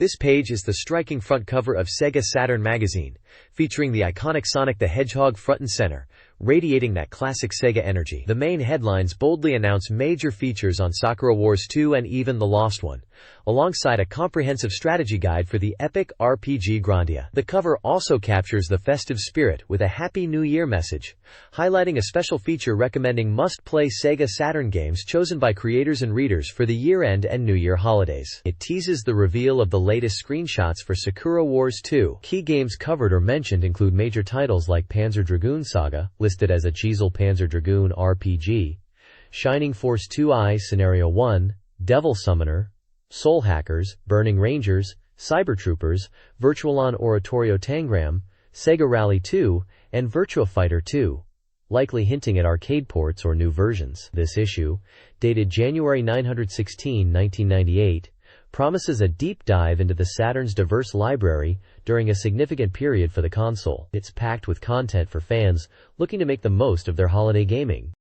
This page is the striking front cover of SEGA Saturn magazine, featuring the iconic Sonic the Hedgehog front and center, radiating that classic Sega energy. The main headlines boldly announce major features on Sakura Wars 2 and even The Lost One, alongside a comprehensive strategy guide for the epic RPG Grandia. The cover also captures the festive spirit with a Happy New Year message, highlighting a special feature recommending must-play SEGA Saturn games chosen by creators and readers for the year-end and New Year holidays. It teases the reveal of the latest screenshots for Sakura Wars 2. Key games covered or mentioned include major titles like Panzer Dragoon Saga, listed as a Chisel Panzer Dragoon RPG, Shining Force 2i Scenario 1, Devil Summoner, Soul Hackers, Burning Rangers, Cyber Troopers, Virtualon Oratorio Tangram, Sega Rally 2, and Virtua Fighter 2, likely hinting at arcade ports or new versions. This issue, dated January 916, 1998, promises a deep dive into the Saturn's diverse library during a significant period for the console. It's packed with content for fans looking to make the most of their holiday gaming.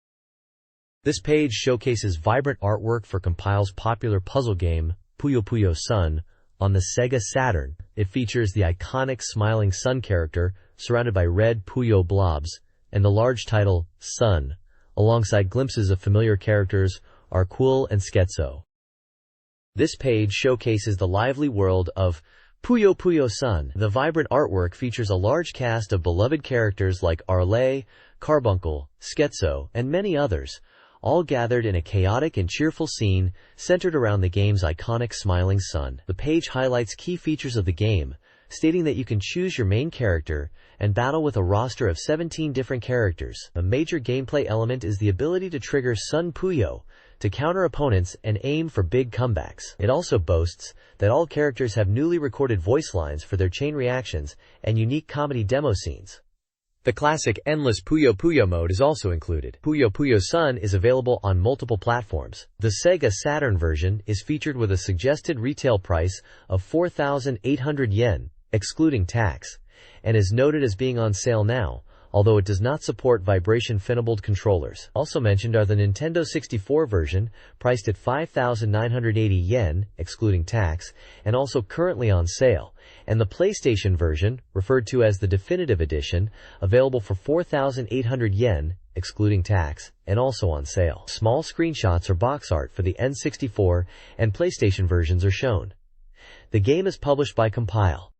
This page showcases vibrant artwork for Compile's popular puzzle game, Puyo Puyo Sun, on the Sega Saturn. It features the iconic smiling sun character surrounded by red Puyo blobs and the large title, Sun, alongside glimpses of familiar characters Arquil and Scherzo. This page showcases the lively world of Puyo Puyo Sun. The vibrant artwork features a large cast of beloved characters like Arlay, Carbuncle, Scherzo, and many others, all gathered in a chaotic and cheerful scene centered around the game's iconic smiling sun. The page highlights key features of the game, stating that you can choose your main character and battle with a roster of 17 different characters. A major gameplay element is the ability to trigger Sun Puyo to counter opponents and aim for big comebacks. It also boasts that all characters have newly recorded voice lines for their chain reactions and unique comedy demo scenes. The classic Endless Puyo Puyo mode is also included. Puyo Puyo Sun is available on multiple platforms. The Sega Saturn version is featured with a suggested retail price of 4,800 yen, excluding tax, and is noted as being on sale now, although it does not support vibration-finable controllers. Also mentioned are the Nintendo 64 version, priced at 5,980 yen, excluding tax, and also currently on sale, and the PlayStation version, referred to as the Definitive Edition, available for 4,800 yen, excluding tax, and also on sale. Small screenshots or box art for the N64 and PlayStation versions are shown. The game is published by Compile.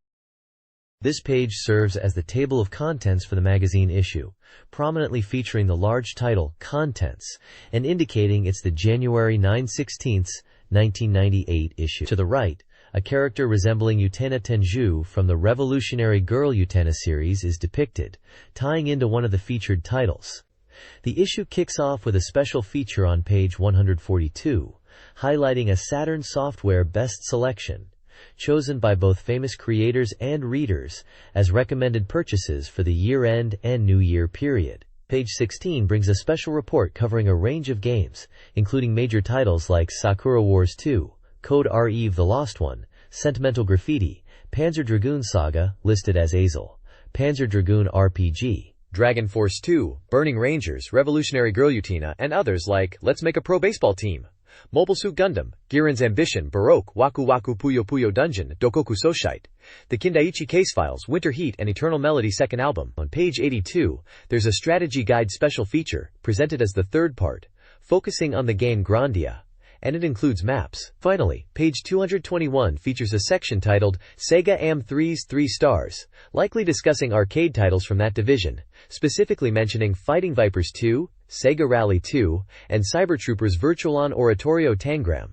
This page serves as the table of contents for the magazine issue, prominently featuring the large title, Contents, and indicating it's the January 9/16, 1998 issue. To the right, a character resembling Utena Tenju from the Revolutionary Girl Utena series is depicted, tying into one of the featured titles. The issue kicks off with a special feature on page 142, highlighting a Saturn Software Best Selection, chosen by both famous creators and readers as recommended purchases for the year-end and New Year period. Page 16 brings a special report covering a range of games, including major titles like Sakura Wars 2, Code R-Eve The Lost One, Sentimental Graffiti, Panzer Dragoon Saga, listed as Azel, Panzer Dragoon RPG, Dragon Force 2, Burning Rangers, Revolutionary Girl Utena, and others like Let's Make a Pro Baseball Team, Mobile Suit Gundam, Giran's Ambition, Baroque, Waku Waku Puyo Puyo Dungeon, Dokoku Soshite, The Kindaichi Case Files, Winter Heat, and Eternal Melody second album. On page 82, there's a strategy guide special feature, presented as the third part, focusing on the game Grandia, and it includes maps. Finally, page 221 features a section titled Sega AM3's 3 Stars, likely discussing arcade titles from that division, specifically mentioning Fighting Vipers 2, Sega Rally 2, and Cyber Troopers Virtualon Oratorio Tangram.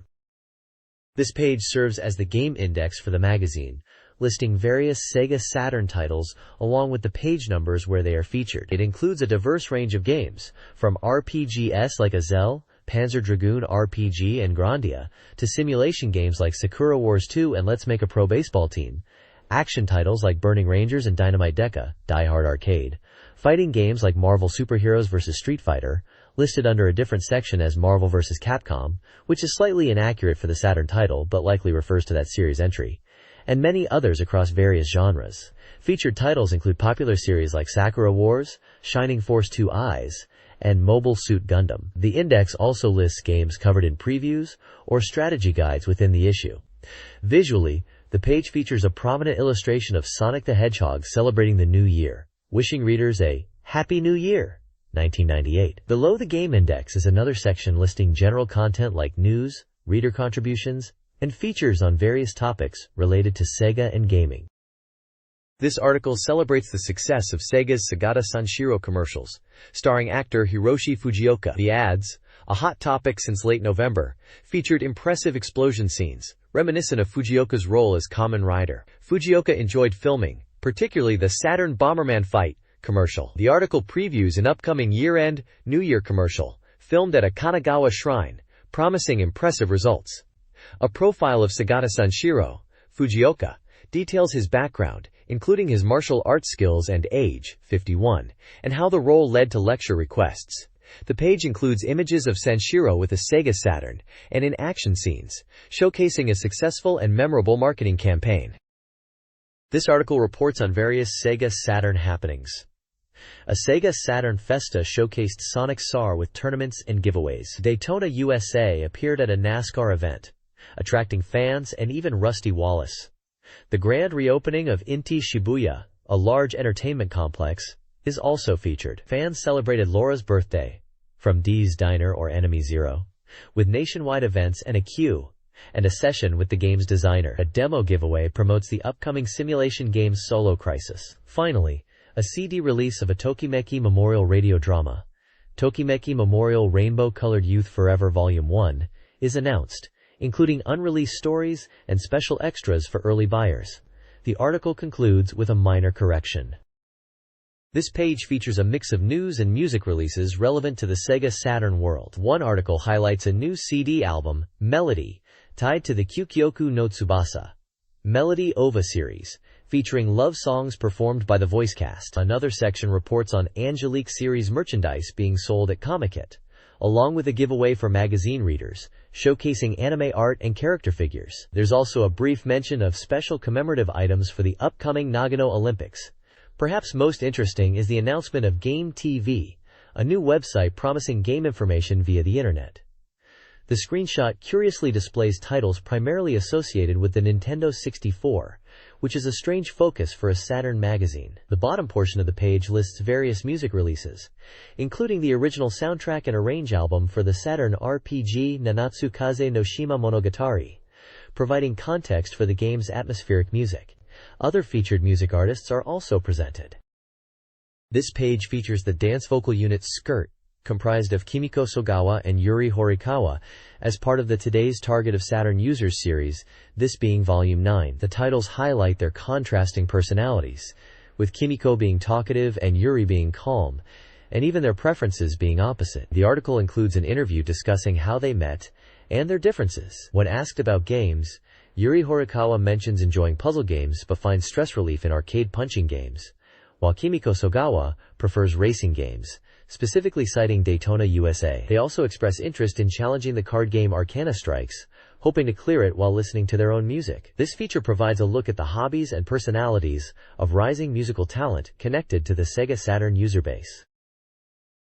This page serves as the game index for the magazine, listing various Sega Saturn titles along with the page numbers where they are featured. It includes a diverse range of games, from RPGs like Azel, Panzer Dragoon RPG and Grandia, to simulation games like Sakura Wars 2 and Let's Make a Pro Baseball Team, action titles like Burning Rangers and Dynamite Deca, Die Hard Arcade, fighting games like Marvel Superheroes vs. Street Fighter, listed under a different section as Marvel vs. Capcom, which is slightly inaccurate for the Saturn title but likely refers to that series entry, and many others across various genres. Featured titles include popular series like Sakura Wars, Shining Force 2 Eyes, and Mobile Suit Gundam. The index also lists games covered in previews or strategy guides within the issue. Visually, The page features a prominent illustration of Sonic the Hedgehog celebrating the new year, wishing readers a Happy New Year, 1998. Below the game index is another section listing general content like news, reader contributions, and features on various topics related to Sega and gaming. This article celebrates the success of Sega's SEGA Saturn commercials, starring actor Hiroshi Fujioka. The ads, a hot topic since late November, featured impressive explosion scenes, reminiscent of Fujioka's role as Kamen Rider. Fujioka enjoyed filming, particularly the Saturn Bomberman fight commercial. The article previews an upcoming year-end, New Year commercial, filmed at a Kanagawa shrine, promising impressive results. A profile of Sagata Sanshiro, Fujioka, details his background, including his martial arts skills and age, 51, and how the role led to lecture requests. The page includes images of Sanshiro with a Sega Saturn, and in action scenes, showcasing a successful and memorable marketing campaign. This article reports on various Sega Saturn happenings. A Sega Saturn Festa showcased Sonic SAR with tournaments and giveaways. Daytona USA appeared at a NASCAR event, attracting fans and even Rusty Wallace. The grand reopening of Inti Shibuya, a large entertainment complex, is also featured. Fans celebrated Laura's birthday, from Dee's Diner or Enemy Zero, with nationwide events and a queue, and a session with the game's designer. A demo giveaway promotes the upcoming simulation game Solo Crisis. Finally, a CD release of a Tokimeki Memorial radio drama, Tokimeki Memorial Rainbow-Colored Youth Forever Volume 1, is announced, including unreleased stories and special extras for early buyers. The article concludes with a minor correction. This page features a mix of news and music releases relevant to the Sega Saturn world. One article highlights a new CD album, Melody, tied to the Kyukyoku no Tsubasa Melody OVA series, featuring love songs performed by the voice cast. Another section reports on Angelique series merchandise being sold at Comic-It, along with a giveaway for magazine readers, showcasing anime art and character figures. There's also a brief mention of special commemorative items for the upcoming Nagano Olympics. Perhaps most interesting is the announcement of Game TV, a new website promising game information via the internet. The screenshot curiously displays titles primarily associated with the Nintendo 64, which is a strange focus for a Saturn magazine. The bottom portion of the page lists various music releases, including the original soundtrack and arrange album for the Saturn RPG Nanatsu Kaze no Shima Monogatari, providing context for the game's atmospheric music. Other featured music artists are also presented. This page features the dance vocal unit Skirt, comprised of Kimiko Sogawa and Yuri Horikawa, as part of the Today's Target of Saturn Users series, this being Volume 9. The titles highlight their contrasting personalities, with Kimiko being talkative and Yuri being calm, and even their preferences being opposite. The article includes an interview discussing how they met and their differences. When asked about games, Yuri Horikawa mentions enjoying puzzle games but finds stress relief in arcade punching games, while Kimiko Sogawa prefers racing games, specifically citing Daytona USA. They also express interest in challenging the card game Arcana Strikes, hoping to clear it while listening to their own music. This feature provides a look at the hobbies and personalities of rising musical talent connected to the Sega Saturn user base.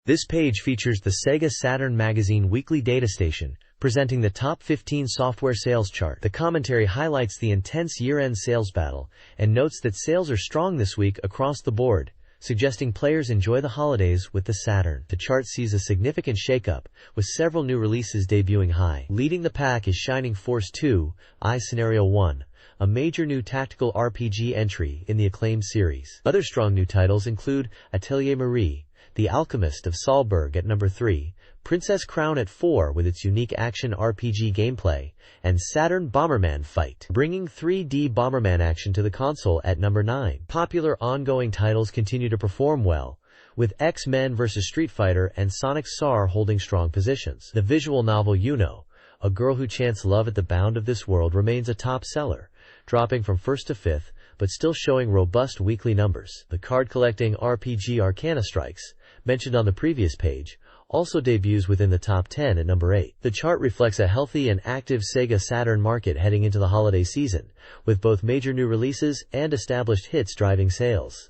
This page features the Sega Saturn Magazine weekly data station, presenting the top 15 software sales chart. The commentary highlights the intense year-end sales battle and notes that sales are strong this week across the board, suggesting players enjoy the holidays with the Saturn. The chart sees a significant shakeup, with several new releases debuting high. Leading the pack is Shining Force 2, I Scenario 1, a major new tactical RPG entry in the acclaimed series. Other strong new titles include Atelier Marie, The Alchemist of Salzburg at number 3, Princess Crown at 4 with its unique action RPG gameplay, and Saturn Bomberman Fight, bringing 3D Bomberman action to the console at number 9. Popular ongoing titles continue to perform well, with X-Men vs. Street Fighter and Sonic SAR holding strong positions. The visual novel Yuno, A Girl Who Chants Love at the Bound of This World, remains a top seller, dropping from 1st to 5th, but still showing robust weekly numbers. The card-collecting RPG Arcana Strikes, mentioned on the previous page, also debuts within the top 10 at number 8. The chart reflects a healthy and active Sega Saturn market heading into the holiday season, with both major new releases and established hits driving sales.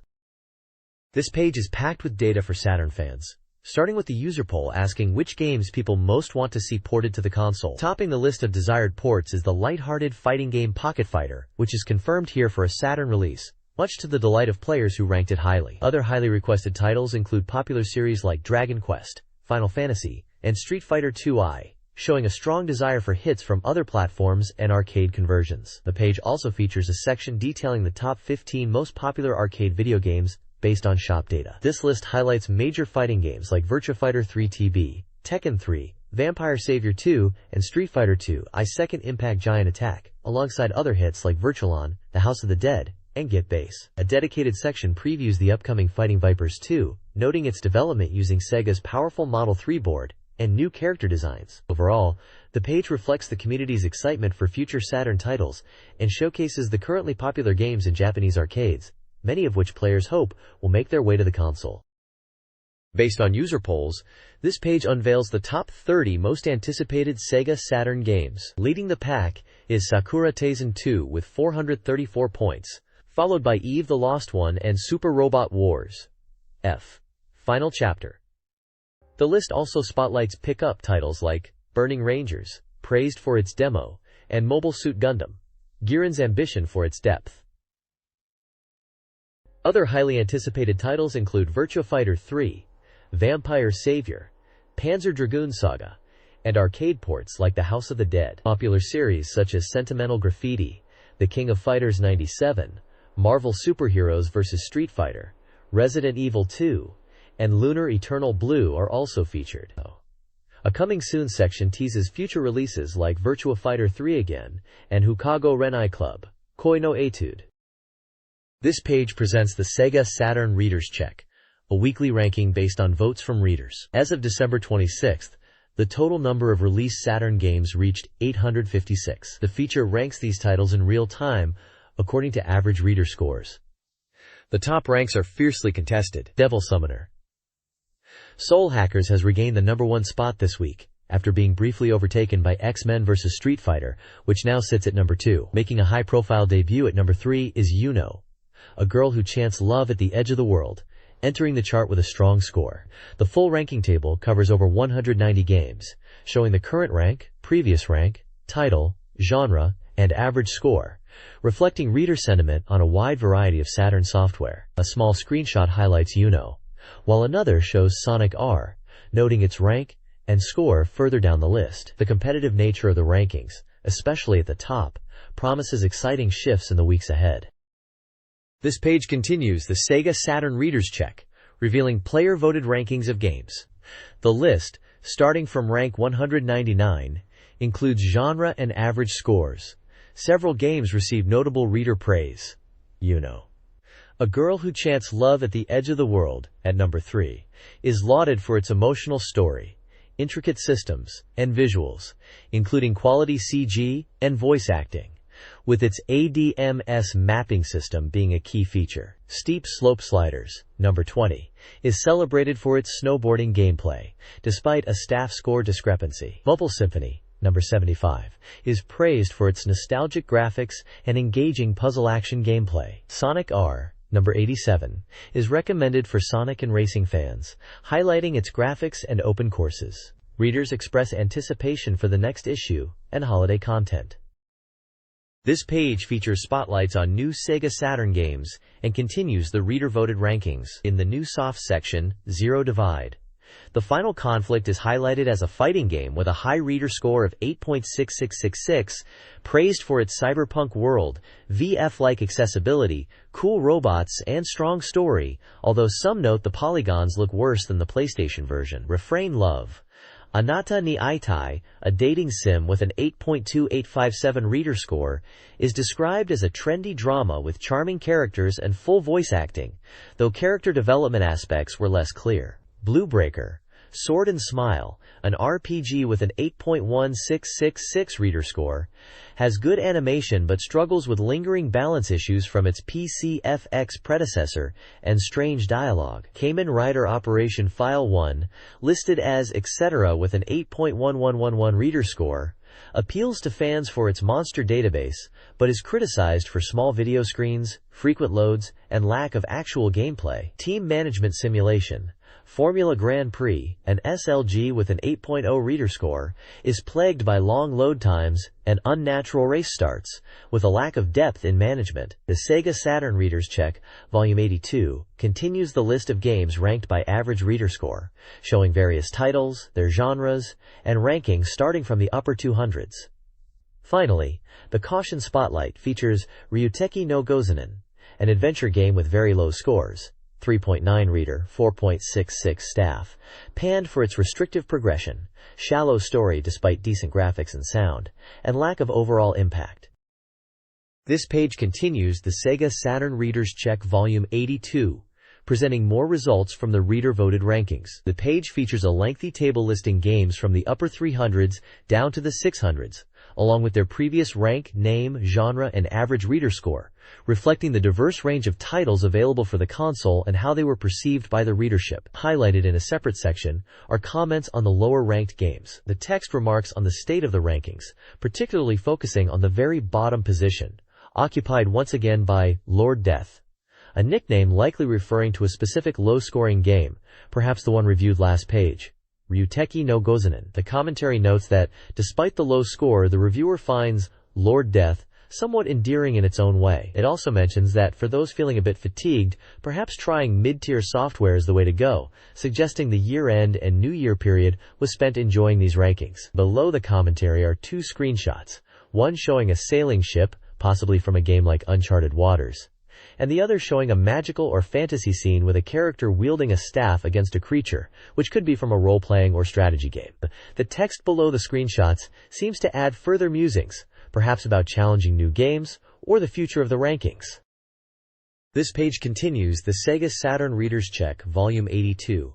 This page is packed with data for Saturn fans. starting with the user poll asking which games people most want to see ported to the console. Topping the list of desired ports is the light-hearted fighting game Pocket Fighter, which is confirmed here for a Saturn release, much to the delight of players who ranked it highly. Other highly requested titles include popular series like Dragon Quest, Final Fantasy, and Street Fighter II, showing a strong desire for hits from other platforms and arcade conversions. The page also features a section detailing the top 15 most popular arcade video games based on shop data. This list highlights major fighting games like Virtua Fighter 3 TB, Tekken 3, Vampire Savior 2, and Street Fighter II Second Impact Giant Attack, alongside other hits like Virtualon, The House of the Dead, and Get Base. A dedicated section previews the upcoming Fighting Vipers 2, noting its development using Sega's powerful Model 3 board and new character designs. Overall, the page reflects the community's excitement for future Saturn titles and showcases the currently popular games in Japanese arcades, many of which players hope will make their way to the console. Based on user polls, this page unveils the top 30 most anticipated SEGA Saturn games. Leading the pack is Sakura Taisen 2 with 434 points, followed by Eve the Lost One and Super Robot Wars F. Final Chapter. The list also spotlights pick-up titles like Burning Rangers, praised for its demo, and Mobile Suit Gundam, Giran's Ambition for its depth. Other highly anticipated titles include Virtua Fighter 3, Vampire Savior, Panzer Dragoon Saga, and arcade ports like The House of the Dead. Popular series such as Sentimental Graffiti, The King of Fighters 97, Marvel Superheroes vs. Street Fighter, Resident Evil 2, and Lunar Eternal Blue are also featured. A coming soon section teases future releases like Virtua Fighter 3 again and Hukago Renai Club, Koi no Etude. This page presents the SEGA Saturn Readers Check, a weekly ranking based on votes from readers. As of December 26th, the total number of released Saturn games reached 856. The feature ranks these titles in real time, according to average reader scores. The top ranks are fiercely contested. Devil Summoner Soul Hackers has regained the #1 spot this week, after being briefly overtaken by X-Men vs. Street Fighter, which now sits at #2. Making a high-profile debut at #3 is Yuno, a girl who chants love at the edge of the world, entering the chart with a strong score. The full ranking table covers over 190 games, showing the current rank, previous rank, title, genre, and average score, reflecting reader sentiment on a wide variety of Saturn software. A small screenshot highlights Yuno, while another shows Sonic R, noting its rank and score further down the list. The competitive nature of the rankings, especially at the top, promises exciting shifts in the weeks ahead. This page continues the SEGA Saturn Readers Check, revealing player-voted rankings of games. The list, starting from rank 199, includes genre and average scores. Several games received notable reader praise. Yuno, A Girl Who Chants Love at the Edge of the World, at #3, is lauded for its emotional story, intricate systems, and visuals, including quality CG and voice acting, with its ADMS mapping system being a key feature. Steep Slope Sliders, #20, is celebrated for its snowboarding gameplay, despite a staff score discrepancy. Mobile Symphony, #75, is praised for its nostalgic graphics and engaging puzzle action gameplay. Sonic R, #87, is recommended for Sonic and racing fans, highlighting its graphics and open courses. Readers express anticipation for the next issue and holiday content. This page features spotlights on new SEGA Saturn games and continues the reader-voted rankings. In the new soft section, Zero Divide, the Final Conflict is highlighted as a fighting game with a high reader score of 8.6666, praised for its cyberpunk world, VF-like accessibility, cool robots, and strong story, although some note the polygons look worse than the PlayStation version. Refrain Love, Anata ni Aitai, a dating sim with an 8.2857 reader score, is described as a trendy drama with charming characters and full voice acting, though character development aspects were less clear. Blue Breaker, Sword and Smile, an RPG with an 8.1666 reader score, has good animation but struggles with lingering balance issues from its PCFX predecessor and strange dialogue. Kamen Rider Operation File 1, listed as etc. with an 8.1111 reader score, appeals to fans for its monster database, but is criticized for small video screens, frequent loads, and lack of actual gameplay. Team Management Simulation, Formula Grand Prix, an SLG with an 8.0 reader score, is plagued by long load times and unnatural race starts, with a lack of depth in management. The SEGA Saturn Reader's Check, Volume 82, continues the list of games ranked by average reader score, showing various titles, their genres, and rankings starting from the upper 200s. Finally, the Caution Spotlight features Ryuteki no Gozanin, an adventure game with very low scores, 3.9 reader, 4.66 staff, panned for its restrictive progression, shallow story despite decent graphics and sound, and lack of overall impact. This page continues the SEGA Saturn Reader's Check Volume 82, presenting more results from the reader-voted rankings. The page features a lengthy table listing games from the upper 300s down to the 600s, along with their previous rank, name, genre, and average reader score, reflecting the diverse range of titles available for the console and how they were perceived by the readership. Highlighted in a separate section are comments on the lower-ranked games. The text remarks on the state of the rankings, particularly focusing on the very bottom position, occupied once again by Lord Death, a nickname likely referring to a specific low-scoring game, perhaps the one reviewed last page. Ryuteki no Gozanin. The commentary notes that, despite the low score, the reviewer finds Lord Death somewhat endearing in its own way. It also mentions that, for those feeling a bit fatigued, perhaps trying mid-tier software is the way to go, suggesting the year-end and New Year period was spent enjoying these rankings. Below the commentary are two screenshots, one showing a sailing ship, possibly from a game like Uncharted Waters, and the other showing a magical or fantasy scene with a character wielding a staff against a creature, which could be from a role-playing or strategy game. The text below the screenshots seems to add further musings, perhaps about challenging new games or the future of the rankings. This page continues the SEGA Saturn Reader's Check, Volume 82,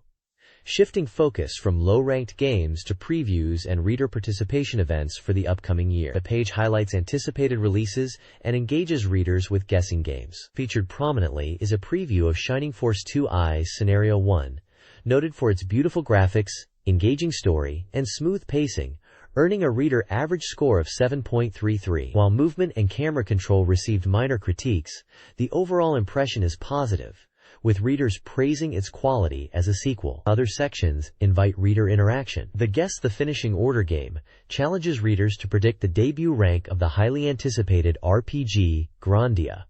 shifting focus from low-ranked games to previews and reader participation events for the upcoming year. The page highlights anticipated releases and engages readers with guessing games. Featured prominently is a preview of Shining Force 2i Scenario 1, noted for its beautiful graphics, engaging story, and smooth pacing, earning a reader average score of 7.33. While movement and camera control received minor critiques, the overall impression is positive, with readers praising its quality as a sequel. Other sections invite reader interaction. The Guess the Finishing Order game challenges readers to predict the debut rank of the highly anticipated RPG Grandia,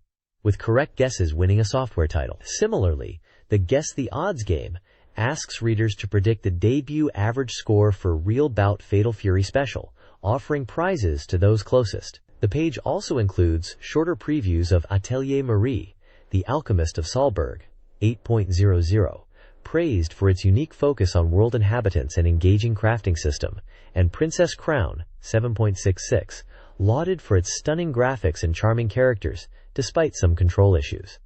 with correct guesses winning a software title. Similarly, the Guess the Odds game asks readers to predict the debut average score for Real Bout Fatal Fury Special, offering prizes to those closest. The page also includes shorter previews of Atelier Marie, The Alchemist of Salzburg, 8.00, praised for its unique focus on world inhabitants and engaging crafting system, and Princess Crown, 7.66, lauded for its stunning graphics and charming characters, despite some control issues.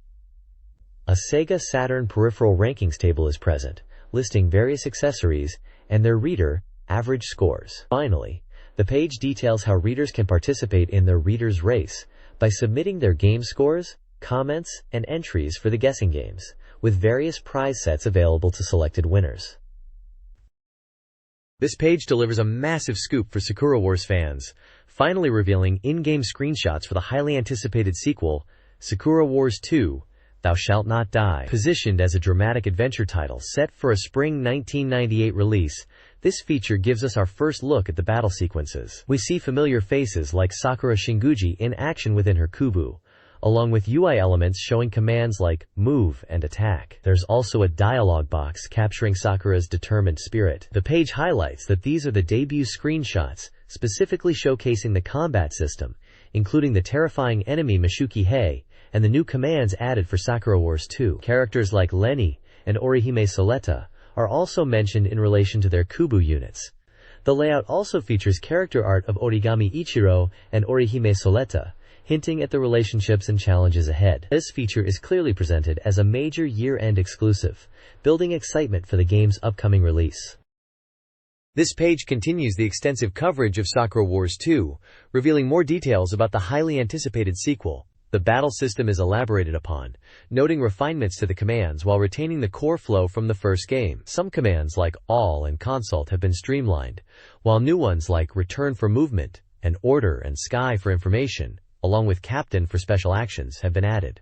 A SEGA Saturn peripheral rankings table is present, listing various accessories and their reader average scores. Finally, the page details how readers can participate in their reader's race by submitting their game scores, comments, and entries for the guessing games, with various prize sets available to selected winners. This page delivers a massive scoop for Sakura Wars fans, finally revealing in-game screenshots for the highly anticipated sequel, Sakura Wars 2, Thou Shalt Not Die. Positioned as a dramatic adventure title set for a spring 1998 release, this feature gives us our first look at the battle sequences. We see familiar faces like Sakura Shinguji in action within her Kubu, along with UI elements showing commands like move and attack. There's also a dialogue box capturing Sakura's determined spirit. The page highlights that these are the debut screenshots, specifically showcasing the combat system, including the terrifying enemy Mishuki Hei, and the new commands added for Sakura Wars 2. Characters like Lenny and Orihime Soleta are also mentioned in relation to their Kubu units. The layout also features character art of Origami Ichiro and Orihime Soleta, hinting at the relationships and challenges ahead. This feature is clearly presented as a major year-end exclusive, building excitement for the game's upcoming release. This page continues the extensive coverage of Sakura Wars 2, revealing more details about the highly anticipated sequel. The battle system is elaborated upon, noting refinements to the commands while retaining the core flow from the first game. Some commands like All and Consult have been streamlined, while new ones like Return for movement and Order and Sky for information, along with Captain for special actions, have been added.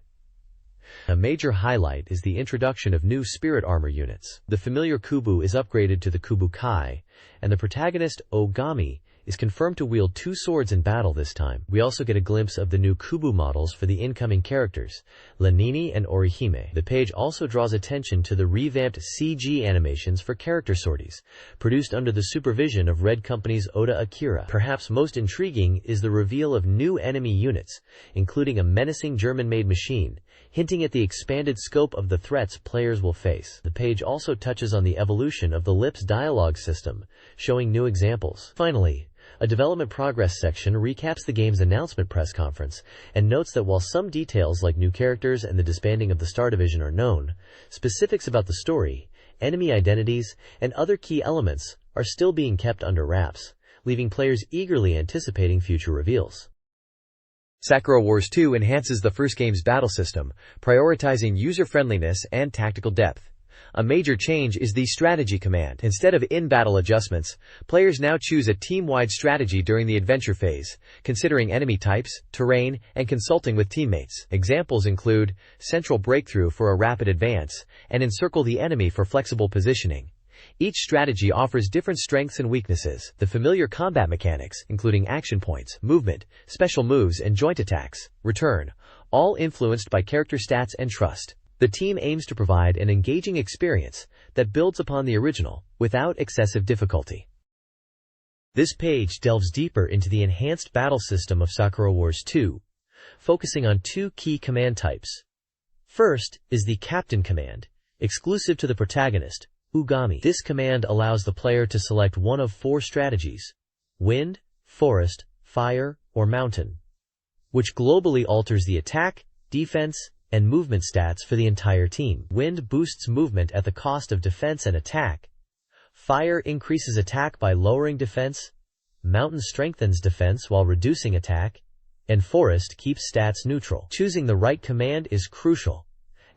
A major highlight is the introduction of new spirit armor units. The familiar Kubu is upgraded to the Kubu Kai, and the protagonist, Ogami, is confirmed to wield 2 swords in battle this time. We also get a glimpse of the new Kubu models for the incoming characters, Lenini and Orihime. The page also draws attention to the revamped CG animations for character sorties, produced under the supervision of Red Company's Oda Akira. Perhaps most intriguing is the reveal of new enemy units, including a menacing German-made machine, hinting at the expanded scope of the threats players will face. The page also touches on the evolution of the LIPS dialogue system, showing new examples. Finally, a development progress section recaps the game's announcement press conference and notes that while some details like new characters and the disbanding of the Star Division are known, specifics about the story, enemy identities, and other key elements are still being kept under wraps, leaving players eagerly anticipating future reveals. Sakura Wars 2 enhances the first game's battle system, prioritizing user-friendliness and tactical depth. A major change is the strategy command. Instead of in-battle adjustments, players now choose a team-wide strategy during the adventure phase, considering enemy types, terrain, and consulting with teammates. Examples include Central Breakthrough for a rapid advance, and Encircle the enemy for flexible positioning. Each strategy offers different strengths and weaknesses. The familiar combat mechanics, including action points, movement, special moves, and joint attacks, return, all influenced by character stats and trust. The team aims to provide an engaging experience that builds upon the original, without excessive difficulty. This page delves deeper into the enhanced battle system of Sakura Wars 2, focusing on 2 key command types. First is the Captain command, exclusive to the protagonist, Ogami. This command allows the player to select one of 4 strategies: wind, forest, fire, or mountain, which globally alters the attack, defense, and movement stats for the entire team. Wind boosts movement at the cost of defense and attack. Fire increases attack by lowering defense. Mountain strengthens defense while reducing attack. And forest keeps stats neutral. Choosing the right command is crucial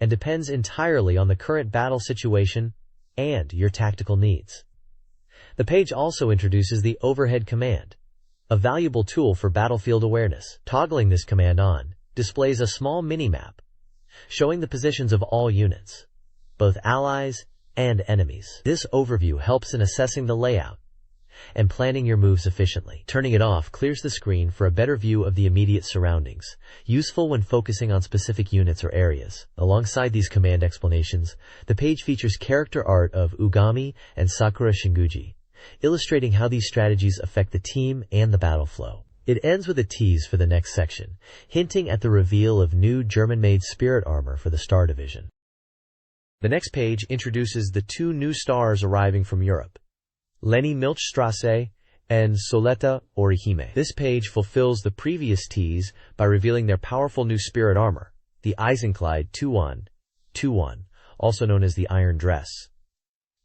and depends entirely on the current battle situation and your tactical needs. The page also introduces the overhead command, a valuable tool for battlefield awareness. Toggling this command on displays a small minimap showing the positions of all units, both allies and enemies. This overview helps in assessing the layout and planning your moves efficiently. Turning it off clears the screen for a better view of the immediate surroundings, useful when focusing on specific units or areas. Alongside these command explanations, the page features character art of Ogami and Sakura Shinguji, illustrating how these strategies affect the team and the battle flow. It ends with a tease for the next section, hinting at the reveal of new German-made spirit armor for the Star Division. The next page introduces the 2 new stars arriving from Europe, Leni Milchstrasse and Soletta Orihime. This page fulfills the previous tease by revealing their powerful new spirit armor, the Eisenkleid 2121, also known as the Iron Dress.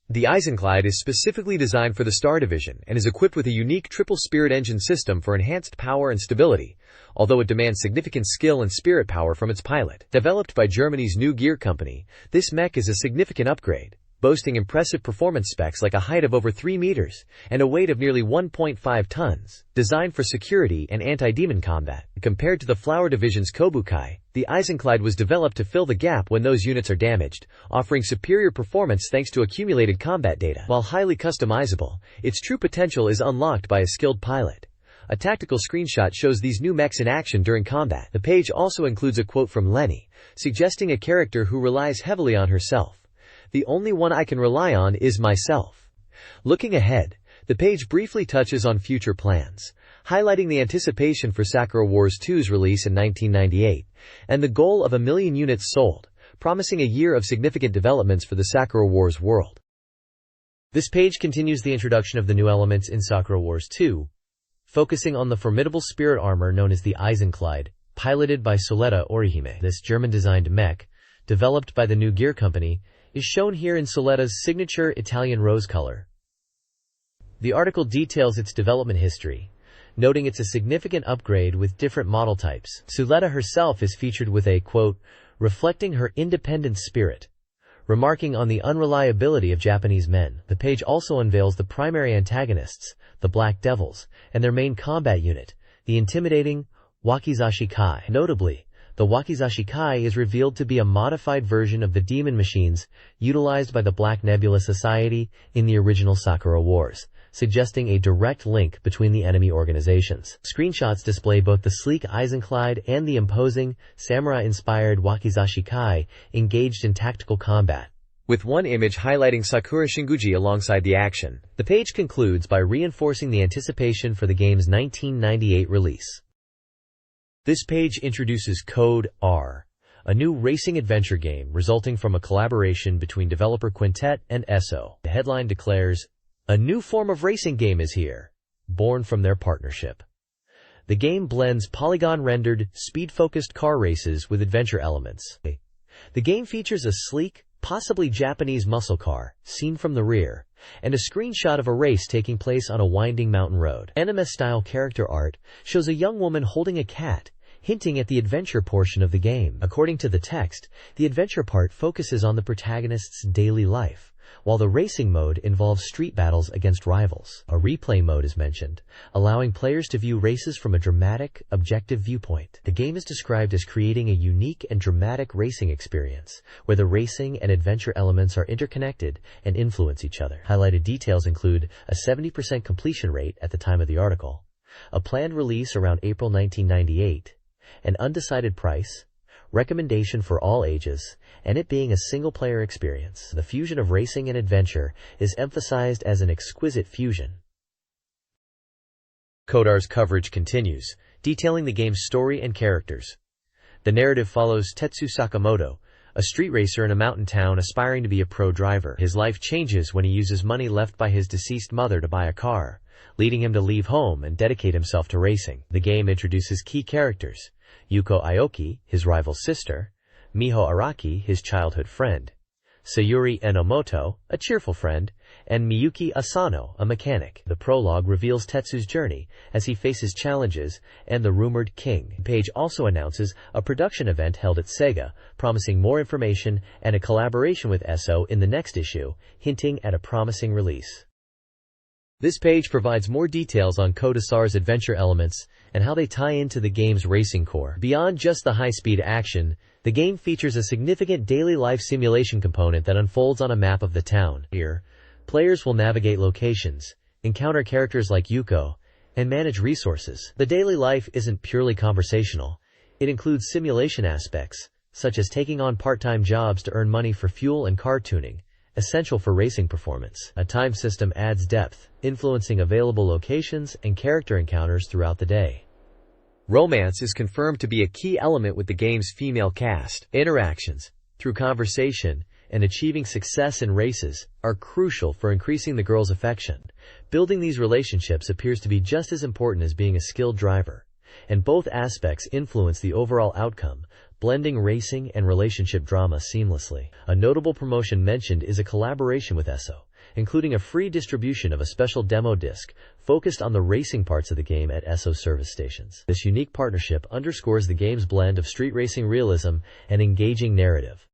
The Eisenkleid is specifically designed for the Star Division and is equipped with a unique triple spirit engine system for enhanced power and stability, although it demands significant skill and spirit power from its pilot. Developed by Germany's New Gear Company, this mech is a significant upgrade, boasting impressive performance specs like a height of over 3 meters and a weight of nearly 1.5 tons, designed for security and anti-demon combat. Compared to the Flower Division's Kobukai, the Eisenkleid was developed to fill the gap when those units are damaged, offering superior performance thanks to accumulated combat data. While highly customizable, its true potential is unlocked by a skilled pilot. A tactical screenshot shows these new mechs in action during combat. The page also includes a quote from Leni, suggesting a character who relies heavily on herself. "The only one I can rely on is myself." Looking ahead, the page briefly touches on future plans, highlighting the anticipation for Sakura Wars 2's release in 1998, and the goal of 1 million units sold, promising a year of significant developments for the Sakura Wars world. This page continues the introduction of the new elements in Sakura Wars 2, focusing on the formidable spirit armor known as the Eisenkleid, piloted by Soletta Orihime. This German-designed mech, developed by the New Gear Company, is shown here in Soletta's signature Italian rose color. The article details its development history, noting it's a significant upgrade with different model types. Soletta herself is featured with a, quote, reflecting her independent spirit, remarking on the unreliability of Japanese men. The page also unveils the primary antagonists, the Black Devils, and their main combat unit, the intimidating Wakizashi Kai. Notably, The Wakizashi Kai is revealed to be a modified version of the demon machines utilized by the Black Nebula Society in the original Sakura Wars, suggesting a direct link between the enemy organizations. Screenshots display both the sleek Eisenkleid and the imposing, samurai-inspired Wakizashi Kai engaged in tactical combat, with one image highlighting Sakura Shinguji alongside the action. The page concludes by reinforcing the anticipation for the game's 1998 release. This page introduces Code R, a new racing adventure game resulting from a collaboration between developer Quintet and ESO. The headline declares, "A new form of racing game is here," born from their partnership. The game blends polygon-rendered, speed-focused car races with adventure elements. The game features a sleek, possibly Japanese muscle car, seen from the rear, and a screenshot of a race taking place on a winding mountain road. Anime-style character art shows a young woman holding a cat, hinting at the adventure portion of the game. According to the text, the adventure part focuses on the protagonist's daily life, while the racing mode involves street battles against rivals. A replay mode is mentioned, allowing players to view races from a dramatic, objective viewpoint. The game is described as creating a unique and dramatic racing experience, where the racing and adventure elements are interconnected and influence each other. Highlighted details include a 70% completion rate at the time of the article, a planned release around April 1998, an undecided price, recommendation for all ages, and it being a single-player experience. The fusion of racing and adventure is emphasized as an exquisite fusion. Code R's coverage continues, detailing the game's story and characters. The narrative follows Tetsu Sakamoto, a street racer in a mountain town aspiring to be a pro driver. His life changes when he uses money left by his deceased mother to buy a car, leading him to leave home and dedicate himself to racing. The game introduces key characters: Yuko Aoki, his rival sister; Miho Araki, his childhood friend; Sayuri Enomoto, a cheerful friend; and Miyuki Asano, a mechanic. The prologue reveals Tetsu's journey as he faces challenges and the rumored king. The page also announces a production event held at SEGA, promising more information and a collaboration with ESO in the next issue, hinting at a promising release. This page provides more details on Code R's adventure elements and how they tie into the game's racing core. Beyond just the high-speed action, the game features a significant daily life simulation component that unfolds on a map of the town. Here, players will navigate locations, encounter characters like Yuko, and manage resources. The daily life isn't purely conversational. It includes simulation aspects, such as taking on part-time jobs to earn money for fuel and car tuning, essential for racing performance. A time system adds depth, influencing available locations and character encounters throughout the day. Romance is confirmed to be a key element with the game's female cast. Interactions, through conversation and achieving success in races, are crucial for increasing the girl's affection. Building these relationships appears to be just as important as being a skilled driver, and both aspects influence the overall outcome, blending racing and relationship drama seamlessly. A notable promotion mentioned is a collaboration with ESO, including a free distribution of a special demo disc focused on the racing parts of the game at ESO service stations. This unique partnership underscores the game's blend of street racing realism and engaging narrative.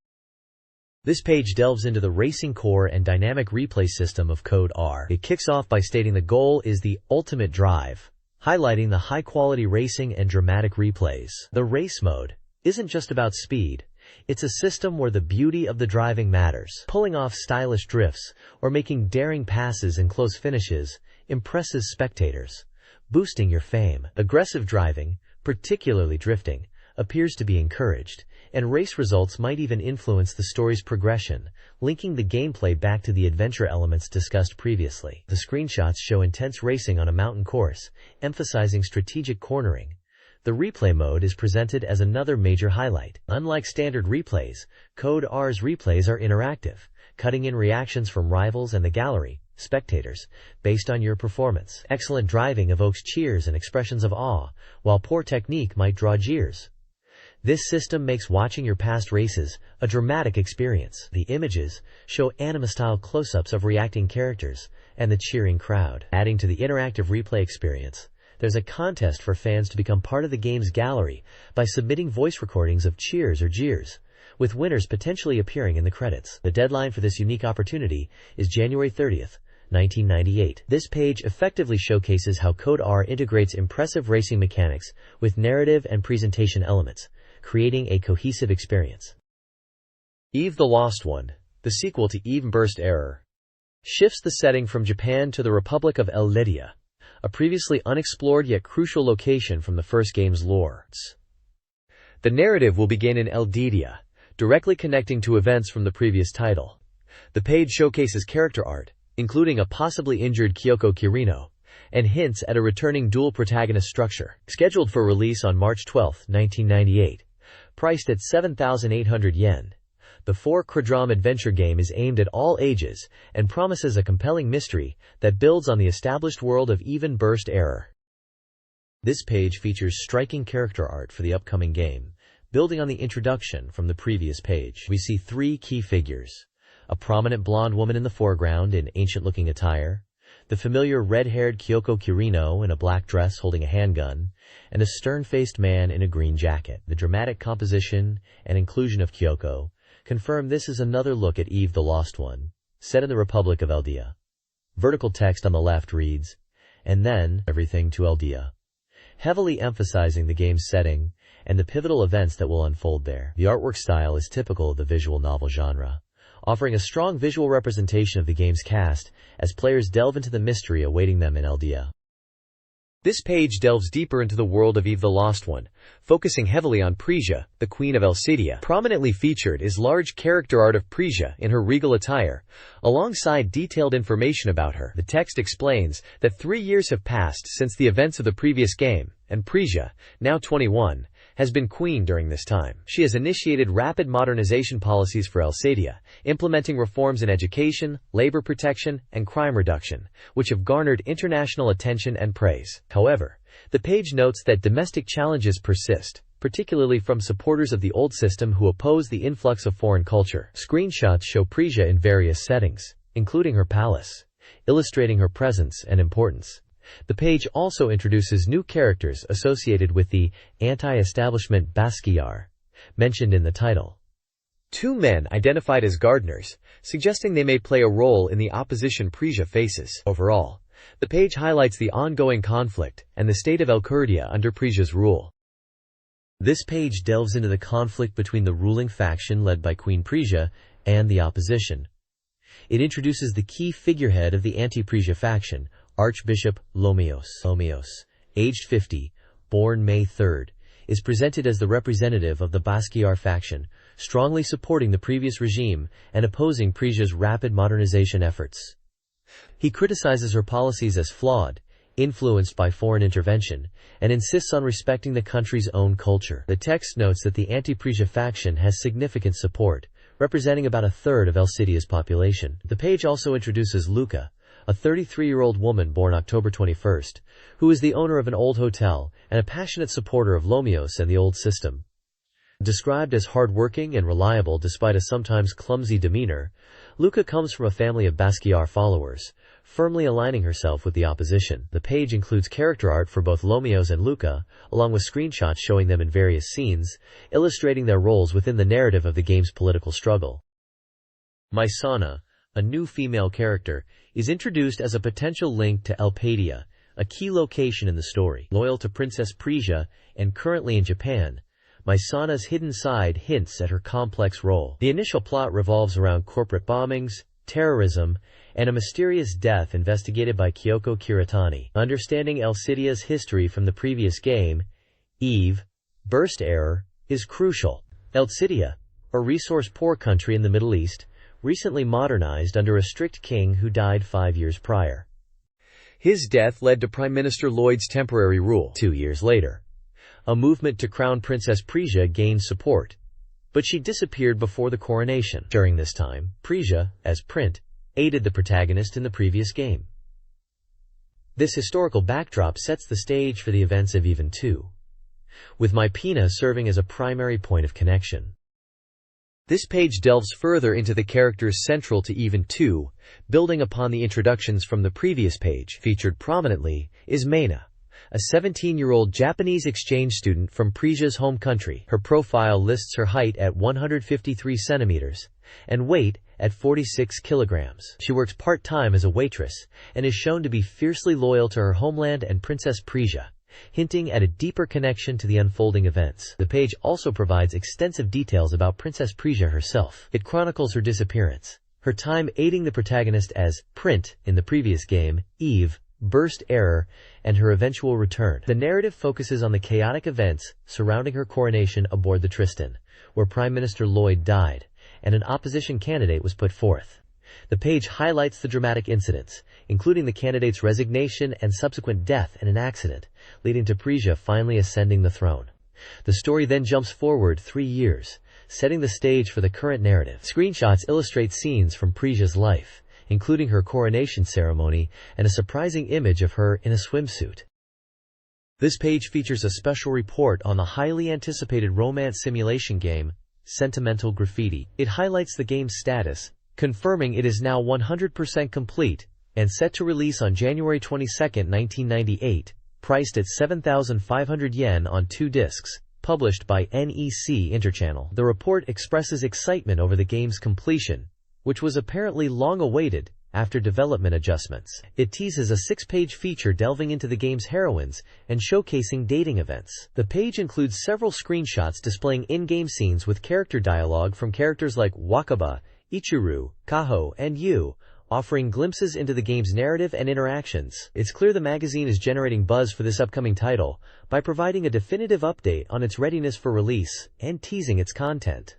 This page delves into the racing core and dynamic replay system of Code R. It kicks off by stating the goal is the ultimate drive, highlighting the high-quality racing and dramatic replays. The race mode isn't just about speed. It's a system where the beauty of the driving matters. Pulling off stylish drifts or making daring passes in close finishes impresses spectators, boosting your fame. Aggressive driving, particularly drifting, appears to be encouraged, and race results might even influence the story's progression, linking the gameplay back to the adventure elements discussed previously. The screenshots show intense racing on a mountain course, emphasizing strategic cornering. The replay mode is presented as another major highlight. Unlike standard replays, Code R's replays are interactive, cutting in reactions from rivals and the gallery, spectators, based on your performance. Excellent driving evokes cheers and expressions of awe, while poor technique might draw jeers. This system makes watching your past races a dramatic experience. The images show anime-style close-ups of reacting characters and the cheering crowd. Adding to the interactive replay experience, there's a contest for fans to become part of the game's gallery by submitting voice recordings of cheers or jeers, with winners potentially appearing in the credits. The deadline for this unique opportunity is January 30th, 1998. This page effectively showcases how Code R integrates impressive racing mechanics with narrative and presentation elements, creating a cohesive experience. Eve the Lost One, the sequel to Eve Burst Error, shifts the setting from Japan to the Republic of El Lydia, a previously unexplored yet crucial location from the first game's lore. The narrative will begin in El Lydia, directly connecting to events from the previous title. The page showcases character art, including a possibly injured Kyoko Kirino, and hints at a returning dual protagonist structure. Scheduled for release on March 12, 1998. Priced at 7,800 yen. The 4-quadram adventure game is aimed at all ages and promises a compelling mystery that builds on the established world of Even Burst Error. This page features striking character art for the upcoming game, building on the introduction from the previous page. We see 3 key figures: a prominent blonde woman in the foreground in ancient-looking attire, the familiar red-haired Kyoko Kirino in a black dress holding a handgun, and a stern-faced man in a green jacket. The dramatic composition and inclusion of Kyoko confirm this is another look at Eve the Lost One, set in the Republic of Eldia. Vertical text on the left reads, "And then, everything to Eldia," heavily emphasizing the game's setting and the pivotal events that will unfold there. The artwork style is typical of the visual novel genre, offering a strong visual representation of the game's cast as players delve into the mystery awaiting them in Eldia. This page delves deeper into the world of Eve the Lost One, focusing heavily on Prisia, the Queen of Elcidia. Prominently featured is large character art of Prisia in her regal attire, alongside detailed information about her. The text explains that 3 years have passed since the events of the previous game, and Prisia, now 21, has been queen during this time. She has initiated rapid modernization policies for Elcidia, implementing reforms in education, labor protection, and crime reduction, which have garnered international attention and praise. However, the page notes that domestic challenges persist, particularly from supporters of the old system who oppose the influx of foreign culture. Screenshots show Prisia in various settings, including her palace, illustrating her presence and importance. The page also introduces new characters associated with the anti-establishment Basquiat, mentioned in the title. 2 men identified as gardeners, suggesting they may play a role in the opposition Prisia faces. Overall, the page highlights the ongoing conflict and the state of Elcurdia under Prisia's rule. This page delves into the conflict between the ruling faction led by Queen Prisia and the opposition. It introduces the key figurehead of the anti-Prisia faction, Archbishop Lomios. Lomios, aged 50, born May 3, is presented as the representative of the Basquiat faction, strongly supporting the previous regime and opposing Prisia's rapid modernization efforts. He criticizes her policies as flawed, influenced by foreign intervention, and insists on respecting the country's own culture. The text notes that the anti-Prisia faction has significant support, representing about 1/3 of Elcidia's population. The page also introduces Luca, a 33-year-old woman born October 21, who is the owner of an old hotel and a passionate supporter of Lomios and the old system. Described as hard-working and reliable despite a sometimes clumsy demeanor, Luca comes from a family of Basquiat followers, firmly aligning herself with the opposition. The page includes character art for both Lomios and Luca, along with screenshots showing them in various scenes, illustrating their roles within the narrative of the game's political struggle. Mysana, a new female character, is introduced as a potential link to Elpadia, a key location in the story. Loyal to Princess Prisia and currently in Japan, Mysana's hidden side hints at her complex role. The initial plot revolves around corporate bombings, terrorism, and a mysterious death investigated by Kyoko Kiritani. Understanding Elcidia's history from the previous game, Eve, Burst Error, is crucial. Elcidia, a resource-poor country in the Middle East, recently modernized under a strict king who died 5 years prior. His death led to Prime Minister Lloyd's temporary rule. 2 years later, a movement to crown Princess Prisia gained support, but she disappeared before the coronation. During this time, Prisia, as Print, aided the protagonist in the previous game. This historical backdrop sets the stage for the events of Even 2, with Mypina serving as a primary point of connection. This page delves further into the characters central to Even 2, building upon the introductions from the previous page. Featured prominently is Meina, a 17-year-old Japanese exchange student from Prisia's home country. Her profile lists her height at 153 centimeters and weight at 46 kilograms. She works part-time as a waitress and is shown to be fiercely loyal to her homeland and Princess Prisia, hinting at a deeper connection to the unfolding events. The page also provides extensive details about Princess Prija herself. It chronicles her disappearance, her time aiding the protagonist as Print in the previous game, Eve, Burst Error, and her eventual return. The narrative focuses on the chaotic events surrounding her coronation aboard the Tristan, where Prime Minister Lloyd died, and an opposition candidate was put forth. The page highlights the dramatic incidents, including the candidate's resignation and subsequent death in an accident, leading to Prija finally ascending the throne. The story then jumps forward 3 years, setting the stage for the current narrative. Screenshots illustrate scenes from Prija's life, including her coronation ceremony and a surprising image of her in a swimsuit. This page features a special report on the highly anticipated romance simulation game, Sentimental Graffiti. It highlights the game's status, confirming it is now 100% complete and set to release on January 22, 1998, priced at 7,500 yen on 2 discs, published by NEC Interchannel. The report expresses excitement over the game's completion, which was apparently long awaited after development adjustments. It teases a 6-page feature delving into the game's heroines and showcasing dating events. The page includes several screenshots displaying in-game scenes with character dialogue from characters like Wakaba, Ichiro, Kaho, and Yu, offering glimpses into the game's narrative and interactions. It's clear the magazine is generating buzz for this upcoming title by providing a definitive update on its readiness for release and teasing its content.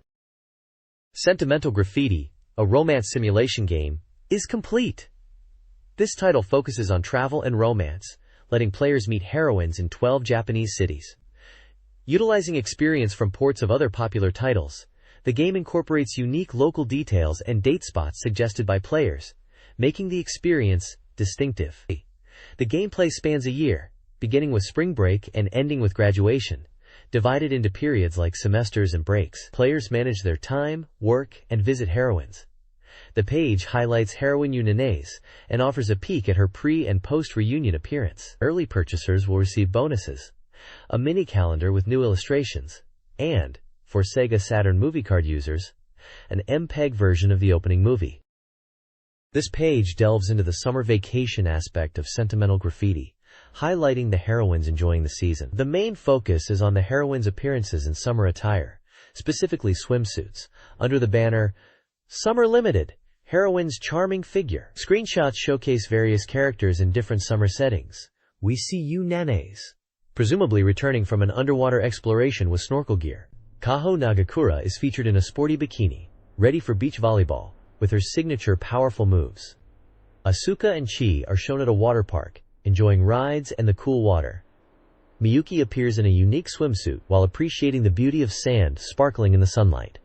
Sentimental Graffiti, a romance simulation game, is complete. This title focuses on travel and romance, letting players meet heroines in 12 Japanese cities. Utilizing experience from ports of other popular titles, the game incorporates unique local details and date spots suggested by players, making the experience distinctive. The gameplay spans a year, beginning with spring break and ending with graduation, divided into periods like semesters and breaks. Players manage their time, work, and visit heroines. The page highlights heroine Yunanes and offers a peek at her pre- and post-reunion appearance. Early purchasers will receive bonuses, a mini-calendar with new illustrations, and, for SEGA Saturn movie card users, an MPEG version of the opening movie. This page delves into the summer vacation aspect of Sentimental Graffiti, highlighting the heroines enjoying the season. The main focus is on the heroines' appearances in summer attire, specifically swimsuits, under the banner, Summer Limited, Heroine's Charming Figure. Screenshots showcase various characters in different summer settings. We see Yunanes, presumably returning from an underwater exploration with snorkel gear. Kaho Nagakura is featured in a sporty bikini, ready for beach volleyball, with her signature powerful moves. Asuka and Chi are shown at a water park, enjoying rides and the cool water. Miyuki appears in a unique swimsuit while appreciating the beauty of sand sparkling in the sunlight.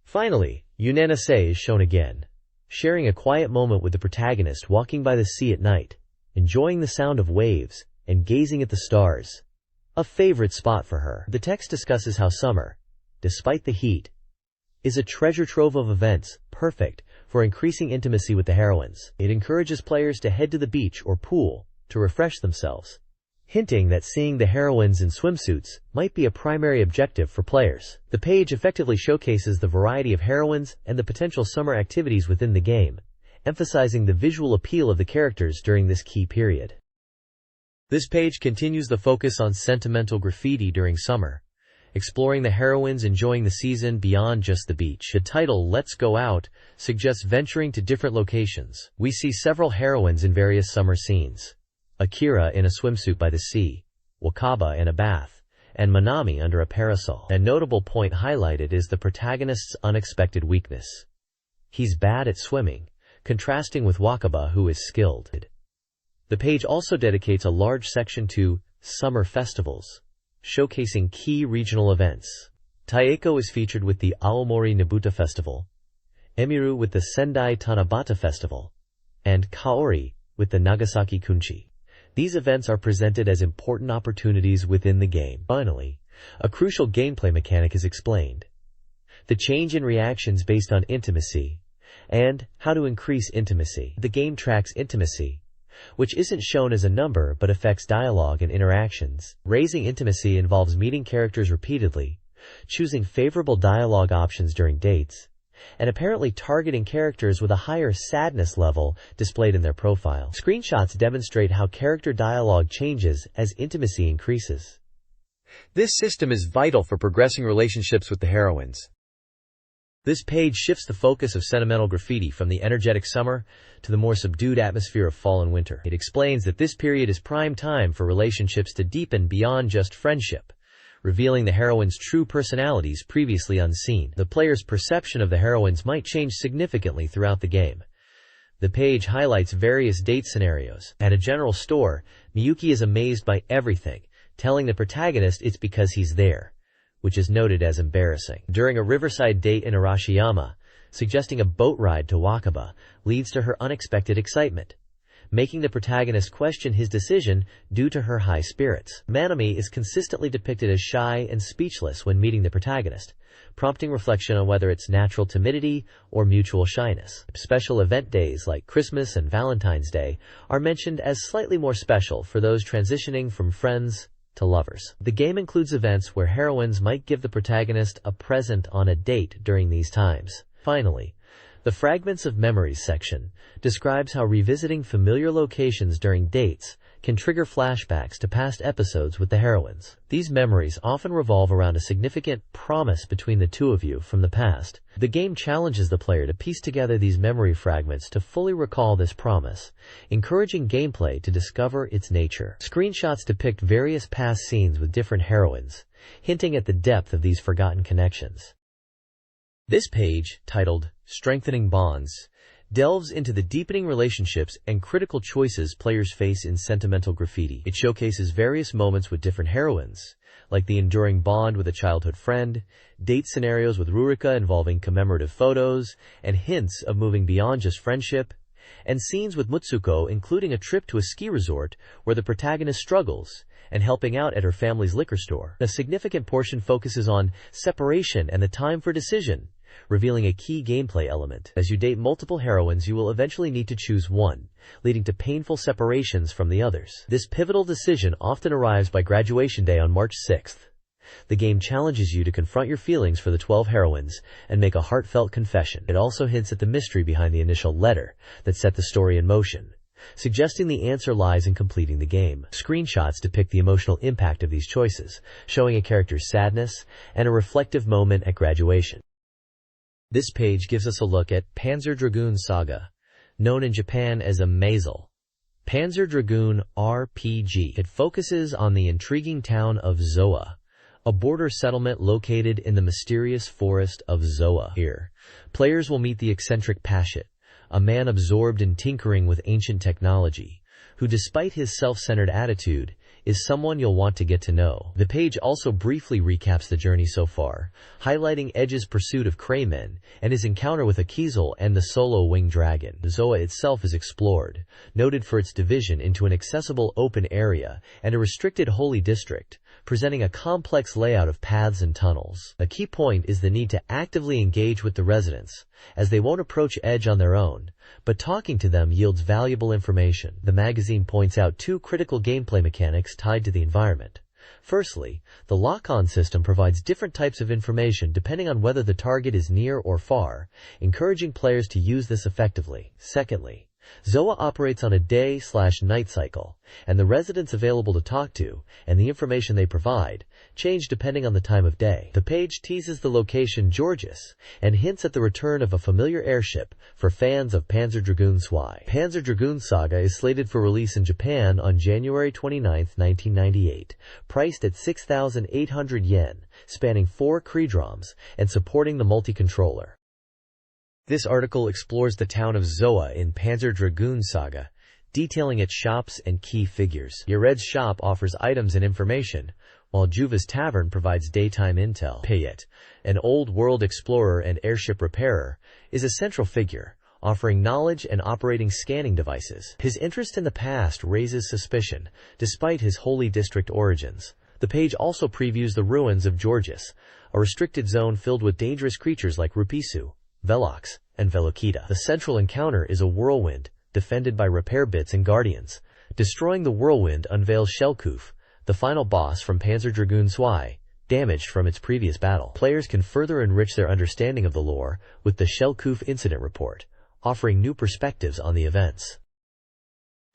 Finally, Yunanase is shown again, sharing a quiet moment with the protagonist walking by the sea at night, enjoying the sound of waves and gazing at the stars. A favorite spot for her. The text discusses how summer, despite the heat, is a treasure trove of events, perfect for increasing intimacy with the heroines. It encourages players to head to the beach or pool to refresh themselves, hinting that seeing the heroines in swimsuits might be a primary objective for players. The page effectively showcases the variety of heroines and the potential summer activities within the game, emphasizing the visual appeal of the characters during this key period. This page continues the focus on Sentimental Graffiti during summer, exploring the heroines enjoying the season beyond just the beach. The title, Let's Go Out, suggests venturing to different locations. We see several heroines in various summer scenes. Akira in a swimsuit by the sea, Wakaba in a bath, and Manami under a parasol. A notable point highlighted is the protagonist's unexpected weakness. He's bad at swimming, contrasting with Wakaba, who is skilled. The page also dedicates a large section to summer festivals, showcasing key regional events. Taeko is featured with the Aomori Nabuta Festival, Emiru with the Sendai Tanabata Festival, and Kaori with the Nagasaki Kunchi. These events are presented as important opportunities within the game. Finally, a crucial gameplay mechanic is explained: the change in reactions based on intimacy, and how to increase intimacy. The game tracks intimacy, which isn't shown as a number but affects dialogue and interactions. Raising intimacy involves meeting characters repeatedly, choosing favorable dialogue options during dates, and apparently targeting characters with a higher sadness level displayed in their profile. Screenshots demonstrate how character dialogue changes as intimacy increases. This system is vital for progressing relationships with the heroines. This page shifts the focus of sentimental graffiti from the energetic summer to the more subdued atmosphere of fall and winter. It explains that this period is prime time for relationships to deepen beyond just friendship, revealing the heroines' true personalities previously unseen. The player's perception of the heroines might change significantly throughout the game. The page highlights various date scenarios. At a general store, Miyuki is amazed by everything, telling the protagonist it's because he's there, which is noted as embarrassing. During a riverside date in Arashiyama, suggesting a boat ride to Wakaba leads to her unexpected excitement, making the protagonist question his decision due to her high spirits. Manami is consistently depicted as shy and speechless when meeting the protagonist, prompting reflection on whether it's natural timidity or mutual shyness. Special event days like Christmas and Valentine's Day are mentioned as slightly more special for those transitioning from friends to lovers. The game includes events where heroines might give the protagonist a present on a date during these times. Finally, the Fragments of Memories section describes how revisiting familiar locations during dates can trigger flashbacks to past episodes with the heroines. These memories often revolve around a significant promise between the two of you from the past. The game challenges the player to piece together these memory fragments to fully recall this promise, encouraging gameplay to discover its nature. Screenshots depict various past scenes with different heroines, hinting at the depth of these forgotten connections. This page, titled Strengthening Bonds, delves into the deepening relationships and critical choices players face in sentimental graffiti. It showcases various moments with different heroines, like the enduring bond with a childhood friend, date scenarios with Rurika involving commemorative photos, and hints of moving beyond just friendship, and scenes with Mutsuko including a trip to a ski resort where the protagonist struggles, and helping out at her family's liquor store. A significant portion focuses on separation and the time for decision, revealing a key gameplay element. As you date multiple heroines, you will eventually need to choose one, leading to painful separations from the others. This pivotal decision often arrives by graduation day on March 6th. The game challenges you to confront your feelings for the 12 heroines and make a heartfelt confession. It also hints at the mystery behind the initial letter that set the story in motion, suggesting the answer lies in completing the game. Screenshots depict the emotional impact of these choices, showing a character's sadness and a reflective moment at graduation. This page gives us a look at Panzer Dragoon Saga, known in Japan as a Maisel. Panzer Dragoon RPG. It focuses on the intriguing town of Zoa, a border settlement located in the mysterious forest of Zoa. Here, players will meet the eccentric Pashet, a man absorbed in tinkering with ancient technology, who despite his self-centered attitude, is someone you'll want to get to know. The page also briefly recaps the journey so far, highlighting Edge's pursuit of Craymen and his encounter with Akizel and the solo winged dragon. Zoa itself is explored, noted for its division into an accessible open area and a restricted holy district, presenting a complex layout of paths and tunnels. A key point is the need to actively engage with the residents, as they won't approach Edge on their own, but talking to them yields valuable information. The magazine points out two critical gameplay mechanics tied to the environment. Firstly, the lock-on system provides different types of information depending on whether the target is near or far, encouraging players to use this effectively. Secondly, Zoa operates on a day/night cycle, and the residents available to talk to, and the information they provide, change depending on the time of day. The page teases the location Georgis, and hints at the return of a familiar airship for fans of Panzer Dragoon Zwei. Panzer Dragoon Saga is slated for release in Japan on January 29, 1998, priced at 6,800 yen, spanning 4 Creedroms, and supporting the multi-controller. This article explores the town of Zoa in Panzer Dragoon Saga, detailing its shops and key figures. Yared's shop offers items and information, while Juva's tavern provides daytime intel. Payet, an old-world explorer and airship repairer, is a central figure, offering knowledge and operating scanning devices. His interest in the past raises suspicion, despite his holy district origins. The page also previews the ruins of Georgis, a restricted zone filled with dangerous creatures like Rupisu, Velox, and Velokita. The central encounter is a whirlwind, defended by repair bits and guardians. Destroying the whirlwind unveils Shellkoof, the final boss from Panzer Dragoon Zwei, damaged from its previous battle. Players can further enrich their understanding of the lore with the Shellkoof Incident Report, offering new perspectives on the events.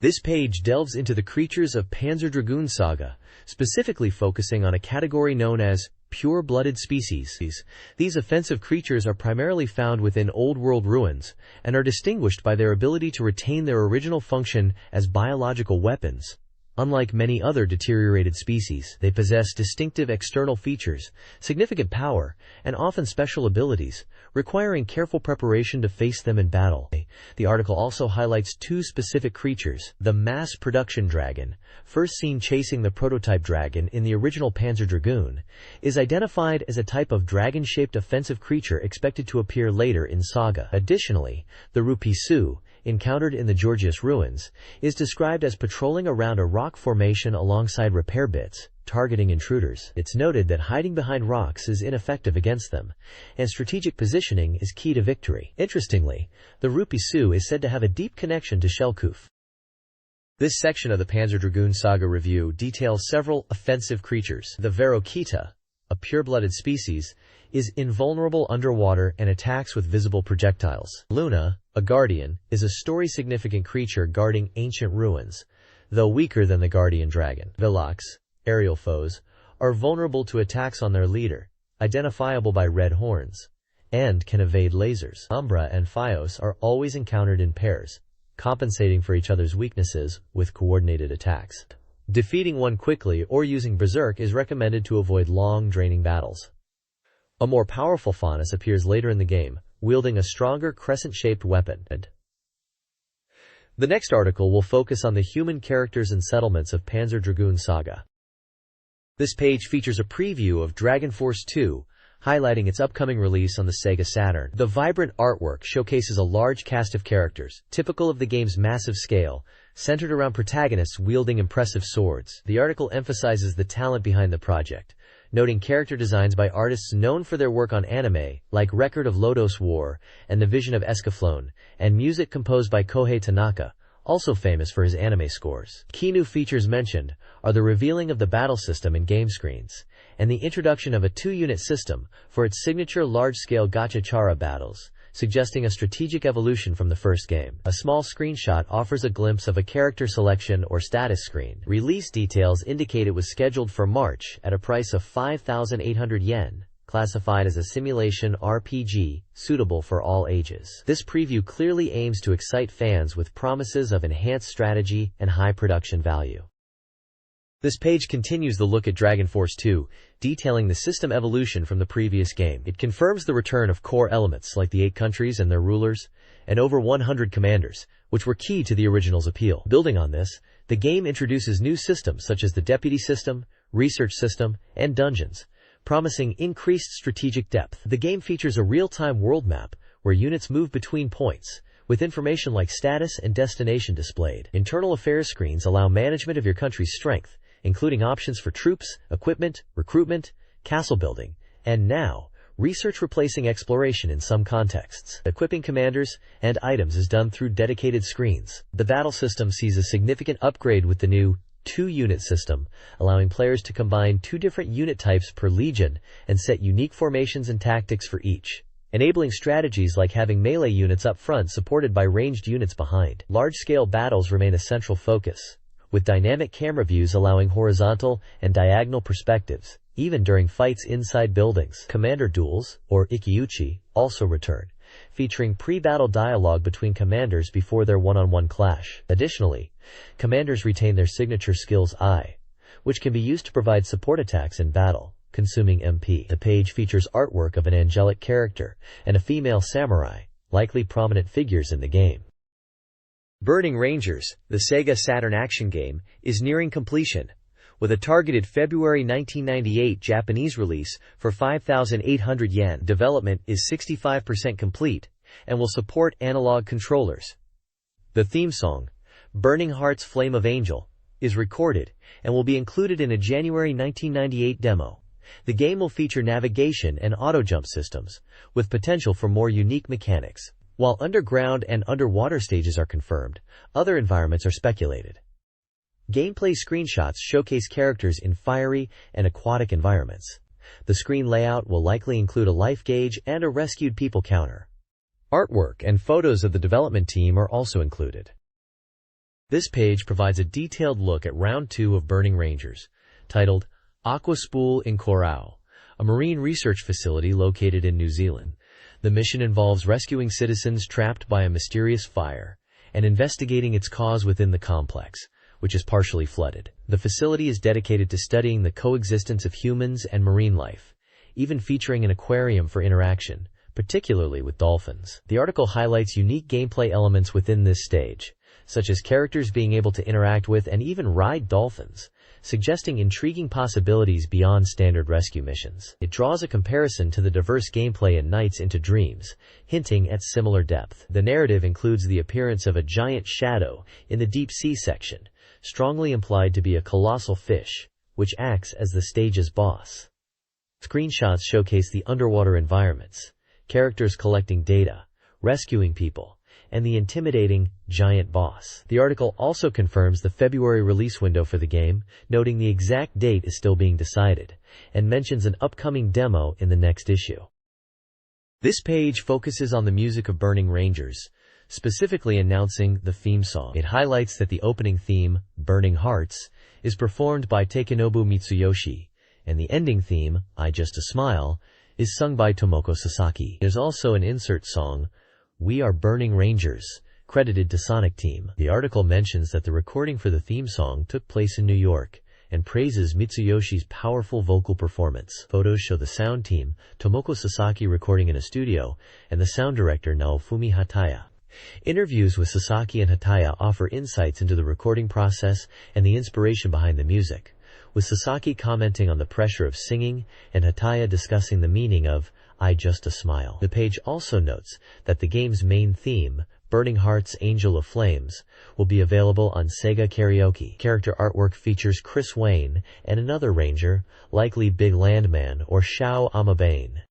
This page delves into the creatures of Panzer Dragoon Saga, specifically focusing on a category known as pure-blooded species. These offensive creatures are primarily found within Old World ruins, and are distinguished by their ability to retain their original function as biological weapons. Unlike many other deteriorated species, they possess distinctive external features, significant power, and often special abilities, requiring careful preparation to face them in battle. The article also highlights two specific creatures. The mass production dragon, first seen chasing the prototype dragon in the original Panzer Dragoon, is identified as a type of dragon-shaped offensive creature expected to appear later in Saga. Additionally, the Rupisu, encountered in the Georgius ruins, is described as patrolling around a rock formation alongside repair bits, targeting intruders. It's noted that hiding behind rocks is ineffective against them, and strategic positioning is key to victory. Interestingly, the Rupisu is said to have a deep connection to Shellkoof. This section of the Panzer Dragoon Saga review details several offensive creatures. The Verokita, a pure-blooded species, is invulnerable underwater and attacks with visible projectiles. Luna, a guardian, is a story-significant creature guarding ancient ruins, though weaker than the guardian dragon. Vilox, aerial foes, are vulnerable to attacks on their leader, identifiable by red horns, and can evade lasers. Umbra and Fios are always encountered in pairs, compensating for each other's weaknesses with coordinated attacks. Defeating one quickly or using Berserk is recommended to avoid long, draining battles. A more powerful Faunus appears later in the game, wielding a stronger crescent-shaped weapon. The next article will focus on the human characters and settlements of Panzer Dragoon Saga. This page features a preview of Dragon Force 2, highlighting its upcoming release on the SEGA Saturn. The vibrant artwork showcases a large cast of characters, typical of the game's massive scale, centered around protagonists wielding impressive swords. The article emphasizes the talent behind the project, noting character designs by artists known for their work on anime, like Record of Lodoss War and The Vision of Escaflowne, and music composed by Kohei Tanaka, also famous for his anime scores. Key new features mentioned are the revealing of the battle system in game screens, and the introduction of a 2-unit system for its signature large-scale gacha-chara battles, suggesting a strategic evolution from the first game. A small screenshot offers a glimpse of a character selection or status screen. Release details indicate it was scheduled for March at a price of 5,800 yen, classified as a simulation RPG, suitable for all ages. This preview clearly aims to excite fans with promises of enhanced strategy and high production value. This page continues the look at Dragon Force 2, detailing the system evolution from the previous game. It confirms the return of core elements like the 8 countries and their rulers, and over 100 commanders, which were key to the original's appeal. Building on this, the game introduces new systems such as the deputy system, research system, and dungeons, promising increased strategic depth. The game features a real-time world map where units move between points, with information like status and destination displayed. Internal affairs screens allow management of your country's strength, including options for troops, equipment, recruitment, castle building, and now, research replacing exploration in some contexts. Equipping commanders and items is done through dedicated screens. The battle system sees a significant upgrade with the new 2-unit system, allowing players to combine 2 different unit types per legion and set unique formations and tactics for each, enabling strategies like having melee units up front supported by ranged units behind. Large-scale battles remain a central focus, with dynamic camera views allowing horizontal and diagonal perspectives, even during fights inside buildings. Commander duels, or Ikiuchi, also return, featuring pre-battle dialogue between commanders before their one-on-one clash. Additionally, commanders retain their signature skills I, which can be used to provide support attacks in battle, consuming MP. The page features artwork of an angelic character and a female samurai, likely prominent figures in the game. Burning Rangers, the SEGA Saturn action game, is nearing completion, with a targeted February 1998 Japanese release for 5,800 yen. Development is 65% complete, and will support analog controllers. The theme song, Burning Heart's Flame of Angel, is recorded, and will be included in a January 1998 demo. The game will feature navigation and auto-jump systems, with potential for more unique mechanics. While underground and underwater stages are confirmed, other environments are speculated. Gameplay screenshots showcase characters in fiery and aquatic environments, The screen layout will likely include a life gauge and a rescued people counter. Artwork and photos of the development team are also included. This page provides a detailed look at Round 2 of Burning Rangers, titled Aquaspool in Corau, a marine research facility located in New Zealand. The mission involves rescuing citizens trapped by a mysterious fire and investigating its cause within the complex, which is partially flooded. The facility is dedicated to studying the coexistence of humans and marine life, even featuring an aquarium for interaction, particularly with dolphins. The article highlights unique gameplay elements within this stage, such as characters being able to interact with and even ride dolphins, suggesting intriguing possibilities beyond standard rescue missions. It draws a comparison to the diverse gameplay in Nights into Dreams, hinting at similar depth. The narrative includes the appearance of a giant shadow in the deep sea section, strongly implied to be a colossal fish, which acts as the stage's boss. Screenshots showcase the underwater environments, characters collecting data, rescuing people, and the intimidating giant boss. The article also confirms the February release window for the game, noting the exact date is still being decided, and mentions an upcoming demo in the next issue. This page focuses on the music of Burning Rangers, specifically announcing the theme song. It highlights that the opening theme, Burning Hearts, is performed by Takenobu Mitsuyoshi, and the ending theme, I Just a Smile, is sung by Tomoko Sasaki. There's also an insert song, We Are Burning Rangers, credited to Sonic Team. The article mentions that the recording for the theme song took place in New York and praises Mitsuyoshi's powerful vocal performance. Photos show the sound team, Tomoko Sasaki recording in a studio, and the sound director Naofumi Hataya. Interviews with Sasaki and Hataya offer insights into the recording process and the inspiration behind the music, with Sasaki commenting on the pressure of singing and Hataya discussing the meaning of I Just a Smile. The page also notes that the game's main theme, Burning Hearts Angel of Flames, will be available on SEGA Karaoke. Character artwork features Chris Wayne and another ranger, likely Big Landman or Shao Amabane.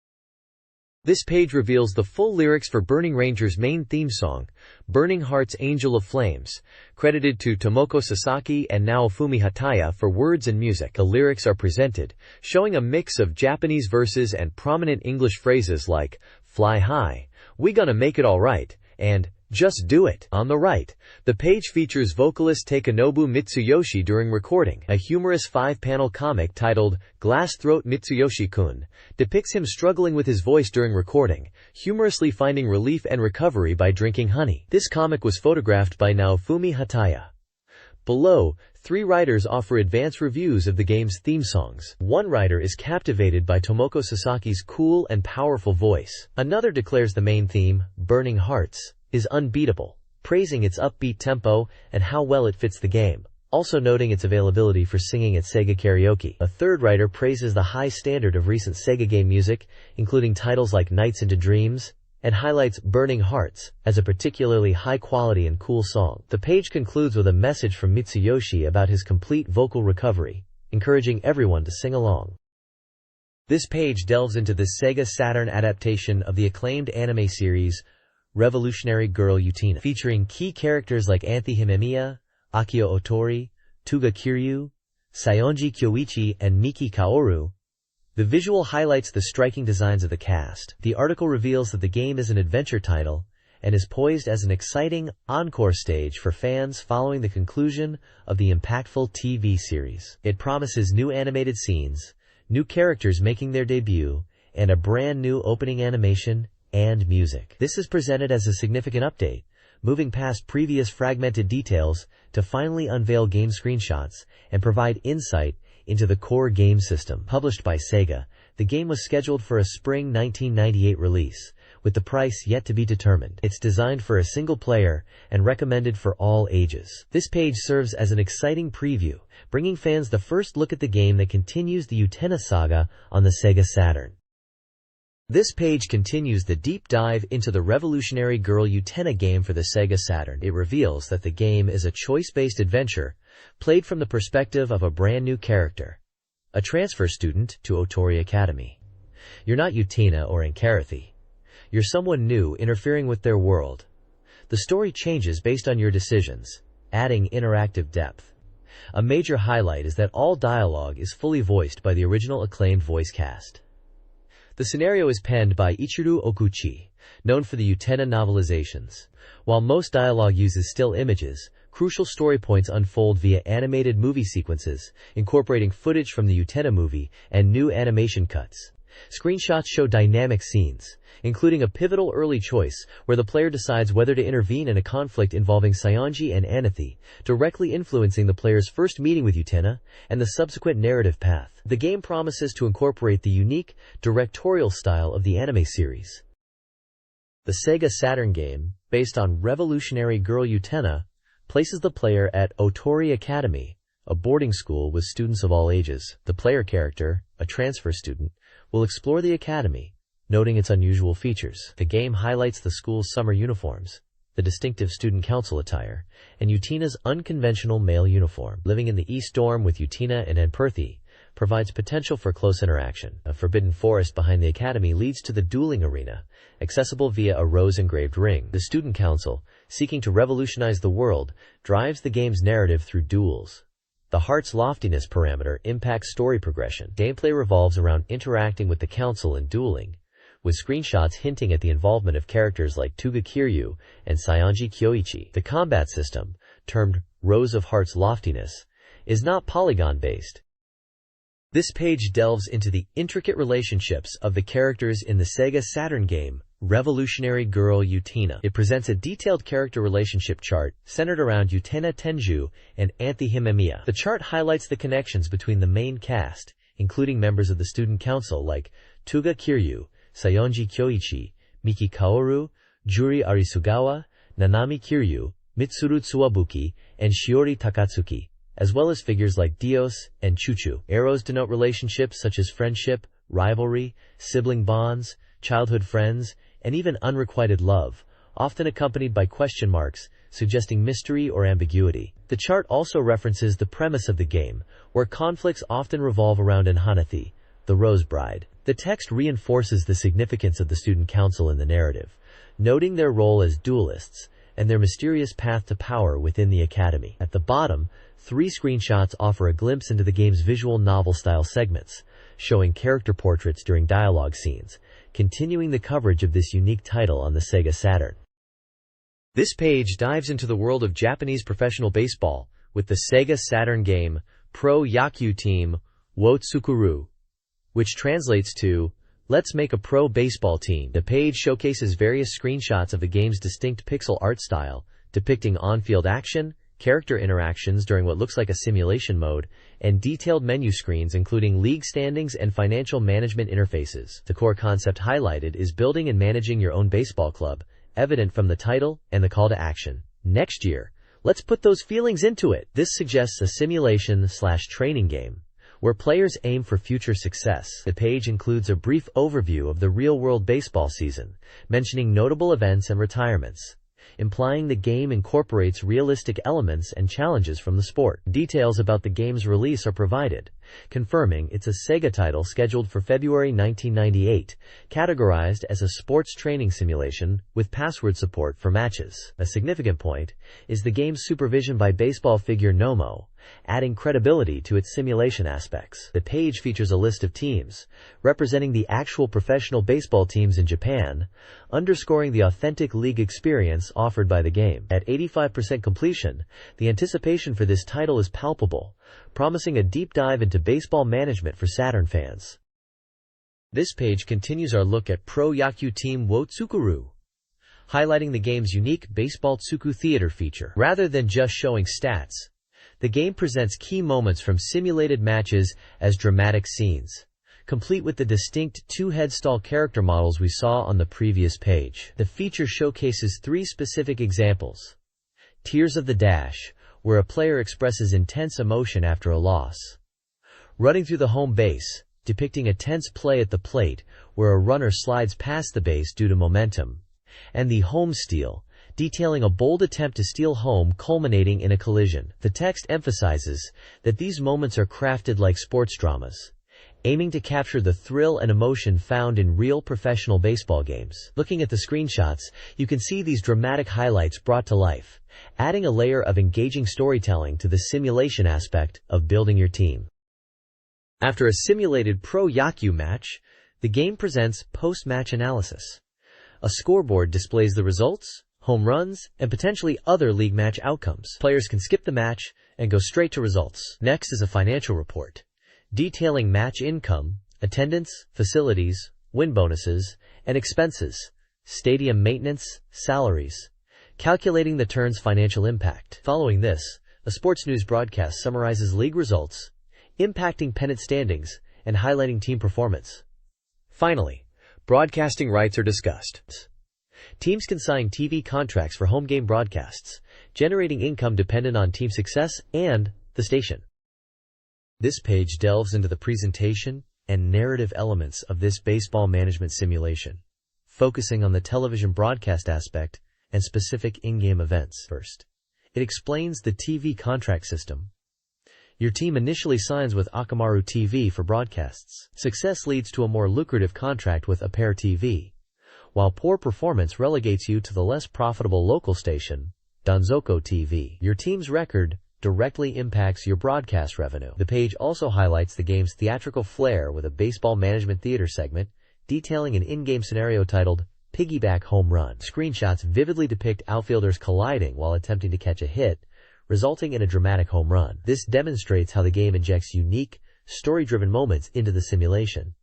This page reveals the full lyrics for Burning Rangers' main theme song, Burning Hearts Angel of Flames, credited to Tomoko Sasaki and Naofumi Hataya for words and music. The lyrics are presented, showing a mix of Japanese verses and prominent English phrases like, fly high, we gonna make it alright, and just do it. On the right, the page features vocalist Takenobu Mitsuyoshi during recording. A humorous 5-panel comic titled Glass Throat Mitsuyoshi-kun depicts him struggling with his voice during recording, humorously finding relief and recovery by drinking honey. This comic was photographed by Naofumi Hataya. Below, 3 writers offer advanced reviews of the game's theme songs. One writer is captivated by Tomoko Sasaki's cool and powerful voice. Another declares the main theme, Burning Hearts, is unbeatable, praising its upbeat tempo and how well it fits the game, also noting its availability for singing at SEGA Karaoke. A third writer praises the high standard of recent SEGA game music, including titles like Nights into Dreams, and highlights Burning Hearts as a particularly high quality and cool song. The page concludes with a message from Mitsuyoshi about his complete vocal recovery, encouraging everyone to sing along. This page delves into the SEGA Saturn adaptation of the acclaimed anime series Revolutionary Girl Utena, featuring key characters like Anthy Himemiya, Akio Otori, Tuga Kiryu, Sayonji Kyoichi, and Miki Kaoru. The visual highlights the striking designs of the cast. The article reveals that the game is an adventure title and is poised as an exciting encore stage for fans following the conclusion of the impactful TV series. It promises new animated scenes, new characters making their debut, and a brand new opening animation and music. This is presented as a significant update, moving past previous fragmented details to finally unveil game screenshots and provide insight into the core game system. Published by SEGA, the game was scheduled for a spring 1998 release, with the price yet to be determined. It's designed for a single player and recommended for all ages. This page serves as an exciting preview, bringing fans the first look at the game that continues the Utena saga on the SEGA Saturn. This page continues the deep dive into the Revolutionary Girl Utena game for the SEGA Saturn. It reveals that the game is a choice-based adventure, played from the perspective of a brand new character, a transfer student to Otori Academy. You're not Utena or Enkarathy. You're someone new interfering with their world. The story changes based on your decisions, adding interactive depth. A major highlight is that all dialogue is fully voiced by the original acclaimed voice cast. The scenario is penned by Ichiro Okuchi, known for the Utena novelizations. While most dialogue uses still images, crucial story points unfold via animated movie sequences, incorporating footage from the Utena movie and new animation cuts. Screenshots show dynamic scenes, including a pivotal early choice where the player decides whether to intervene in a conflict involving Saionji and Anathi, directly influencing the player's first meeting with Utena and the subsequent narrative path. The game promises to incorporate the unique, directorial style of the anime series. The SEGA Saturn game, based on revolutionary girl Utena, places the player at Otori Academy, a boarding school with students of all ages. The player character, a transfer student, will explore the academy, noting its unusual features. The game highlights the school's summer uniforms, the distinctive student council attire, and Utena's unconventional male uniform. Living in the East Dorm with Utena and Anperthi provides potential for close interaction. A forbidden forest behind the academy leads to the dueling arena, accessible via a rose-engraved ring. The student council, seeking to revolutionize the world, drives the game's narrative through duels. The heart's loftiness parameter impacts story progression. Gameplay revolves around interacting with the council and dueling, with screenshots hinting at the involvement of characters like Tuga Kiryu and Saionji Kyoichi. The combat system, termed Rose of Heart's Loftiness, is not polygon-based. This page delves into the intricate relationships of the characters in the SEGA Saturn game, Revolutionary Girl Utena. It presents a detailed character relationship chart centered around Utena Tenju and Anthy Himemiya. The chart highlights the connections between the main cast, including members of the student council like Tuga Kiryu, Saionji Kyoichi, Miki Kaoru, Juri Arisugawa, Nanami Kiryu, Mitsuru Tsuwabuki, and Shiori Takatsuki, as well as figures like Dios and Chuchu. Arrows denote relationships such as friendship, rivalry, sibling bonds, childhood friends, and even unrequited love, often accompanied by question marks, suggesting mystery or ambiguity. The chart also references the premise of the game, where conflicts often revolve around Hanathi, the Rose Bride. The text reinforces the significance of the student council in the narrative, noting their role as duelists and their mysterious path to power within the academy. At the bottom, 3 screenshots offer a glimpse into the game's visual novel-style segments, showing character portraits during dialogue scenes, continuing the coverage of this unique title on the SEGA Saturn. This page dives into the world of Japanese professional baseball with the SEGA Saturn game Pro Yaku Team Wotsukuru, which translates to Let's Make a Pro Baseball Team. The page showcases various screenshots of the game's distinct pixel art style, depicting on-field action, character interactions during what looks like a simulation mode, and detailed menu screens including league standings and financial management interfaces. The core concept highlighted is building and managing your own baseball club, evident from the title and the call to action. Next year, let's put those feelings into it. This suggests a simulation/training game, where players aim for future success. The page includes a brief overview of the real-world baseball season, mentioning notable events and retirements, implying the game incorporates realistic elements and challenges from the sport. Details about the game's release are provided, confirming it's a SEGA title scheduled for February 1998, categorized as a sports training simulation with password support for matches. A significant point is the game's supervision by baseball figure Nomo, adding credibility to its simulation aspects. The page features a list of teams, representing the actual professional baseball teams in Japan, underscoring the authentic league experience offered by the game. At 85% completion, the anticipation for this title is palpable, promising a deep dive into baseball management for Saturn fans. This page continues our look at Pro Yaku Team Wotsukuru, highlighting the game's unique Baseball Tsuku Theater feature. Rather than just showing stats, the game presents key moments from simulated matches as dramatic scenes, complete with the distinct 2 head-stall character models we saw on the previous page. The feature showcases 3 specific examples. Tears of the Dash, where a player expresses intense emotion after a loss. Running through the home base, depicting a tense play at the plate, where a runner slides past the base due to momentum. And the Home Steal, detailing a bold attempt to steal home culminating in a collision. The text emphasizes that these moments are crafted like sports dramas, aiming to capture the thrill and emotion found in real professional baseball games. Looking at the screenshots, you can see these dramatic highlights brought to life, adding a layer of engaging storytelling to the simulation aspect of building your team. After a simulated pro yaku match, the game presents post-match analysis. A scoreboard displays the results, home runs, and potentially other league match outcomes. Players can skip the match and go straight to results. Next is a financial report, detailing match income, attendance, facilities, win bonuses, and expenses, stadium maintenance, salaries, calculating the turn's financial impact. Following this, a sports news broadcast summarizes league results, impacting pennant standings, and highlighting team performance. Finally, broadcasting rights are discussed. Teams can sign TV contracts for home game broadcasts, generating income dependent on team success and the station. This page delves into the presentation and narrative elements of this baseball management simulation, focusing on the television broadcast aspect and specific in-game events. First, it explains the TV contract system. Your team initially signs with Akamaru TV for broadcasts. Success leads to a more lucrative contract with Apare TV, while poor performance relegates you to the less profitable local station, Danzoko TV. Your team's record directly impacts your broadcast revenue. The page also highlights the game's theatrical flair with a baseball management theater segment detailing an in-game scenario titled Piggyback Home Run. Screenshots vividly depict outfielders colliding while attempting to catch a hit, resulting in a dramatic home run. This demonstrates how the game injects unique, story-driven moments into the simulation.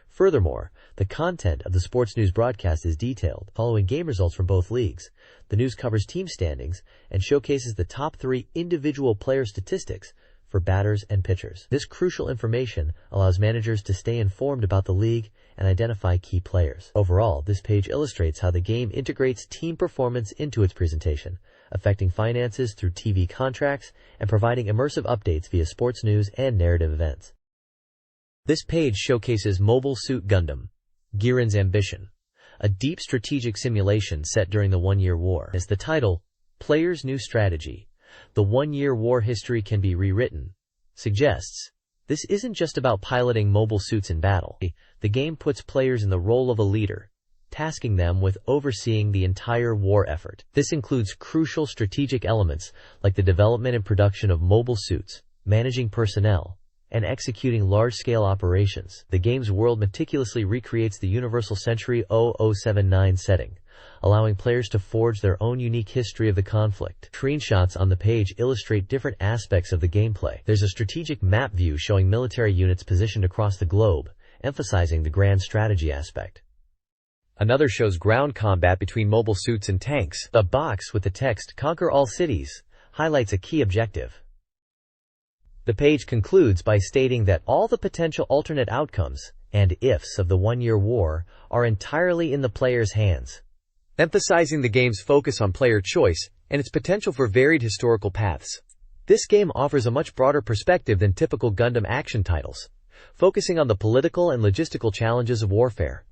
Furthermore, the content of the sports news broadcast is detailed, following game results from both leagues. The news covers team standings and showcases the top 3 individual player statistics for batters and pitchers. This crucial information allows managers to stay informed about the league and identify key players. Overall, this page illustrates how the game integrates team performance into its presentation, affecting finances through TV contracts and providing immersive updates via sports news and narrative events. This page showcases Mobile Suit Gundam, Giran's Ambition, a deep strategic simulation set during the One-Year War. As the title, Player's New Strategy, the One-Year War history can be rewritten, suggests this isn't just about piloting mobile suits in battle. The game puts players in the role of a leader, tasking them with overseeing the entire war effort. This includes crucial strategic elements like the development and production of mobile suits, managing personnel, and executing large-scale operations. The game's world meticulously recreates the Universal Century 0079 setting, allowing players to forge their own unique history of the conflict. Screenshots on the page illustrate different aspects of the gameplay. There's a strategic map view showing military units positioned across the globe, emphasizing the grand strategy aspect. Another shows ground combat between mobile suits and tanks. A box with the text "Conquer all cities" highlights a key objective. The page concludes by stating that all the potential alternate outcomes and ifs of the One-Year War are entirely in the player's hands, emphasizing the game's focus on player choice and its potential for varied historical paths. This game offers a much broader perspective than typical Gundam action titles, focusing on the political and logistical challenges of warfare.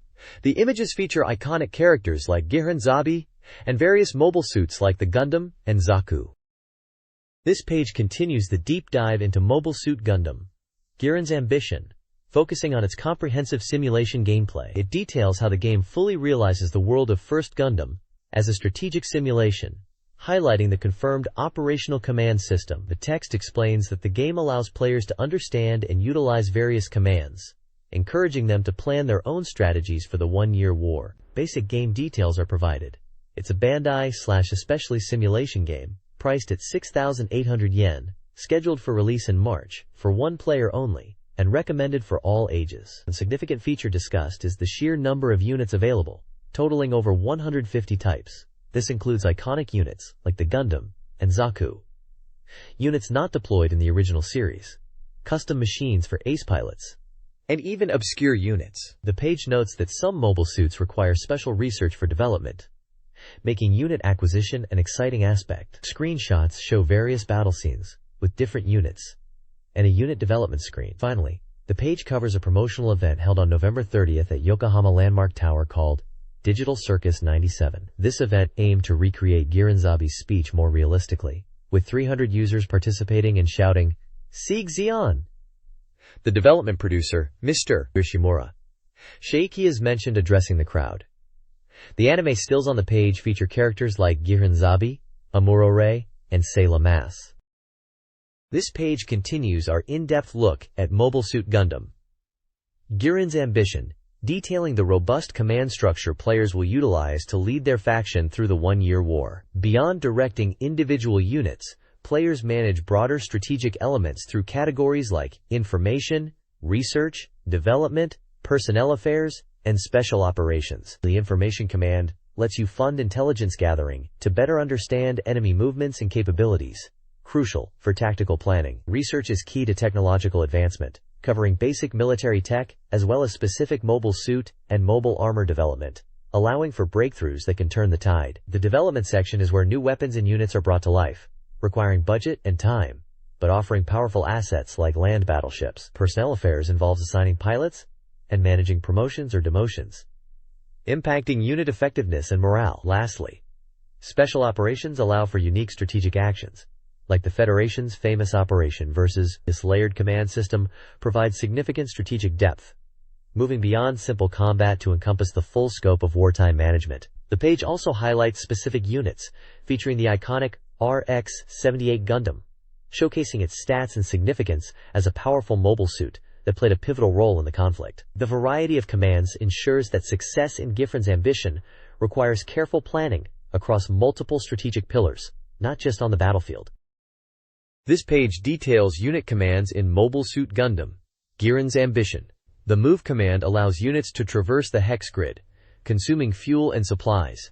The images feature iconic characters like Giran Zabi and various mobile suits like the Gundam and Zaku. This page continues the deep dive into Mobile Suit Gundam, Giran's Ambition, focusing on its comprehensive simulation gameplay. It details how the game fully realizes the world of First Gundam as a strategic simulation, highlighting the confirmed operational command system. The text explains that the game allows players to understand and utilize various commands, encouraging them to plan their own strategies for the One-Year War. Basic game details are provided. It's a Bandai/especially simulation game, priced at 6,800 yen, scheduled for release in March, for one player only, and recommended for all ages. A significant feature discussed is the sheer number of units available, totaling over 150 types. This includes iconic units, like the Gundam and Zaku, units not deployed in the original series, custom machines for ace pilots, and even obscure units. The page notes that some mobile suits require special research for development, making unit acquisition an exciting aspect. Screenshots show various battle scenes, with different units, and a unit development screen. Finally, the page covers a promotional event held on November 30th at Yokohama Landmark Tower called Digital Circus 97. This event aimed to recreate Giran Zabi's speech more realistically, with 300 users participating and shouting, "Sieg Xian!" The development producer, Mr. Yoshimura Sheiki, is mentioned addressing the crowd. The anime stills on the page feature characters like Gihren Zabi, Amuro, and Sailor Mass. This page continues our in-depth look at Mobile Suit Gundam. Giren's ambition, detailing the robust command structure players will utilize to lead their faction through the one-year war. Beyond directing individual units, players manage broader strategic elements through categories like information, research, development, personnel affairs, and special operations. The Information Command lets you fund intelligence gathering to better understand enemy movements and capabilities, crucial for tactical planning. Research is key to technological advancement, covering basic military tech as well as specific mobile suit and mobile armor development, allowing for breakthroughs that can turn the tide. The development section is where new weapons and units are brought to life, requiring budget and time, but offering powerful assets like land battleships. Personnel affairs involves assigning pilots and managing promotions or demotions, impacting unit effectiveness and morale. Lastly, special operations allow for unique strategic actions, like the Federation's famous Operation versus. This layered command system provides significant strategic depth, moving beyond simple combat to encompass the full scope of wartime management. The page also highlights specific units, featuring the iconic RX-78 Gundam, showcasing its stats and significance as a powerful mobile suit that played a pivotal role in the conflict. The variety of commands ensures that success in Giffren's ambition requires careful planning across multiple strategic pillars, not just on the battlefield. This page details unit commands in Mobile Suit Gundam, Giren's ambition. The Move command allows units to traverse the hex grid, consuming fuel and supplies.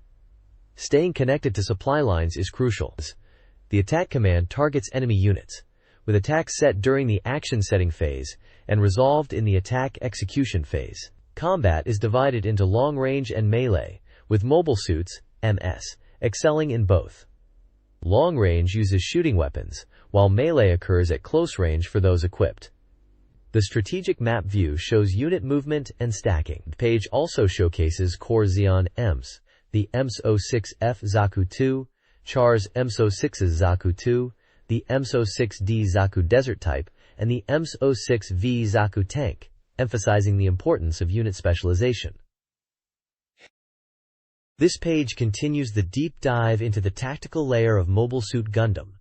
Staying connected to supply lines is crucial. The Attack command targets enemy units, with attacks set during the action setting phase and resolved in the attack execution phase. Combat is divided into long range and melee, with mobile suits, MS, excelling in both. Long range uses shooting weapons, while melee occurs at close range for those equipped. The strategic map view shows unit movement and stacking. The page also showcases Core Xeon EMS, the EMS-06F Zaku 2, Char's EMS-06's Zaku 2, the EMS-06D Zaku Desert Type, and the EMS-06V Zaku Tank, emphasizing the importance of unit specialization. This page continues the deep dive into the tactical layer of Mobile Suit Gundam,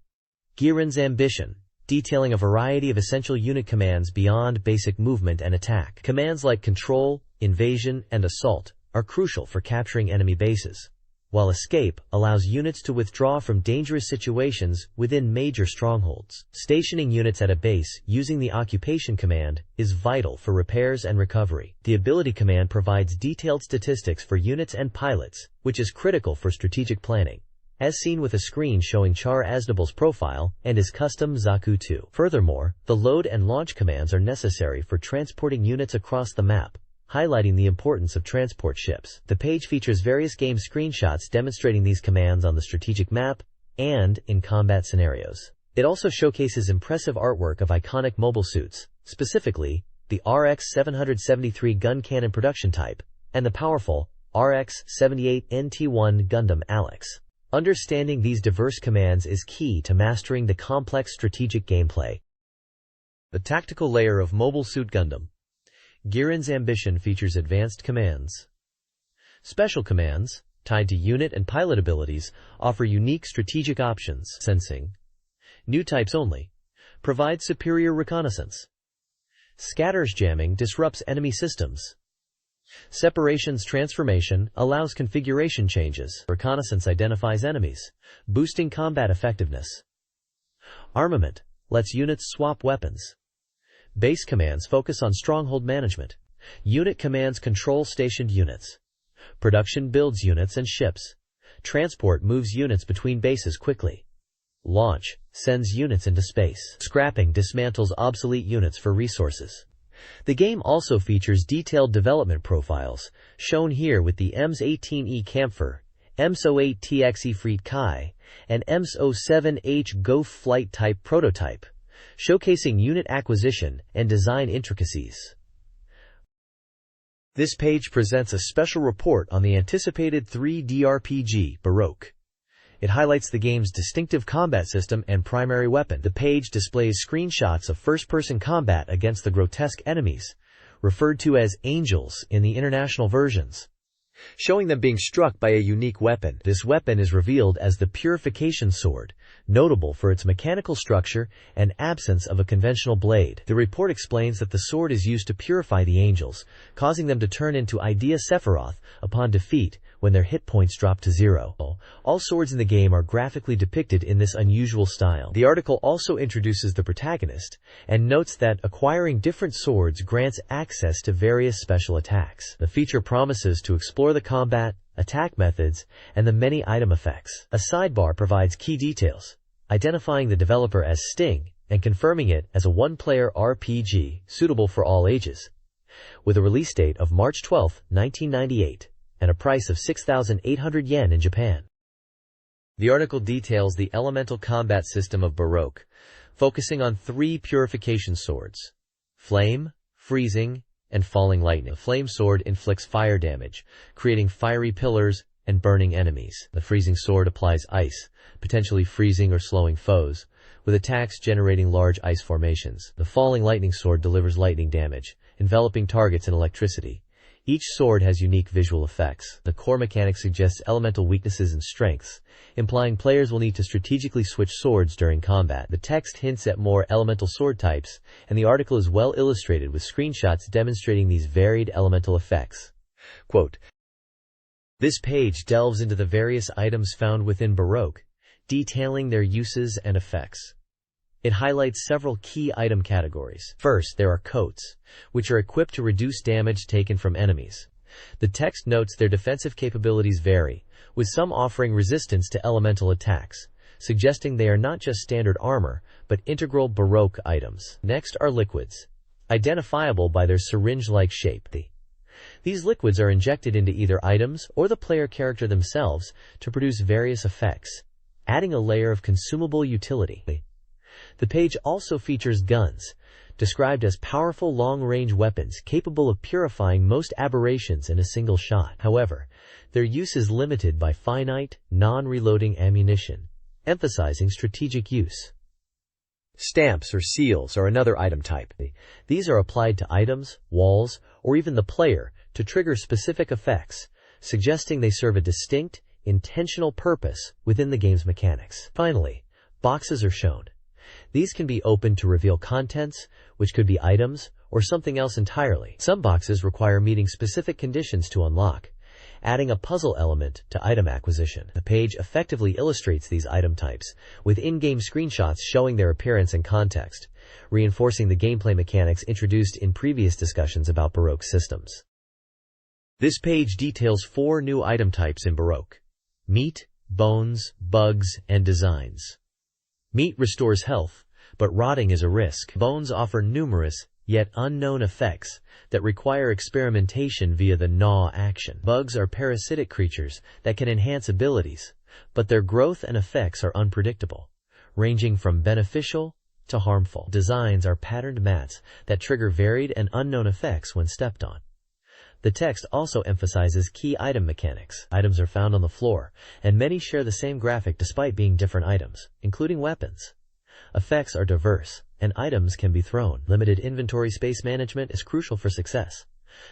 Giren's ambition, detailing a variety of essential unit commands beyond basic movement and attack. Commands like Control, Invasion, and Assault are crucial for capturing enemy bases, while Escape allows units to withdraw from dangerous situations within major strongholds. Stationing units at a base using the Occupation command is vital for repairs and recovery. The Ability command provides detailed statistics for units and pilots, which is critical for strategic planning, as seen with a screen showing Char Aznable's profile and his custom Zaku 2. Furthermore, the Load and Launch commands are necessary for transporting units across the map, highlighting the importance of transport ships. The page features various game screenshots demonstrating these commands on the strategic map and in combat scenarios. It also showcases impressive artwork of iconic mobile suits, specifically the RX-773 gun cannon production type and the powerful RX-78NT1 Gundam Alex. Understanding these diverse commands is key to mastering the complex strategic gameplay. The tactical layer of Mobile Suit Gundam, Giren's ambition features advanced commands. Special commands, tied to unit and pilot abilities, offer unique strategic options. Sensing, new types only, provide superior reconnaissance. Scatters jamming disrupts enemy systems. Separations transformation allows configuration changes. Reconnaissance identifies enemies, boosting combat effectiveness. Armament lets units swap weapons. Base commands focus on stronghold management. Unit commands control stationed units. Production builds units and ships. Transport moves units between bases quickly. Launch sends units into space. Scrapping dismantles obsolete units for resources. The game also features detailed development profiles, shown here with the EMS-18E Kampfer, EMS-08TX Efreet Kai, and EMS-07H Gof flight type prototype, showcasing unit acquisition and design intricacies. This page presents a special report on the anticipated 3D RPG Baroque. It highlights the game's distinctive combat system and primary weapon. The page displays screenshots of first-person combat against the grotesque enemies, referred to as angels in the international versions, showing them being struck by a unique weapon. This weapon is revealed as the Purification Sword, notable for its mechanical structure and absence of a conventional blade. The report explains that the sword is used to purify the angels, causing them to turn into Idea Sephiroth upon defeat when their hit points drop to 0. All swords in the game are graphically depicted in this unusual style. The article also introduces the protagonist and notes that acquiring different swords grants access to various special attacks. The feature promises to explore the combat, attack methods, and the many item effects. A sidebar provides key details, identifying the developer as Sting and confirming it as a one-player RPG suitable for all ages, with a release date of March 12, 1998. And a price of 6,800 yen in Japan. The article details the elemental combat system of Baroque, focusing on 3 purification swords: flame, freezing, and falling lightning. The flame sword inflicts fire damage, creating fiery pillars and burning enemies. The freezing sword applies ice, potentially freezing or slowing foes, with attacks generating large ice formations. The falling lightning sword delivers lightning damage, enveloping targets in electricity. Each sword has unique visual effects. The core mechanic suggests elemental weaknesses and strengths, implying players will need to strategically switch swords during combat. The text hints at more elemental sword types, and the article is well illustrated with screenshots demonstrating these varied elemental effects. Quote, "This page delves into the various items found within Baroque, detailing their uses and effects. It highlights several key item categories. First, there are coats, which are equipped to reduce damage taken from enemies. The text notes their defensive capabilities vary, with some offering resistance to elemental attacks, suggesting they are not just standard armor, but integral Baroque items. Next are liquids, identifiable by their syringe-like shape. These liquids are injected into either items or the player character themselves to produce various effects, adding a layer of consumable utility. The page also features guns, described as powerful long-range weapons capable of purifying most aberrations in a single shot. However, their use is limited by finite, non-reloading ammunition, emphasizing strategic use. Stamps or seals are another item type. These are applied to items, walls, or even the player to trigger specific effects, suggesting they serve a distinct, intentional purpose within the game's mechanics. Finally, boxes are shown. These can be opened to reveal contents, which could be items or something else entirely. Some boxes require meeting specific conditions to unlock, adding a puzzle element to item acquisition. The page effectively illustrates these item types, with in-game screenshots showing their appearance and context, reinforcing the gameplay mechanics introduced in previous discussions about Baroque systems. This page details 4 new item types in Baroque: meat, bones, bugs, and designs. Meat restores health, but rotting is a risk. Bones offer numerous, yet unknown effects that require experimentation via the gnaw action. Bugs are parasitic creatures that can enhance abilities, but their growth and effects are unpredictable, ranging from beneficial to harmful. Designs are patterned mats that trigger varied and unknown effects when stepped on. The text also emphasizes key item mechanics. Items are found on the floor, and many share the same graphic despite being different items, including weapons. Effects are diverse, and items can be thrown. Limited inventory space management is crucial for success.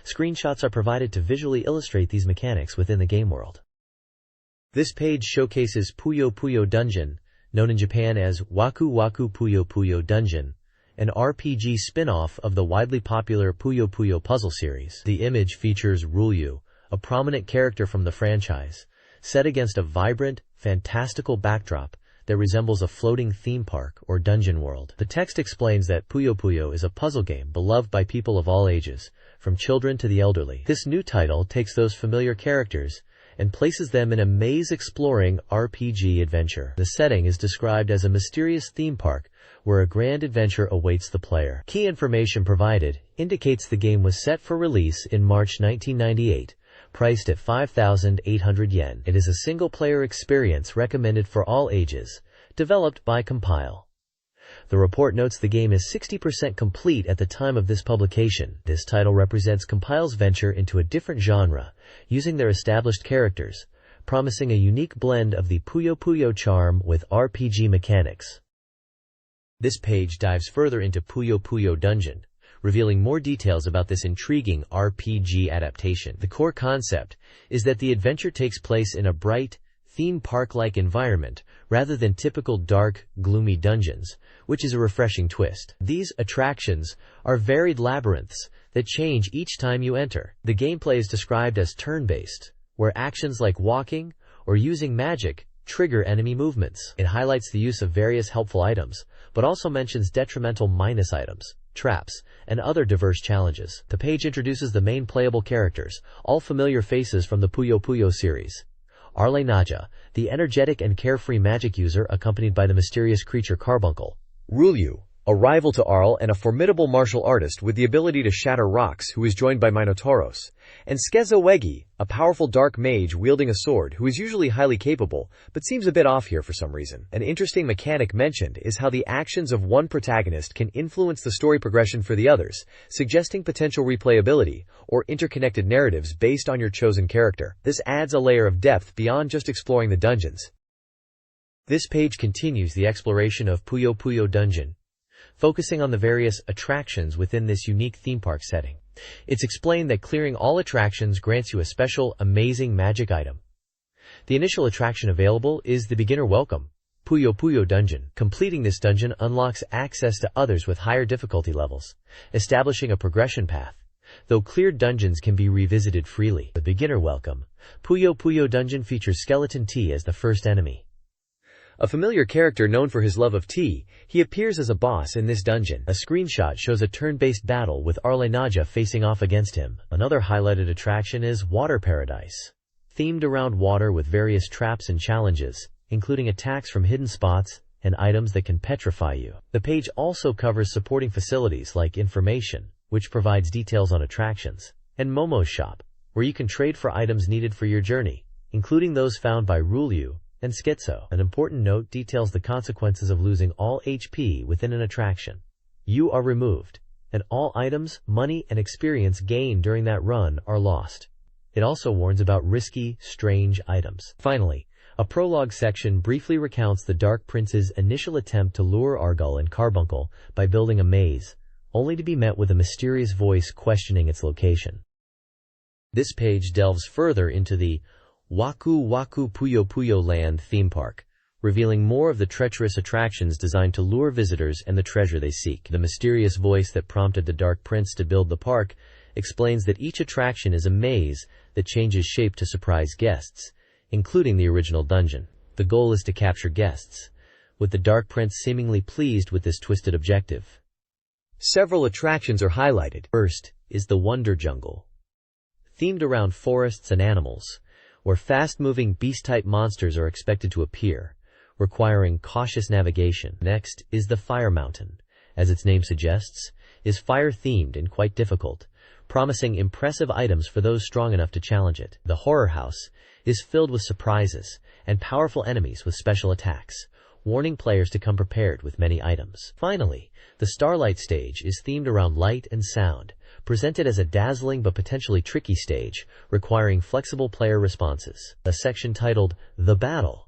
Screenshots are provided to visually illustrate these mechanics within the game world. This page showcases Puyo Puyo Dungeon, known in Japan as Waku Waku Puyo Puyo Dungeon, an RPG spin-off of the widely popular Puyo Puyo puzzle series. The image features Rulyu, a prominent character from the franchise, set against a vibrant, fantastical backdrop that resembles a floating theme park or dungeon world. The text explains that Puyo Puyo is a puzzle game beloved by people of all ages, from children to the elderly. This new title takes those familiar characters and places them in a maze-exploring RPG adventure. The setting is described as a mysterious theme park where a grand adventure awaits the player. Key information provided indicates the game was set for release in March 1998, priced at 5,800 yen. It is a single-player experience recommended for all ages, developed by Compile. The report notes the game is 60% complete at the time of this publication. This title represents Compile's venture into a different genre, using their established characters, promising a unique blend of the Puyo Puyo charm with RPG mechanics. This page dives further into Puyo Puyo Dungeon, revealing more details about this intriguing RPG adaptation. The core concept is that the adventure takes place in a bright, theme park-like environment rather than typical dark, gloomy dungeons, which is a refreshing twist. These attractions are varied labyrinths that change each time you enter. The gameplay is described as turn-based, where actions like walking or using magic trigger enemy movements. It highlights the use of various helpful items, but also mentions detrimental minus items, traps, and other diverse challenges. The page introduces the main playable characters, all familiar faces from the Puyo Puyo series. Arle Naja, the energetic and carefree magic user accompanied by the mysterious creature Carbuncle. Rulyu, a rival to Arle and a formidable martial artist with the ability to shatter rocks who is joined by Minotauros. And Skeza Wegi, a powerful dark mage wielding a sword who is usually highly capable, but seems a bit off here for some reason. An interesting mechanic mentioned is how the actions of one protagonist can influence the story progression for the others, suggesting potential replayability or interconnected narratives based on your chosen character. This adds a layer of depth beyond just exploring the dungeons. This page continues the exploration of Puyo Puyo Dungeon, focusing on the various attractions within this unique theme park setting. It's explained that clearing all attractions grants you a special, amazing magic item. The initial attraction available is the Beginner Welcome, Puyo Puyo Dungeon. Completing this dungeon unlocks access to others with higher difficulty levels, establishing a progression path, though cleared dungeons can be revisited freely. The Beginner Welcome, Puyo Puyo Dungeon features Skeleton T as the first enemy. A familiar character known for his love of tea, he appears as a boss in this dungeon. A screenshot shows a turn-based battle with Arle Naja facing off against him. Another highlighted attraction is Water Paradise, themed around water with various traps and challenges, including attacks from hidden spots and items that can petrify you. The page also covers supporting facilities like information, which provides details on attractions, and Momo's shop, where you can trade for items needed for your journey, including those found by Rulyu and Schizo. An important note details the consequences of losing all HP within an attraction. You are removed, and all items, money, and experience gained during that run are lost. It also warns about risky, strange items. Finally, a prologue section briefly recounts the Dark Prince's initial attempt to lure Argyle and Carbuncle by building a maze, only to be met with a mysterious voice questioning its location. This page delves further into the Waku Waku Puyo Puyo Land theme park, revealing more of the treacherous attractions designed to lure visitors and the treasure they seek. The mysterious voice that prompted the Dark Prince to build the park explains that each attraction is a maze that changes shape to surprise guests, including the original dungeon. The goal is to capture guests, with the Dark Prince seemingly pleased with this twisted objective. Several attractions are highlighted. First is the Wonder Jungle, themed around forests and animals, where fast-moving beast-type monsters are expected to appear, requiring cautious navigation. Next is the Fire Mountain. As its name suggests, is fire-themed and quite difficult, promising impressive items for those strong enough to challenge it. The Horror House is filled with surprises and powerful enemies with special attacks, warning players to come prepared with many items. Finally, the Starlight Stage is themed around light and sound, presented as a dazzling but potentially tricky stage, requiring flexible player responses. A section titled The Battle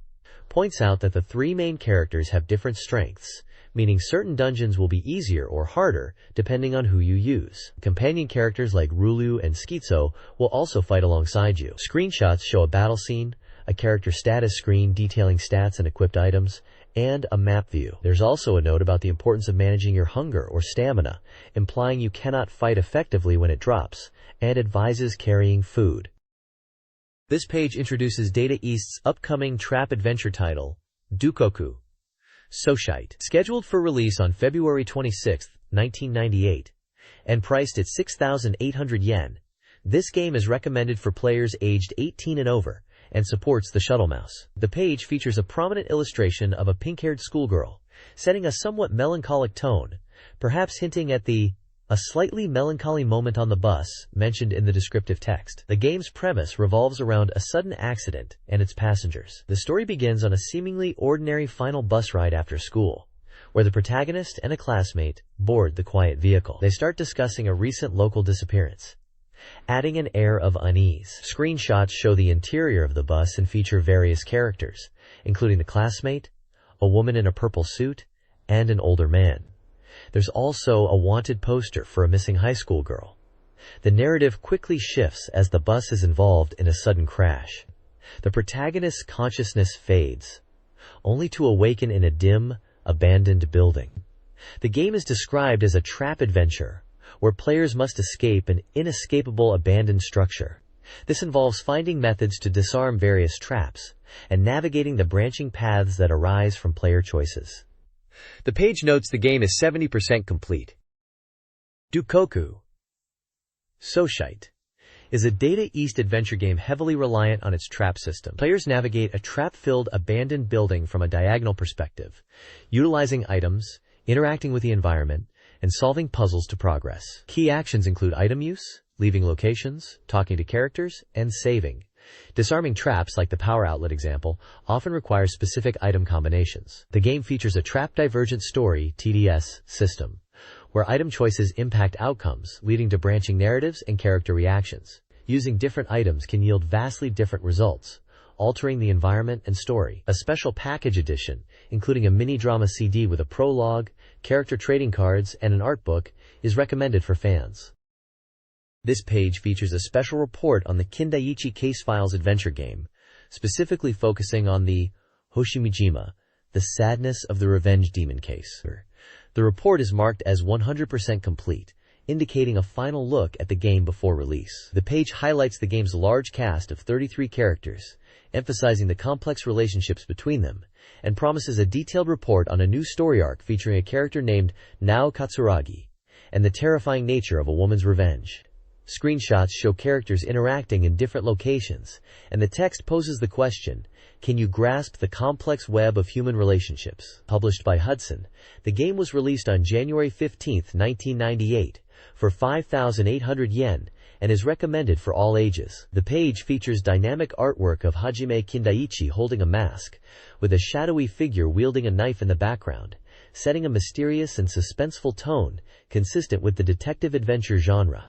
points out that the three main characters have different strengths, meaning certain dungeons will be easier or harder depending on who you use. Companion characters like Rulu and Schizo will also fight alongside you. Screenshots show a battle scene, a character status screen detailing stats and equipped items, and a map view. There's also a note about the importance of managing your hunger or stamina, implying you cannot fight effectively when it drops, and advises carrying food. This page introduces Data East's upcoming trap adventure title, Dukoku Soshite, scheduled for release on February 26, 1998, and priced at 6,800 yen. This game is recommended for players aged 18 and over, and supports the shuttle mouse. The page features a prominent illustration of a pink-haired schoolgirl, setting a somewhat melancholic tone, perhaps hinting at a slightly melancholy moment on the bus mentioned in the descriptive text. The game's premise revolves around a sudden accident and its passengers. The story begins on a seemingly ordinary final bus ride after school, where the protagonist and a classmate board the quiet vehicle. They start discussing a recent local disappearance, adding an air of unease. Screenshots show the interior of the bus and feature various characters, including the classmate, a woman in a purple suit, and an older man. There's also a wanted poster for a missing high school girl. The narrative quickly shifts as the bus is involved in a sudden crash. The protagonist's consciousness fades, only to awaken in a dim, abandoned building. The game is described as a trap adventure, where players must escape an inescapable abandoned structure. This involves finding methods to disarm various traps, and navigating the branching paths that arise from player choices. The page notes the game is 70% complete. Dukoku Soshite is a Data East adventure game heavily reliant on its trap system. Players navigate a trap-filled abandoned building from a diagonal perspective, utilizing items, interacting with the environment, and solving puzzles to progress. Key actions include item use, leaving locations, talking to characters, and saving. Disarming traps, like the power outlet example, often requires specific item combinations. The game features a trap-divergent story (TDS) system, where item choices impact outcomes, leading to branching narratives and character reactions. Using different items can yield vastly different results, altering the environment and story. A special package edition, including a mini-drama CD with a prologue, character trading cards, and an art book, is recommended for fans. This page features a special report on the Kindaichi Case Files adventure game, specifically focusing on the Hoshimijima, the Sadness of the Revenge Demon case. The report is marked as 100% complete, indicating a final look at the game before release. The page highlights the game's large cast of 33 characters, emphasizing the complex relationships between them, and promises a detailed report on a new story arc featuring a character named Nao Katsuragi, and the terrifying nature of a woman's revenge. Screenshots show characters interacting in different locations, and the text poses the question, can you grasp the complex web of human relationships? Published by Hudson, the game was released on January 15, 1998, for 5,800 yen, and is recommended for all ages. The page features dynamic artwork of Hajime Kindaichi holding a mask, with a shadowy figure wielding a knife in the background, setting a mysterious and suspenseful tone, consistent with the detective adventure genre.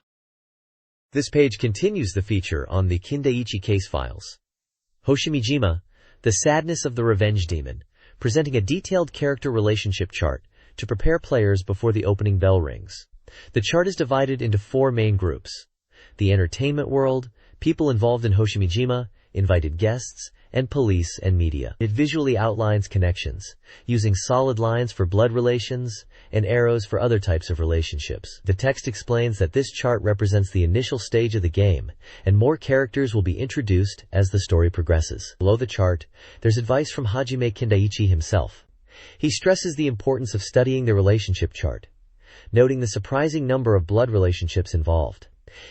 This page continues the feature on the Kindaichi Case Files. Hoshimijima, the Sadness of the Revenge Demon, presenting a detailed character relationship chart to prepare players before the opening bell rings. The chart is divided into 4 main groups: the entertainment world, people involved in Hoshimijima, invited guests, and police and media. It visually outlines connections, using solid lines for blood relations and arrows for other types of relationships. The text explains that this chart represents the initial stage of the game, and more characters will be introduced as the story progresses. Below the chart, there's advice from Hajime Kindaichi himself. He stresses the importance of studying the relationship chart, noting the surprising number of blood relationships involved.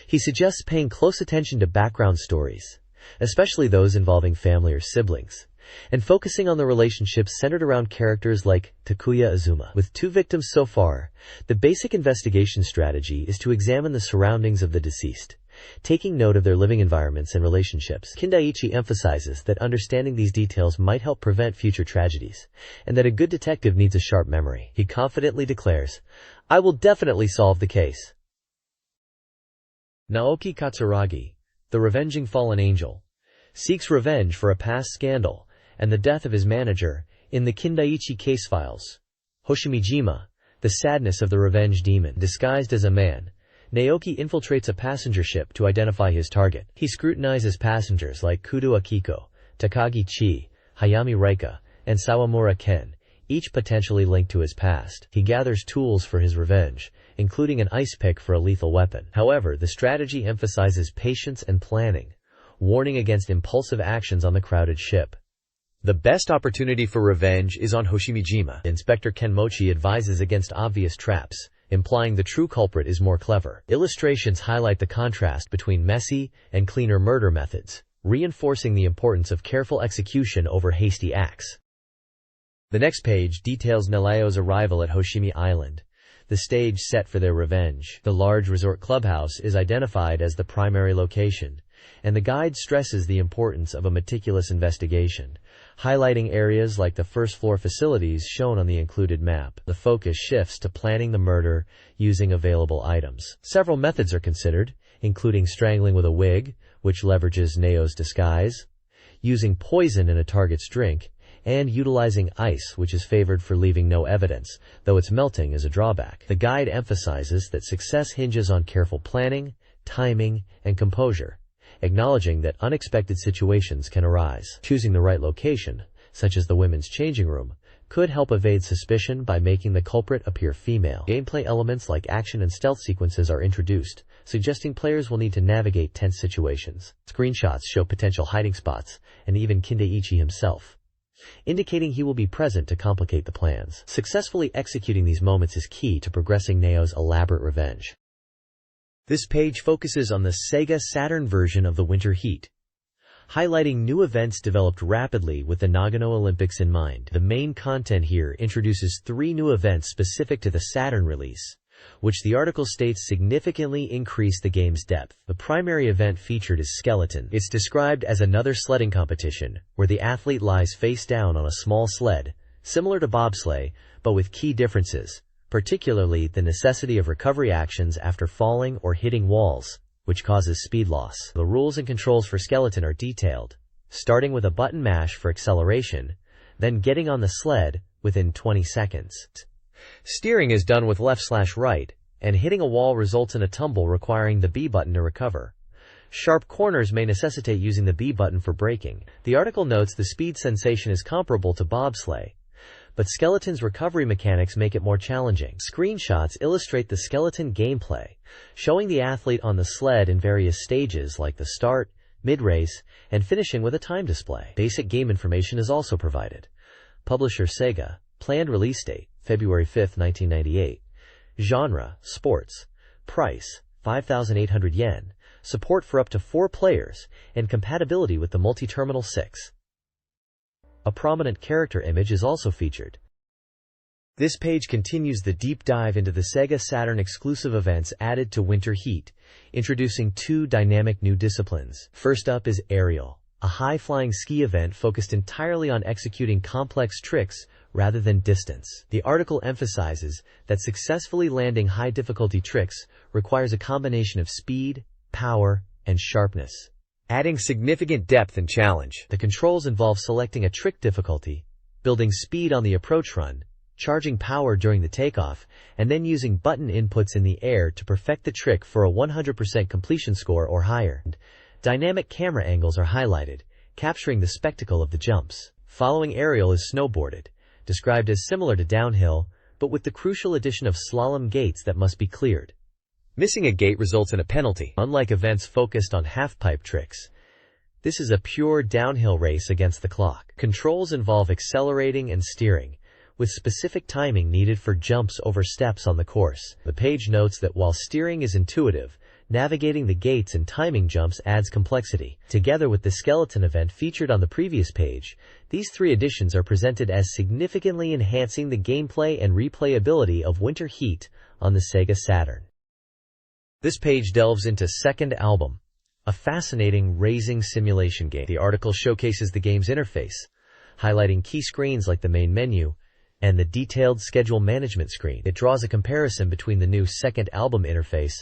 He suggests paying close attention to background stories, especially those involving family or siblings, and focusing on the relationships centered around characters like Takuya Azuma. With 2 victims so far, the basic investigation strategy is to examine the surroundings of the deceased, taking note of their living environments and relationships. Kindaichi emphasizes that understanding these details might help prevent future tragedies, and that a good detective needs a sharp memory. He confidently declares, "I will definitely solve the case." Naoki Katsuragi, the Revenging Fallen Angel, seeks revenge for a past scandal and the death of his manager in the Kindaichi Case Files. Hoshimijima, the Sadness of the Revenge Demon. Disguised as a man, Naoki infiltrates a passenger ship to identify his target. He scrutinizes passengers like Kudo Akiko, Takagi Chi, Hayami Reika, and Sawamura Ken, each potentially linked to his past. He gathers tools for his revenge, including an ice pick for a lethal weapon. However, the strategy emphasizes patience and planning, warning against impulsive actions on the crowded ship. The best opportunity for revenge is on Hoshimijima. Inspector Kenmochi advises against obvious traps, implying the true culprit is more clever. Illustrations highlight the contrast between messy and cleaner murder methods, reinforcing the importance of careful execution over hasty acts. The next page details Neleo's arrival at Hoshimi Island, the stage set for their revenge. The large resort clubhouse is identified as the primary location, and the guide stresses the importance of a meticulous investigation, highlighting areas like the first-floor facilities shown on the included map. The focus shifts to planning the murder using available items. Several methods are considered, including strangling with a wig, which leverages Neo's disguise, using poison in a target's drink, and utilizing ice, which is favored for leaving no evidence, though its melting is a drawback. The guide emphasizes that success hinges on careful planning, timing, and composure, acknowledging that unexpected situations can arise. Choosing the right location, such as the women's changing room, could help evade suspicion by making the culprit appear female. Gameplay elements like action and stealth sequences are introduced, suggesting players will need to navigate tense situations. Screenshots show potential hiding spots, and even Kindaichi himself, indicating he will be present to complicate the plans. Successfully executing these moments is key to progressing Neo's elaborate revenge. This page focuses on the SEGA Saturn version of the Winter Heat, highlighting new events developed rapidly with the Nagano Olympics in mind. The main content here introduces 3 new events specific to the Saturn release, which the article states significantly increase the game's depth. The primary event featured is Skeleton. It's described as another sledding competition, where the athlete lies face down on a small sled, similar to bobsleigh, but with key differences, particularly the necessity of recovery actions after falling or hitting walls, which causes speed loss. The rules and controls for Skeleton are detailed, starting with a button mash for acceleration, then getting on the sled within 20 seconds. Steering is done with left/right, and hitting a wall results in a tumble requiring the B button to recover. Sharp corners may necessitate using the B button for braking. The article notes the speed sensation is comparable to bobsleigh, but Skeleton's recovery mechanics make it more challenging. Screenshots illustrate the Skeleton gameplay, showing the athlete on the sled in various stages like the start, mid-race, and finishing with a time display. Basic game information is also provided. Publisher SEGA. Planned release date, February 5, 1998. Genre, sports. Price, 5,800 yen. Support for up to 4 players, and compatibility with the multi-terminal 6. A prominent character image is also featured. This page continues the deep dive into the SEGA Saturn exclusive events added to Winter Heat, introducing 2 dynamic new disciplines. First up is Aerial, a high-flying ski event focused entirely on executing complex tricks rather than distance. The article emphasizes that successfully landing high-difficulty tricks requires a combination of speed, power, and sharpness, adding significant depth and challenge. The controls involve selecting a trick difficulty, building speed on the approach run, charging power during the takeoff, and then using button inputs in the air to perfect the trick for a 100% completion score or higher. Dynamic camera angles are highlighted, capturing the spectacle of the jumps. Following Aerial is Snowboarded, described as similar to downhill, but with the crucial addition of slalom gates that must be cleared. Missing a gate results in a penalty. Unlike events focused on half-pipe tricks, this is a pure downhill race against the clock. Controls involve accelerating and steering, with specific timing needed for jumps over steps on the course. The page notes that while steering is intuitive, navigating the gates and timing jumps adds complexity. Together with the Skeleton event featured on the previous page, these 3 additions are presented as significantly enhancing the gameplay and replayability of Winter Heat on the SEGA Saturn. This page delves into Second Album, a fascinating racing simulation game. The article showcases the game's interface, highlighting key screens like the main menu and the detailed schedule management screen. It draws a comparison between the new Second Album interface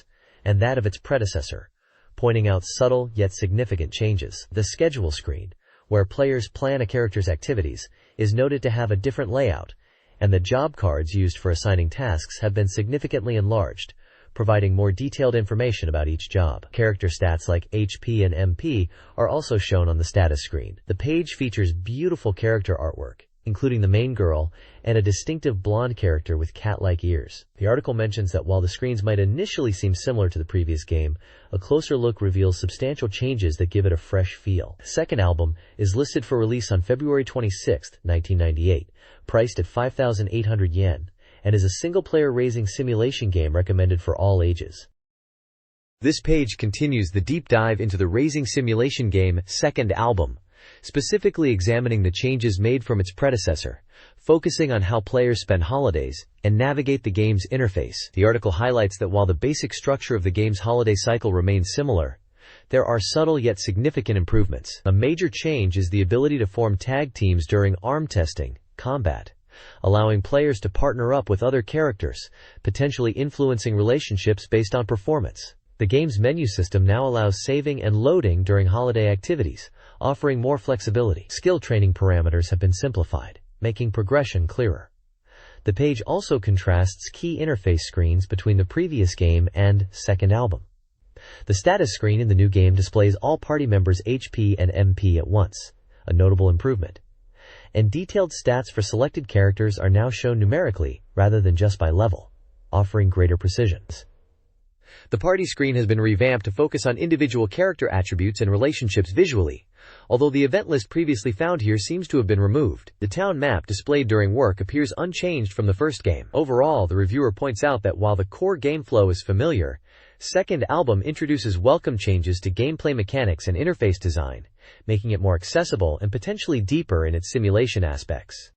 and that of its predecessor, pointing out subtle yet significant changes. The schedule screen, where players plan a character's activities, is noted to have a different layout, and the job cards used for assigning tasks have been significantly enlarged, providing more detailed information about each job. Character stats like HP and MP are also shown on the status screen. The page features beautiful character artwork, including the main girl and a distinctive blonde character with cat-like ears. The article mentions that while the screens might initially seem similar to the previous game, a closer look reveals substantial changes that give it a fresh feel. The Second Album is listed for release on February 26, 1998, priced at 5,800 yen, and is a single-player racing simulation game recommended for all ages. This page continues the deep dive into the racing simulation game Second Album, specifically examining the changes made from its predecessor, focusing on how players spend holidays and navigate the game's interface. The article highlights that while the basic structure of the game's holiday cycle remains similar, there are subtle yet significant improvements. A major change is the ability to form tag teams during arm testing, combat, allowing players to partner up with other characters, potentially influencing relationships based on performance. The game's menu system now allows saving and loading during holiday activities, offering more flexibility. Skill training parameters have been simplified, making progression clearer. The page also contrasts key interface screens between the previous game and second album. The status screen in the new game displays all party members' HP and MP at once, a notable improvement. And detailed stats for selected characters are now shown numerically rather than just by level, offering greater precision. The party screen has been revamped to focus on individual character attributes and relationships visually, although the event list previously found here seems to have been removed. The town map displayed during work appears unchanged from the first game. Overall, the reviewer points out that while the core game flow is familiar, second album introduces welcome changes to gameplay mechanics and interface design, making it more accessible and potentially deeper in its simulation aspects.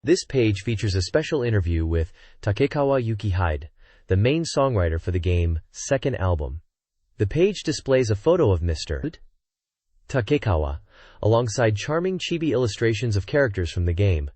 This page features a special interview with Takekawa Yukihide, the main songwriter for the game second album. The page displays a photo of Mr. Takekawa, alongside charming chibi illustrations of characters from the game.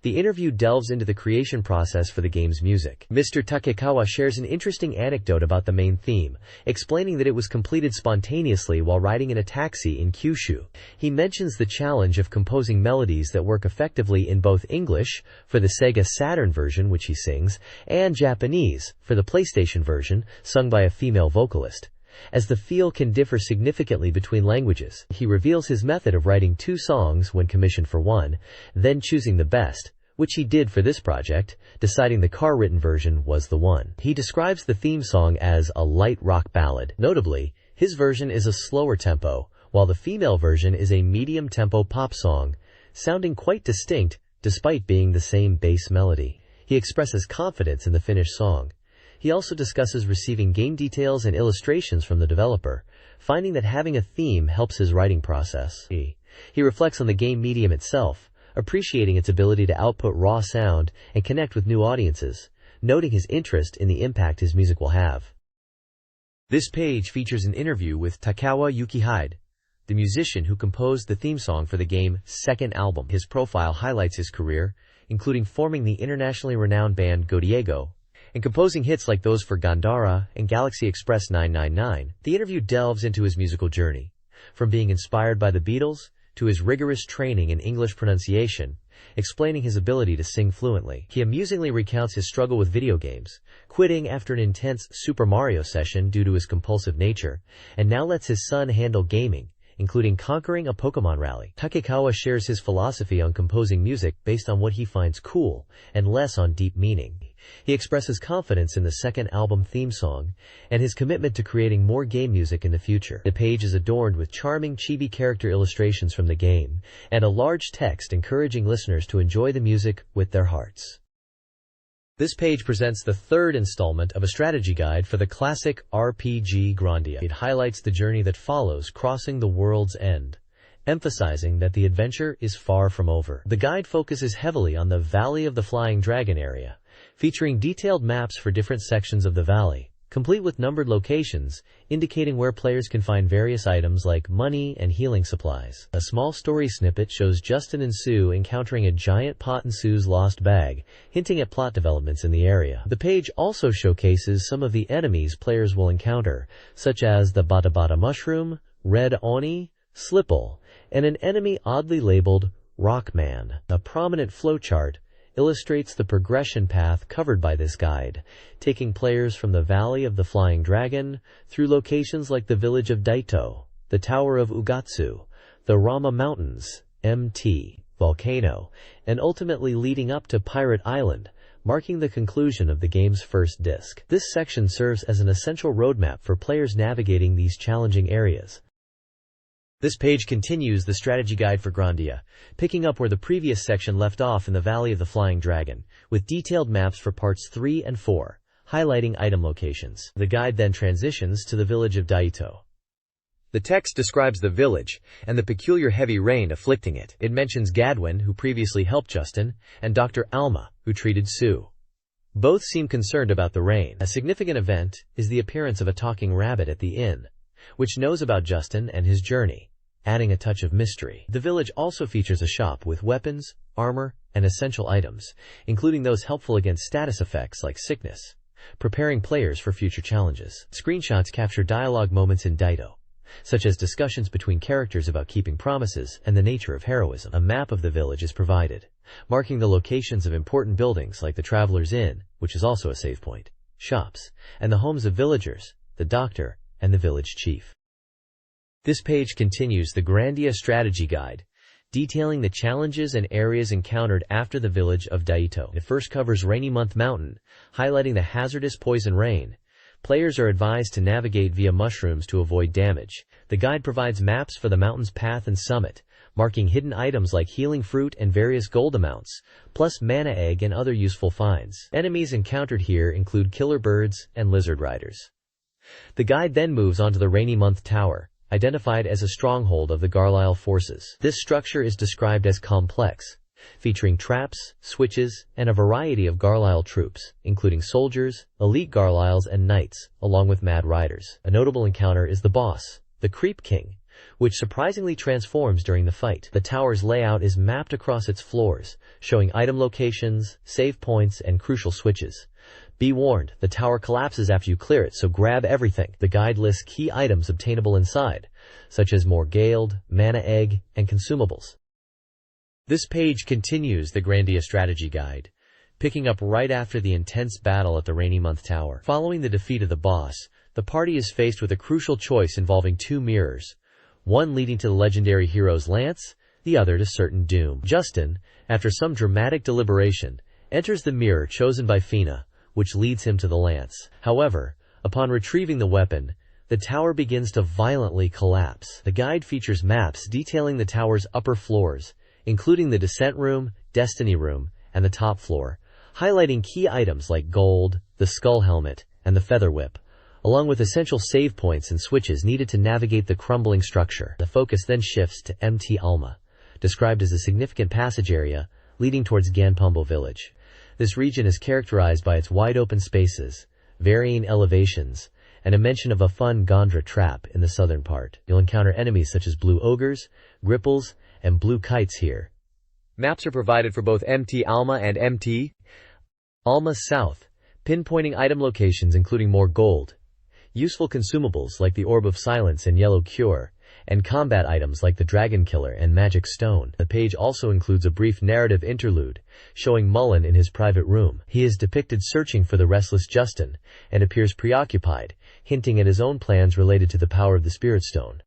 The interview delves into the creation process for the game's music. Mr. Takekawa shares an interesting anecdote about the main theme, explaining that it was completed spontaneously while riding in a taxi in Kyushu. He mentions the challenge of composing melodies that work effectively in both English, for the SEGA Saturn version which he sings, and Japanese, for the PlayStation version, sung by a female vocalist. As the feel can differ significantly between languages, he reveals his method of writing 2 songs when commissioned for one, then choosing the best, which he did for this project, deciding the car-written version was the one. He describes the theme song as a light rock ballad. Notably, his version is a slower tempo, while the female version is a medium-tempo pop song, sounding quite distinct despite being the same bass melody. He expresses confidence in the finished song. He also discusses receiving game details and illustrations from the developer, finding that having a theme helps his writing process. He reflects on the game medium itself, appreciating its ability to output raw sound and connect with new audiences, noting his interest in the impact his music will have. This page features an interview with Takekawa Yukihide, the musician who composed the theme song for the game second album. His profile highlights his career, including forming the internationally renowned band Godiego, and composing hits like those for Gandara and Galaxy Express 999. The interview delves into his musical journey, from being inspired by the Beatles to his rigorous training in English pronunciation, explaining his ability to sing fluently. He amusingly recounts his struggle with video games, quitting after an intense Super Mario session due to his compulsive nature, and now lets his son handle gaming, including conquering a Pokemon rally. Takekawa shares his philosophy on composing music based on what he finds cool and less on deep meaning. He expresses confidence in the second album theme song and his commitment to creating more game music in the future. The page is adorned with charming chibi character illustrations from the game and a large text encouraging listeners to enjoy the music with their hearts. This page presents the third installment of a strategy guide for the classic RPG Grandia. It highlights the journey that follows crossing the world's end, emphasizing that the adventure is far from over. The guide focuses heavily on the Valley of the Flying Dragon area, featuring detailed maps for different sections of the valley, complete with numbered locations, indicating where players can find various items like money and healing supplies. A small story snippet shows Justin and Sue encountering a giant pot in Sue's lost bag, hinting at plot developments in the area. The page also showcases some of the enemies players will encounter, such as the Bata Bata mushroom, Red Oni, Slipple, and an enemy oddly labeled Rockman. A prominent flowchart illustrates the progression path covered by this guide, taking players from the Valley of the Flying Dragon through locations like the village of Daito, the Tower of Ugatsu, the Rama Mountains, MT, Volcano, and ultimately leading up to Pirate Island, marking the conclusion of the game's first disc. This section serves as an essential roadmap for players navigating these challenging areas. This page continues the strategy guide for Grandia, picking up where the previous section left off in the Valley of the Flying Dragon, with detailed maps for parts 3 and 4, highlighting item locations. The guide then transitions to the village of Daito. The text describes the village and the peculiar heavy rain afflicting it. It mentions Gadwin, who previously helped Justin, and Dr. Alma, who treated Sue. Both seem concerned about the rain. A significant event is the appearance of a talking rabbit at the inn, which knows about Justin and his journey, adding a touch of mystery. The village also features a shop with weapons, armor, and essential items, including those helpful against status effects like sickness. preparing players for future challenges. Screenshots capture dialogue moments in Daito, such as discussions between characters about keeping promises and the nature of heroism. A map of the village is provided, marking the locations of important buildings like the Traveler's Inn, which is also a save point, shops, and the homes of villagers, the doctor, and the village chief. This page continues the Grandia strategy guide, detailing the challenges and areas encountered after the village of Daito. It first covers Rainy Month Mountain, highlighting the hazardous poison rain. Players are advised to navigate via mushrooms to avoid damage. The guide provides maps for the mountain's path and summit, marking hidden items like healing fruit and various gold amounts, plus mana egg and other useful finds. Enemies encountered here include killer birds and lizard riders. The guide then moves on to the Rainy Month Tower, identified as a stronghold of the Garlisle forces. This structure is described as complex, featuring traps, switches, and a variety of Garlisle troops, including soldiers, elite Garlisles, and knights, along with mad riders. A notable encounter is the boss, the Creep King, which surprisingly transforms during the fight. The tower's layout is mapped across its floors, showing item locations, save points, and crucial switches. Be warned, the tower collapses after you clear it, so grab everything. The guide lists key items obtainable inside, such as more Gald, mana egg, and consumables. This page continues the Grandia strategy guide, picking up right after the intense battle at the Rainy Month Tower. Following the defeat of the boss, the party is faced with a crucial choice involving two mirrors, one leading to the legendary hero's lance, the other to certain doom. Justin, after some dramatic deliberation, enters the mirror chosen by Fina, which leads him to the lance. However, upon retrieving the weapon, the tower begins to violently collapse. The guide features maps detailing the tower's upper floors, including the Descent Room, Destiny Room, and the top floor, highlighting key items like gold, the Skull Helmet, and the Feather Whip, along with essential save points and switches needed to navigate the crumbling structure. The focus then shifts to Mt. Alma, described as a significant passage area leading towards Ganpombo village. This region is characterized by its wide-open spaces, varying elevations, and a mention of a fun Gondra trap in the southern part. You'll encounter enemies such as blue ogres, gripples, and blue kites here. Maps are provided for both Mt. Alma and Mt. Alma South, pinpointing item locations including more gold, useful consumables like the Orb of Silence and Yellow Cure, and combat items like the Dragon Killer and Magic Stone. The page also includes a brief narrative interlude, showing Mullen in his private room. He is depicted searching for the restless Justin, and appears preoccupied, hinting at his own plans related to the power of the Spirit Stone.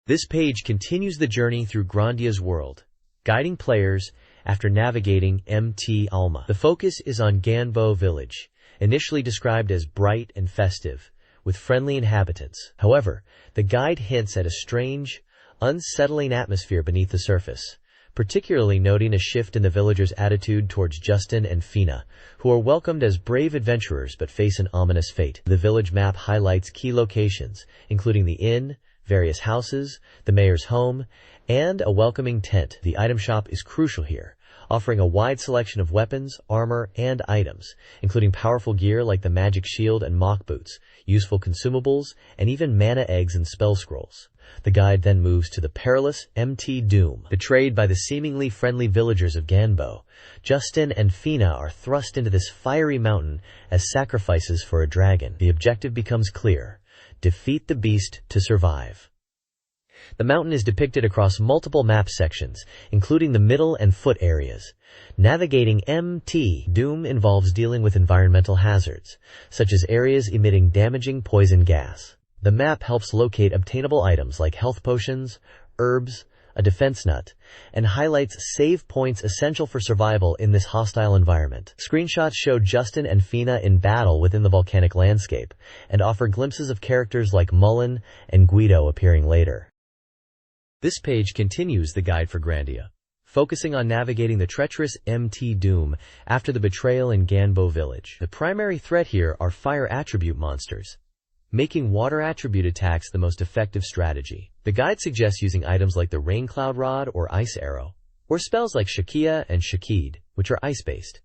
This page continues the journey through Grandia's world, guiding players after navigating Mt. Alma. The focus is on Ganbo village, initially described as bright and festive, with friendly inhabitants. However, the guide hints at a strange, unsettling atmosphere beneath the surface, particularly noting a shift in the villagers' attitude towards Justin and Fina, who are welcomed as brave adventurers but face an ominous fate. The village map highlights key locations, including the inn, various houses, the mayor's home, and a welcoming tent. The item shop is crucial here, offering a wide selection of weapons, armor, and items, including powerful gear like the magic shield and mock boots, useful consumables, and even mana eggs and spell scrolls. The guide then moves to the perilous Mt. Doom. Betrayed by the seemingly friendly villagers of Ganbo, Justin and Fina are thrust into this fiery mountain as sacrifices for a dragon. The objective becomes clear: defeat the beast to survive. The mountain is depicted across multiple map sections, including the middle and foot areas. Navigating Mt. Doom involves dealing with environmental hazards, such as areas emitting damaging poison gas. The map helps locate obtainable items like health potions, herbs, a defense nut, and highlights save points essential for survival in this hostile environment. Screenshots show Justin and Fina in battle within the volcanic landscape, and offer glimpses of characters like Mullen and Guido appearing later. This page continues the guide for Grandia, focusing on navigating the treacherous Mt. Doom after the betrayal in Ganbo village. The primary threat here are fire attribute monsters, making water attribute attacks the most effective strategy. The guide suggests using items like the Rain Cloud Rod or Ice Arrow, or spells like Shakia and Shakid, which are ice-based.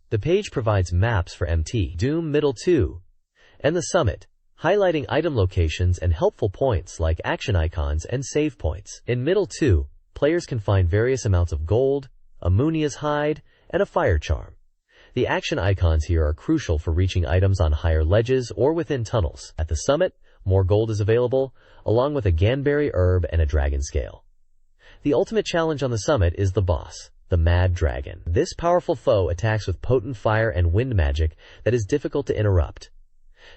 The page provides maps for Mt. Doom Middle 2 and the summit, highlighting item locations and helpful points like action icons and save points. In Middle 2, players can find various amounts of gold, a Munia's hide, and a fire charm. The action icons here are crucial for reaching items on higher ledges or within tunnels. At the summit, more gold is available, along with a ganberry herb and a dragon scale. The ultimate challenge on the summit is the boss, the Mad Dragon. This powerful foe attacks with potent fire and wind magic that is difficult to interrupt.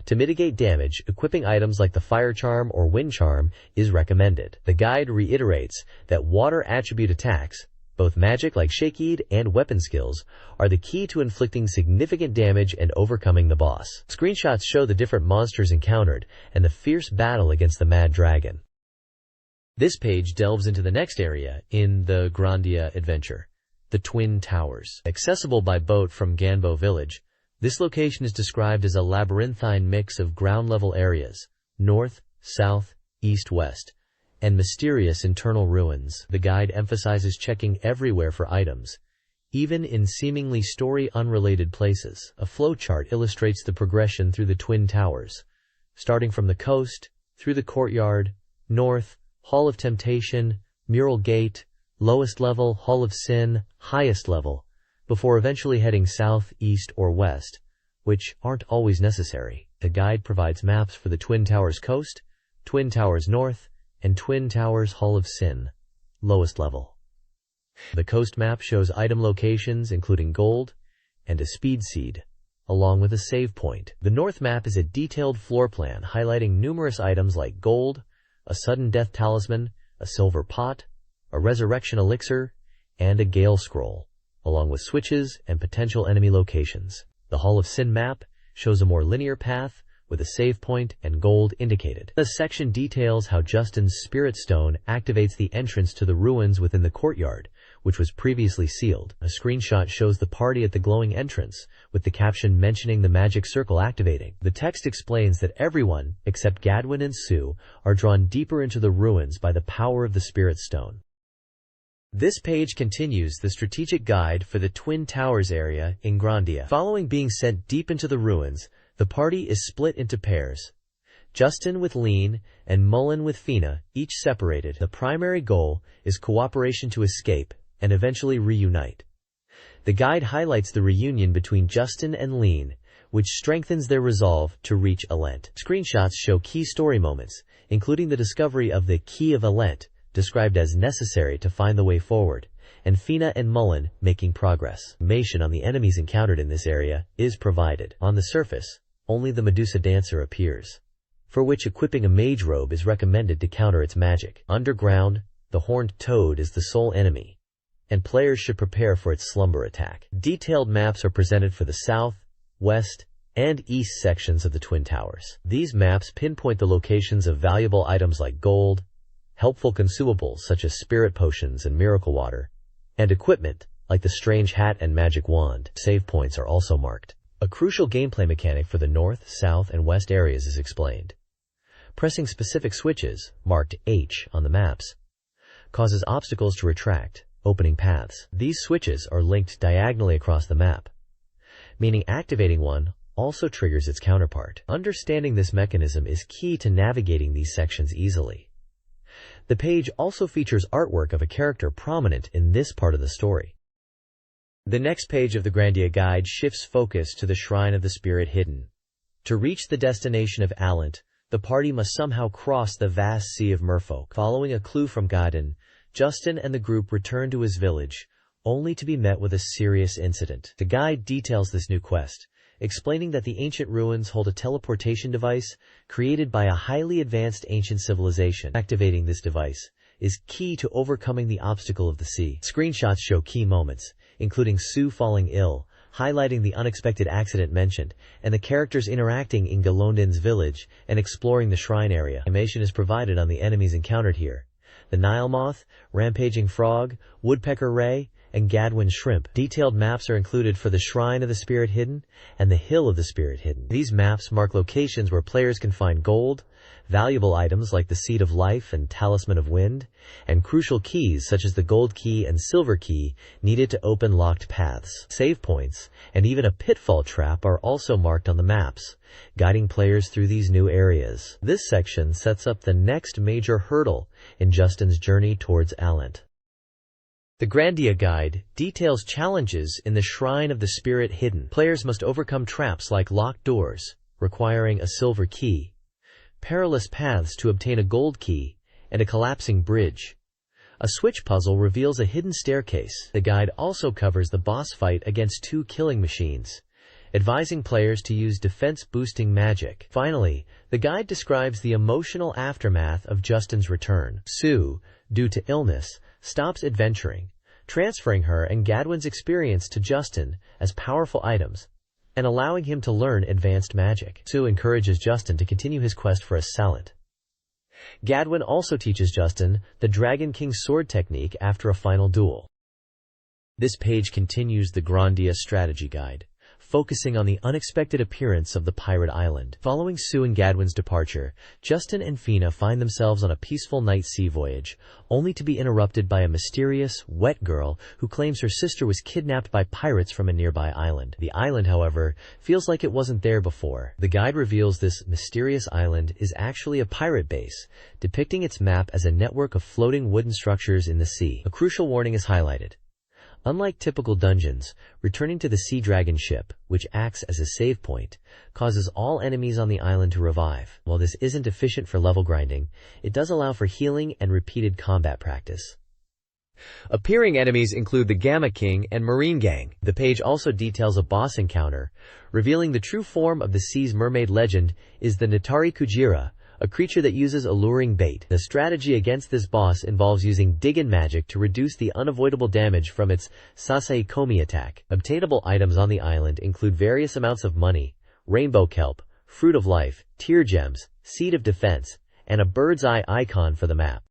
To mitigate damage, equipping items like the Fire Charm or Wind Charm is recommended. The guide reiterates that water attribute attacks, both magic like Shakeed and weapon skills, are the key to inflicting significant damage and overcoming the boss. Screenshots show the different monsters encountered and the fierce battle against the Mad Dragon. This page delves into the next area in the Grandia adventure, the Twin Towers. Accessible by boat from Ganbo Village, this location is described as a labyrinthine mix of ground-level areas, north, south, east, west, and mysterious internal ruins. The guide emphasizes checking everywhere for items, even in seemingly story-unrelated places. A flowchart illustrates the progression through the Twin Towers, starting from the coast, through the courtyard, north, Hall of Temptation, Mural Gate, lowest level, Hall of Sin, highest level, before eventually heading south, east, or west, which aren't always necessary. The guide provides maps for the Twin Towers Coast, Twin Towers North, and Twin Towers Hall of Sin, lowest level. The coast map shows item locations including gold and a speed seed, along with a save point. The north map is a detailed floor plan highlighting numerous items like gold, a sudden death talisman, a silver pot, a resurrection elixir, and a gale scroll, along with switches and potential enemy locations. The Hall of Sin map shows a more linear path with a save point and gold indicated. This section details how Justin's Spirit Stone activates the entrance to the ruins within the courtyard, which was previously sealed. A screenshot shows the party at the glowing entrance, with the caption mentioning the magic circle activating. The text explains that everyone, except Gadwin and Sue, are drawn deeper into the ruins by the power of the Spirit Stone. This page continues the strategic guide for the Twin Towers area in Grandia. Following being sent deep into the ruins, the party is split into pairs. Justin with Lean and Mullen with Fina, each separated. The primary goal is cooperation to escape and eventually reunite. The guide highlights the reunion between Justin and Lean, which strengthens their resolve to reach Alent. Screenshots show key story moments, including the discovery of the Key of Alent, described as necessary to find the way forward, and Fina and Mullen making progress. Information on the enemies encountered in this area is provided. On the surface, only the Medusa Dancer appears, for which equipping a mage robe is recommended to counter its magic. Underground, the Horned Toad is the sole enemy, and players should prepare for its slumber attack. Detailed maps are presented for the south, west, and east sections of the Twin Towers. These maps pinpoint the locations of valuable items like gold, helpful consumables such as spirit potions and miracle water, and equipment like the strange hat and magic wand. Save points are also marked. A crucial gameplay mechanic for the north, south, and west areas is explained. Pressing specific switches, marked H on the maps, causes obstacles to retract, opening paths. These switches are linked diagonally across the map, meaning activating one also triggers its counterpart. Understanding this mechanism is key to navigating these sections easily. The page also features artwork of a character prominent in this part of the story. The next page of the Grandia Guide shifts focus to the Shrine of the Spirit Hidden. To reach the destination of Alent, the party must somehow cross the vast sea of merfolk. Following a clue from Godin, Justin and the group return to his village, only to be met with a serious incident. The guide details this new quest, explaining that the ancient ruins hold a teleportation device created by a highly advanced ancient civilization. Activating this device is key to overcoming the obstacle of the sea. Screenshots show key moments, including Sue falling ill, highlighting the unexpected accident mentioned, and the characters interacting in Galondin's village and exploring the shrine area. Animation is provided on the enemies encountered here: the Nile Moth, Rampaging Frog, Woodpecker Ray, and Gadwin Shrimp. Detailed maps are included for the Shrine of the Spirit Hidden and the Hill of the Spirit Hidden. These maps mark locations where players can find gold, valuable items like the Seed of Life and Talisman of Wind, and crucial keys such as the Gold Key and Silver Key needed to open locked paths. Save points and even a pitfall trap are also marked on the maps, guiding players through these new areas. This section sets up the next major hurdle in Justin's journey towards Alent. The Grandia Guide details challenges in the Shrine of the Spirit Hidden. Players must overcome traps like locked doors, requiring a silver key, perilous paths to obtain a gold key, and a collapsing bridge. A switch puzzle reveals a hidden staircase. The guide also covers the boss fight against 2 killing machines, advising players to use defense-boosting magic. Finally, the guide describes the emotional aftermath of Justin's return. Sue, due to illness, stops adventuring, transferring her and Gadwin's experience to Justin as powerful items, and allowing him to learn advanced magic. Sue encourages Justin to continue his quest for a Salant. Gadwin also teaches Justin the Dragon King sword technique after a final duel. This page continues the Grandia strategy guide, focusing on the unexpected appearance of the pirate island. Following Sue and Gadwin's departure, Justin and Fina find themselves on a peaceful night sea voyage, only to be interrupted by a mysterious, wet girl who claims her sister was kidnapped by pirates from a nearby island. The island, however, feels like it wasn't there before. The guide reveals this mysterious island is actually a pirate base, depicting its map as a network of floating wooden structures in the sea. A crucial warning is highlighted. Unlike typical dungeons, returning to the Sea Dragon ship, which acts as a save point, causes all enemies on the island to revive. While this isn't efficient for level grinding, it does allow for healing and repeated combat practice. Appearing enemies include the Gamma King and Marine Gang. The page also details a boss encounter, revealing the true form of the sea's mermaid legend is the Natari Kujira, a creature that uses alluring bait. The strategy against this boss involves using dig-in magic to reduce the unavoidable damage from its Sasei Komi attack. Obtainable items on the island include various amounts of money, rainbow kelp, fruit of life, tear gems, seed of defense, and a bird's eye icon for the map.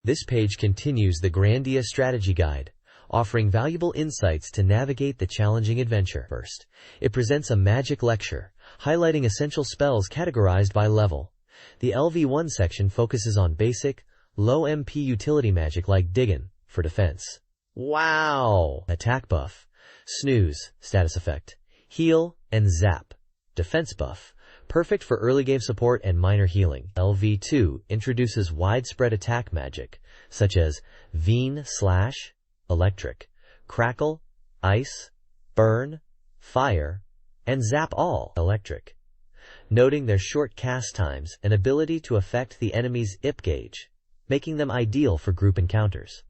This page continues the Grandia strategy guide, offering valuable insights to navigate the challenging adventure. First, it presents a magic lecture, highlighting essential spells categorized by level. The LV1 section focuses on basic, low MP utility magic like Diggin, for defense. Wow! Attack buff, snooze, status effect, heal, and zap, defense buff, perfect for early game support and minor healing. LV2 introduces widespread attack magic, such as Veen Slash, electric, crackle, ice, burn, fire, and zap all, electric, noting their short cast times and ability to affect the enemy's IP gauge, making them ideal for group encounters.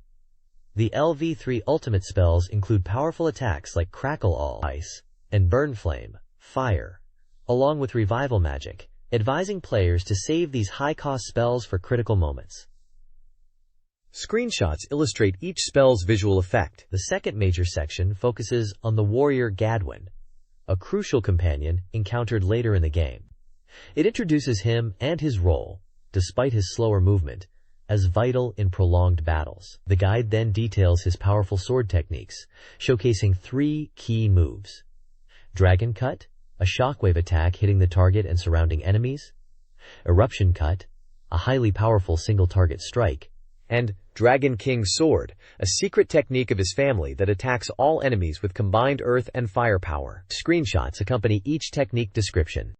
The LV3 ultimate spells include powerful attacks like Crackle All, ice, and Burn Flame, fire, along with revival magic, advising players to save these high-cost spells for critical moments. Screenshots illustrate each spell's visual effect. The second major section focuses on the warrior Gadwin, a crucial companion encountered later in the game. It introduces him and his role, despite his slower movement, as vital in prolonged battles. The guide then details his powerful sword techniques, showcasing 3 key moves: Dragon Cut, a shockwave attack hitting the target and surrounding enemies; Eruption Cut, a highly powerful single-target strike; and Dragon King Sword, a secret technique of his family that attacks all enemies with combined earth and fire power. Screenshots accompany each technique description.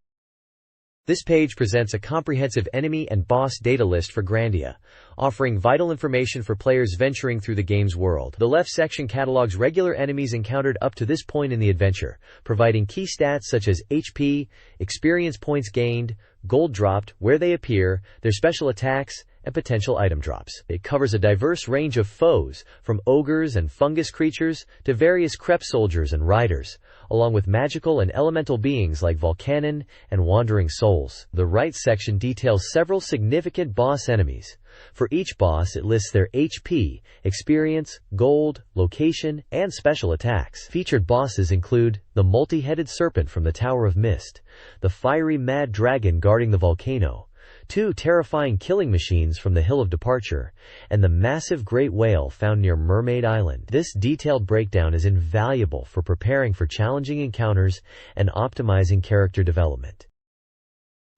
This page presents a comprehensive enemy and boss data list for Grandia, offering vital information for players venturing through the game's world. The left section catalogs regular enemies encountered up to this point in the adventure, providing key stats such as HP, experience points gained, gold dropped, where they appear, their special attacks, and potential item drops. It covers a diverse range of foes, from ogres and fungus creatures to various crepe soldiers and riders, along with magical and elemental beings like Volcanon and Wandering Souls. The right section details several significant boss enemies. For each boss, it lists their HP, experience, gold, location, and special attacks. Featured bosses include the multi-headed serpent from the Tower of Mist, the fiery mad dragon guarding the volcano, 2 terrifying killing machines from the Hill of Departure, and the massive great whale found near Mermaid Island. This detailed breakdown is invaluable for preparing for challenging encounters and optimizing character development.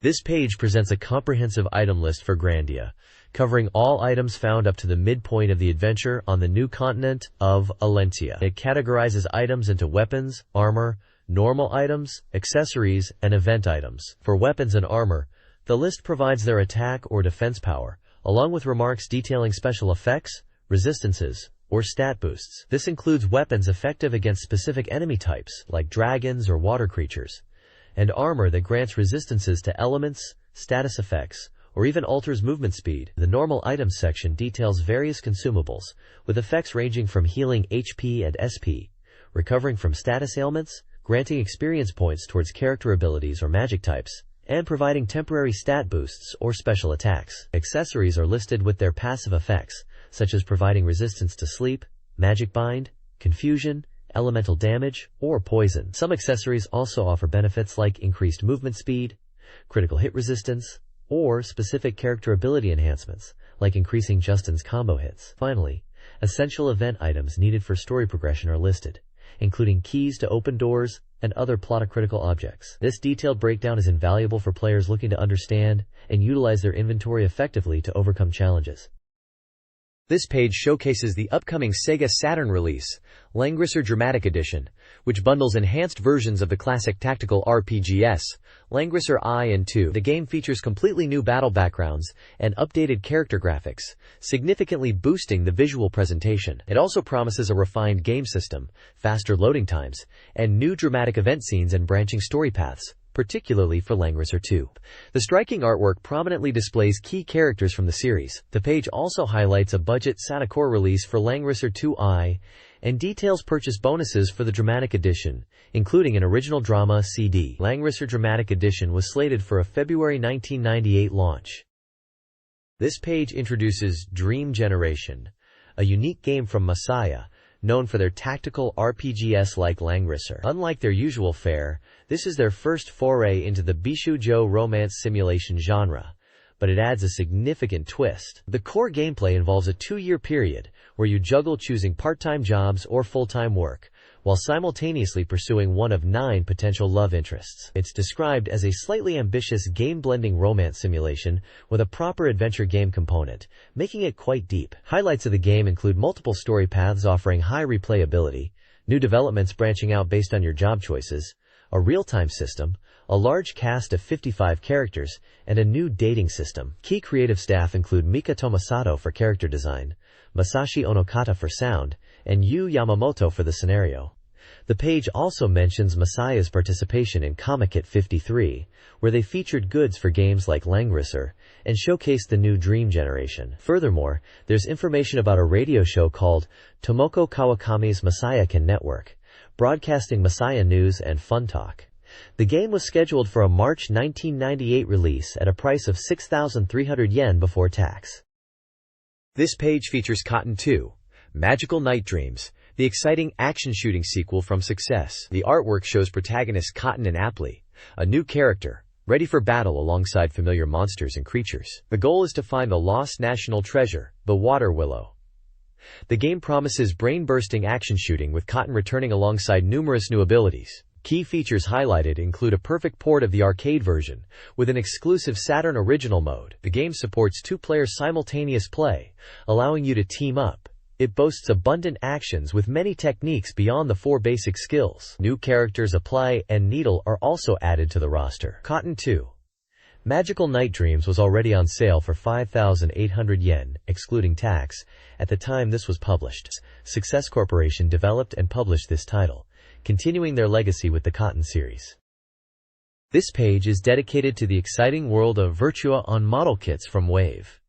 This page presents a comprehensive item list for Grandia, covering all items found up to the midpoint of the adventure on the new continent of Alentia. It categorizes items into weapons, armor, normal items, accessories, and event items. For weapons and armor, the list provides their attack or defense power, along with remarks detailing special effects, resistances, or stat boosts. This includes weapons effective against specific enemy types, like dragons or water creatures, and armor that grants resistances to elements, status effects, or even alters movement speed. The normal items section details various consumables, with effects ranging from healing HP and SP, recovering from status ailments, granting experience points towards character abilities or magic types, and providing temporary stat boosts or special attacks. Accessories are listed with their passive effects, such as providing resistance to sleep, magic bind, confusion, elemental damage, or poison. Some accessories also offer benefits like increased movement speed, critical hit resistance, or specific character ability enhancements, like increasing Justin's combo hits. Finally, essential event items needed for story progression are listed, including keys to open doors and other plot-critical objects. This detailed breakdown is invaluable for players looking to understand and utilize their inventory effectively to overcome challenges. This page showcases the upcoming SEGA Saturn release, Langrisser Dramatic Edition, which bundles enhanced versions of the classic tactical RPGs, Langrisser I and II. The game features completely new battle backgrounds and updated character graphics, significantly boosting the visual presentation. It also promises a refined game system, faster loading times, and new dramatic event scenes and branching story paths, particularly for Langrisser II. The striking artwork prominently displays key characters from the series. The page also highlights a budget SATURN release for Langrisser II and details purchase bonuses for the Dramatic Edition, including an original drama CD. Langrisser Dramatic Edition was slated for a February 1998 launch. This page introduces Dream Generation, a unique game from Masaya, known for their tactical RPGs like Langrisser. Unlike their usual fare, this is their first foray into the Bishoujo romance simulation genre, but it adds a significant twist. The core gameplay involves a 2-year period where you juggle choosing part-time jobs or full-time work, while simultaneously pursuing one of 9 potential love interests. It's described as a slightly ambitious game-blending romance simulation with a proper adventure game component, making it quite deep. Highlights of the game include multiple story paths offering high replayability, new developments branching out based on your job choices, a real-time system, a large cast of 55 characters, and a new dating system. Key creative staff include Mika Tomasato for character design, Masashi Onokata for sound, and Yu Yamamoto for the scenario. The page also mentions Masaya's participation in Comic Kit 53, where they featured goods for games like Langrisser, and showcased the new Dream Generation. Furthermore, there's information about a radio show called Tomoko Kawakami's Masaya-kan Network, broadcasting Masaya news and fun talk. The game was scheduled for a March 1998 release at a price of 6,300 yen before tax. This page features Cotton 2, Magical Night Dreams, the exciting action shooting sequel from Success. The artwork shows protagonist Cotton and Aptly, a new character, ready for battle alongside familiar monsters and creatures. The goal is to find the lost national treasure, the Water Willow. The game promises brain-bursting action shooting with Cotton returning alongside numerous new abilities. Key features highlighted include a perfect port of the arcade version, with an exclusive Saturn Original mode. The game supports 2-player simultaneous play, allowing you to team up. It boasts abundant actions with many techniques beyond the 4 basic skills. New characters Apply and Needle are also added to the roster. Cotton 2. Magical Night Dreams was already on sale for 5,800 yen, excluding tax, at the time this was published. Success Corporation developed and published this title, continuing their legacy with the Cotton series. This page is dedicated to the exciting world of Virtua on model kits from Wave.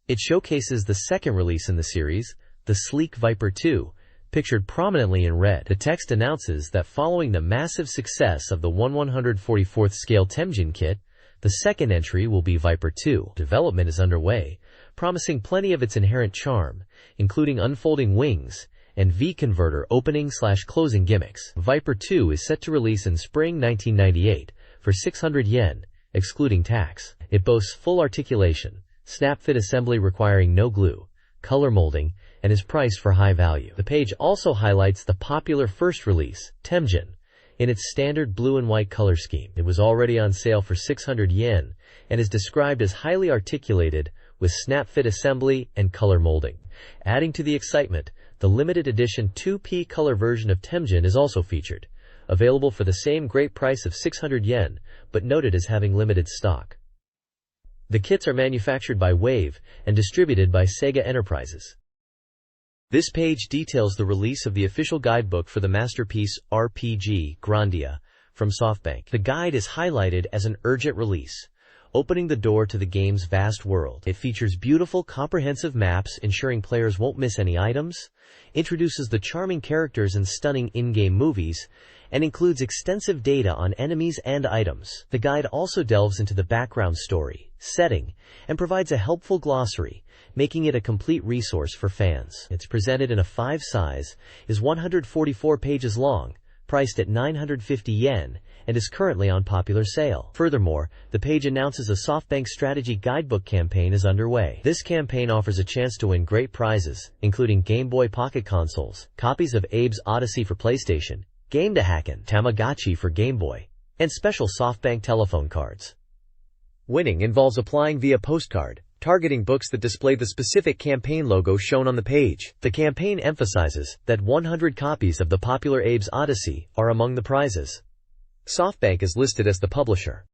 It showcases the second release in the series, the sleek Viper 2, pictured prominently in red. The text announces that following the massive success of the 1/144th scale Temjin kit, the second entry will be Viper 2. Development is underway, promising plenty of its inherent charm, including unfolding wings and V-converter opening/closing gimmicks. Viper 2 is set to release in spring 1998 for 600 yen, excluding tax. It boasts full articulation, snap-fit assembly requiring no glue, color molding, and is priced for high value. The page also highlights the popular first release, Temjin, in its standard blue and white color scheme. It was already on sale for 600 yen and is described as highly articulated with snap-fit assembly and color molding. Adding to the excitement, the limited edition 2P color version of Temjin is also featured, available for the same great price of 600 yen, but noted as having limited stock. The kits are manufactured by Wave and distributed by Sega Enterprises. This page details the release of the official guidebook for the masterpiece RPG Grandia from SoftBank. The guide is highlighted as an urgent release, opening the door to the game's vast world. It features beautiful, comprehensive maps ensuring players won't miss any items, introduces the charming characters and stunning in-game movies, and includes extensive data on enemies and items. The guide also delves into the background story, setting, and provides a helpful glossary, making it a complete resource for fans. It's presented in a 5 size, is 144 pages long, priced at 950 yen, and is currently on popular sale. Furthermore, the page announces a SoftBank strategy guidebook campaign is underway. This campaign offers a chance to win great prizes, including Game Boy Pocket consoles, copies of Abe's Odyssey for PlayStation, Game to Hacken, Tamagotchi for Game Boy, and special SoftBank telephone cards. Winning involves applying via postcard, targeting books that display the specific campaign logo shown on the page. The campaign emphasizes that 100 copies of the popular Abe's Odyssey are among the prizes. SoftBank is listed as the publisher.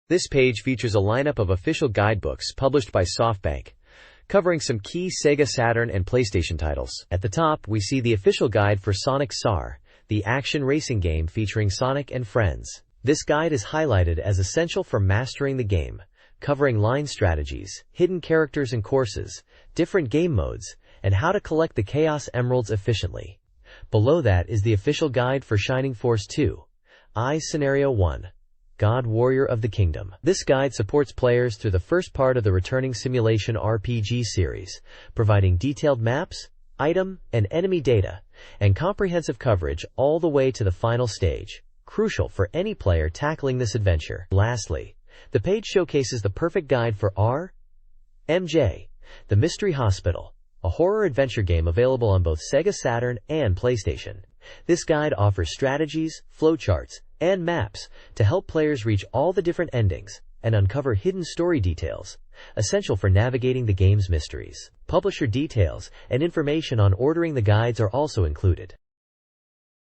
This page features a lineup of official guidebooks published by SoftBank, covering some key Sega Saturn and PlayStation titles. At the top, we see the official guide for Sonic SAR, the action racing game featuring Sonic and friends. This guide is highlighted as essential for mastering the game, covering line strategies, hidden characters and courses, different game modes, and how to collect the Chaos Emeralds efficiently. Below that is the official guide for Shining Force 2, Scenario 1, God Warrior of the Kingdom. This guide supports players through the first part of the returning simulation RPG series, providing detailed maps, item and enemy data, and comprehensive coverage all the way to the final stage, crucial for any player tackling this adventure. Lastly, the page showcases the perfect guide for RMJ, The Mystery Hospital, a horror adventure game available on both Sega Saturn and PlayStation. This guide offers strategies, flowcharts, and maps to help players reach all the different endings and uncover hidden story details, essential for navigating the game's mysteries. Publisher details and information on ordering the guides are also included.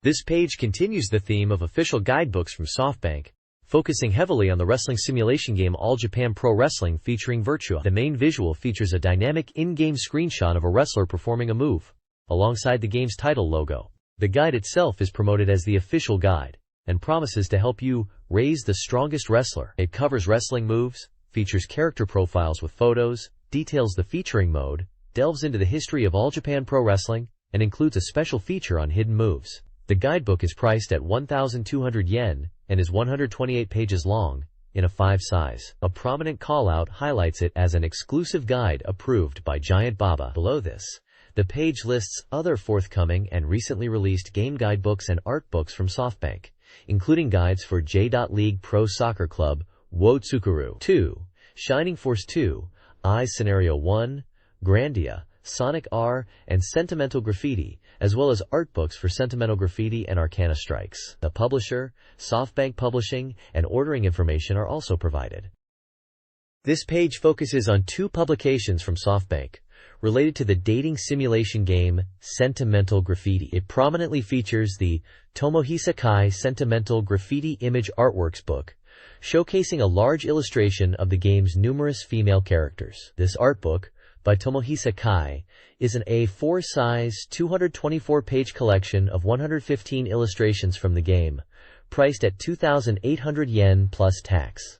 This page continues the theme of official guidebooks from SoftBank, focusing heavily on the wrestling simulation game All Japan Pro Wrestling featuring Virtua. The main visual features a dynamic in-game screenshot of a wrestler performing a move, alongside the game's title logo. The guide itself is promoted as the official guide, and promises to help you raise the strongest wrestler. It covers wrestling moves, features character profiles with photos, details the featuring mode, delves into the history of All Japan Pro Wrestling, and includes a special feature on hidden moves. The guidebook is priced at 1,200 yen and is 128 pages long, in a 5 size. A prominent call-out highlights it as an exclusive guide approved by Giant Baba. Below this, the page lists other forthcoming and recently released game guidebooks and art books from SoftBank, including guides for J.League Pro Soccer Club, Wotsukuru 2, Shining Force 2, Scenario 1, Grandia, Sonic R, and Sentimental Graffiti, as well as art books for Sentimental Graffiti and Arcana Strikes. The publisher, SoftBank Publishing, and ordering information are also provided. This page focuses on 2 publications from SoftBank, related to the dating simulation game Sentimental Graffiti. It prominently features the Tomohisa Kai Sentimental Graffiti Image Artworks book, showcasing a large illustration of the game's numerous female characters. This art book, by Tomohisa Kai, is an A4 size 224-page collection of 115 illustrations from the game, priced at 2,800 yen plus tax.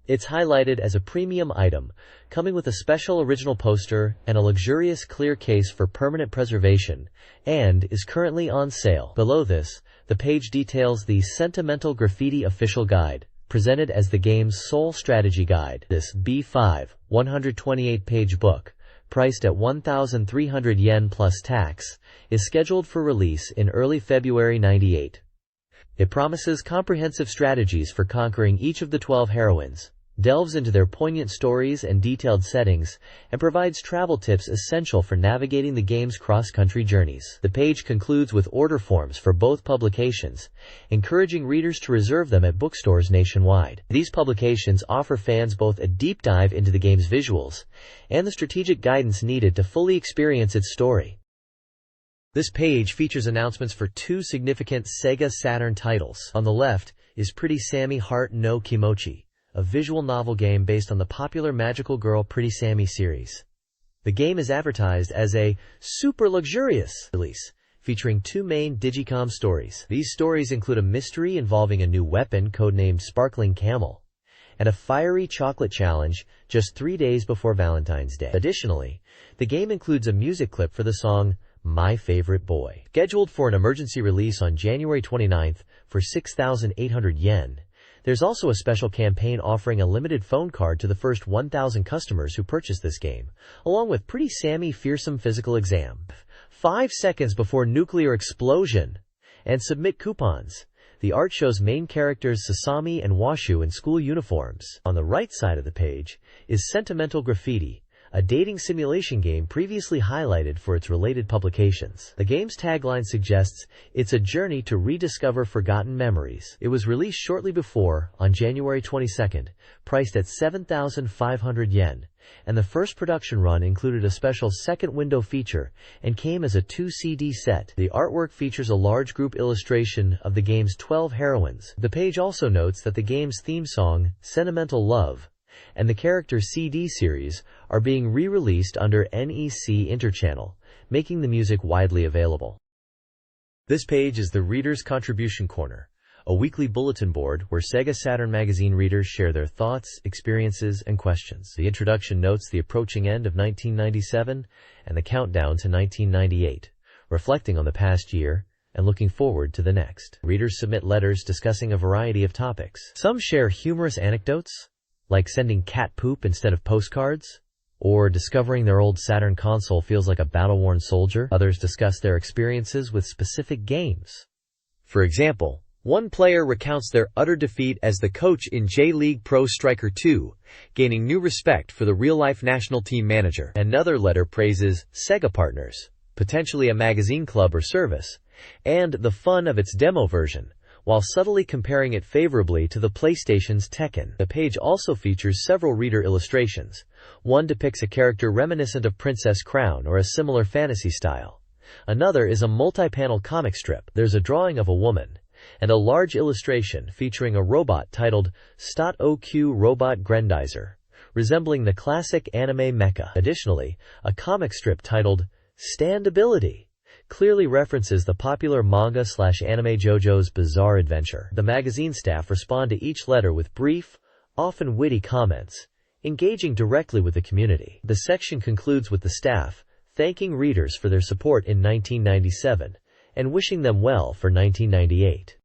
It's highlighted as a premium item, coming with a special original poster and a luxurious clear case for permanent preservation, and is currently on sale. Below this, the page details the Sentimental Graffiti Official Guide, presented as the game's sole strategy guide. This B5, 128-page book, priced at 1,300 yen plus tax, is scheduled for release in early February '98. It promises comprehensive strategies for conquering each of the 12 heroines, delves into their poignant stories and detailed settings, and provides travel tips essential for navigating the game's cross-country journeys. The page concludes with order forms for both publications, encouraging readers to reserve them at bookstores nationwide. These publications offer fans both a deep dive into the game's visuals and the strategic guidance needed to fully experience its story. This page features announcements for 2 significant Sega Saturn titles. On the left is Pretty Sammy Heart no Kimochi, a visual novel game based on the popular magical girl Pretty Sammy series. The game is advertised as a super luxurious release, featuring 2 main Digicom stories. These stories include a mystery involving a new weapon codenamed Sparkling Camel, and a fiery chocolate challenge just 3 days before Valentine's Day. Additionally, the game includes a music clip for the song My Favorite Boy. Scheduled for an emergency release on January 29th for 6,800 yen, there's also a special campaign offering a limited phone card to the first 1,000 customers who purchase this game, along with Pretty Sammy Fearsome Physical Exam, 5 seconds before nuclear explosion, and submit coupons. The art shows main characters Sasami and Washu in school uniforms. On the right side of the page is Sentimental Graffiti, a dating simulation game previously highlighted for its related publications. The game's tagline suggests it's a journey to rediscover forgotten memories. It was released shortly before, on January 22nd, priced at 7,500 yen, and the first production run included a special second window feature and came as a 2 CD set. The artwork features a large group illustration of the game's 12 heroines. The page also notes that the game's theme song, Sentimental Love, and the character CD series are being re-released under NEC Interchannel, making the music widely available. This page is the Reader's Contribution Corner, a weekly bulletin board where SEGA Saturn magazine readers share their thoughts, experiences, and questions. The introduction notes the approaching end of 1997 and the countdown to 1998, reflecting on the past year and looking forward to the next. Readers submit letters discussing a variety of topics. Some share humorous anecdotes, like sending cat poop instead of postcards, or discovering their old Saturn console feels like a battle-worn soldier. Others discuss their experiences with specific games. For example, one player recounts their utter defeat as the coach in J-League Pro Striker 2, gaining new respect for the real-life national team manager. Another letter praises SEGA Partners, potentially a magazine club or service, and the fun of its demo version, while subtly comparing it favorably to the PlayStation's Tekken. The page also features several reader illustrations. One depicts a character reminiscent of Princess Crown or a similar fantasy style. Another is a multi-panel comic strip. There's a drawing of a woman, and a large illustration featuring a robot titled Stot OQ Robot Grendizer, resembling the classic anime mecha. Additionally, a comic strip titled Standability clearly references the popular manga/anime JoJo's Bizarre Adventure. The magazine staff respond to each letter with brief, often witty comments, engaging directly with the community. The section concludes with the staff thanking readers for their support in 1997 and wishing them well for 1998.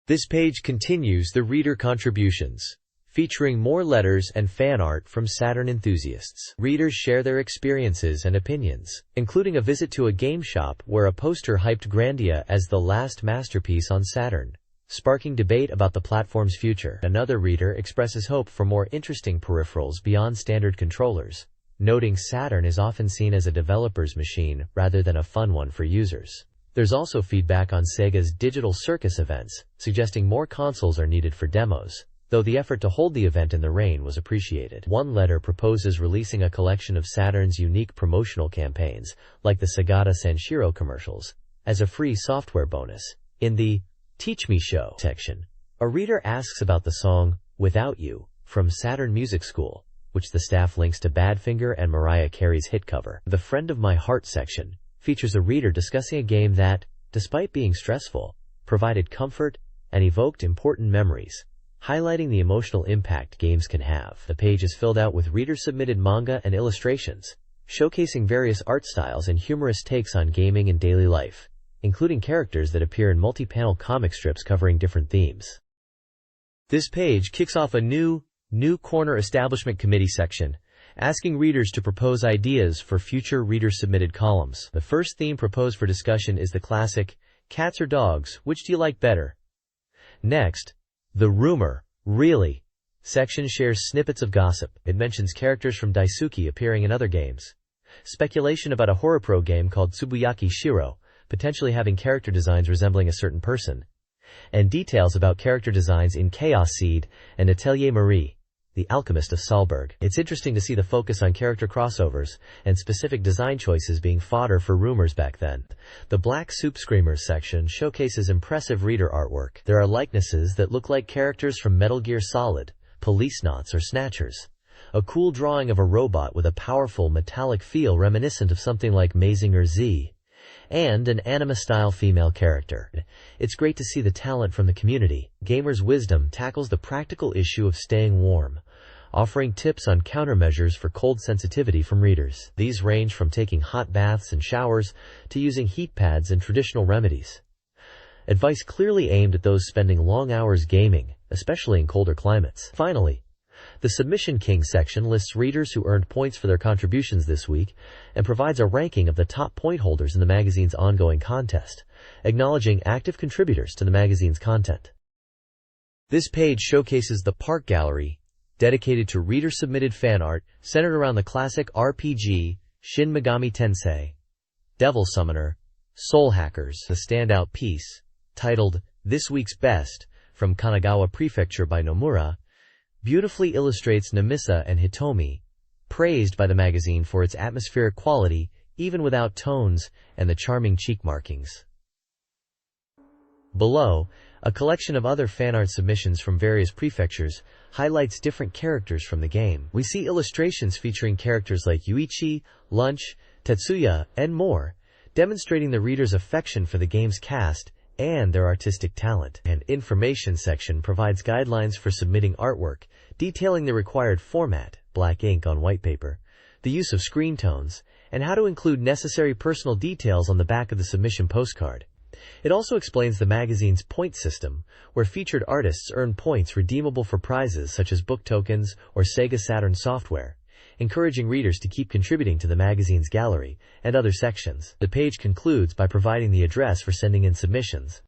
This page continues the reader contributions, featuring more letters and fan art from Saturn enthusiasts. Readers share their experiences and opinions, including a visit to a game shop where a poster hyped Grandia as the last masterpiece on Saturn, sparking debate about the platform's future. Another reader expresses hope for more interesting peripherals beyond standard controllers, noting Saturn is often seen as a developer's machine rather than a fun one for users. There's also feedback on Sega's Digital Circus events, suggesting more consoles are needed for demos, though the effort to hold the event in the rain was appreciated. One letter proposes releasing a collection of Saturn's unique promotional campaigns, like the Sagata Sanshiro commercials, as a free software bonus. In the Teach Me Show section, a reader asks about the song Without You from Saturn Music School, which the staff links to Badfinger and Mariah Carey's hit cover. The Friend of My Heart section features a reader discussing a game that, despite being stressful, provided comfort and evoked important memories, highlighting the emotional impact games can have. The page is filled out with reader-submitted manga and illustrations, showcasing various art styles and humorous takes on gaming and daily life, including characters that appear in multi-panel comic strips covering different themes. This page kicks off a new Corner Establishment Committee section, asking readers to propose ideas for future reader-submitted columns. The first theme proposed for discussion is the classic, Cats or Dogs, which do you like better? Next, the Rumor, Really section shares snippets of gossip. It mentions characters from Daisuke appearing in other games. Speculation about a horror pro game called Tsubuyaki Shiro, potentially having character designs resembling a certain person. And details about character designs in Chaos Seed and Atelier Marie, the Alchemist of Salzburg. It's interesting to see the focus on character crossovers and specific design choices being fodder for rumors back then. The Black Soup Screamers section showcases impressive reader artwork. There are likenesses that look like characters from Metal Gear Solid, Policenauts, or Snatchers, a cool drawing of a robot with a powerful metallic feel reminiscent of something like Mazinger Z, and an anime-style female character. It's great to see the talent from the community. Gamer's Wisdom tackles the practical issue of staying warm, offering tips on countermeasures for cold sensitivity from readers. These range from taking hot baths and showers to using heat pads and traditional remedies. Advice clearly aimed at those spending long hours gaming, especially in colder climates. Finally, the Submission King section lists readers who earned points for their contributions this week and provides a ranking of the top point holders in the magazine's ongoing contest, acknowledging active contributors to the magazine's content. This page showcases the Park Gallery, dedicated to reader-submitted fan art centered around the classic RPG Shin Megami Tensei, Devil Summoner, Soul Hackers. The standout piece, titled This Week's Best, from Kanagawa Prefecture by Nomura, beautifully illustrates Namisa and Hitomi, praised by the magazine for its atmospheric quality, even without tones, and the charming cheek markings. Below, a collection of other fan art submissions from various prefectures highlights different characters from the game. We see illustrations featuring characters like Yuichi, Lunch, Tetsuya, and more, demonstrating the reader's affection for the game's cast and their artistic talent. An information section provides guidelines for submitting artwork, detailing the required format, black ink on white paper, the use of screen tones, and how to include necessary personal details on the back of the submission postcard. It also explains the magazine's point system, where featured artists earn points redeemable for prizes such as book tokens or SEGA Saturn software, encouraging readers to keep contributing to the magazine's gallery and other sections. The page concludes by providing the address for sending in submissions.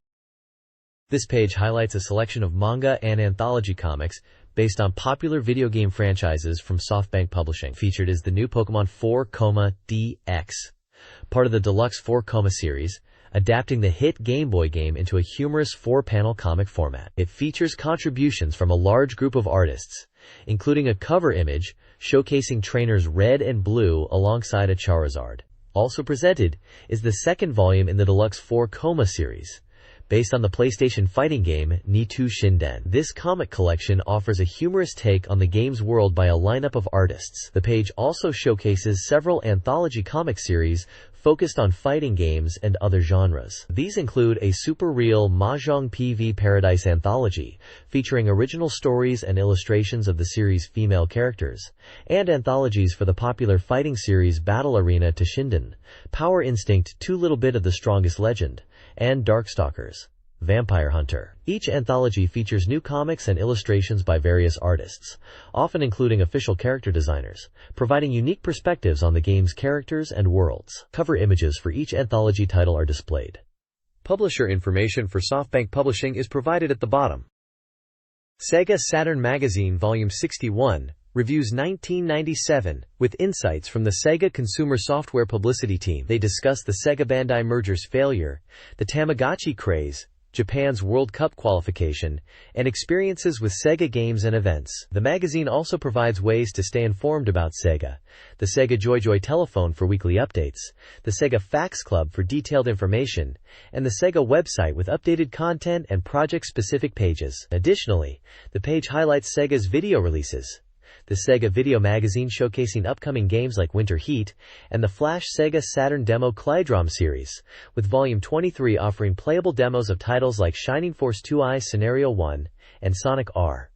This page highlights a selection of manga and anthology comics based on popular video game franchises from SoftBank Publishing. Featured is the new Pokemon 4, DX, part of the Deluxe 4, series, adapting the hit Game Boy game into a humorous 4-panel comic format. It features contributions from a large group of artists, including a cover image showcasing trainers Red and Blue alongside a Charizard. Also presented is the second volume in the Deluxe 4 series, based on the PlayStation fighting game Nitu Shinden. This comic collection offers a humorous take on the game's world by a lineup of artists. The page also showcases several anthology comic series focused on fighting games and other genres. These include a super real Mahjong PV Paradise anthology, featuring original stories and illustrations of the series' female characters, and anthologies for the popular fighting series Battle Arena to Shinden, Power Instinct, Too Little Bit of the Strongest Legend, and Darkstalkers, Vampire Hunter. Each anthology features new comics and illustrations by various artists, often including official character designers, providing unique perspectives on the game's characters and worlds. Cover images for each anthology title are displayed. Publisher information for SoftBank Publishing is provided at the bottom. SEGA Saturn Magazine Volume 61, Reviews 1997, with insights from the Sega Consumer Software Publicity Team. They discuss the Sega Bandai merger's failure, the Tamagotchi craze, Japan's World Cup qualification, and experiences with Sega games and events. The magazine also provides ways to stay informed about Sega, the Sega JoyJoy telephone for weekly updates, the Sega Fax Club for detailed information, and the Sega website with updated content and project-specific pages. Additionally, the page highlights Sega's video releases, the Sega Video Magazine showcasing upcoming games like Winter Heat, and the Flash SEGA Saturn Demo Klydrom series, with Volume 23 offering playable demos of titles like Shining Force 2i Scenario 1 and Sonic R.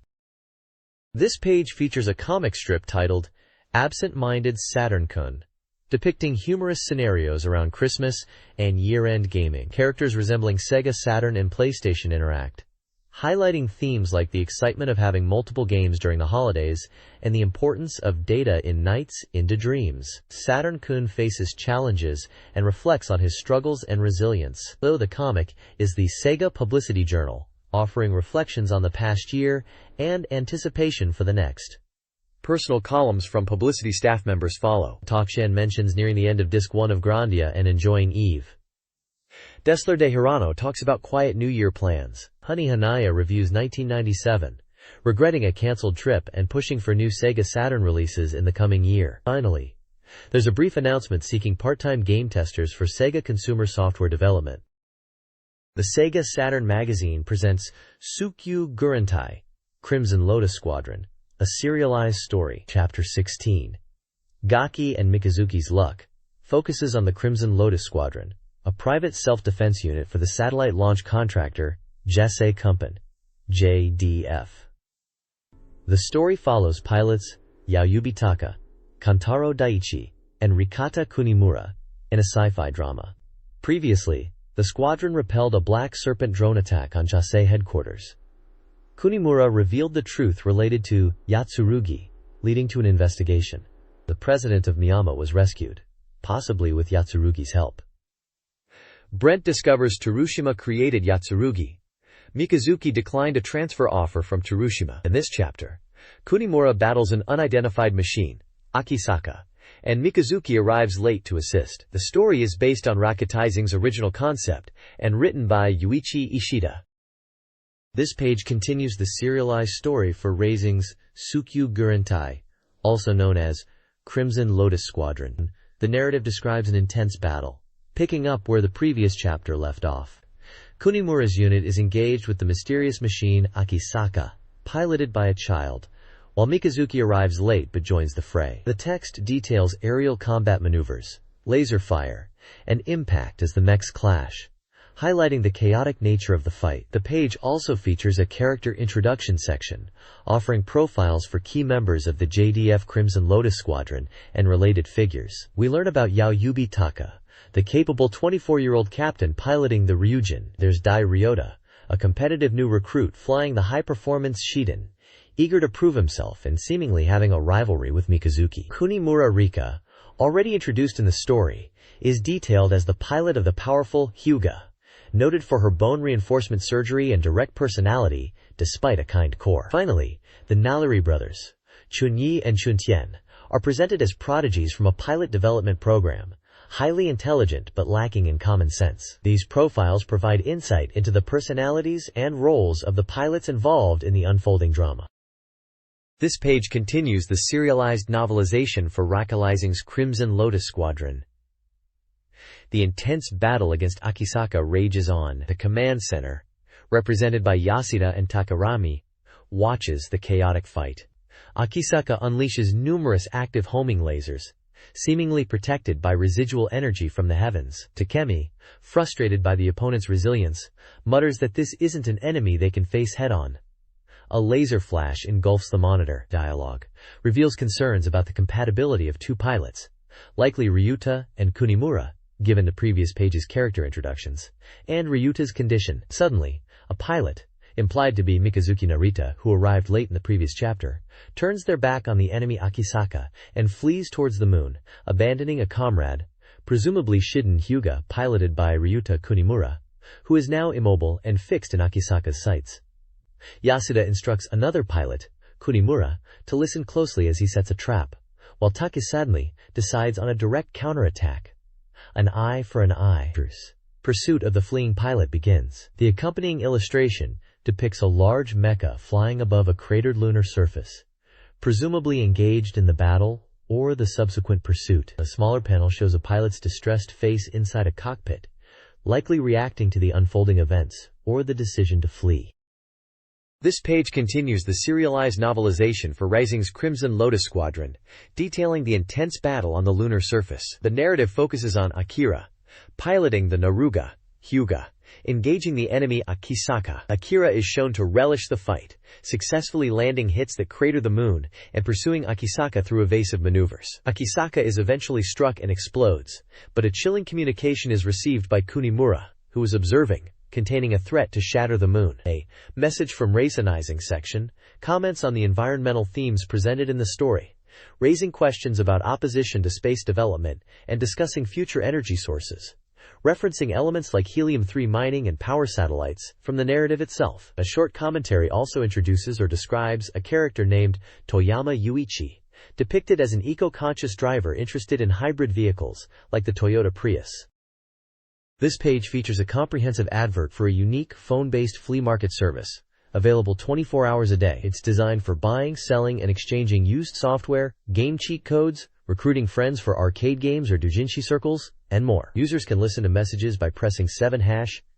This page features a comic strip titled Absent-Minded Saturn-kun, depicting humorous scenarios around Christmas and year-end gaming. Characters resembling Sega Saturn and PlayStation interact, highlighting themes like the excitement of having multiple games during the holidays and the importance of data in Nights into Dreams. Saturn-kun faces challenges and reflects on his struggles and resilience. Though the comic is the Sega Publicity Journal, offering reflections on the past year and anticipation for the next. Personal columns from publicity staff members follow. Takshan mentions nearing the end of Disc 1 of Grandia and enjoying Eve. Dessler de Hirano talks about quiet New Year plans. Honey Hanaya reviews 1997, regretting a cancelled trip and pushing for new Sega Saturn releases in the coming year. Finally, there's a brief announcement seeking part-time game testers for Sega Consumer Software Development. The Sega Saturn Magazine presents Tsukyu Gurentai, Crimson Lotus Squadron, A serialized story. Chapter 16. Gaki and Mikazuki's Luck focuses on the Crimson Lotus Squadron, a private self-defense unit for the satellite launch contractor Jesse Company, JDF. The story follows pilots Yayubi Taka, Kantaro Daiichi, and Rikata Kunimura in a sci-fi drama. Previously, the squadron repelled a Black Serpent drone attack on Jase headquarters. Kunimura revealed the truth related to Yatsurugi, leading to an investigation. The president of Miyama was rescued, possibly with Yatsurugi's help. Brent discovers Terushima created Yatsurugi. Mikazuki declined a transfer offer from Terushima. In this chapter, Kunimura battles an unidentified machine, Akisaka, and Mikazuki arrives late to assist. The story is based on Rakutaizing's original concept and written by Yuichi Ishida. This page continues the serialized story for Raising's Tsukyu Gurentai, also known as Crimson Lotus Squadron. The narrative describes an intense battle, picking up where the previous chapter left off. Kunimura's unit is engaged with the mysterious machine Akisaka, piloted by a child, while Mikazuki arrives late but joins the fray. The text details aerial combat maneuvers, laser fire, and impact as the mechs clash, highlighting the chaotic nature of the fight. The page also features a character introduction section, offering profiles for key members of the JDF Crimson Lotus Squadron and related figures. We learn about Yayubi Taka, the capable 24-year-old captain piloting the Ryujin. There's Dai Ryota, a competitive new recruit flying the high-performance Shiden, eager to prove himself and seemingly having a rivalry with Mikazuki. Kunimura Rika, already introduced in the story, is detailed as the pilot of the powerful Hyuga, noted for her bone reinforcement surgery and direct personality, despite a kind core. Finally, the Naluri brothers, Chunyi and Chuntian, are presented as prodigies from a pilot development program, highly intelligent but lacking in common sense. These profiles provide insight into the personalities and roles of the pilots involved in the unfolding drama. This page continues the serialized novelization for Rakutaizing's Crimson Lotus Squadron. The intense battle against Akisaka rages on. The command center, represented by Yasuda and Takarami, watches the chaotic fight. Akisaka unleashes numerous active homing lasers, seemingly protected by residual energy from the heavens. Takemi, frustrated by the opponent's resilience, mutters that this isn't an enemy they can face head-on. A laser flash engulfs the monitor. Dialogue reveals concerns about the compatibility of two pilots, likely Ryuta and Kunimura, given the previous page's character introductions, and Ryuta's condition. Suddenly, a pilot, implied to be Mikazuki Narita, who arrived late in the previous chapter, turns their back on the enemy Akisaka and flees towards the moon, abandoning a comrade, presumably Shiden Hyuga, piloted by Ryuta Kunimura, who is now immobile and fixed in Akisaka's sights. Yasuda instructs another pilot, Kunimura, to listen closely as he sets a trap, while Takisadmi decides on a direct counterattack. An eye for an eye. Pursuit of the fleeing pilot begins. The accompanying illustration depicts a large mecha flying above a cratered lunar surface, presumably engaged in the battle or the subsequent pursuit. A smaller panel shows a pilot's distressed face inside a cockpit, likely reacting to the unfolding events or the decision to flee. This page continues the serialized novelization for Raising's Crimson Lotus Squadron, detailing the intense battle on the lunar surface. The narrative focuses on Akira, piloting the Naruga, Hyuga, engaging the enemy Akisaka. Akira is shown to relish the fight, successfully landing hits that crater the moon and pursuing Akisaka through evasive maneuvers. Akisaka is eventually struck and explodes, but a chilling communication is received by Kunimura, who is observing, containing a threat to shatter the moon. A message from Rakutaizing section comments on the environmental themes presented in the story, raising questions about opposition to space development and discussing future energy sources, referencing elements like helium-3 mining and power satellites from the narrative itself. A short commentary also introduces or describes a character named Toyama Yuichi, depicted as an eco-conscious driver interested in hybrid vehicles like the Toyota Prius. This page features a comprehensive advert for a unique phone-based flea market service, available 24 hours a day. It's designed for buying, selling, and exchanging used software, game cheat codes, recruiting friends for arcade games or doujinshi circles, and more. Users can listen to messages by pressing 7#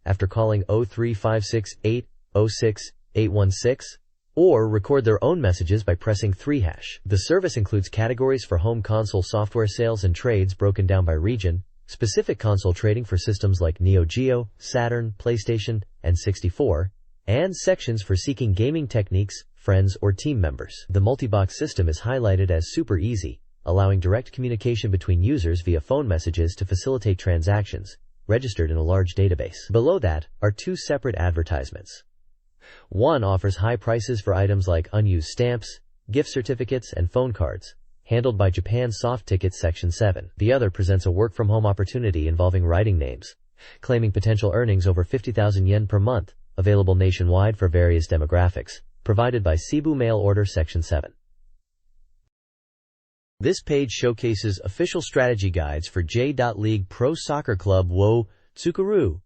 after calling 0356806816 or record their own messages by pressing 3#. The service includes categories for home console software sales and trades broken down by region, specific console trading for systems like Neo Geo, Saturn, PlayStation, and 64, and sections for seeking gaming techniques, friends, or team members. The multi-box system is highlighted as super easy, allowing direct communication between users via phone messages to facilitate transactions, registered in a large database. Below that are two separate advertisements. One offers high prices for items like unused stamps, gift certificates, and phone cards, handled by Japan Soft Tickets Section 7. The other presents a work-from-home opportunity involving writing names, claiming potential earnings over 50,000 yen per month, available nationwide for various demographics, provided by Cebu Mail Order Section 7. This page showcases official strategy guides for J.League Pro Soccer Club Wo Tsukuru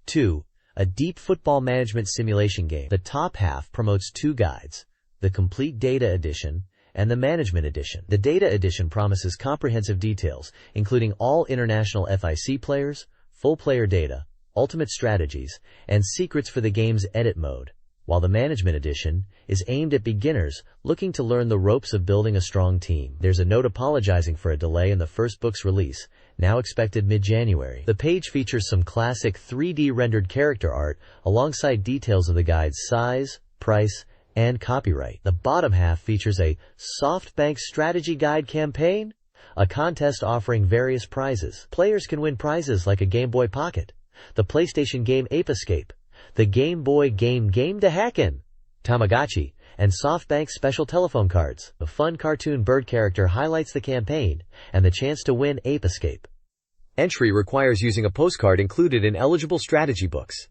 2, a deep football management simulation game. The top half promotes two guides, the Complete Data Edition and the Management Edition. The Data Edition promises comprehensive details, including all international FIC players, full player data, ultimate strategies, and secrets for the game's edit mode, while the Management Edition is aimed at beginners looking to learn the ropes of building a strong team. There's a note apologizing for a delay in the first book's release, now expected mid-January. The page features some classic 3D rendered character art alongside details of the guide's size, price, and copyright. The bottom half features a SoftBank Strategy Guide campaign, a contest offering various prizes. Players can win prizes like a Game Boy Pocket, the PlayStation game Ape Escape, the Game Boy Game to Hackin', Tamagotchi, and SoftBank special telephone cards. A fun cartoon bird character highlights the campaign and the chance to win Ape Escape. Entry requires using a postcard included in eligible strategy books.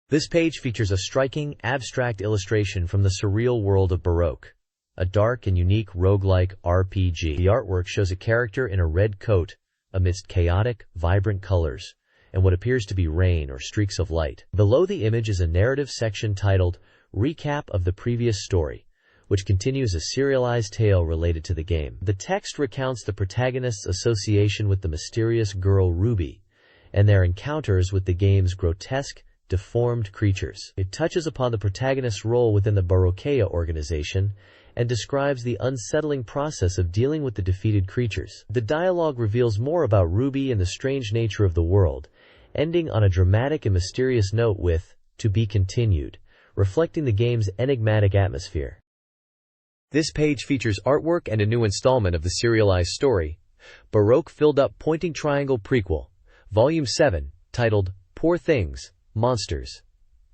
This page features a striking, abstract illustration from the surreal world of Baroque, a dark and unique roguelike RPG. The artwork shows a character in a red coat amidst chaotic, vibrant colors and what appears to be rain or streaks of light. Below the image is a narrative section titled Recap of the Previous Story, which continues a serialized tale related to the game. The text recounts the protagonist's association with the mysterious girl Ruby and their encounters with the game's grotesque, deformed creatures. It touches upon the protagonist's role within the Baroquea organization and describes the unsettling process of dealing with the defeated creatures. The dialogue reveals more about Ruby and the strange nature of the world, ending on a dramatic and mysterious note with "to be continued," reflecting the game's enigmatic atmosphere. This page features artwork and a new installment of the serialized story, Baroque Filled-Up Pointing Triangle Prequel, Volume 7, titled Poor Things, Monsters.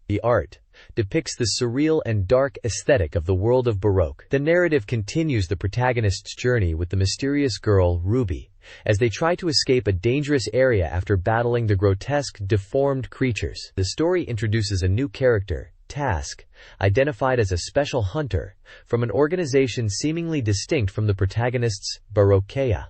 The art depicts the surreal and dark aesthetic of the world of Baroque. The narrative continues the protagonist's journey with the mysterious girl, Ruby, as they try to escape a dangerous area after battling the grotesque, deformed creatures. The story introduces a new character, Task, identified as a special hunter from an organization seemingly distinct from the protagonist's Baroquea.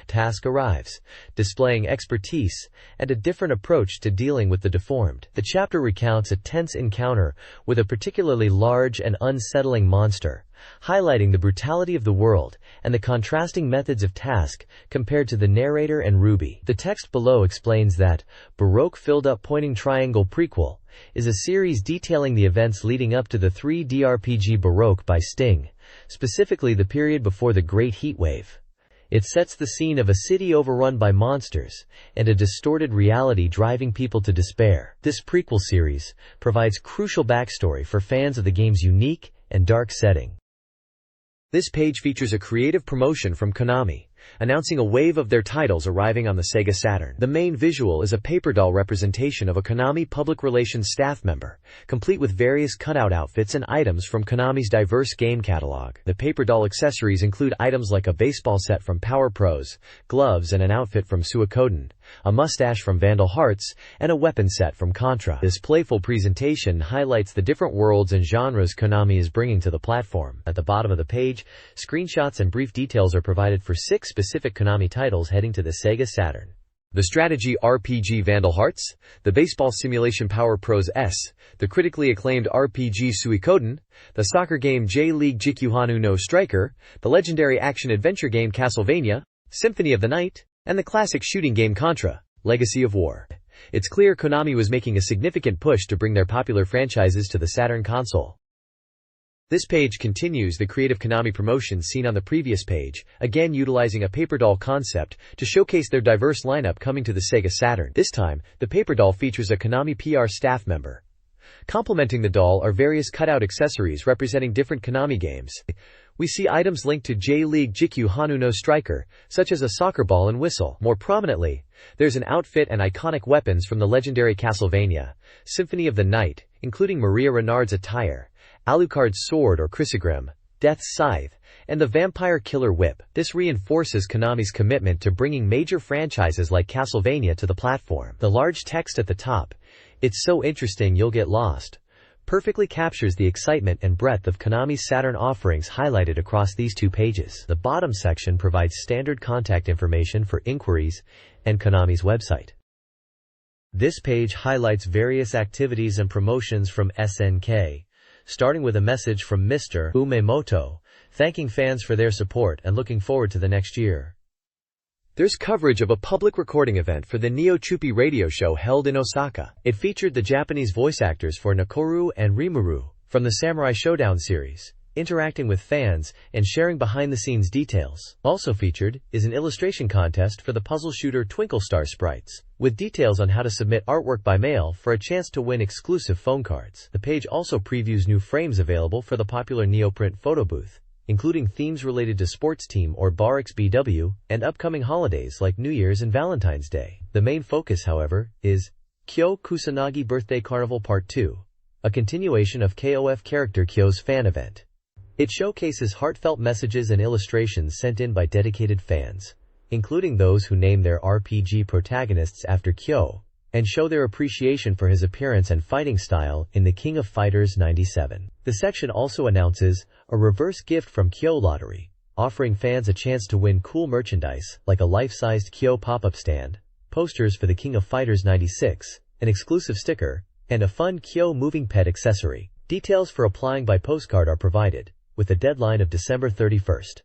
Task arrives, displaying expertise and a different approach to dealing with the deformed. The chapter recounts a tense encounter with a particularly large and unsettling monster, highlighting the brutality of the world and the contrasting methods of Task compared to the narrator and Ruby. The text below explains that Baroque Filled-Up Pointing Triangle Prequel is a series detailing the events leading up to the 3D RPG Baroque by Sting, specifically the period before the Great Heatwave. It sets the scene of a city overrun by monsters and a distorted reality driving people to despair. This prequel series provides crucial backstory for fans of the game's unique and dark setting. This page features a creative promotion from Konami, announcing a wave of their titles arriving on the SEGA Saturn. The main visual is a paper doll representation of a Konami public relations staff member, complete with various cutout outfits and items from Konami's diverse game catalog. The paper doll accessories include items like a baseball set from Power Pros, gloves and an outfit from Suikoden, a mustache from Vandal Hearts, and a weapon set from Contra. This playful presentation highlights the different worlds and genres Konami is bringing to the platform. At the bottom of the page, screenshots and brief details are provided for 6 specific Konami titles heading to the SEGA Saturn. The strategy RPG Vandal Hearts, the baseball simulation Power Pros S, the critically acclaimed RPG Suikoden, the soccer game J-League Jikuhanu no Striker, the legendary action-adventure game Castlevania, Symphony of the Night, and the classic shooting game Contra, Legacy of War. It's clear Konami was making a significant push to bring their popular franchises to the Saturn console. This page continues the creative Konami promotion seen on the previous page, again utilizing a paper doll concept to showcase their diverse lineup coming to the Sega Saturn. This time, the paper doll features a Konami PR staff member. Complementing the doll are various cutout accessories representing different Konami games. We see items linked to J-League Jikyu Hanu no Striker, such as a soccer ball and whistle. More prominently, there's an outfit and iconic weapons from the legendary Castlevania Symphony of the Night, including Maria Renard's attire, Alucard's sword or Chrysogrim, Death's scythe, and the Vampire Killer Whip. This reinforces Konami's commitment to bringing major franchises like Castlevania to the platform. The large text at the top, "It's so interesting you'll get lost," perfectly captures the excitement and breadth of Konami's Saturn offerings highlighted across these two pages. The bottom section provides standard contact information for inquiries and Konami's website. This page highlights various activities and promotions from SNK, starting with a message from Mr. Umemoto, thanking fans for their support and looking forward to the next year. There's coverage of a public recording event for the Neo Chupi radio show held in Osaka. It featured the Japanese voice actors for Nakoru and Rimuru from the Samurai Showdown series, interacting with fans and sharing behind-the-scenes details. Also featured is an illustration contest for the puzzle shooter Twinkle Star sprites, with details on how to submit artwork by mail for a chance to win exclusive phone cards. The page also previews new frames available for the popular Neoprint photo booth, including themes related to sports team or Bar XBW and upcoming holidays like New Year's and Valentine's Day. The main focus, however, is Kyo Kusanagi Birthday Carnival Part 2, a continuation of KOF character Kyo's fan event. It showcases heartfelt messages and illustrations sent in by dedicated fans, including those who name their RPG protagonists after Kyo, and show their appreciation for his appearance and fighting style in The King of Fighters 97. The section also announces a reverse gift from Kyo Lottery, offering fans a chance to win cool merchandise like a life-sized Kyo pop-up stand, posters for The King of Fighters 96, an exclusive sticker, and a fun Kyo moving pet accessory. Details for applying by postcard are provided, with a deadline of December 31st.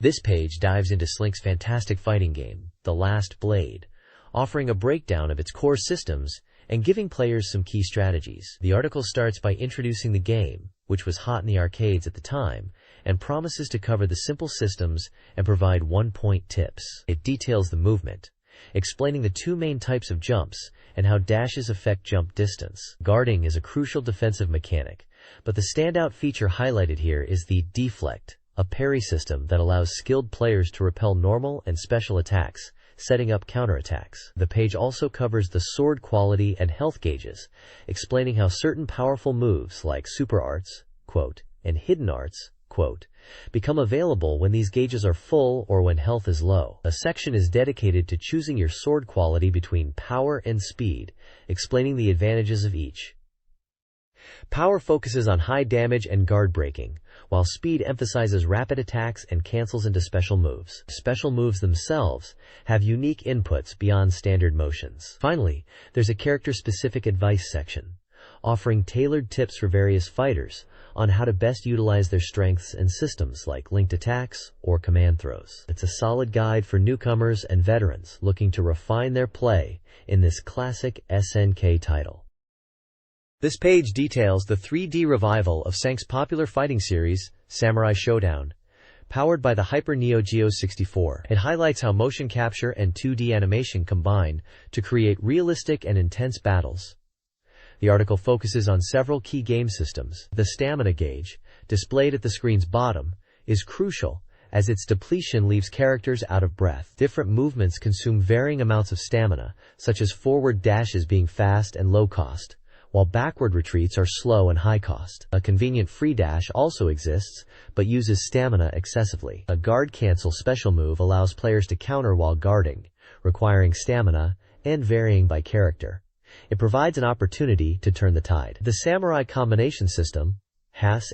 This page dives into Slink's fantastic fighting game, The Last Blade, offering a breakdown of its core systems and giving players some key strategies. The article starts by introducing the game, which was hot in the arcades at the time, and promises to cover the simple systems and provide one-point tips. It details the movement, explaining the two main types of jumps and how dashes affect jump distance. Guarding is a crucial defensive mechanic, but the standout feature highlighted here is the deflect, a parry system that allows skilled players to repel normal and special attacks, setting up counterattacks. The page also covers the sword quality and health gauges, explaining how certain powerful moves like super arts, quote, and hidden arts, quote, become available when these gauges are full or when health is low. A section is dedicated to choosing your sword quality between power and speed, explaining the advantages of each. Power focuses on high damage and guard breaking, while speed emphasizes rapid attacks and cancels into special moves. Special moves themselves have unique inputs beyond standard motions. Finally, there's a character-specific advice section, offering tailored tips for various fighters on how to best utilize their strengths and systems like linked attacks or command throws. It's a solid guide for newcomers and veterans looking to refine their play in this classic SNK title. This page details the 3D revival of SNK's popular fighting series, Samurai Showdown, powered by the Hyper Neo Geo 64. It highlights how motion capture and 2D animation combine to create realistic and intense battles. The article focuses on several key game systems. The stamina gauge, displayed at the screen's bottom, is crucial as its depletion leaves characters out of breath. Different movements consume varying amounts of stamina, such as forward dashes being fast and low cost, while backward retreats are slow and high cost. A convenient free dash also exists, but uses stamina excessively. A guard cancel special move allows players to counter while guarding, requiring stamina and varying by character. It provides an opportunity to turn the tide. The Samurai Combination System, HAS,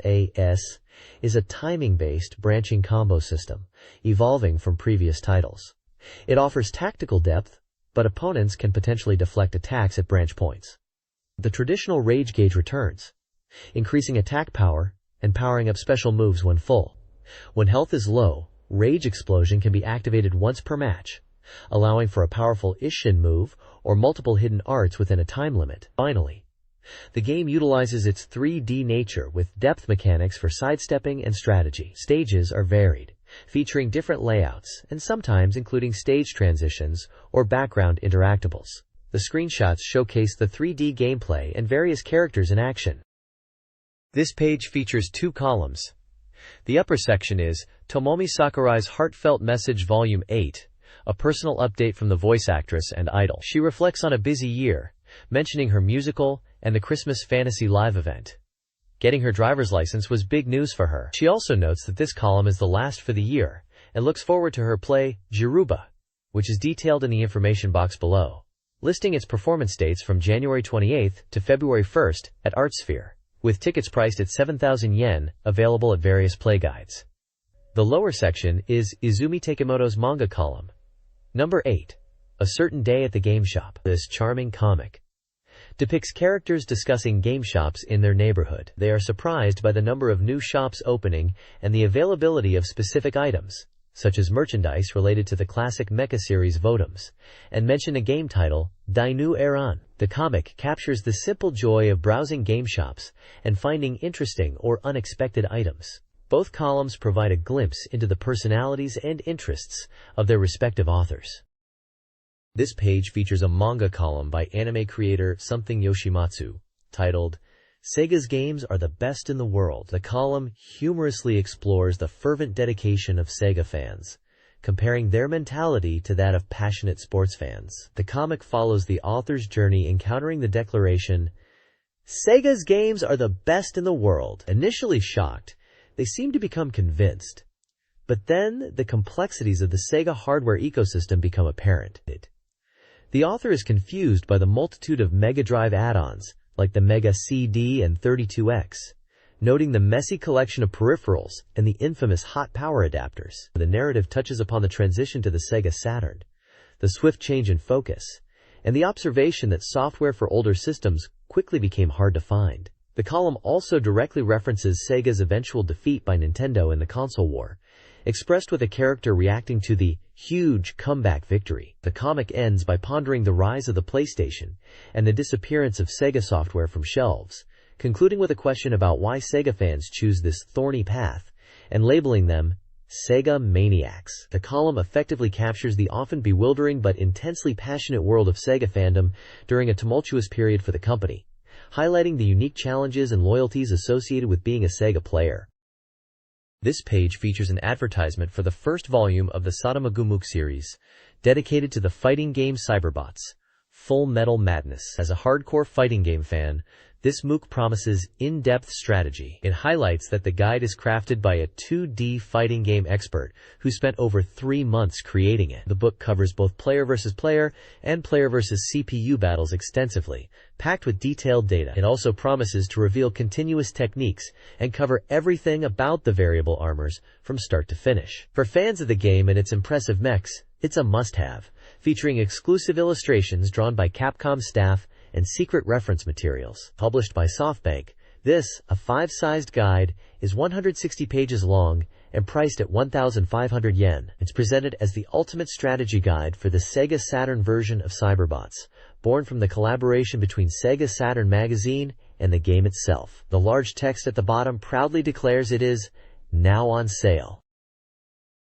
is a timing-based branching combo system, evolving from previous titles. It offers tactical depth, but opponents can potentially deflect attacks at branch points. The traditional rage gauge returns, increasing attack power and powering up special moves when full. When health is low, Rage Explosion can be activated once per match, allowing for a powerful Isshin move or multiple hidden arts within a time limit. Finally, The game utilizes its 3D nature with depth mechanics for sidestepping and strategy. Stages are varied, featuring different layouts and sometimes including stage transitions or background interactables. The screenshots showcase the 3D gameplay and various characters in action. This page features 2 columns. The upper section is Tomomi Sakurai's Heartfelt Message Volume 8, a personal update from the voice actress and idol. She reflects on a busy year, mentioning her musical and the Christmas Fantasy Live event. Getting her driver's license was big news for her. She also notes that this column is the last for the year and looks forward to her play, Jiruba, which is detailed in the information box below, listing its performance dates from January 28th to February 1st at ArtSphere, with tickets priced at 7,000 yen, available at various play guides. The lower section is Izumi Takemoto's manga column. Number 8. A Certain Day at the Game Shop. This charming comic depicts characters discussing game shops in their neighborhood. They are surprised by the number of new shops opening and the availability of specific items, such as merchandise related to the classic mecha series Votoms, and mention a game title, Dainu Eran. The comic captures the simple joy of browsing game shops and finding interesting or unexpected items. Both columns provide a glimpse into the personalities and interests of their respective authors. This page features a manga column by anime creator Something Yoshimatsu, titled, Sega's Games Are the Best in the World. The column humorously explores the fervent dedication of Sega fans, comparing their mentality to that of passionate sports fans. The comic follows the author's journey encountering the declaration, Sega's games are the best in the world. Initially shocked, they seem to become convinced. But then, the complexities of the Sega hardware ecosystem become apparent. The author is confused by the multitude of Mega Drive add-ons, like the Mega CD and 32X, noting the messy collection of peripherals and the infamous hot power adapters. The narrative touches upon the transition to the Sega Saturn, the swift change in focus, and the observation that software for older systems quickly became hard to find. The column also directly references Sega's eventual defeat by Nintendo in the console war, expressed with a character reacting to the huge comeback victory. The comic ends by pondering the rise of the PlayStation and the disappearance of Sega software from shelves, concluding with a question about why Sega fans choose this thorny path and labeling them Sega maniacs. The column effectively captures the often bewildering but intensely passionate world of Sega fandom during a tumultuous period for the company, highlighting the unique challenges and loyalties associated with being a Sega player. This page features an advertisement for the first volume of the Satama Gumuk series, dedicated to the fighting game Cyberbots, Full Metal Madness. As a hardcore fighting game fan, this MOOC promises in-depth strategy. It highlights that the guide is crafted by a 2D fighting game expert who spent over 3 months creating it. The book covers both player versus player and player versus CPU battles extensively, packed with detailed data. It also promises to reveal continuous techniques and cover everything about the variable armors from start to finish. For fans of the game and its impressive mechs, it's a must-have, featuring exclusive illustrations drawn by Capcom staff and secret reference materials. Published by SoftBank, this, a 5-sized guide, is 160 pages long and priced at 1,500 yen. It's presented as the ultimate strategy guide for the Sega Saturn version of Cyberbots, born from the collaboration between SEGA Saturn Magazine and the game itself. The large text at the bottom proudly declares it is now on sale.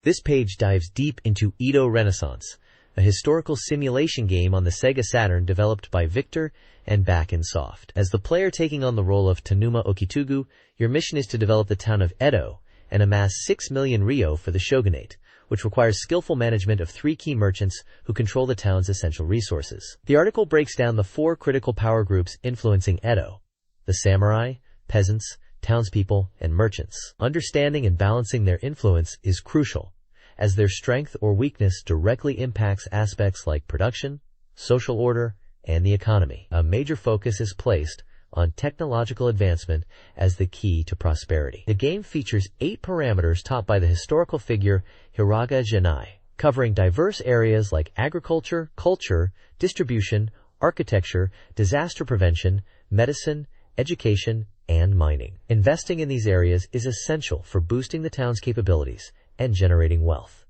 This page dives deep into Edo Renaissance, a historical simulation game on the Sega Saturn developed by Victor and Back-in-Soft. As the player taking on the role of Tanuma Okitugu, your mission is to develop the town of Edo and amass 6 million ryo for the shogunate, which requires skillful management of 3 key merchants who control the town's essential resources. The article breaks down the 4 critical power groups influencing Edo: the samurai, peasants, townspeople, and merchants. Understanding and balancing their influence is crucial, as their strength or weakness directly impacts aspects like production, social order, and the economy. A major focus is placed on technological advancement as the key to prosperity. The game features 8 parameters taught by the historical figure Hiraga Genai, covering diverse areas like agriculture, culture, distribution, architecture, disaster prevention, medicine, education, and mining. Investing in these areas is essential for boosting the town's capabilities and generating wealth.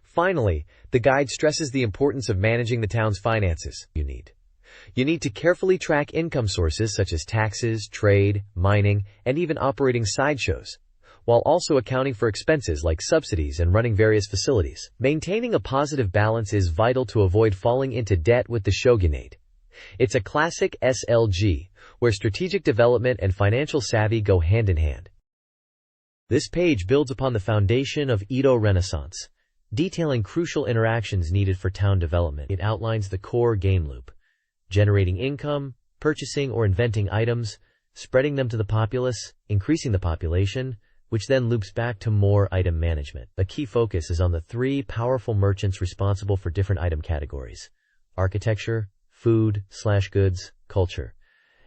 Finally, the guide stresses the importance of managing the town's finances. You need You need to carefully track income sources such as taxes, trade, mining, and even operating sideshows, while also accounting for expenses like subsidies and running various facilities. Maintaining a positive balance is vital to avoid falling into debt with the shogunate. It's a classic SLG, where strategic development and financial savvy go hand in hand. This page builds upon the foundation of Edo Renaissance, detailing crucial interactions needed for town development. It outlines the core game loop: generating income, purchasing or inventing items, spreading them to the populace, increasing the population, which then loops back to more item management. A key focus is on the three powerful merchants responsible for different item categories: architecture, food/goods, culture,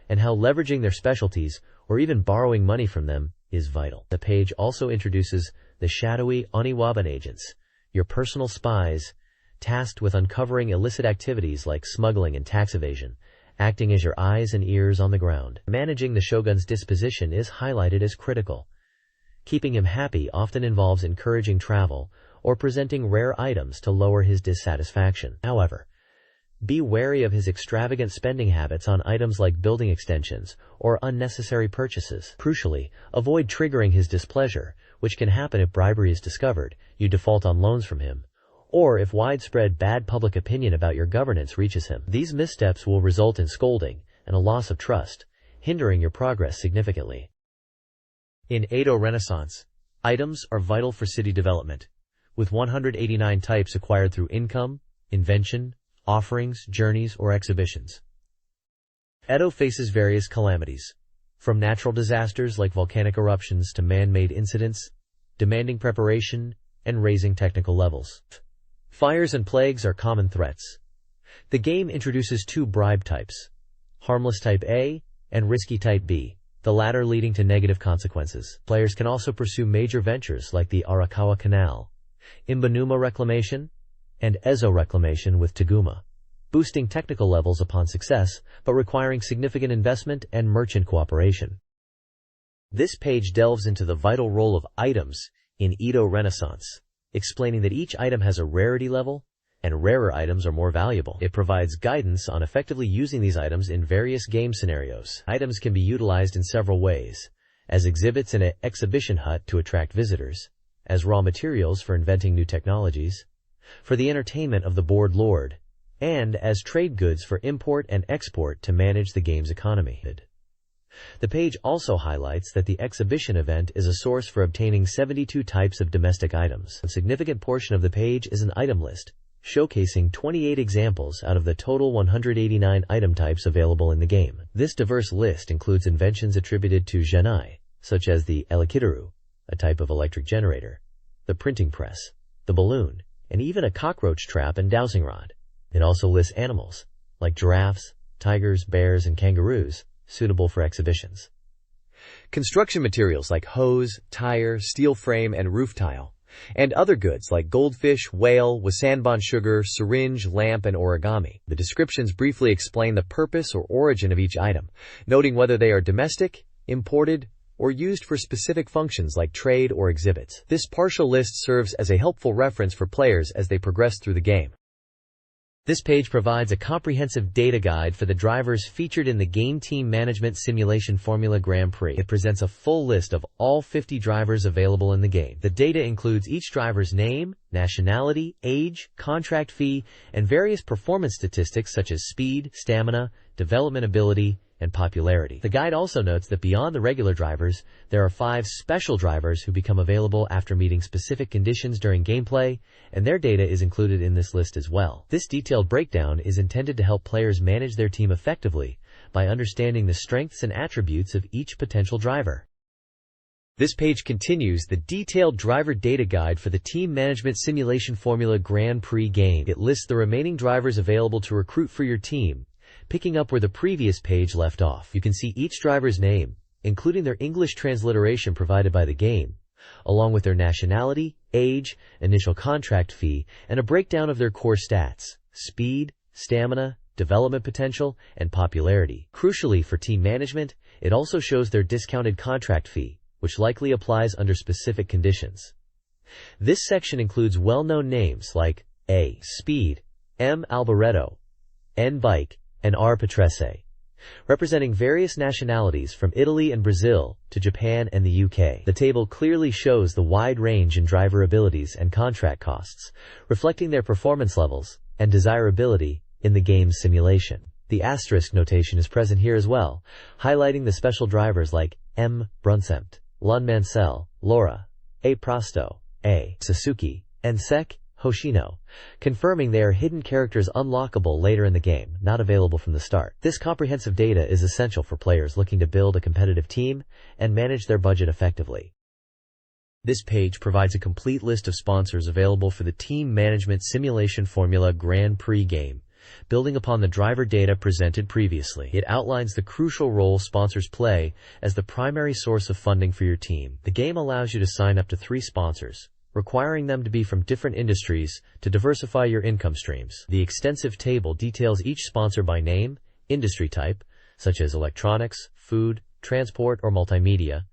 and how leveraging their specialties, or even borrowing money from them, is vital. The page also introduces the shadowy Oniwaban agents, your personal spies, tasked with uncovering illicit activities like smuggling and tax evasion, acting as your eyes and ears on the ground. Managing the shogun's disposition is highlighted as critical. Keeping him happy often involves encouraging travel or presenting rare items to lower his dissatisfaction. However, be wary of his extravagant spending habits on items like building extensions or unnecessary purchases. Crucially, avoid triggering his displeasure, which can happen if bribery is discovered, you default on loans from him, or if widespread bad public opinion about your governance reaches him. These missteps will result in scolding and a loss of trust, hindering your progress significantly. In Edo Renaissance, items are vital for city development, with 189 types acquired through income, invention, offerings, journeys, or exhibitions. Edo faces various calamities, from natural disasters like volcanic eruptions to man-made incidents, demanding preparation and raising technical levels. Fires and plagues are common threats. The game introduces two bribe types: harmless type A and risky type B, the latter leading to negative consequences. Players can also pursue major ventures like the Arakawa Canal, Imbanuma Reclamation, and Ezo Reclamation with Taguma, boosting technical levels upon success, but requiring significant investment and merchant cooperation. This page delves into the vital role of items in Edo Renaissance, explaining that each item has a rarity level, and rarer items are more valuable. It provides guidance on effectively using these items in various game scenarios. Items can be utilized in several ways: as exhibits in an exhibition hut to attract visitors, as raw materials for inventing new technologies, for the entertainment of the board lord, and as trade goods for import and export to manage the game's economy. The page also highlights that the exhibition event is a source for obtaining 72 types of domestic items. A significant portion of the page is an item list, showcasing 28 examples out of the total 189 item types available in the game. This diverse list includes inventions attributed to genii, such as the Elekitaru, a type of electric generator, the printing press, the balloon, and even a cockroach trap and dowsing rod. It also lists animals, like giraffes, tigers, bears, and kangaroos, suitable for exhibitions. Construction materials like hose, tire, steel frame, and roof tile, and other goods like goldfish, whale, wasanban sugar, syringe, lamp, and origami. The descriptions briefly explain the purpose or origin of each item, noting whether they are domestic, imported, or used for specific functions like trade or exhibits. This partial list serves as a helpful reference for players as they progress through the game. This page provides a comprehensive data guide for the drivers featured in the Game Team Management Simulation Formula Grand Prix. It presents a full list of all 50 drivers available in the game. The data includes each driver's name, nationality, age, contract fee, and various performance statistics such as speed, stamina, development ability, and popularity. The guide also notes that beyond the regular drivers, there are 5 special drivers who become available after meeting specific conditions during gameplay, and their data is included in this list as well. This detailed breakdown is intended to help players manage their team effectively by understanding the strengths and attributes of each potential driver. This page continues the detailed driver data guide for the Team Management Simulation Formula Grand Prix game. It lists the remaining drivers available to recruit for your team, picking up where the previous page left off. You can see each driver's name, including their English transliteration provided by the game, along with their nationality, age, initial contract fee, and a breakdown of their core stats: speed, stamina, development potential, and popularity. Crucially for team management, it also shows their discounted contract fee, which likely applies under specific conditions. This section includes well-known names like A. Speed, M. Alboreto, N. Bike, and R. Patrese, representing various nationalities from Italy and Brazil to Japan and the UK. The table clearly shows the wide range in driver abilities and contract costs, reflecting their performance levels and desirability in the game's simulation. The asterisk notation is present here as well, highlighting the special drivers like M. Brunsempt, Lun Mansell, Laura, A. Prosto, A. Sasuke, and Sek Hoshino, confirming they are hidden characters unlockable later in the game, not available from the start. This comprehensive data is essential for players looking to build a competitive team and manage their budget effectively. This page provides a complete list of sponsors available for the Team Management Simulation Formula Grand Prix game. Building upon the driver data presented previously, it outlines the crucial role sponsors play as the primary source of funding for your team. The game allows you to sign up to 3 sponsors, requiring them to be from different industries to diversify your income streams. The extensive table details each sponsor by name, industry type, such as electronics, food, transport, or multimedia,